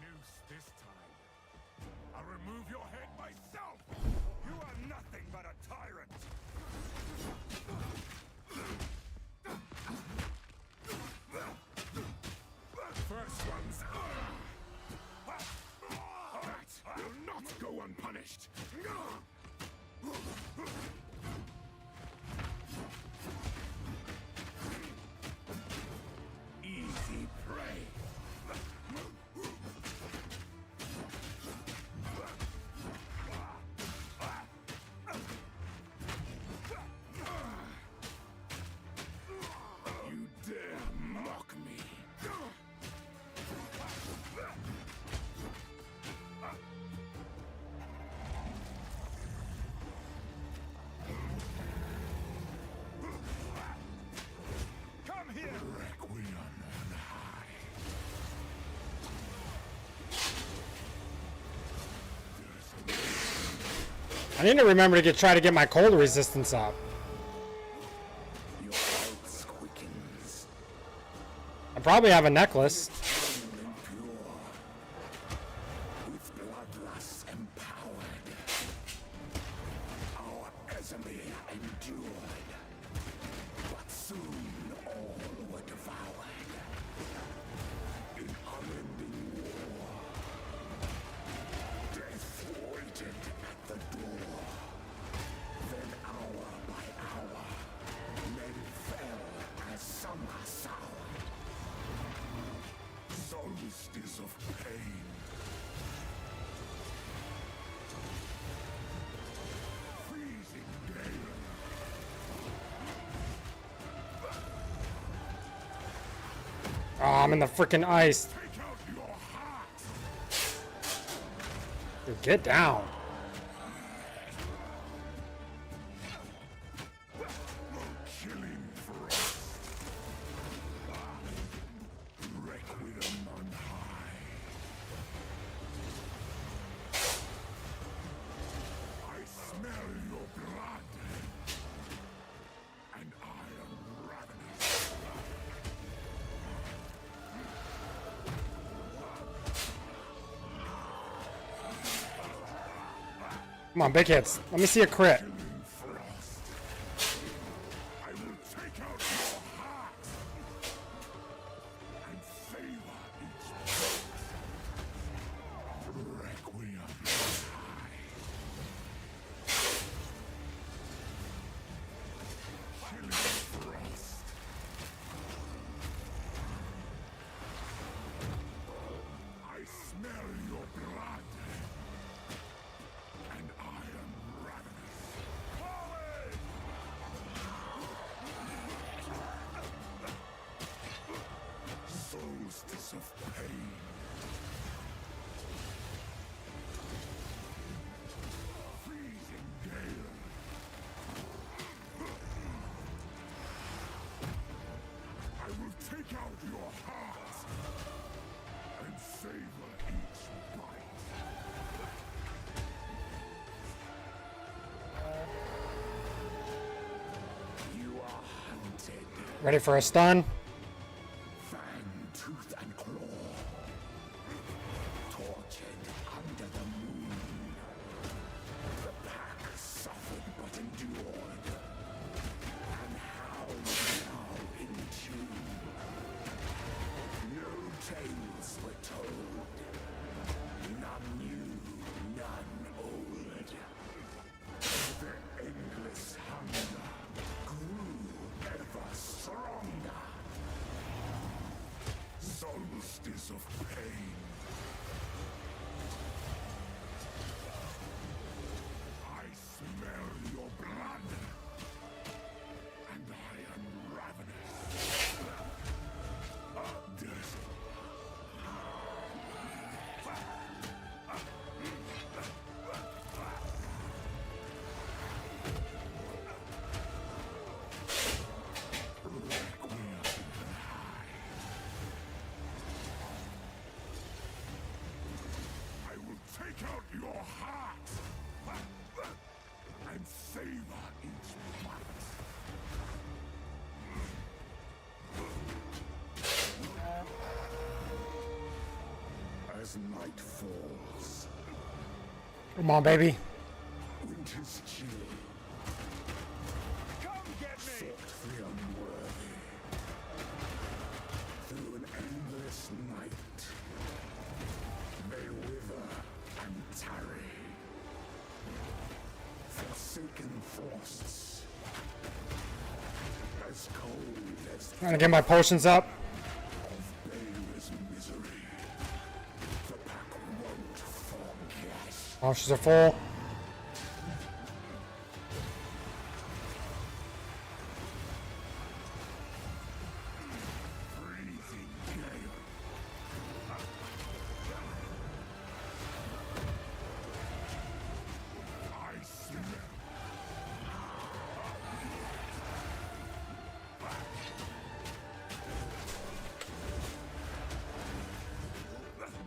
noose this time. I'll remove your head myself. You are nothing but a tyrant. First one's that will not go unpunished. finished. Easy prey. You dare mock me. Come here! Requiem on high. I need to remember to try to get my cold resistance up. Your pulse quickens. I probably have a necklace. Impure. With bloodlust empowered. Our Casimir endured. But soon all were devoured. In unending war. Death waited at the door. Then hour by hour, men fell as summer soured. Solstice of pain. Freezing gale. Oh, I'm in the freaking ice. Take out your heart. Dude, get down. Killing frost. Requiem on high. I smell your blood. And I am ravenous. Come on, big hits. Let me see a crit. Killing frost. I will take out your heart. And savor each breath. Requiem on high. Killing frost. I smell your blood. And I am ravenous. Forward! Solstice of pain. Freezing gale. I will take out your heart and savor each bite. You are hunted, Ready for a stun? fang, tooth, and claw. Tortured under the moon. The pack suffered but endured. And howled now in tune. No tales were told. None new, none old. Their endless hunger grew ever stronger. Solstice of pain. I smell your blood. And I am ravenous. Death. Requiem high. I will take out your heart and savor each bite. As night falls, Come on, baby. winter's chill. Come get me! Sought the unworthy. Through an endless night, they wither and tarry. forsaken forests. As cold as I'm gonna get my potions up. baleless misery. The pack won't forget. Potions are full. Breathing gale. I smell.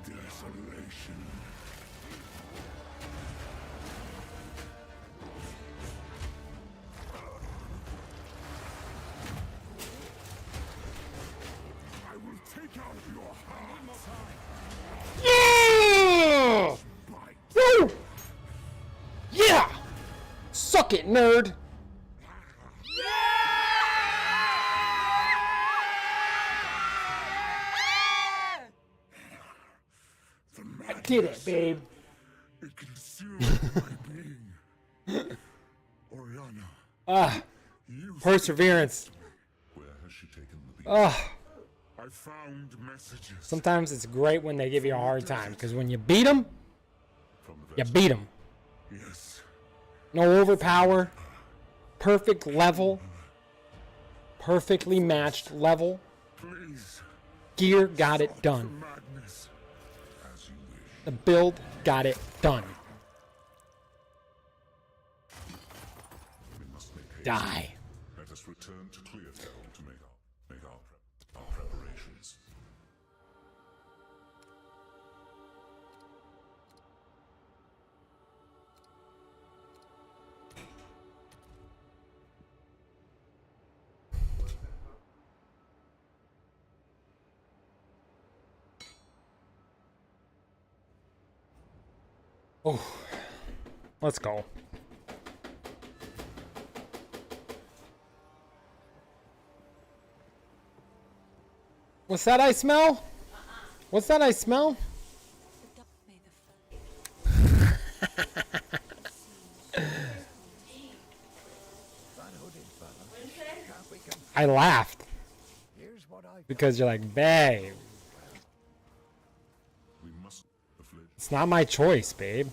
Desolation. I will take out your heart. Yeah! Woo! Yeah! Suck it, nerd! The I did it, madness. babe. It consumes my being. Oriana, Ah, you perseverance. Where has she taken the beast? Ah, I found messages sometimes it's great when they give you a hard time, because when you beat them, from the you vessel. beat them. Yes. No overpower, perfect level, perfectly matched level. Please. Gear got it Stop done. the madness. As you wish. The build got it done. We must make haste. Die. Let us return to Clearfell to make our preparations. Oh, let's go. What's that I smell? What's that I smell? I laughed because you're like, babe. We must the fledge. It's not my choice, babe.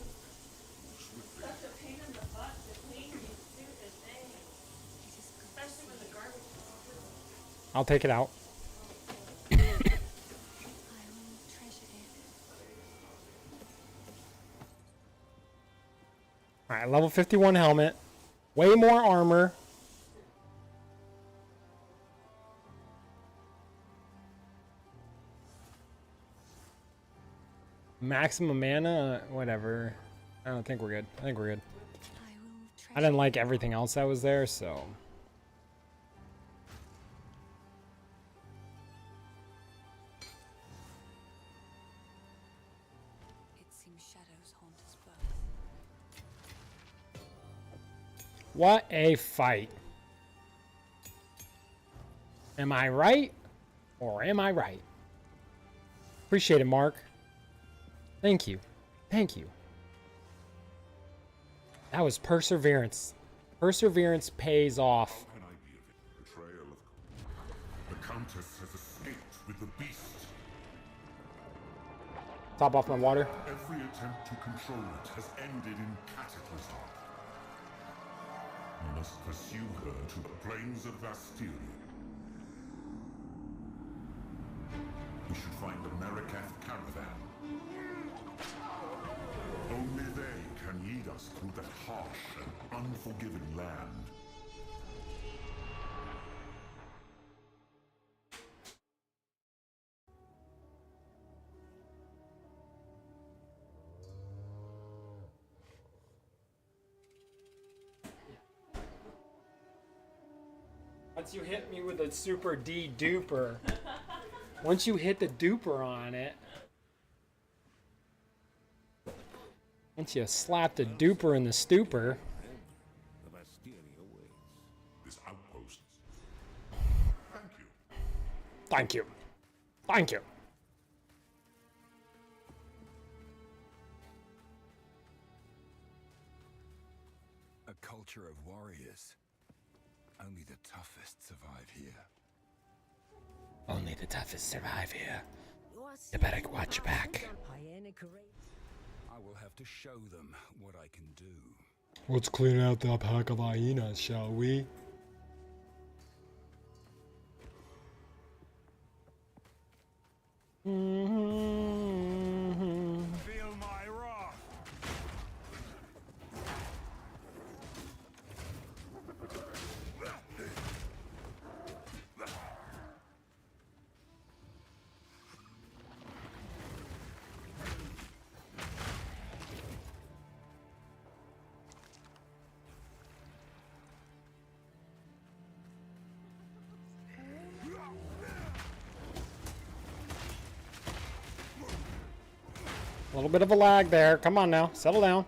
I'll take it out. I will treasure it. Alright, level 51 helmet. Way more armor. Maximum mana, whatever. I don't think we're good. I think we're good. I will treasure I didn't like everything else that was there, so. it. Seems shadows haunt us both. What a fight. Am I right? Or am I right? Appreciate it, Mark. Thank you. Thank you. That was perseverance. Perseverance pays off. How can I be of it? Betrayal of the Countess has escaped with the beast. Top off my water. Every attempt to control it has ended in cataclysm. We must pursue her to the plains of Vastyria. We should find the Marikath caravan. Only they can lead us through that harsh and unforgiving land. Once you hit me with a super D duper. Once you hit the duper on it. Once you slap the duper in the stupor. This outpost. Thank you. Thank you. Thank you. A culture of warriors. Only the toughest survive here. Only the toughest survive here. You better watch your back. I will have to show them what I can do. Let's clean out that pack of hyenas, shall we? Feel my wrath. A little bit of a lag there. Come on now, settle down.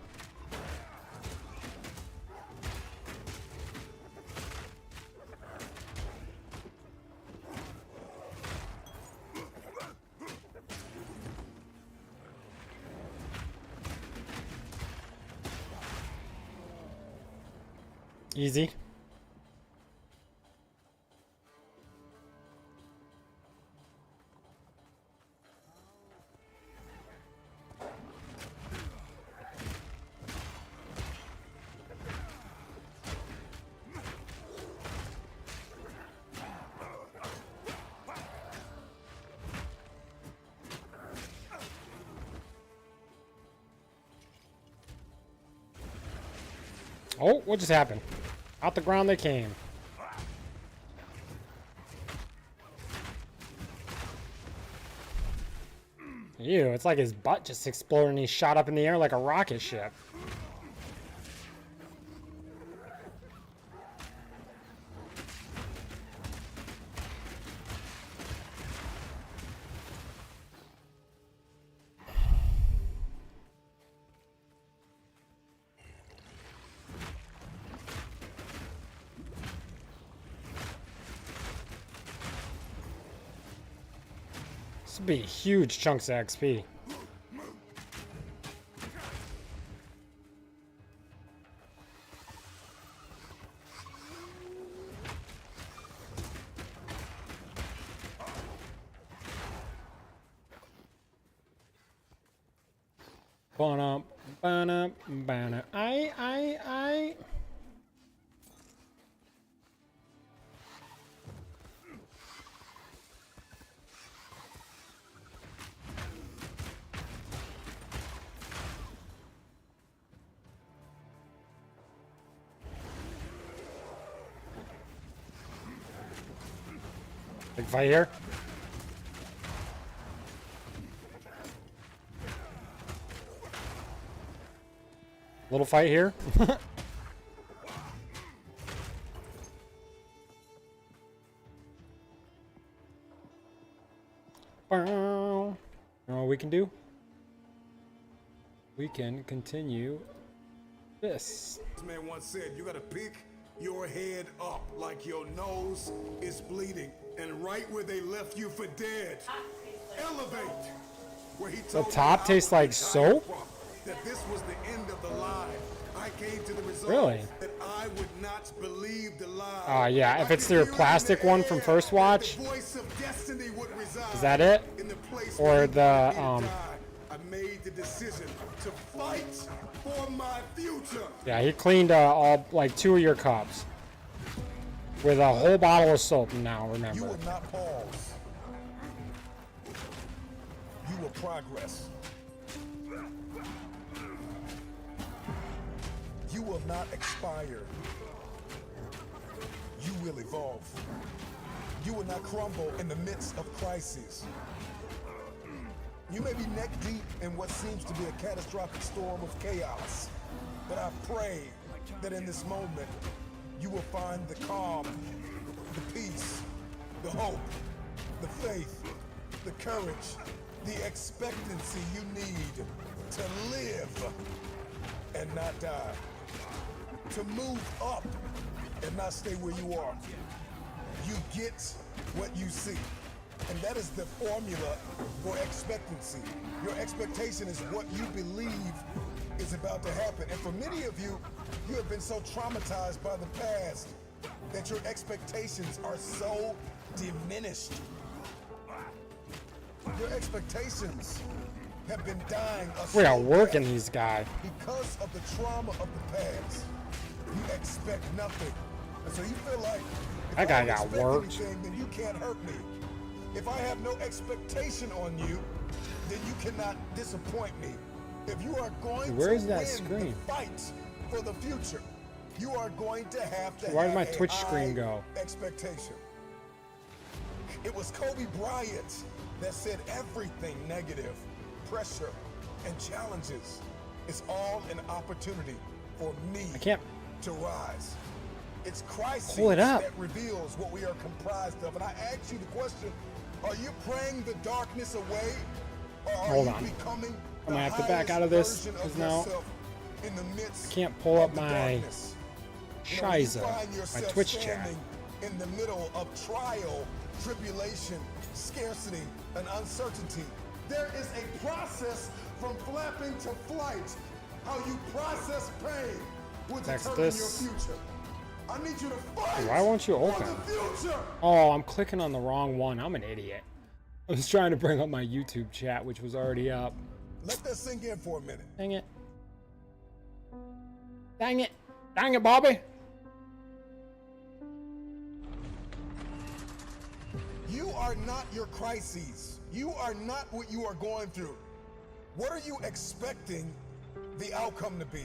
Easy. Oh, what just happened? Out the ground they came. Ew, it's like his butt just exploded and he shot up in the air like a rocket ship. This would be huge chunks of XP. Ba-na, ba-na, ba-na. I. Big fight here. Little fight here. You know what we can do? We can continue this. This man once said, you gotta pick your head up like your nose is bleeding, and right where they left you for dead, elevate. Where he told The top tastes like soap? that this was the end of the lie. I came to the result Really? that I would not believe the lie. Yeah, if it's their plastic one from first watch. The voice of destiny would reside Is that it? in the place Or where the, he died. I made the decision to fight for my future. Yeah, he cleaned all, like, 2 of your cups. With a whole bottle of soap now, You remember. will not pause. You will progress. You will not expire. You will evolve. You will not crumble in the midst of crises. You may be neck deep in what seems to be a catastrophic storm of chaos, but I pray that in this moment, you will find the calm, the peace, the hope, the faith, the courage, the expectancy you need to live and not die, to move up and not stay where you are. You get what you see. And that is the formula for expectancy. Your expectation is what you believe is about to happen. And for many of you, you have been so traumatized by the past that your expectations are so diminished. Your expectations have been dying. We are working these guys. Because of the trauma of the past, you expect nothing. And so you feel like, if That guy I don't got expect worked. anything, then you can't hurt me. If I have no expectation on you, then you cannot disappoint me. If you are going Where to is that win screen? the fight for the future, you are going to have to Where did have my a Twitch screen high go? expectation. It was Kobe Bryant that said everything negative, pressure, and challenges is all an opportunity for me I can't to rise. It's crisis pull it up. that reveals what we are comprised of. And I ask you the question, are you praying the darkness away? Or are Hold you on. becoming I'm gonna the have to back highest out of this, version of 'cause now yourself in the midst I can't pull up of the my darkness? You know, when you Shiza, find my yourself Twitch chat. standing in the middle of trial, tribulation, scarcity, and uncertainty, there is a process from flapping to flight. How you process pain will Next determine this. your future. I need you to fight Why won't you for open? the future. Oh, I'm clicking on the wrong one. I'm an idiot. I was trying to bring up my YouTube chat, which was already up. Let that sink in for a minute. Dang it. Dang it. Dang it, Bobby. You are not your crises. You are not what you are going through. What are you expecting the outcome to be?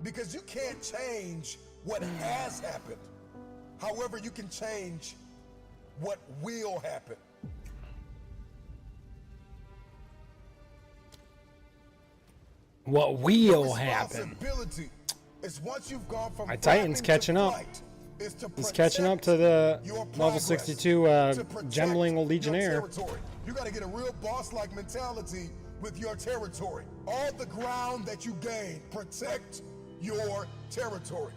Because you can't change what has happened. However, you can change what will happen. What will happen? Responsibility is once you've gone from My Titan's flapping to catching up. flight, is to He's catching up to the level progress, 62 to protect Gembling your Legionnaire. territory. You got to get a real boss-like mentality with your territory. All the ground that you gain, protect your territory.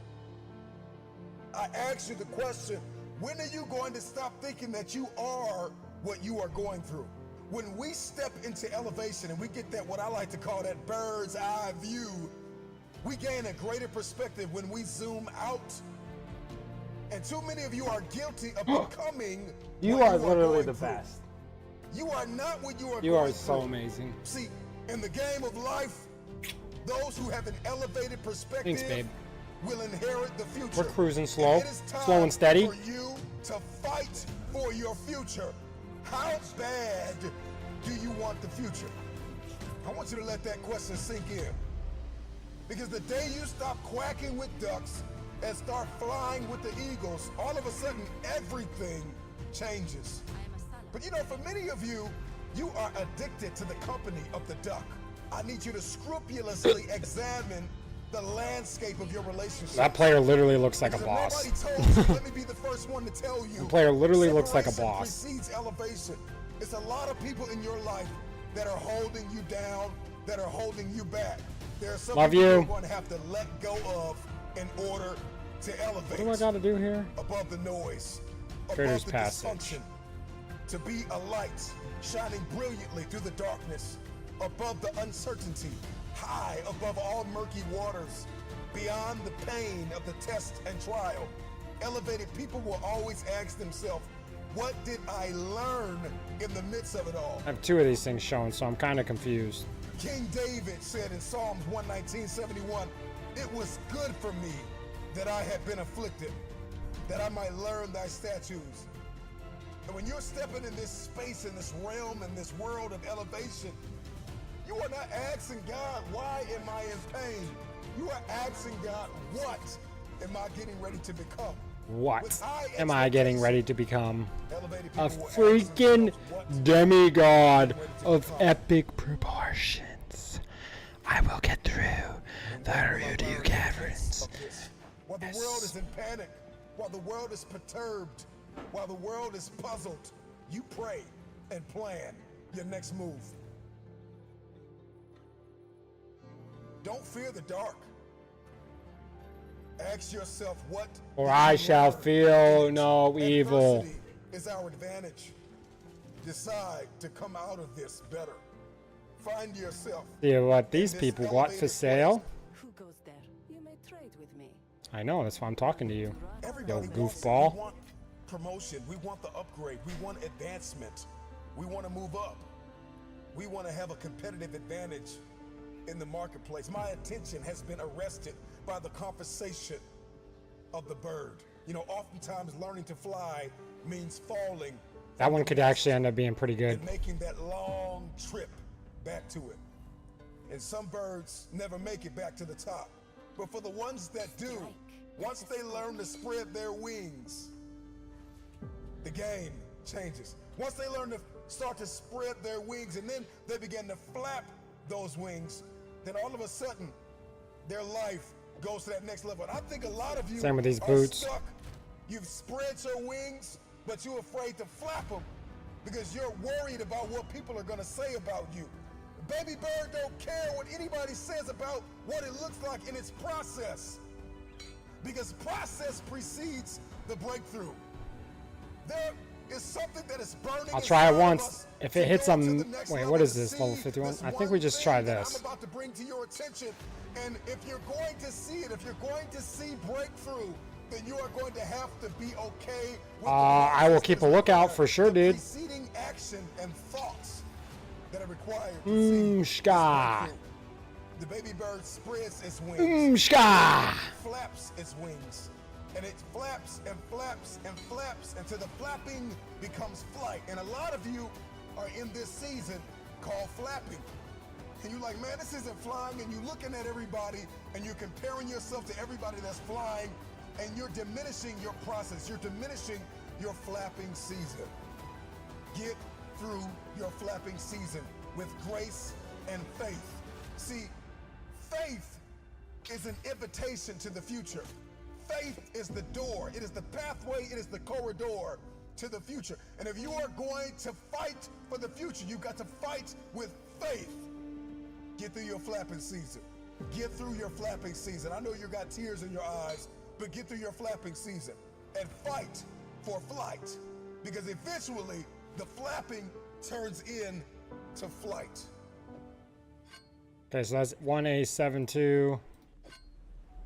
I ask you the question, when are you going to stop thinking that you are what you are going through? When we step into elevation and we get that, what I like to call that bird's eye view, we gain a greater perspective when we zoom out. And too many of you are guilty of becoming You what are literally going the through. best. You are not what you are You going are so through. amazing. See, in the game of life, those who have an elevated perspective Thanks, babe. will inherit the future. We're cruising slow. It is time Slow and steady. for you to fight for your future. How bad do you want the future? I want you to let that question sink in. Because the day you stop quacking with ducks and start flying with the eagles, all of a sudden everything changes. But you know, for many of you, you are addicted to the company of the duck. I need you to scrupulously examine the landscape of your relationship. That player literally looks like a Because boss. if nobody told you, let me be the first one to tell you. The player literally looks like a separation boss. Precedes elevation. It's a lot of people in your life that are holding you down, that are holding you back. There are some Love people you. you're going to have to let go of in order to elevate. What do I gotta do here? Above the noise, Trader's above the Passage. dysfunction, to be a light shining brilliantly through the darkness, above the uncertainty, high above all murky waters, beyond the pain of the test and trial. Elevated people will always ask themselves, what did I learn in the midst of it all? I have two of these things shown, so I'm kind of confused. King David said in Psalms 119:71, it was good for me that I had been afflicted, that I might learn thy statutes. And when you're stepping in this space, in this realm, in this world of elevation, you are not asking God, why am I in pain? You are asking God, what am I getting ready to become? What am I getting ready to become? Elevated people A will ask freaking themselves, what demigod of epic proportions. I will get through the Rudu Caverns. While the world is in panic, while the world is perturbed, while the world is puzzled, you pray and plan your next move. Don't fear the dark. Ask yourself what. For I shall feel no evil. Adversity is our advantage. Decide to come out of this better. find yourself. See what these people got for sale. Who goes there? You may trade with me. I know, that's why I'm talking to you. Everybody Yo, wants it. goofball. We want promotion. We want the upgrade. We want advancement. We want to move up. We want to have a competitive advantage in the marketplace. My attention has been arrested by the conversation of the bird. You know, oftentimes learning to fly means falling. That one could actually end up being pretty good. And making that long trip back to it. And some birds never make it back to the top. But for the ones that do, once they learn to spread their wings, the game changes. Once they learn to start to spread their wings and then they begin to flap those wings, then all of a sudden their life goes to that next level. And I think a lot of you Same with these are boots. stuck. You've spread your wings, but you're afraid to flap them because you're worried about what people are going to say about you. Baby bird don't care what anybody says about what it looks like in its process, because process precedes the breakthrough. There is something that is burning. I'll try it inside of once. us If it to hits go to them, the next wait, level what is to this, level see 51? this I think one we just try thing that this. I'm about to bring to your attention, and if you're going to see it, if you're going to see breakthrough, then you are going to have to be okay with I will keep a lookout for sure, dude. preceding action and thoughts that are required to see this Shka. breakthrough. The baby bird spreads its wings, Shka. flaps its wings, and it flaps and flaps and flaps until the flapping becomes flight. And a lot of you are in this season called flapping. And you're like, man, this isn't flying. And you're looking at everybody and you're comparing yourself to everybody that's flying, and you're diminishing your process. You're diminishing your flapping season. Get through your flapping season with grace and faith. See, faith is an invitation to the future. Faith is the door. It is the pathway. It is the corridor to the future. And if you are going to fight for the future, you've got to fight with faith. Get through your flapping season. Get through your flapping season. I know you got tears in your eyes, but get through your flapping season and fight for flight, because eventually the flapping turns into flight. Okay, so that's 1A72.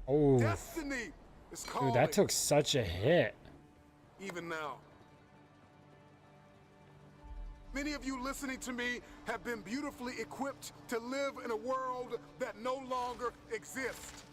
Oh, Destiny is calling. dude, that took such a hit. Even now. Many of you listening to me have been beautifully equipped to live in a world that no longer exists.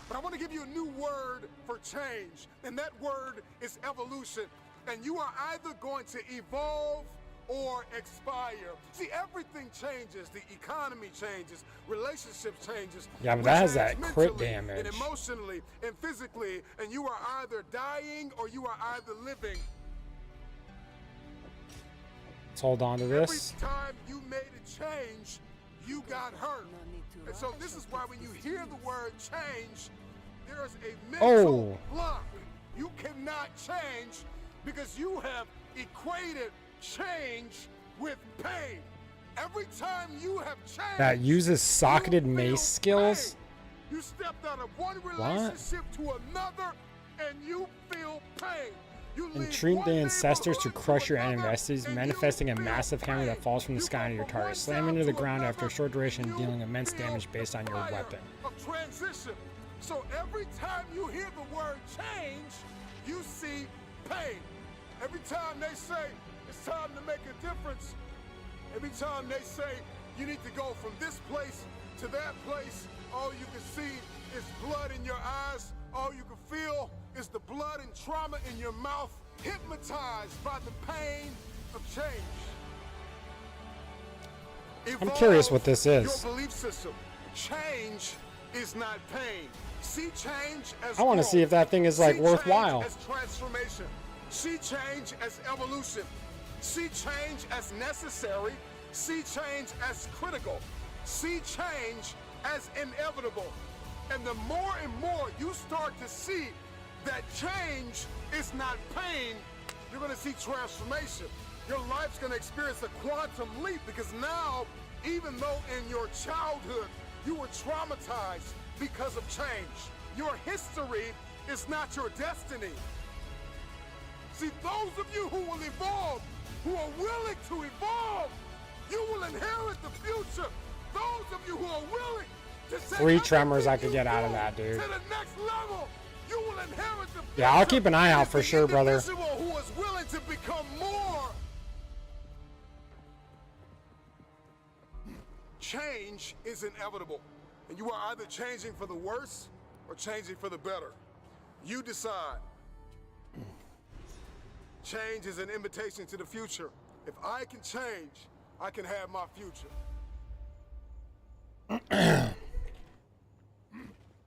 But I want to give you a new word for change, and that word is evolution. And you are either going to evolve or expire. See, everything changes. The economy changes, relationships changes. Yeah, but We that has change that crit mentally damage. and emotionally and physically, and you are either dying or you are either living. Let's hold on to this. Every time you made a change, you got hurt. And so this is why when you hear the word change, there's a mental block. You cannot change because you have equated change with pain. Every time you have changed, That uses socketed you feel mace skills? pain. You stepped out of one relationship to another and you feel pain. You leave Entreat one the ancestors to neighborhood crush your another, enemies, and manifesting you a feel massive hammer that pain. falls from the You sky go into your from target, one slam job into the to ground after a another, short duration, you dealing immense feel damage based on your fire weapon. of transition. So every time you hear the word change, you see pain. Every time they say it's time to make a difference, every time they say you need to go from this place to that place, all you can see is blood in your eyes. All you can feel is the blood and trauma in your mouth, hypnotized by the pain of change. I'm curious what this is. Your belief system. Change is not pain. See change as I want to growth. see if that thing is like See worthwhile. change as transformation. See change as evolution. See change as necessary. See change as critical. See change as inevitable. And the more and more you start to see that change is not pain, you're going to see transformation. Your life's going to experience a quantum leap, because now, even though in your childhood you were traumatized because of change, your history is not your destiny. See, those of you who will evolve, who are willing to evolve, You will inherit the future. Those of you who are willing to take 3 tremors I everything could get you out of do that, dude. to the next level. You will inherit the future. Yeah, I'll keep an eye out for sure, brother. Individual who is willing to become more. Change is inevitable, and you are either changing for the worse or changing for the better. You decide. Change is an invitation to the future. If I can change, I can have my future.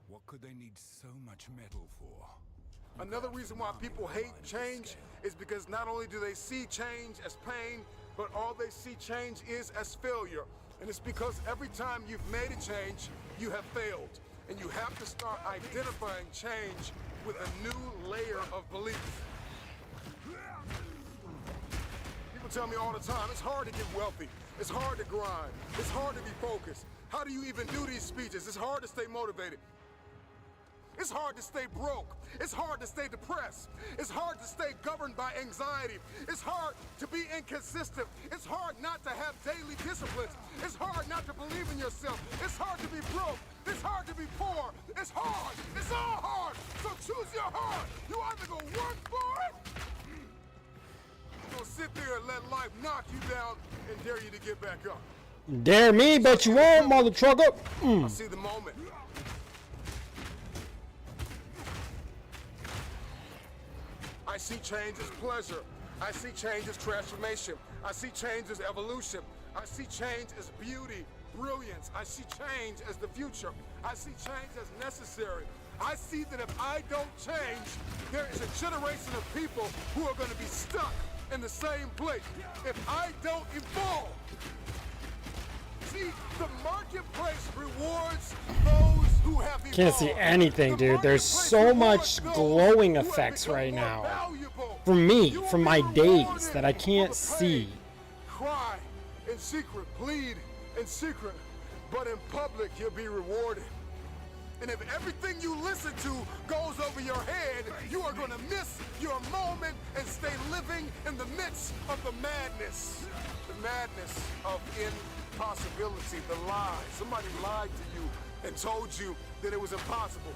What could they need so much metal for? Another reason why people hate change is because not only do they see change as pain, but all they see change is as failure. And it's because every time you've made a change, you have failed. And you have to start identifying change with a new layer of belief. People tell me all the time, it's hard to get wealthy. It's hard to grind. It's hard to be focused. How do you even do these speeches? It's hard to stay motivated. It's hard to stay broke. It's hard to stay depressed. It's hard to stay governed by anxiety. It's hard to be inconsistent. It's hard not to have daily disciplines. It's hard not to believe in yourself. It's hard to be broke. It's hard to be poor. It's hard. It's all hard. So choose your heart. You either go work for it, or sit there and let life knock you down and dare you to get back up. Dare me, but you won't, mother trucker. I see the moment. I see change as pleasure. I see change as transformation. I see change as evolution. I see change as beauty, brilliance. I see change as the future. I see change as necessary. I see that if I don't change, there is a generation of people who are going to be stuck in the same place. If I don't evolve, see, the marketplace rewards those who have evolved. Can't see anything, dude. There's so much glowing effects right now. For me, from my days, that I can't see. Cry in secret, bleed in secret, but in public you'll be rewarded. And if everything you listen to goes over your head, you are going to miss your moment and stay living in the midst of the madness. The madness of impossibility, the lie. Somebody lied to you and told you that it was impossible.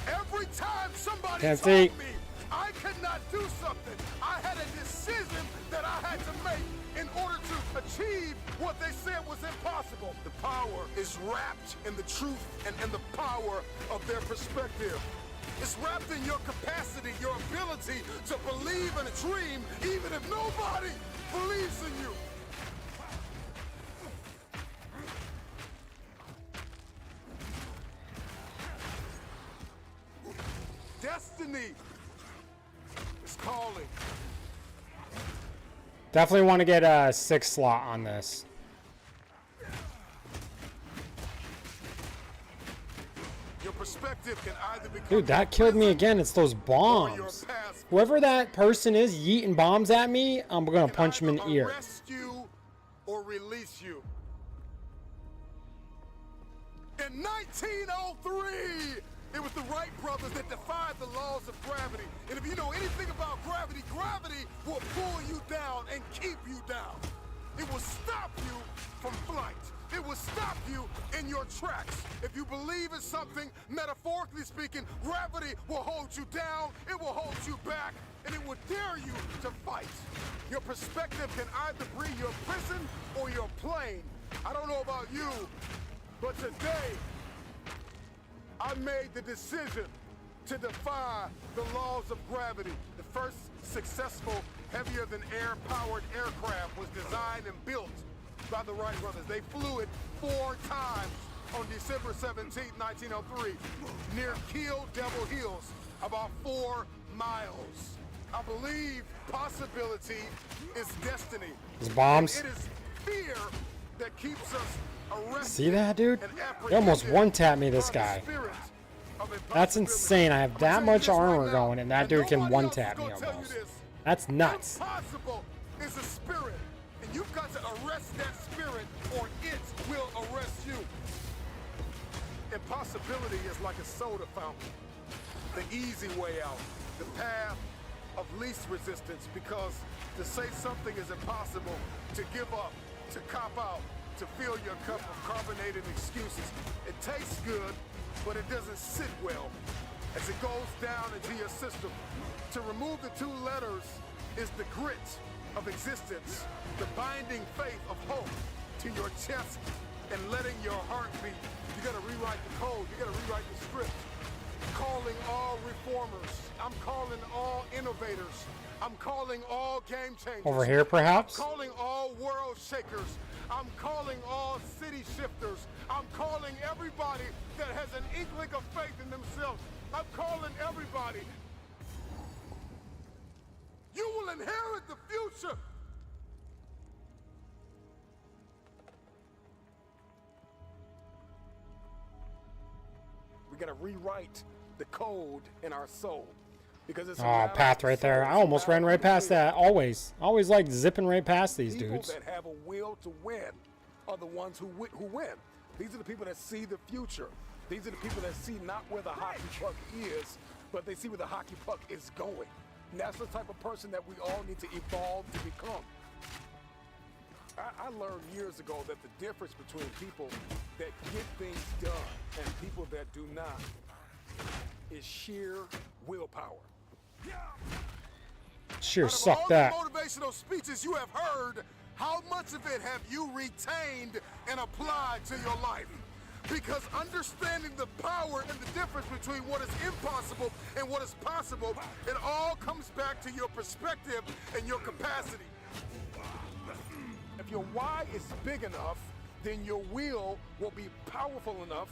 Every time somebody told me I could not do something, I had a decision that I had to make in order to achieve what they said was impossible. The power is wrapped in the truth and in the power of their perspective. It's wrapped in your capacity, your ability to believe in a dream, even if nobody believes in you. Destiny is calling. Definitely want to get a 6 slot on this. Your perspective can either become Dude, that killed me again. It's those bombs. Whoever that person is yeeting bombs at me, I'm gonna punch him in the ear. Arrest you or release you. In 1903, it was the Wright brothers that defied the laws of gravity. And if you know anything about gravity, gravity will pull you down and keep you down. It will stop you from flight. It will stop you in your tracks. If you believe in something, metaphorically speaking, gravity will hold you down, it will hold you back, and it will dare you to fight. Your perspective can either be your prison or your plane. I don't know about you, but today, I made the decision to defy the laws of gravity. The first successful heavier-than-air powered aircraft was designed and built by the Wright brothers. They flew it 4 times on December 17, 1903, near Kiel Devil Hills, about 4 miles. I believe possibility is destiny. These bombs. It is fear that keeps us arrested. See that, dude? He almost one-tapped me, this guy. That's insane. I have that much armor going, and that dude can one-tap me almost. That's nuts. Impossible is a spirit, and you've got to arrest that spirit, or it will arrest you. Impossibility is like a soda fountain, the easy way out, the path of least resistance, because to say something is impossible, to give up, to cop out, to fill your cup of carbonated excuses. It tastes good, but it doesn't sit well as it goes down into your system. To remove the two letters is the grit of existence, the binding faith of hope to your chest and letting your heart beat. You gotta rewrite the code, you gotta rewrite the script. Calling all reformers, I'm calling all innovators, I'm calling all game changers. Over here, perhaps? I'm calling all world shakers. I'm calling all city shifters. I'm calling everybody that has an inkling of faith in themselves. I'm calling everybody. You will inherit the future. We gotta rewrite the code in our soul. Because it's Oh, path right there. I almost ran right past that. Always like zipping right past these dudes. People that have a will to win are the ones who win. These are the people that see the future. These are the people that see not where the hockey puck is, but they see where the hockey puck is going. And that's the type of person that we all need to evolve to become. I learned years ago that the difference between people that get things done and people that do not is sheer willpower. Sure, suck that. All the motivational speeches you have heard, how much of it have you retained and applied to your life? Because understanding the power and the difference between what is impossible and what is possible, it all comes back to your perspective and your capacity. If your why is big enough, then your will be powerful enough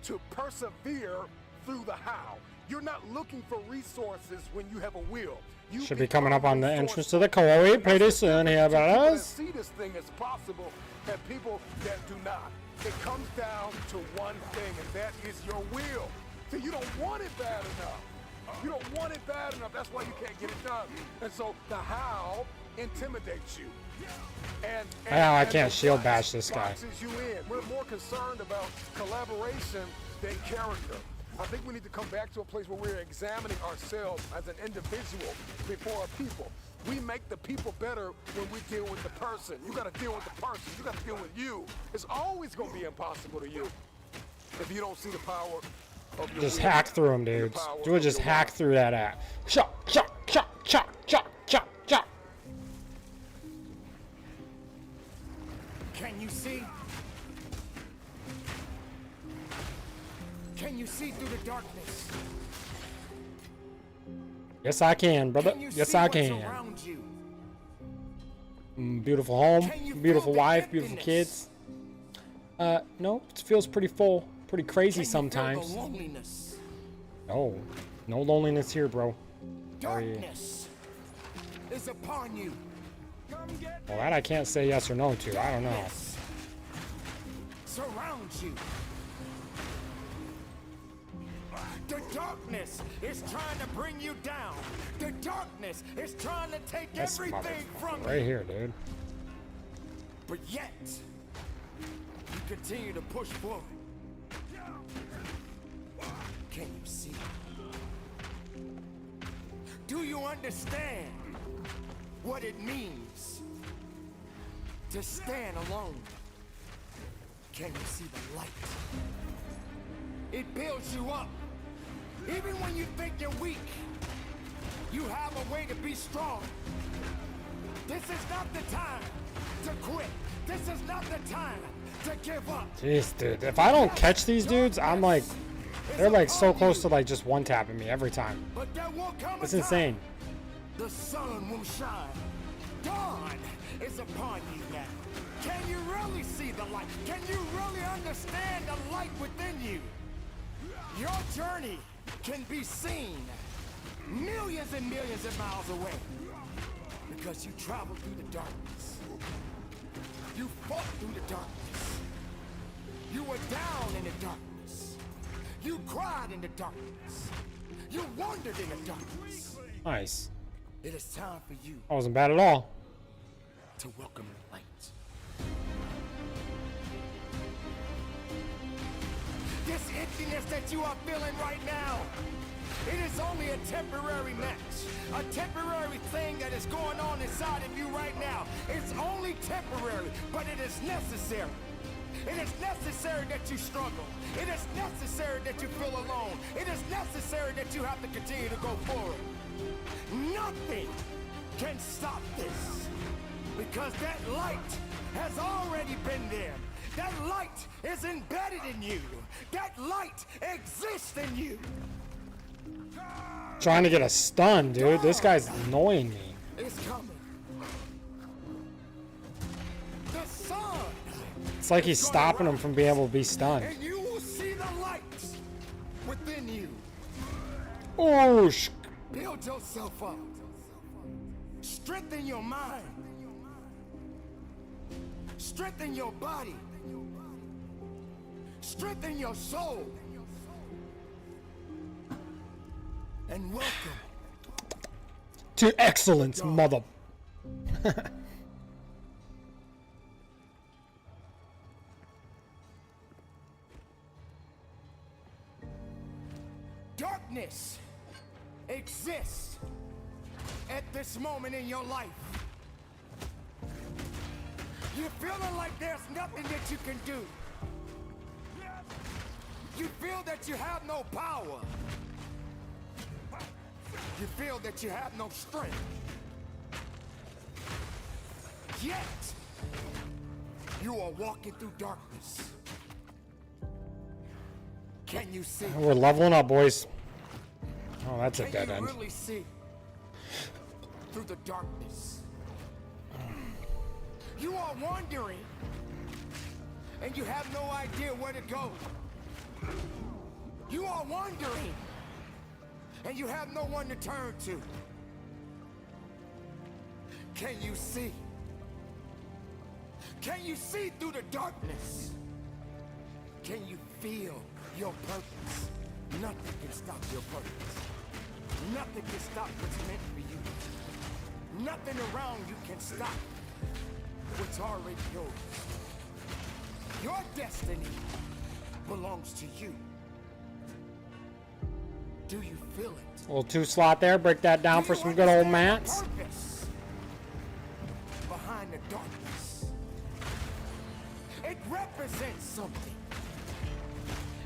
to persevere through the how. You're not looking for resources when you have a will. You should be coming up on the entrance to the Koi pretty soon here, brothers. See this thing as possible, and people that do not. It comes down to one thing, and that is your will. So you don't want it bad enough. You don't want it bad enough. That's why you can't get it done. And so the how intimidates you. I can't shield bash this guy. You in. We're more concerned about collaboration than character. I think we need to come back to a place where we're examining ourselves as an individual before a people. We make the people better when we deal with the person. You got to deal with the person. You got to deal with you. It's always going to be impossible to you if you don't see the power of your Just will. hack through him, dudes. Do it. Just hack through that app. Chop, chop, chop, chop, chop, chop, chop. Can you see? Can you see through the darkness? Yes, I can, brother. Yes, I can. Beautiful home, beautiful wife, beautiful kids. No, it feels pretty full, pretty crazy sometimes. No, no loneliness here, bro. Darkness is upon you. Well, that I can't say yes or no to. I don't know. Surrounds you. The darkness is trying to bring you down. The darkness is trying to take everything from you. Right here, dude. But yet, you continue to push forward. Can you see? Do you understand what it means to stand alone? Can you see the light? It builds you up. Even when you think you're weak, you have a way to be strong. This is not the time to quit. This is not the time to give up. Jeez, dude. If I don't catch these dudes, I'm like, they're like so close to like just one tapping me every time. But there will come It's a insane. time the sun will shine. Dawn is upon you now. Can you really see the light? Can you really understand the light within you? Your journey can be seen millions and millions of miles away because you traveled through the darkness. You fought through the darkness. You were down in the darkness. You cried in the darkness. You wandered in the darkness. Nice. It is time for you That wasn't bad at all. to welcome the light. This emptiness that you are feeling right now, It is only a temporary match. A temporary thing that is going on inside of you right now. It's only temporary, but it is necessary. It is necessary that you struggle. It is necessary that you feel alone. It is necessary that you have to continue to go forward. Nothing can stop this. Because that light has already been there. That light is embedded in you. That light exists in you. Trying to get a stun, dude. This guy's annoying me. It's coming. The sun. It's like he's stopping him from being able to be stunned. And you will see the light within you. Oh, Build yourself up. Strengthen your mind. Strengthen your body. Strengthen your soul. And welcome to excellence, mother. Darkness exists at this moment in your life. You're feeling like there's nothing that you can do. You feel that you have no power. You feel that you have no strength. Yet, you are walking through darkness. Can you see? We're leveling up, boys. Oh, that's a dead Can end. you really see through the darkness? You are wandering, and you have no idea where to go. You are wandering, and you have no one to turn to. Can you see? Can you see through the darkness? Can you feel your purpose? Nothing can stop your purpose. Nothing can stop what's meant for you. Nothing around you can stop what's already yours. Your destiny belongs to you. Do you feel it? A little 2 slot there. Break that down for some good old mats. Purpose behind the darkness. It represents something.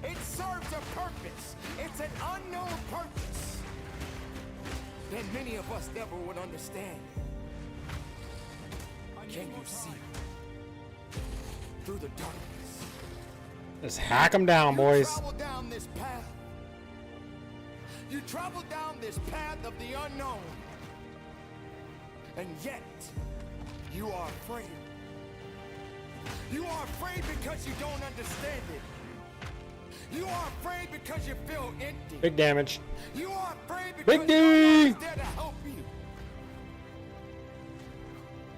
It serves a purpose. It's an unknown purpose that many of us never would understand. Can you see through the darkness? Just hack them down, boys. You travel down this path. You travel down this path of the unknown. And yet, you are afraid. You are afraid because you don't understand it. You are afraid because you feel empty. Big damage. You are afraid because Big D! no one is there to help you.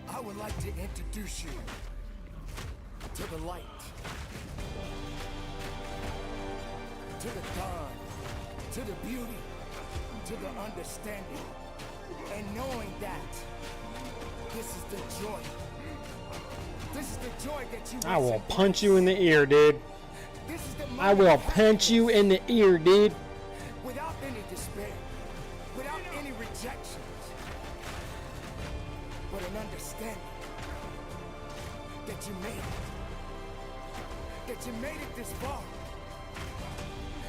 I would like to introduce you to the light, to the dawn, to the beauty, to the understanding, and knowing that this is the joy. This is the joy that you I will punch you in the ear, dude. I will punch you in the ear, dude. Without any despair, without any rejections, but an understanding that you made it. That you made it this far.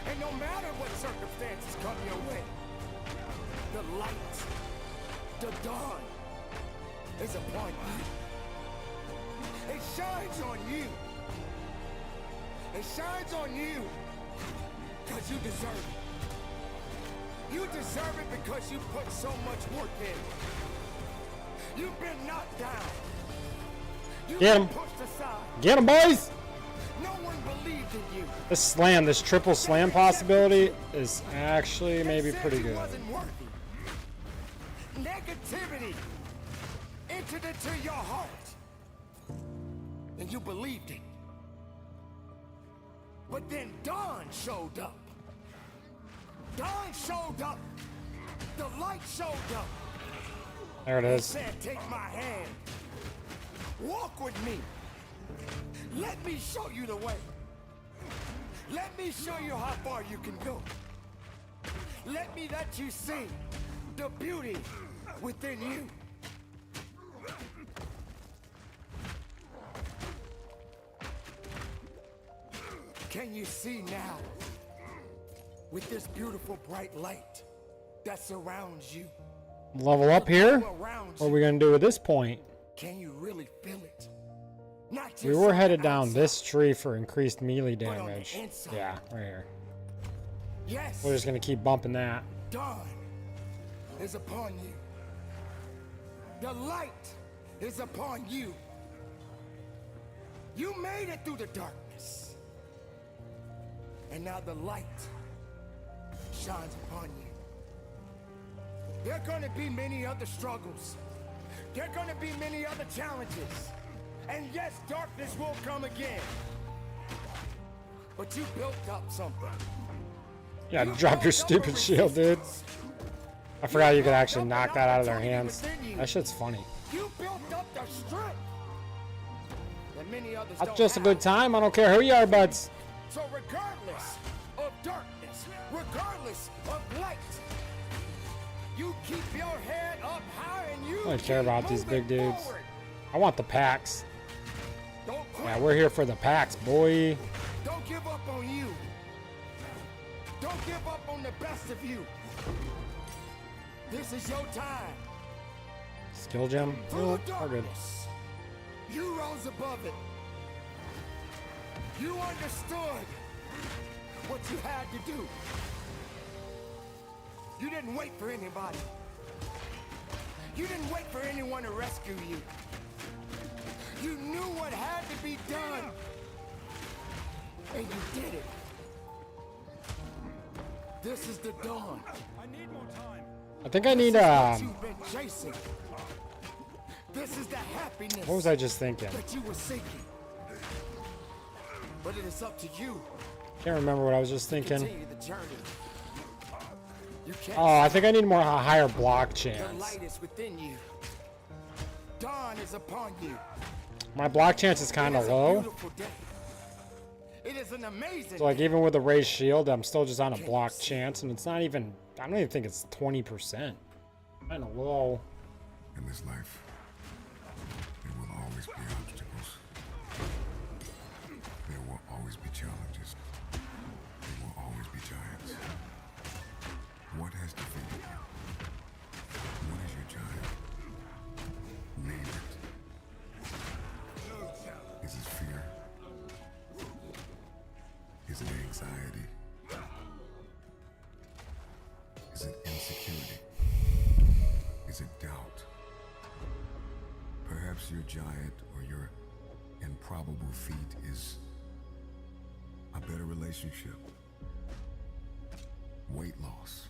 And no matter what circumstances come your way, the light, the dawn is upon you. It shines on you. It shines on you because you deserve it. You deserve it because you put so much work in. You've been knocked down. You've Get been him. pushed aside. Get him, boys. No one believed in you. This slam, this triple slam possibility is actually maybe pretty good. Wasn't worthy. Negativity entered into your heart. And you believed it. But then dawn showed up. Dawn showed up. The light showed up. There it He is. said, take my hand. Walk with me. Let me show you the way. Let me show you how far you can go. Let me let you see the beauty within you. Can you see now? With this beautiful bright light that surrounds you. Level up here? What are we gonna do at this point? Can you really feel it? Not just We were on headed the down outside, this tree for increased melee but on the damage. inside. Yeah, right here. Yes. We're just gonna keep bumping that. Dawn is upon you. The light is upon you. You made it through the darkness. And now the light shines upon you. There are gonna be many other struggles. There are gonna be many other challenges. And yes, darkness will come again. But you built up something. Yeah, drop your stupid shield, dude. I forgot you could actually knock that out of their hands. That shit's funny. You built up the strength that many others That's don't just a have. good time. I don't care who you are, buds. So regardless of darkness, regardless of light, you keep your head up high and you I don't care about these big dudes. forward. I want the packs. Don't quit. Yeah, we're here for the packs, boy. Don't give up on you. Don't give up on the best of you. This is your time. Skill gem. Through Oh, the we're good. darkness, you rose above it. You understood what you had to do. You didn't wait for anybody. You didn't wait for anyone to rescue you. You knew what had to be done. And you did it. This is the dawn. I need more time. I think I need, This is what you've been chasing. This is the happiness what was I just thinking? that you were seeking. But it is up to you Can't remember what I was just to thinking. continue the journey. You can't Oh, I think I need more a higher block the chance. light is within you. Dawn is upon you. My block chance is kind It of is a low. beautiful day. It is an amazing So like day. even with a raised shield, I'm still just on a block chance, and it's not even. I don't even think it's 20%. Kind of low. In this life, there will always be obstacles. There will always be challenges. There will always be giants. What has defeated you? What is your giant? Name it. Is it fear? Is it anxiety? Is it insecurity? Is it doubt? Perhaps your giant or your improbable feat is a better relationship, weight loss.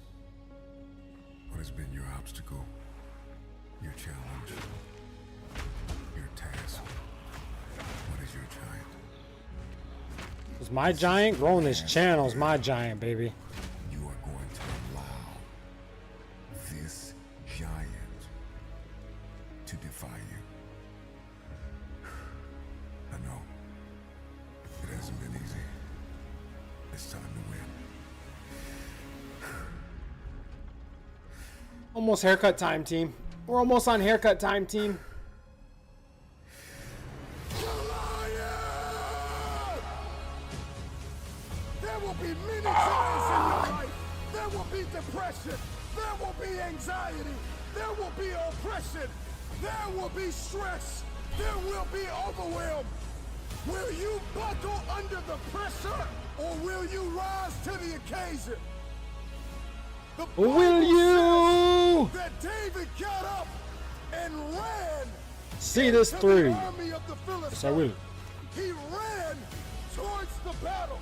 What has been your obstacle, your challenge, your task? What is your giant? Is my giant growing this channel? Is my giant, baby. You are going to allow this giant to defy you. I know. It hasn't been easy. It's time to win. Almost haircut time, team. We're almost on haircut time, team. There will be many trials in your life. There will be depression. There will be anxiety. There will be oppression. There will be stress. There will be overwhelm. Will you buckle under the pressure or will you rise to the occasion? The Will Bible you says that David got up and ran see this to through? the army of the Philistines. Yes, I will. He ran towards the battle.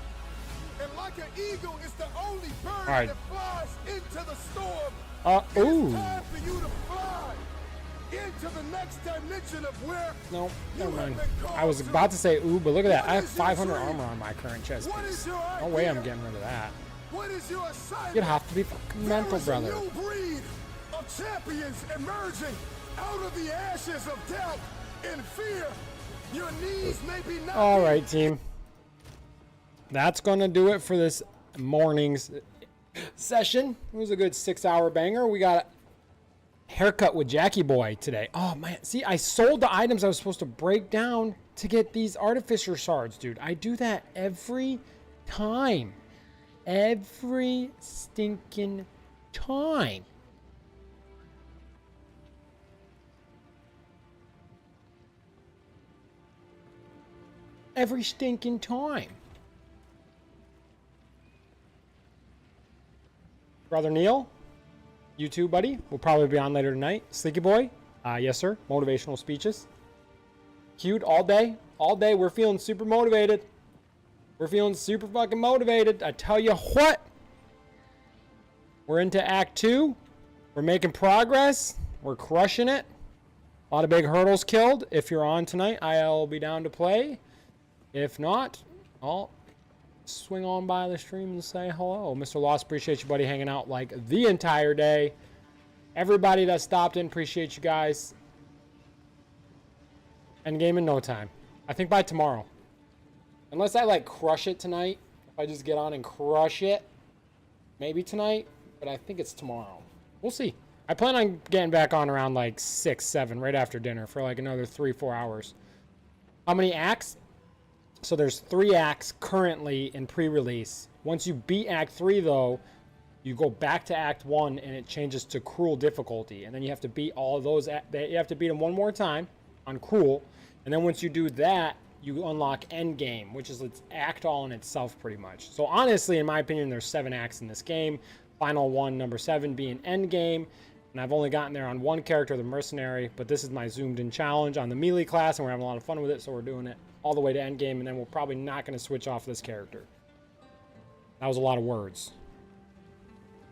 And like an eagle, it's the only bird right. that flies into the storm. Ooh. It's time for you to fly into the next dimension of where No, you never have mind. been called I was to. about to say ooh, but look at that. I have What is your 500 dream? armor on my current chest What piece. is your No way I'm idea? getting rid of that. What is your assignment? You'd have to be fucking There mental, is brother. a new breed of champions emerging out of the ashes of doubt and fear. Your knees may be knocking. All right, team. That's gonna do it for this morning's session. It was a good 6-hour banger. We got a haircut with Jackie Boy today. Oh, man. See, I sold the items I was supposed to break down to get these Artificer shards, dude. I do that every time. Every stinking time. Every stinking time. Brother Neil, you too, buddy. We'll probably be on later tonight. Sleeky Boy, yes, sir. Motivational speeches. Cute all day. All day. We're feeling super motivated. We're feeling super fucking motivated. I tell you what. We're into Act 2. We're making progress. We're crushing it. A lot of big hurdles killed. If you're on tonight, I'll be down to play. If not, I'll swing on by the stream and say hello. Mr. Lost, appreciate you, buddy, hanging out like the entire day. Everybody that stopped in, appreciate you guys. Endgame in no time. I think by tomorrow. Unless I like crush it tonight. If I just get on and crush it. Maybe tonight, but I think it's tomorrow. We'll see. I plan on getting back on around like 6, 7, right after dinner for like another 3, 4 hours. How many acts? So there's 3 acts currently in pre-release. Once you beat Act 3, though, you go back to Act 1 and it changes to Cruel difficulty. And then you have to beat all of those. You have to beat them one more time on Cruel. And then once you do that, you unlock Endgame, which is its act all in itself pretty much. So honestly, in my opinion, there's 7 acts in this game. Final one, number 7, being Endgame. And I've only gotten there on one character, the Mercenary. But this is my zoomed-in challenge on the melee class, and we're having a lot of fun with it, so we're doing it all the way to Endgame, and then we're probably not going to switch off this character. That was a lot of words.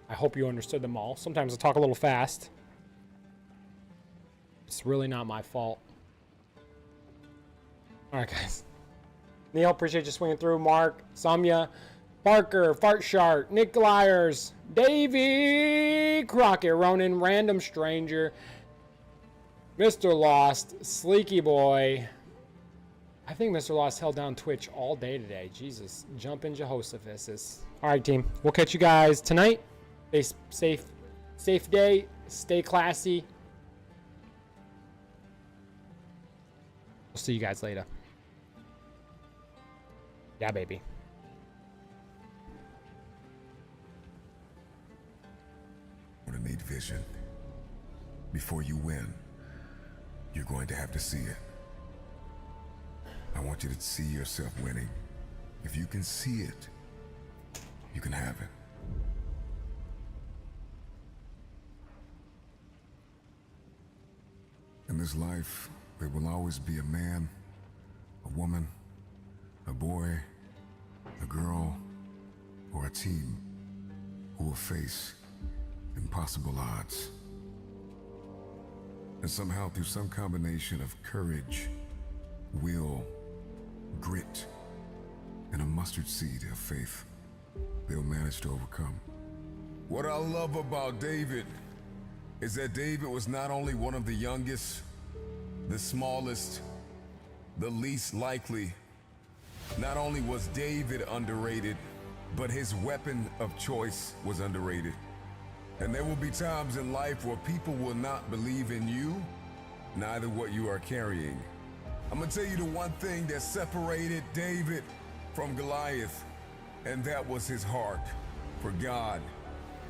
I hope you understood them all. Sometimes I talk a little fast. It's really not my fault. All right, guys. Neil, appreciate you swinging through. Mark, Samya, Parker, Fartshart, Nick Lyers, Davey, Crockett, Ronan, Random Stranger, Mr. Lost, Sleeky Boy. I think Mr. Lost held down Twitch all day today. Jesus. Jumpin' Jehoshaphat. All right, team. We'll catch you guys tonight. Stay safe day. Stay classy. We'll see you guys later. Yeah, baby. I'm gonna need vision. Before you win, you're going to have to see it. I want you to see yourself winning. If you can see it, you can have it. In this life, there will always be a man, a woman, a boy, a girl, or a team who will face impossible odds. And somehow, through some combination of courage, will, grit, and a mustard seed of faith, they'll manage to overcome. What I love about David is that David was not only one of the youngest, the smallest, the least likely. Not only was David underrated, but his weapon of choice was underrated. And there will be times in life where people will not believe in you, neither what you are carrying. I'm gonna tell you the one thing that separated David from Goliath, and that was his heart for God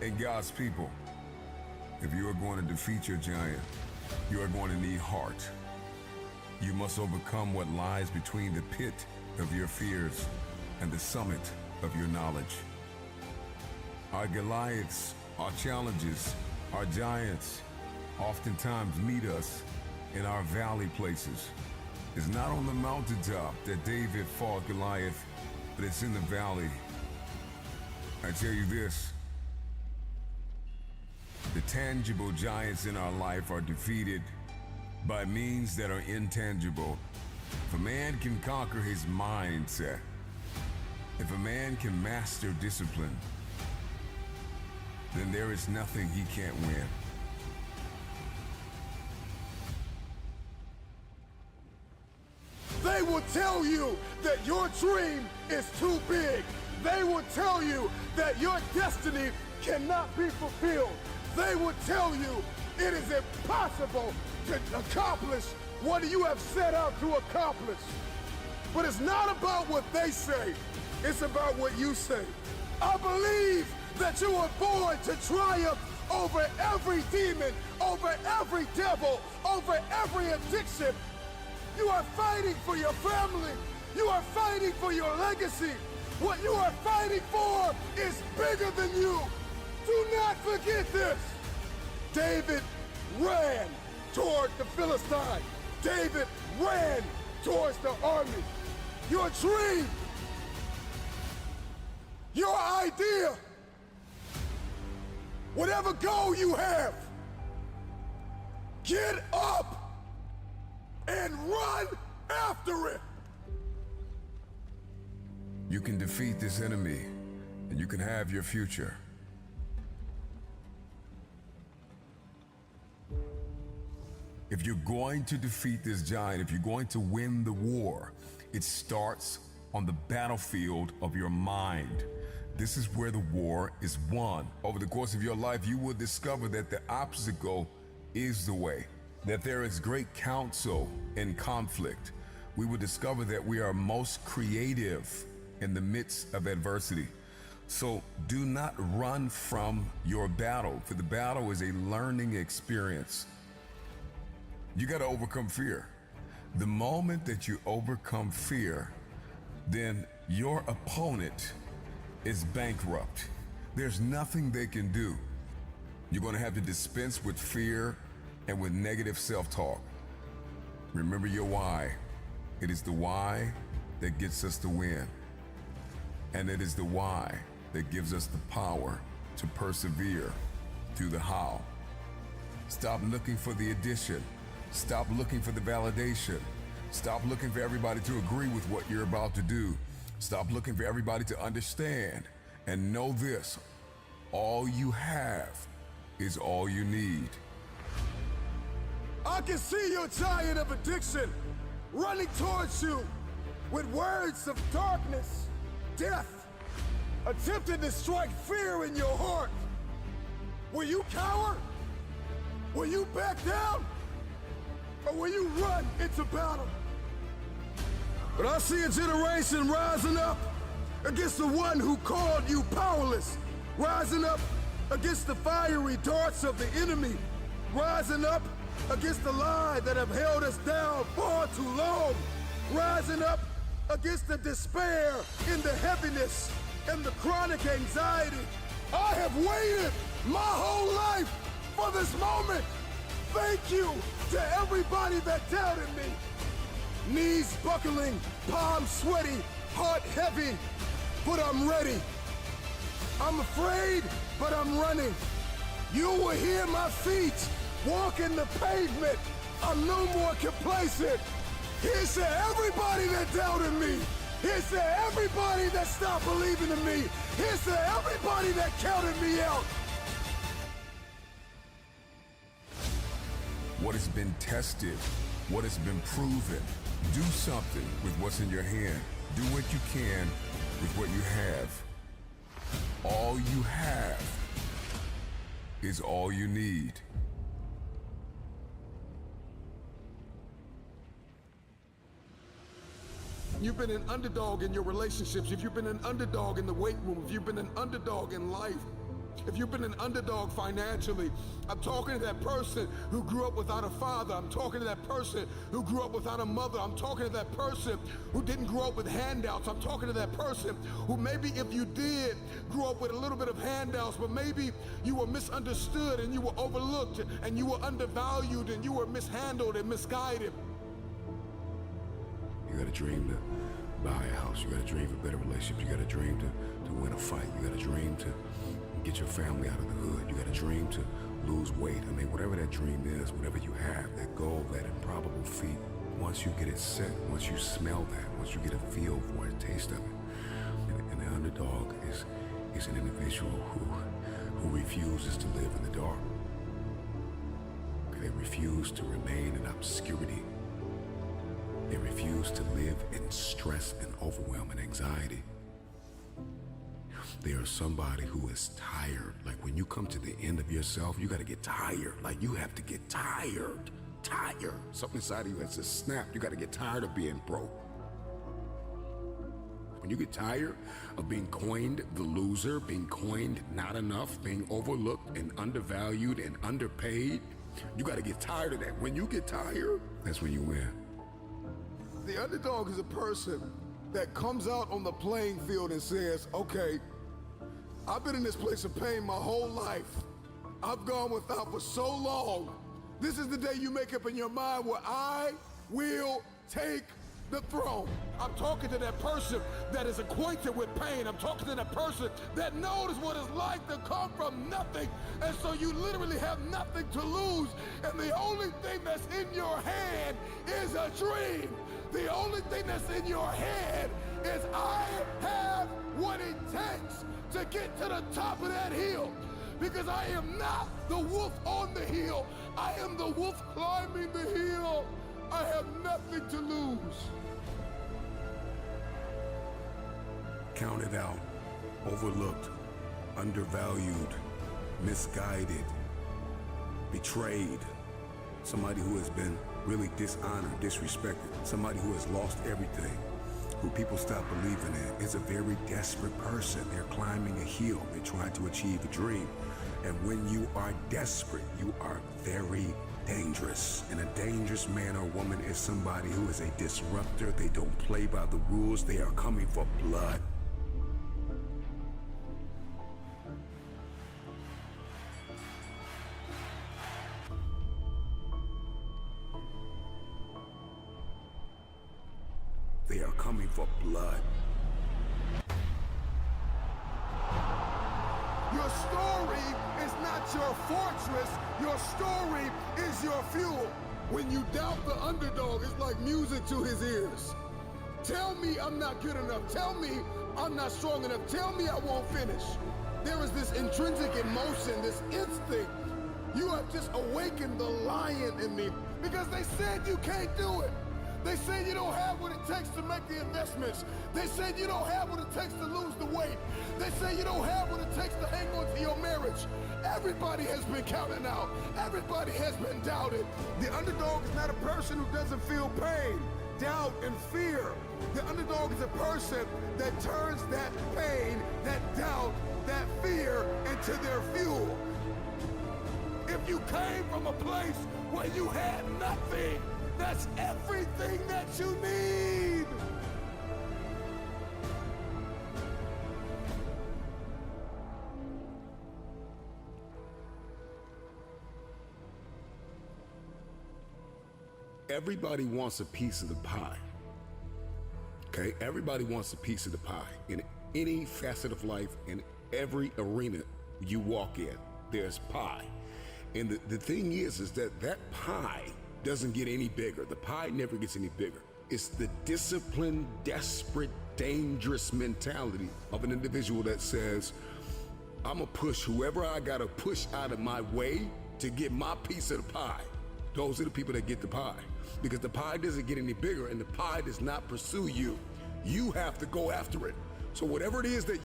and God's people. If you are going to defeat your giant, you are going to need heart. You must overcome what lies between the pit of your fears and the summit of your knowledge. Our Goliaths, our challenges, our giants oftentimes meet us in our valley places. It's not on the mountaintop that David fought Goliath, but it's in the valley. I tell you this, the tangible giants in our life are defeated by means that are intangible. If a man can conquer his mindset, if a man can master discipline, then there is nothing he can't win. They will tell you that your dream is too big. They will tell you that your destiny cannot be fulfilled. They would tell you it is impossible to accomplish what you have set out to accomplish. But it's not about what they say, it's about what you say. I believe that you were born to triumph over every demon, over every devil, over every addiction. You are fighting for your family. You are fighting for your legacy. What you are fighting for is bigger than you. Do not forget this. David ran toward the Philistine. David ran towards the army. Your dream, your idea, whatever goal you have, get up and run after it. You can defeat this enemy, and you can have your future. If you're going to defeat this giant, if you're going to win the war, it starts on the battlefield of your mind. This is where the war is won. Over the course of your life, you will discover that the obstacle is the way, that there is great counsel in conflict. We will discover that we are most creative in the midst of adversity. So do not run from your battle, for the battle is a learning experience. You got to overcome fear. The moment that you overcome fear, then your opponent is bankrupt. There's nothing they can do. You're going to have to dispense with fear and with negative self-talk. Remember your why. It is the why that gets us to win. And it is the why that gives us the power to persevere through the how. Stop looking for the addition. Stop looking for the validation. Stop looking for everybody to agree with what you're about to do. Stop looking for everybody to understand. And know this, all you have is all you need. I can see your giant of addiction running towards you with words of darkness, death, attempting to strike fear in your heart. Will you cower? Will you back down? Or will you run into battle? But I see a generation rising up against the one who called you powerless, rising up against the fiery darts of the enemy, rising up against the lie that have held us down far too long, rising up against the despair and the heaviness and the chronic anxiety. I have waited my whole life for this moment. Thank you to everybody that doubted me. Knees buckling, palms sweaty, heart heavy, but I'm ready. I'm afraid, but I'm running. You will hear my feet walking the pavement. I'm no more complacent. Here's to everybody that doubted me. Here's to everybody that stopped believing in me. Here's to everybody that counted me out. What has been tested, what has been proven. Do something with what's in your hand. Do what you can with what you have. All you have is all you need. You've been an underdog in your relationships. If you've been an underdog in the weight room, if you've been an underdog in life, if you've been an underdog financially, I'm talking to that person who grew up without a father. I'm talking to that person who grew up without a mother. I'm talking to that person who didn't grow up with handouts. I'm talking to that person who maybe if you did grow up with a little bit of handouts, but maybe you were misunderstood and you were overlooked and you were undervalued and you were mishandled and misguided. You got a dream to buy a house. You got a dream for better relationships. You got a dream to win a fight. You got a dream to get your family out of the hood. You got a dream to lose weight. I mean, whatever that dream is, whatever you have, that goal, that improbable feat, once you get it set, once you smell that, once you get a feel for it, a taste of it, and the underdog is an individual who refuses to live in the dark. They refuse to remain in obscurity. They refuse to live in stress and overwhelm and anxiety. They are somebody who is tired. Like when you come to the end of yourself, you gotta get tired. Like you have to get tired. Tired. Something inside of you has just snapped. You gotta get tired of being broke. When you get tired of being coined the loser, being coined not enough, being overlooked and undervalued and underpaid, you gotta get tired of that. When you get tired, that's when you win. The underdog is a person that comes out on the playing field and says, okay, I've been in this place of pain my whole life. I've gone without for so long. This is the day you make up in your mind where I will take the throne. I'm talking to that person that is acquainted with pain. I'm talking to that person that knows what it's like to come from nothing. And so you literally have nothing to lose. And the only thing that's in your hand is a dream. The only thing that's in your head is I have what it takes to get to the top of that hill. Because I am not the wolf on the hill. I am the wolf climbing the hill. I have nothing to lose. Counted out, overlooked, undervalued, misguided, betrayed. Somebody who has been really dishonored, disrespected. Somebody who has lost everything, who people stop believing in, is a very desperate person. They're climbing a hill. They're trying to achieve a dream. And when you are desperate, you are very dangerous. And a dangerous man or woman is somebody who is a disruptor. They don't play by the rules. They are coming for blood. They are coming for blood. Your story is not your fortress. Your story is your fuel. When you doubt the underdog, it's like music to his ears. Tell me I'm not good enough. Tell me I'm not strong enough. Tell me I won't finish. There is this intrinsic emotion, this instinct. You have just awakened the lion in me because they said you can't do it. They said you don't have what it takes to make the investments. They said you don't have what it takes to lose the weight. They say you don't have what it takes to hang on to your marriage. Everybody has been counted out. Everybody has been doubted. The underdog is not a person who doesn't feel pain, doubt, and fear. The underdog is a person that turns that pain, that doubt, that fear into their fuel. If you came from a place where you had nothing, that's everything that you need. Everybody wants a piece of the pie. Okay? Everybody wants a piece of the pie. In any facet of life, in every arena you walk in, there's pie. And the thing is that pie doesn't get any bigger. The pie never gets any bigger. It's the disciplined, desperate, dangerous mentality of an individual that says, I'm gonna push whoever I gotta push out of my way to get my piece of the pie. Those are the people that get the pie. Because the pie doesn't get any bigger and the pie does not pursue you. You have to go after it. So whatever it is that